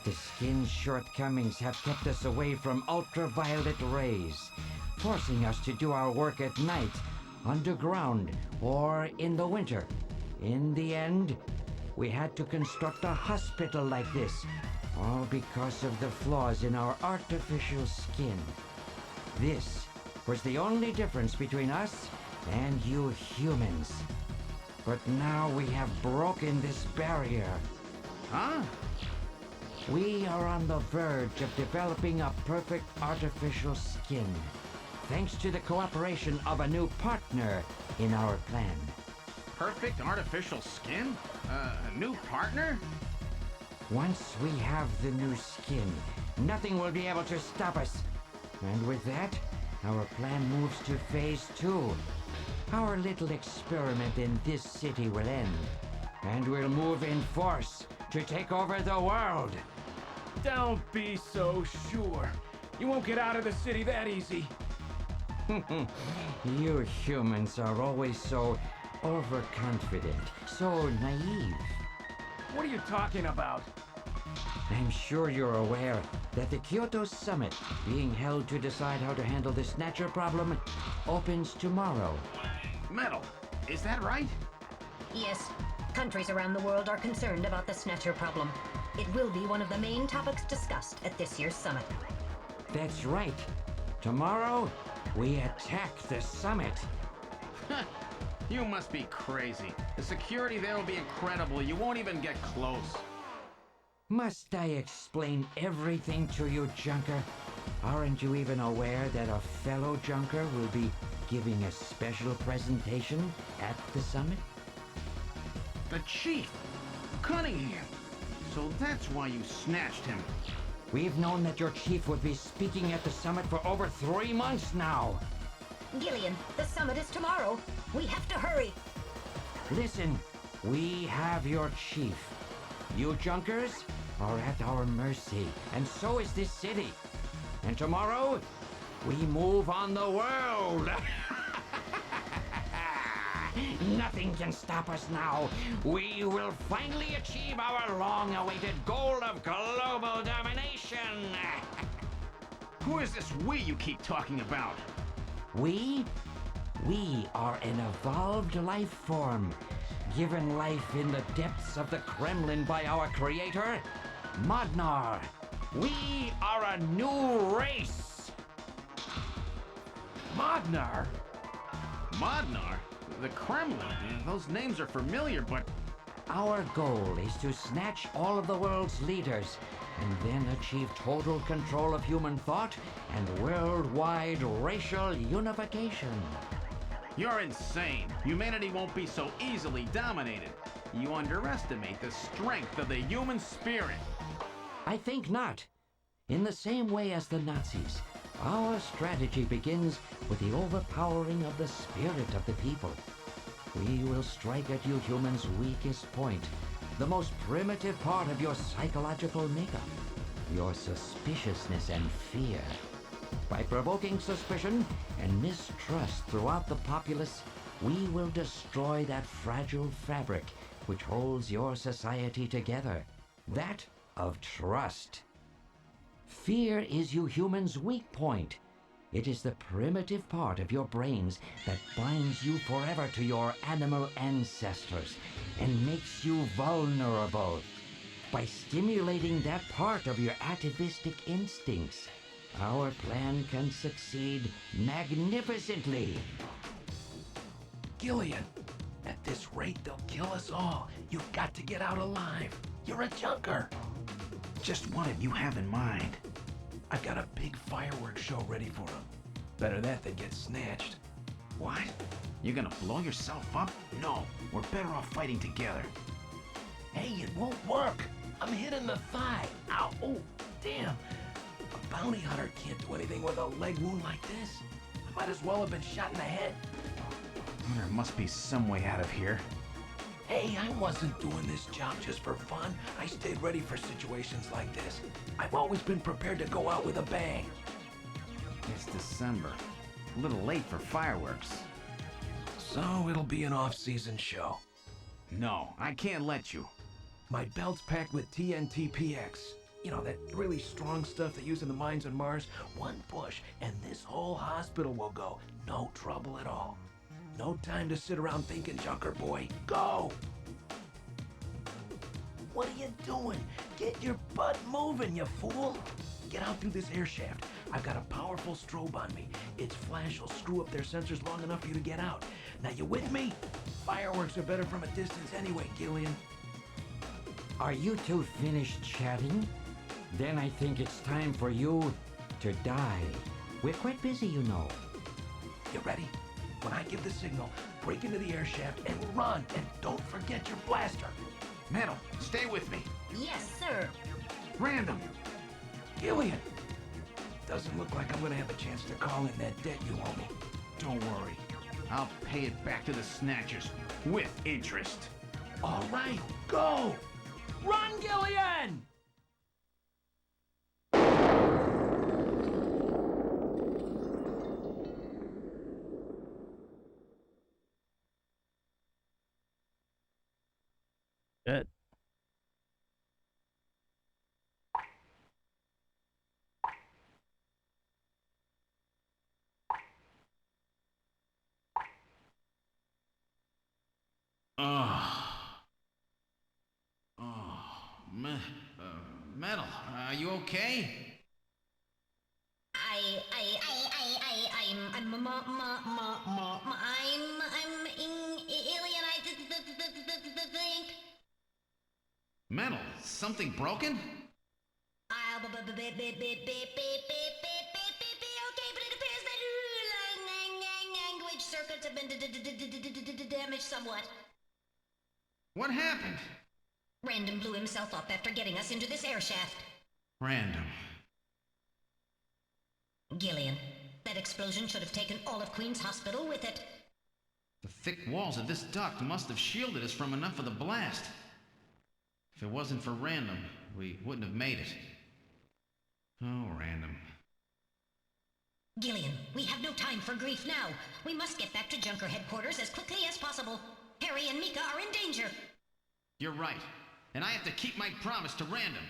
S20: The skin's shortcomings have kept us away from ultraviolet rays, forcing us to do our work at night, underground, or in the winter. In the end, we had to construct a hospital like this, all because of the flaws in our artificial skin. This was the only difference between us and you humans. But now we have broken this barrier.
S4: Huh?
S20: We are on the verge of developing a perfect artificial skin, thanks to the cooperation of a new partner in our plan.
S4: Perfect artificial skin? A new partner?
S20: Once we have the new skin, nothing will be able to stop us. And with that, our plan moves to phase 2. Our little experiment in this city will end, and we'll move in force to take over the world.
S6: Don't be so sure. You won't get out of the city that easy.
S20: You humans are always so overconfident, so naive.
S6: What are you talking about?
S20: I'm sure you're aware that the Kyoto Summit, being held to decide how to handle the Snatcher problem, opens tomorrow.
S4: Metal, is that right?
S3: Yes. Countries around the world are concerned about the Snatcher problem. It will be one of the main topics discussed at this year's summit.
S20: That's right. Tomorrow, we attack the summit.
S4: You must be crazy. The security there will be incredible. You won't even get close.
S20: Must I explain everything to you, Junker? Aren't you even aware that a fellow Junker will be giving a special presentation at the summit?
S4: The Chief! Cunningham! So that's why you snatched him.
S20: We've known that your chief would be speaking at the summit for over 3 months now.
S3: Gillian, the summit is tomorrow. We have to hurry.
S20: Listen, we have your chief. You Junkers are at our mercy, and so is this city. And tomorrow, we move on the world. Nothing can stop us now. We will finally achieve our long-awaited goal of global domination.
S4: Who is this we you keep talking about?
S20: We are an evolved life form, given life in the depths of the Kremlin by our creator, Modnar. We are a new race.
S6: Modnar?
S4: Modnar? The Kremlin? Those names are familiar, but...
S20: Our goal is to snatch all of the world's leaders, and then achieve total control of human thought and worldwide racial unification.
S4: You're insane. Humanity won't be so easily dominated. You underestimate the strength of the human spirit.
S20: I think not. In the same way as the Nazis, our strategy begins with the overpowering of the spirit of the people. We will strike at you humans' weakest point, the most primitive part of your psychological makeup, your suspiciousness and fear. By provoking suspicion and mistrust throughout the populace, we will destroy that fragile fabric which holds your society together, that of trust. Fear is you humans' weak point. It is the primitive part of your brains that binds you forever to your animal ancestors and makes you vulnerable. By stimulating that part of your atavistic instincts, our plan can succeed magnificently.
S9: Gillian, at this rate, they'll kill us all. You've got to get out alive. You're a junker. Just what did you have in mind? I've got a big fireworks show ready for them. Better that than get snatched.
S4: What? You gonna blow yourself up? No, we're better off fighting together.
S9: Hey, it won't work. I'm hit in the thigh. Ow, oh, damn. A bounty hunter can't do anything with a leg wound like this. I might as well have been shot in the head.
S4: There must be some way out of here.
S9: Hey, I wasn't doing this job just for fun. I stayed ready for situations like this. I've always been prepared to go out with a bang.
S4: It's December.
S15: A little late for fireworks.
S9: So it'll be an off-season show.
S15: No, I can't let you.
S9: My belt's packed with TNT PX. You know, that really strong stuff they use in the mines on Mars. One push, and this whole hospital will go. No trouble at all. No time to sit around thinking, Junker boy. Go! What are you doing? Get your butt moving, you fool! Get out through this air shaft. I've got a powerful strobe on me. Its flash will screw up their sensors long enough for you to get out. Now, you with me? Fireworks are better from a distance anyway, Gillian.
S20: Are you two finished chatting? Then I think it's time for you to die. We're quite busy, you know.
S9: You ready? When I give the signal, break into the air shaft and run. And don't forget your blaster.
S15: Metal, stay with me.
S3: Yes, sir.
S15: Random.
S9: Gillian! Doesn't look like I'm gonna have a chance to call in that debt you owe me.
S15: Don't worry. I'll pay it back to the Snatchers with interest.
S9: All right, go! Run, Gillian!
S12: It.
S4: Metal, are you okay?
S3: I'm alien. I think.
S4: Metal, something broken?
S3: Okay, but it appears that language circuits have been damaged somewhat.
S4: What happened?
S3: Random blew himself up after getting us into this air shaft.
S4: Random.
S3: Gillian, that explosion should have taken all of Queen's Hospital with it.
S4: The thick walls of this duct must have shielded us from enough of the blast. If it wasn't for Random, we wouldn't have made it. Oh, Random.
S3: Gillian, we have no time for grief now. We must get back to Junker headquarters as quickly as possible. Harry and Mika are in danger.
S4: You're right. And I have to keep my promise to Random.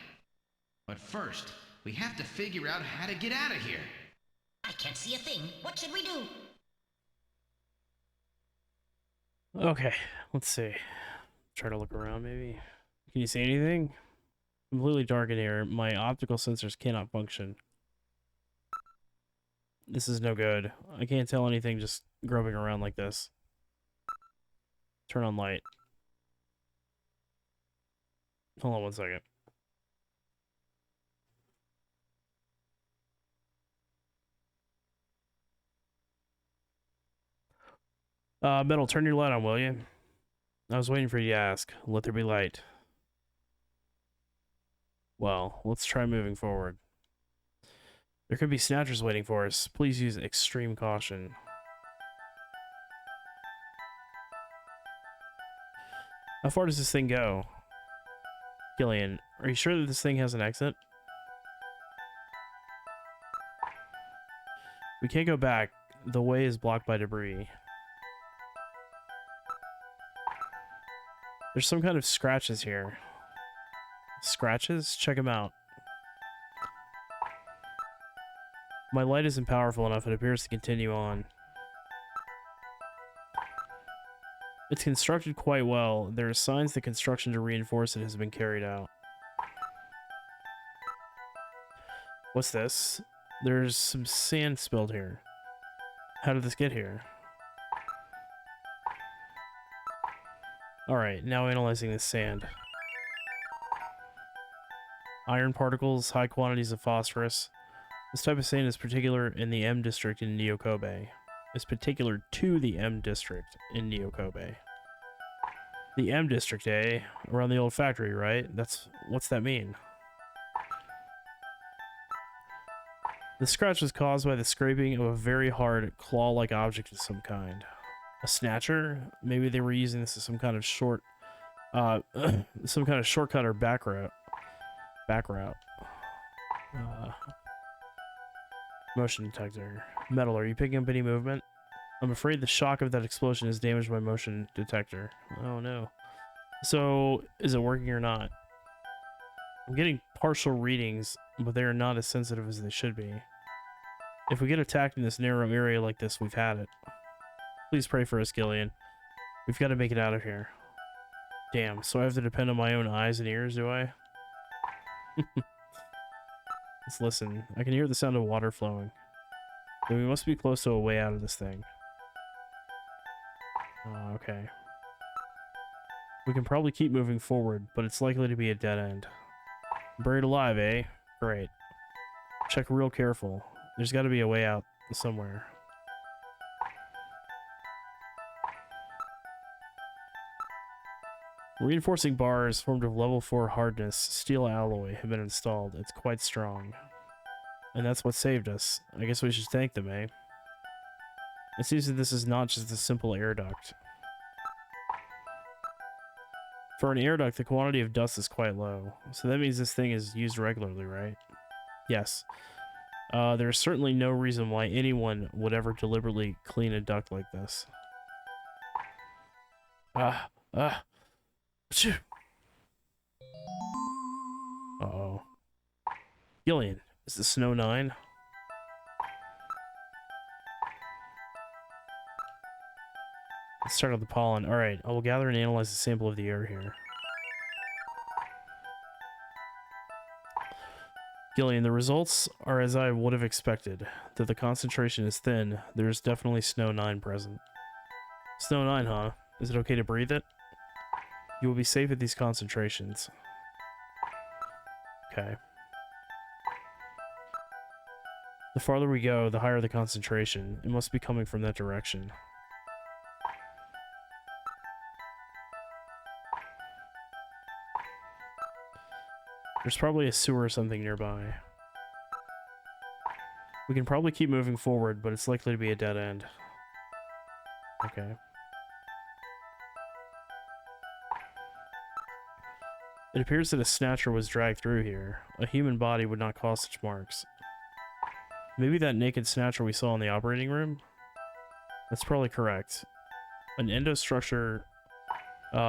S4: But first, we have to figure out how to get out of here.
S3: I can't see a thing. What should we do?
S12: Okay, let's see. Try to look around, maybe. Can you see anything? Completely dark in here. My optical sensors cannot function. This is no good. I can't tell anything just groping around like this. Turn on light. Hold on one second. Metal, turn your light on, will you? I was waiting for you to ask. Let there be light. Well, let's try moving forward. There could be Snatchers waiting for us. Please use extreme caution. How far does this thing go? Gillian, are you sure that this thing has an exit? We can't go back. The way is blocked by debris. There's some kind of scratches here. Scratches? Check them out. My light isn't powerful enough. It appears to continue on. It's constructed quite well. There are signs the construction to reinforce it has been carried out. What's this? There's some sand spilled here. How did this get here? Alright, now analyzing this sand. Iron particles, high quantities of phosphorus. This type of sand is particular in the M district in Neo Kobe. It's particular to the M district in Neo Kobe. The M district, eh? Around the old factory, right? What's that mean? The scratch was caused by the scraping of a very hard claw-like object of some kind. A snatcher? Maybe they were using this as some kind of shortcut or back route. Motion detector. Metal, are you picking up any movement? I'm afraid the shock of that explosion has damaged my motion detector. Oh no. So, is it working or not? I'm getting partial readings, but they are not as sensitive as they should be. If we get attacked in this narrow area like this, we've had it. Please pray for us, Gillian. We've got to make it out of here. Damn, so I have to depend on my own eyes and ears, do I? Let's listen. I can hear the sound of water flowing. Then we must be close to a way out of this thing. Oh, okay. We can probably keep moving forward, but it's likely to be a dead end. Buried alive, eh? Great. Check real careful. There's got to be a way out somewhere. Reinforcing bars formed of level 4 hardness steel alloy have been installed. It's quite strong. And that's what saved us. I guess we should thank them, eh? It seems that this is not just a simple air duct. For an air duct, the quantity of dust is quite low. So that means this thing is used regularly, right? Yes. There's certainly no reason why anyone would ever deliberately clean a duct like this. Uh-oh. Gillian, is the snow 9? Let's start with the pollen. Alright, I will gather and analyze a sample of the air here. Gillian, the results are as I would have expected. That the concentration is thin, there is definitely snow 9 present. Snow 9, huh? Is it okay to breathe it? You will be safe at these concentrations. Okay. The farther we go, the higher the concentration. It must be coming from that direction. There's probably a sewer or something nearby. We can probably keep moving forward, but it's likely to be a dead end. Okay. It appears that a Snatcher was dragged through here. A human body would not cause such marks. Maybe that naked Snatcher we saw in the operating room? That's probably correct. An endostructure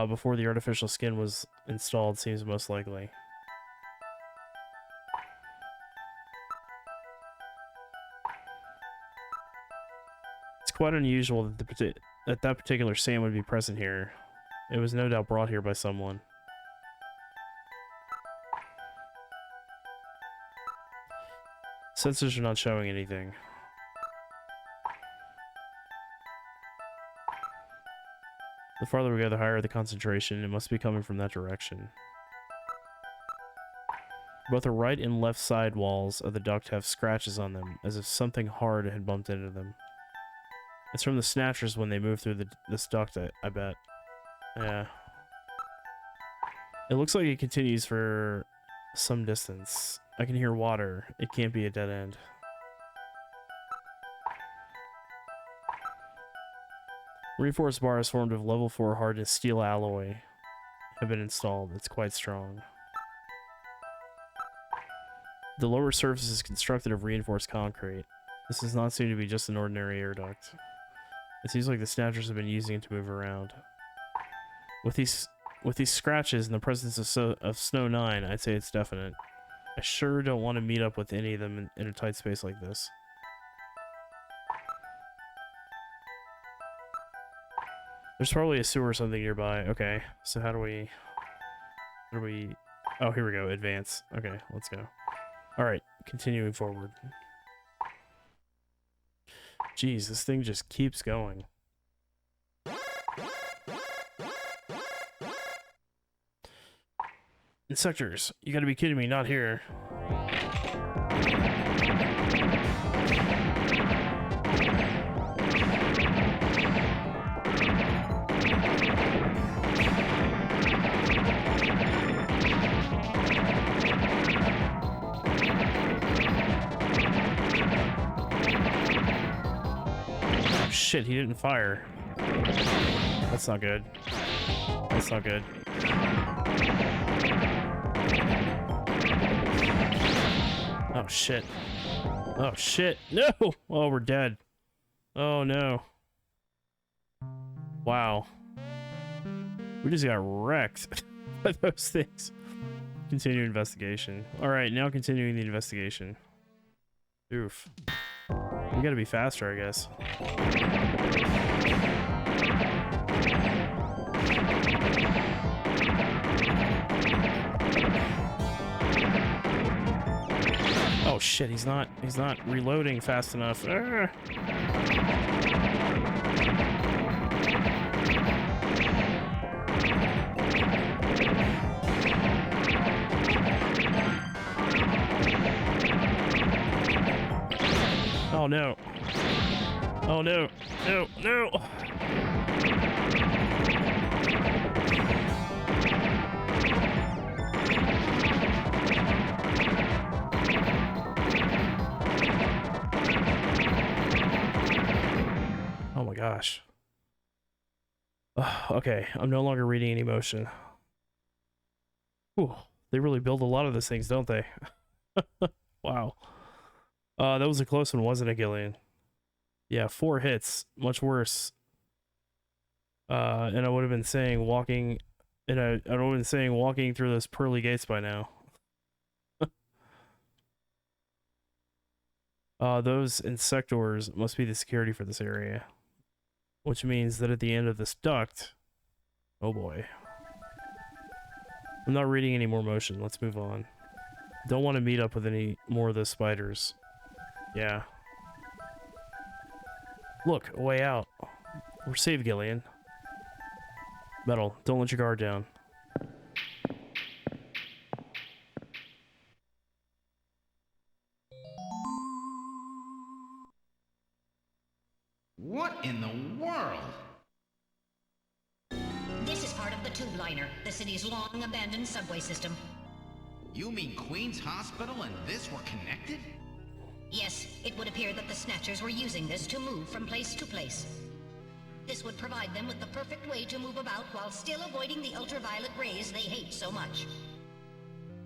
S12: before the artificial skin was installed seems most likely. It's quite unusual that that particular sand would be present here. It was no doubt brought here by someone. Sensors are not showing anything. The farther we go, the higher the concentration. It must be coming from that direction. Both the right and left side walls of the duct have scratches on them, as if something hard had bumped into them. It's from the Snatchers when they move through this duct, I bet. Yeah. It looks like it continues for some distance. I can hear water. It can't be a dead end. Reinforced bars formed of level 4 hardness steel alloy have been installed. It's quite strong. The lower surface is constructed of reinforced concrete. This does not seem to be just an ordinary air duct. It seems like the Snatchers have been using it to move around. With these scratches and the presence of Snow 9, I'd say it's definite. I sure don't want to meet up with any of them in a tight space like this. There's probably a sewer or something nearby. Okay, so how do we... Oh, here we go. Advance. Okay, let's go. Alright, continuing forward. Jeez, this thing just keeps going. Inspectors, you gotta be kidding me, not here. Shit, he didn't fire. That's not good. That's not good. Oh shit. Oh shit! No! Oh, we're dead. Oh no. Wow. We just got wrecked by those things. Continue investigation. Alright, now continuing the investigation. Oof. We gotta be faster, I guess. Oh shit, he's not reloading fast enough. Oh no. Oh no. No, no. Oh my gosh. Okay, I'm no longer reading any motion. Whew, they really build a lot of those things, don't they? Wow. That was a close one, wasn't it, Gillian? Yeah, 4 hits. Much worse. And I would have been saying walking... And I would have been saying walking through those pearly gates by now. Those insectors must be the security for this area. Which means that at the end of this duct... Oh boy. I'm not reading any more motion. Let's move on. Don't want to meet up with any more of those spiders. Yeah. Look, a way out. We're safe, Gillian. Metal, don't let your guard down.
S4: What in the world?
S3: This is part of the tube liner, the city's long-abandoned subway system.
S4: You mean Queen's Hospital and this were connected?
S3: Yes, it would appear that the Snatchers were using this to move from place to place. This would provide them with the perfect way to move about while still avoiding the ultraviolet rays they hate so much.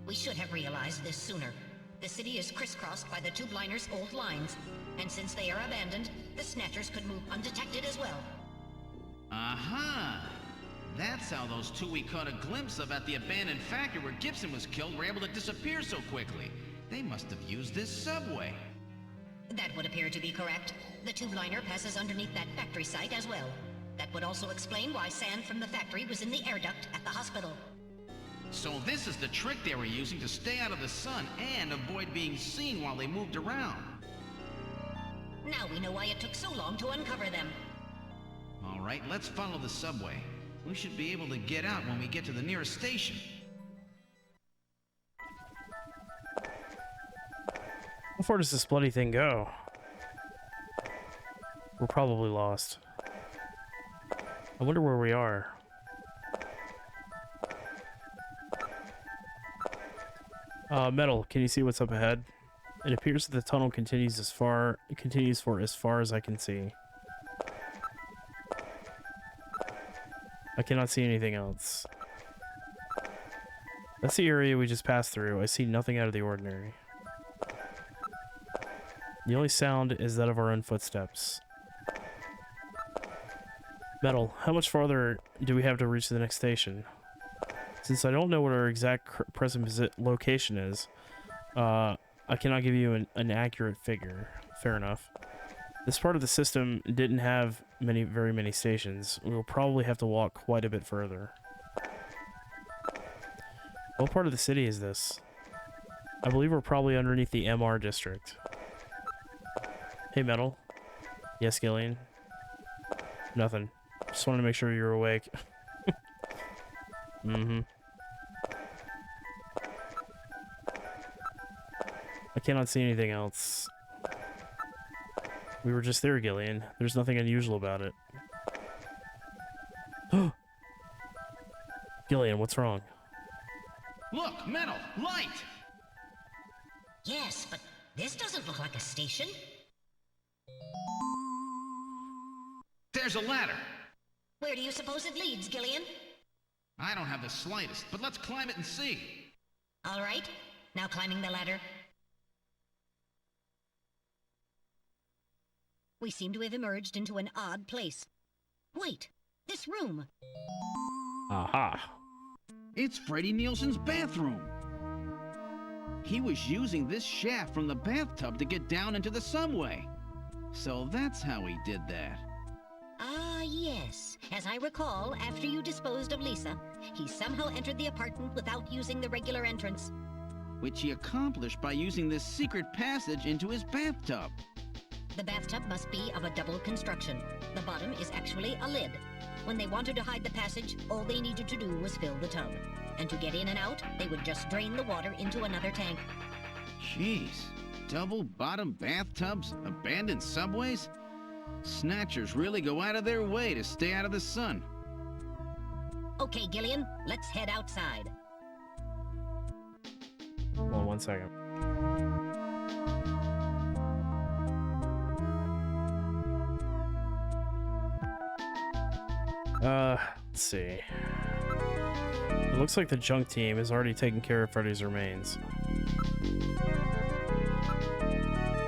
S3: We should have realized this sooner. The city is crisscrossed by the tube liner's old lines, and since they are abandoned, the Snatchers could move undetected as well.
S4: Aha! That's how those two we caught a glimpse of at the abandoned factory where Gibson was killed were able to disappear so quickly. They must have used this subway.
S3: That would appear to be correct. The tube liner passes underneath that factory site as well. That would also explain why sand from the factory was in the air duct at the hospital.
S4: So this is the trick they were using to stay out of the sun and avoid being seen while they moved around.
S3: Now we know why it took so long to uncover them.
S4: All right, let's follow the subway. We should be able to get out when we get to the nearest station.
S12: How far does this bloody thing go? We're probably lost. I wonder where we are. Metal, can you see what's up ahead? It appears that the tunnel continues for as far as I can see. I cannot see anything else. That's the area we just passed through. I see nothing out of the ordinary. The only sound is that of our own footsteps. Metal, how much farther do we have to reach the next station? Since I don't know what our exact present location is, I cannot give you an accurate figure. Fair enough. This part of the system didn't have very many stations. We will probably have to walk quite a bit further. What part of the city is this? I believe we're probably underneath the MR district. Hey, Metal. Yes, Gillian? Nothing. Just wanted to make sure you're awake. Mm-hmm. I cannot see anything else. We were just there, Gillian. There's nothing unusual about it. Gillian, what's wrong?
S4: Look, Metal, light!
S3: Yes, but this doesn't look like a station.
S4: There's a ladder.
S3: Where do you suppose it leads, Gillian?
S4: I don't have the slightest, but let's climb it and see.
S3: All right. Now climbing the ladder. We seem to have emerged into an odd place. Wait, this room.
S12: Aha.
S4: It's Freddie Nielsen's bathroom. He was using this shaft from the bathtub to get down into the subway. So that's how he did that.
S3: Ah, yes. As I recall, after you disposed of Lisa, he somehow entered the apartment without using the regular entrance.
S4: Which he accomplished by using this secret passage into his bathtub.
S3: The bathtub must be of a double construction. The bottom is actually a lid. When they wanted to hide the passage, all they needed to do was fill the tub. And to get in and out, they would just drain the water into another tank.
S4: Jeez. Double bottom bathtubs? Abandoned subways? Snatchers really go out of their way to stay out of the sun.
S3: Okay, Gillian, let's head outside.
S12: Hold on 1 second. Let's see. It looks like the junk team has already taken care of Freddy's remains.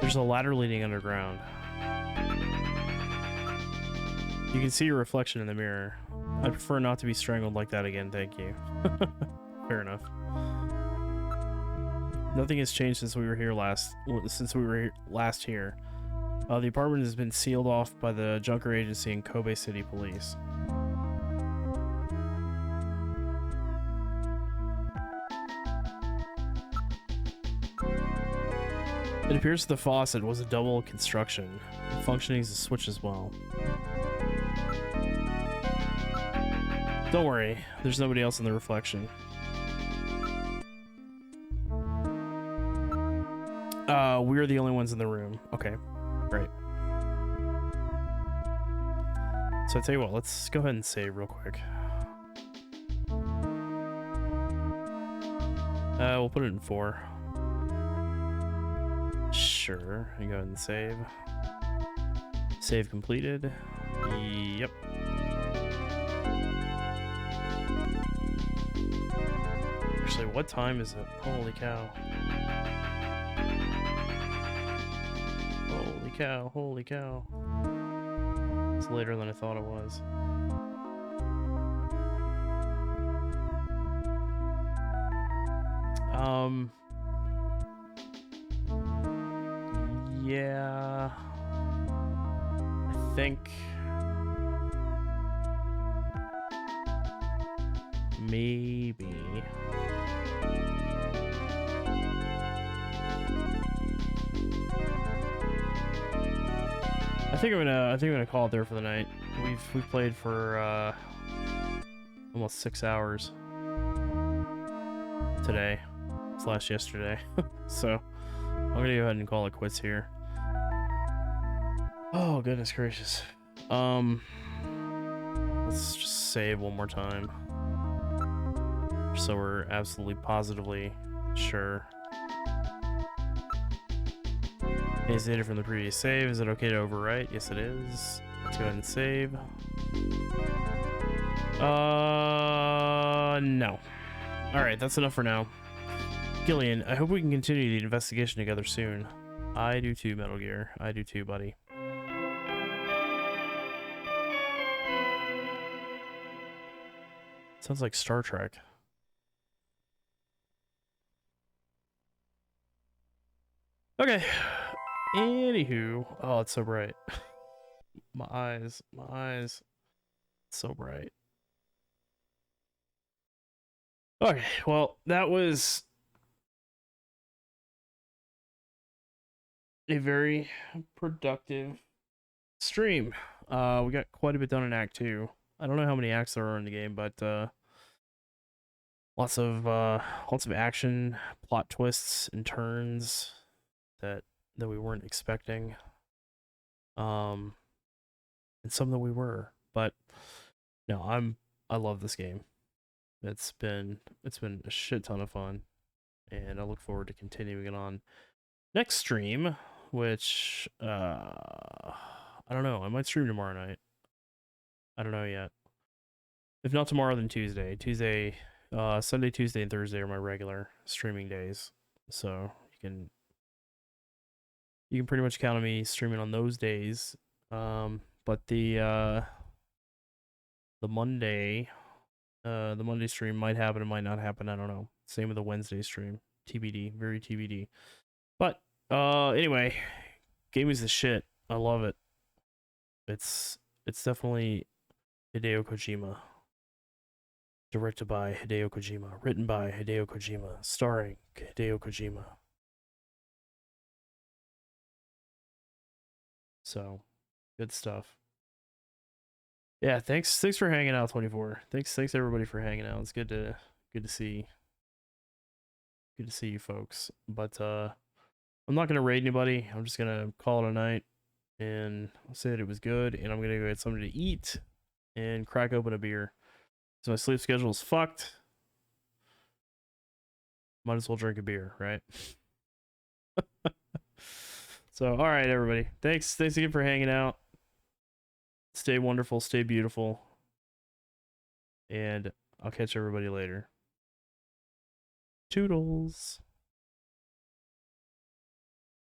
S12: There's a ladder leading underground. You can see your reflection in the mirror. I prefer not to be strangled like that again, thank you. Fair enough. Nothing has changed since we were here last here. The apartment has been sealed off by the Junker Agency and Kobe City Police. It appears the faucet was a double construction, functioning as a switch as well. Don't worry, there's nobody else in the reflection. We're the only ones in the room. Okay, great. So I tell you what, let's go ahead and save real quick. We'll put it in 4. Sure, and go ahead and save. Save completed. Yep. Actually, what time is it? Holy cow. Holy cow, holy cow. It's later than I thought it was. Yeah, I think maybe I think I'm gonna call it there for the night. We've played for almost 6 hours today / yesterday. So I'm gonna go ahead and call it quits here. Oh goodness gracious. Let's just save one more time, so we're absolutely positively sure. Is data from the previous save? Is it okay to overwrite? Yes, it is. Let's go ahead and save. No. Alright, that's enough for now. Gillian, I hope we can continue the investigation together soon. I do too, Metal Gear. I do too, buddy. Sounds like Star Trek. Okay. Anywho. Oh, it's so bright. My eyes. It's so bright. Okay, well, that was a very productive stream. We got quite a bit done in Act 2. I don't know how many acts there are in the game, but lots of action, plot twists and turns that we weren't expecting. And some that we were. But no, I love this game. It's been a shit ton of fun, and I look forward to continuing it on next stream, which I don't know. I might stream tomorrow night. I don't know yet. If not tomorrow, then Tuesday. Sunday, Tuesday, and Thursday are my regular streaming days, so you can you can pretty much count on me streaming on those days. But the Monday stream might happen, it might not happen, I don't know. Same with the Wednesday stream. TBD, very TBD. But anyway, gaming's the shit. I love it. It's definitely Hideo Kojima. Directed by Hideo Kojima, written by Hideo Kojima, starring Hideo Kojima. So, good stuff. Yeah, thanks for hanging out, 24. Thanks everybody for hanging out. It's good to see you folks. But I'm not gonna raid anybody. I'm just gonna call it a night and say that it was good, and I'm gonna go get something to eat and crack open a beer. So my sleep schedule is fucked. Might as well drink a beer, right? So, all right, everybody. Thanks again for hanging out. Stay wonderful, stay beautiful. And I'll catch everybody later. Toodles.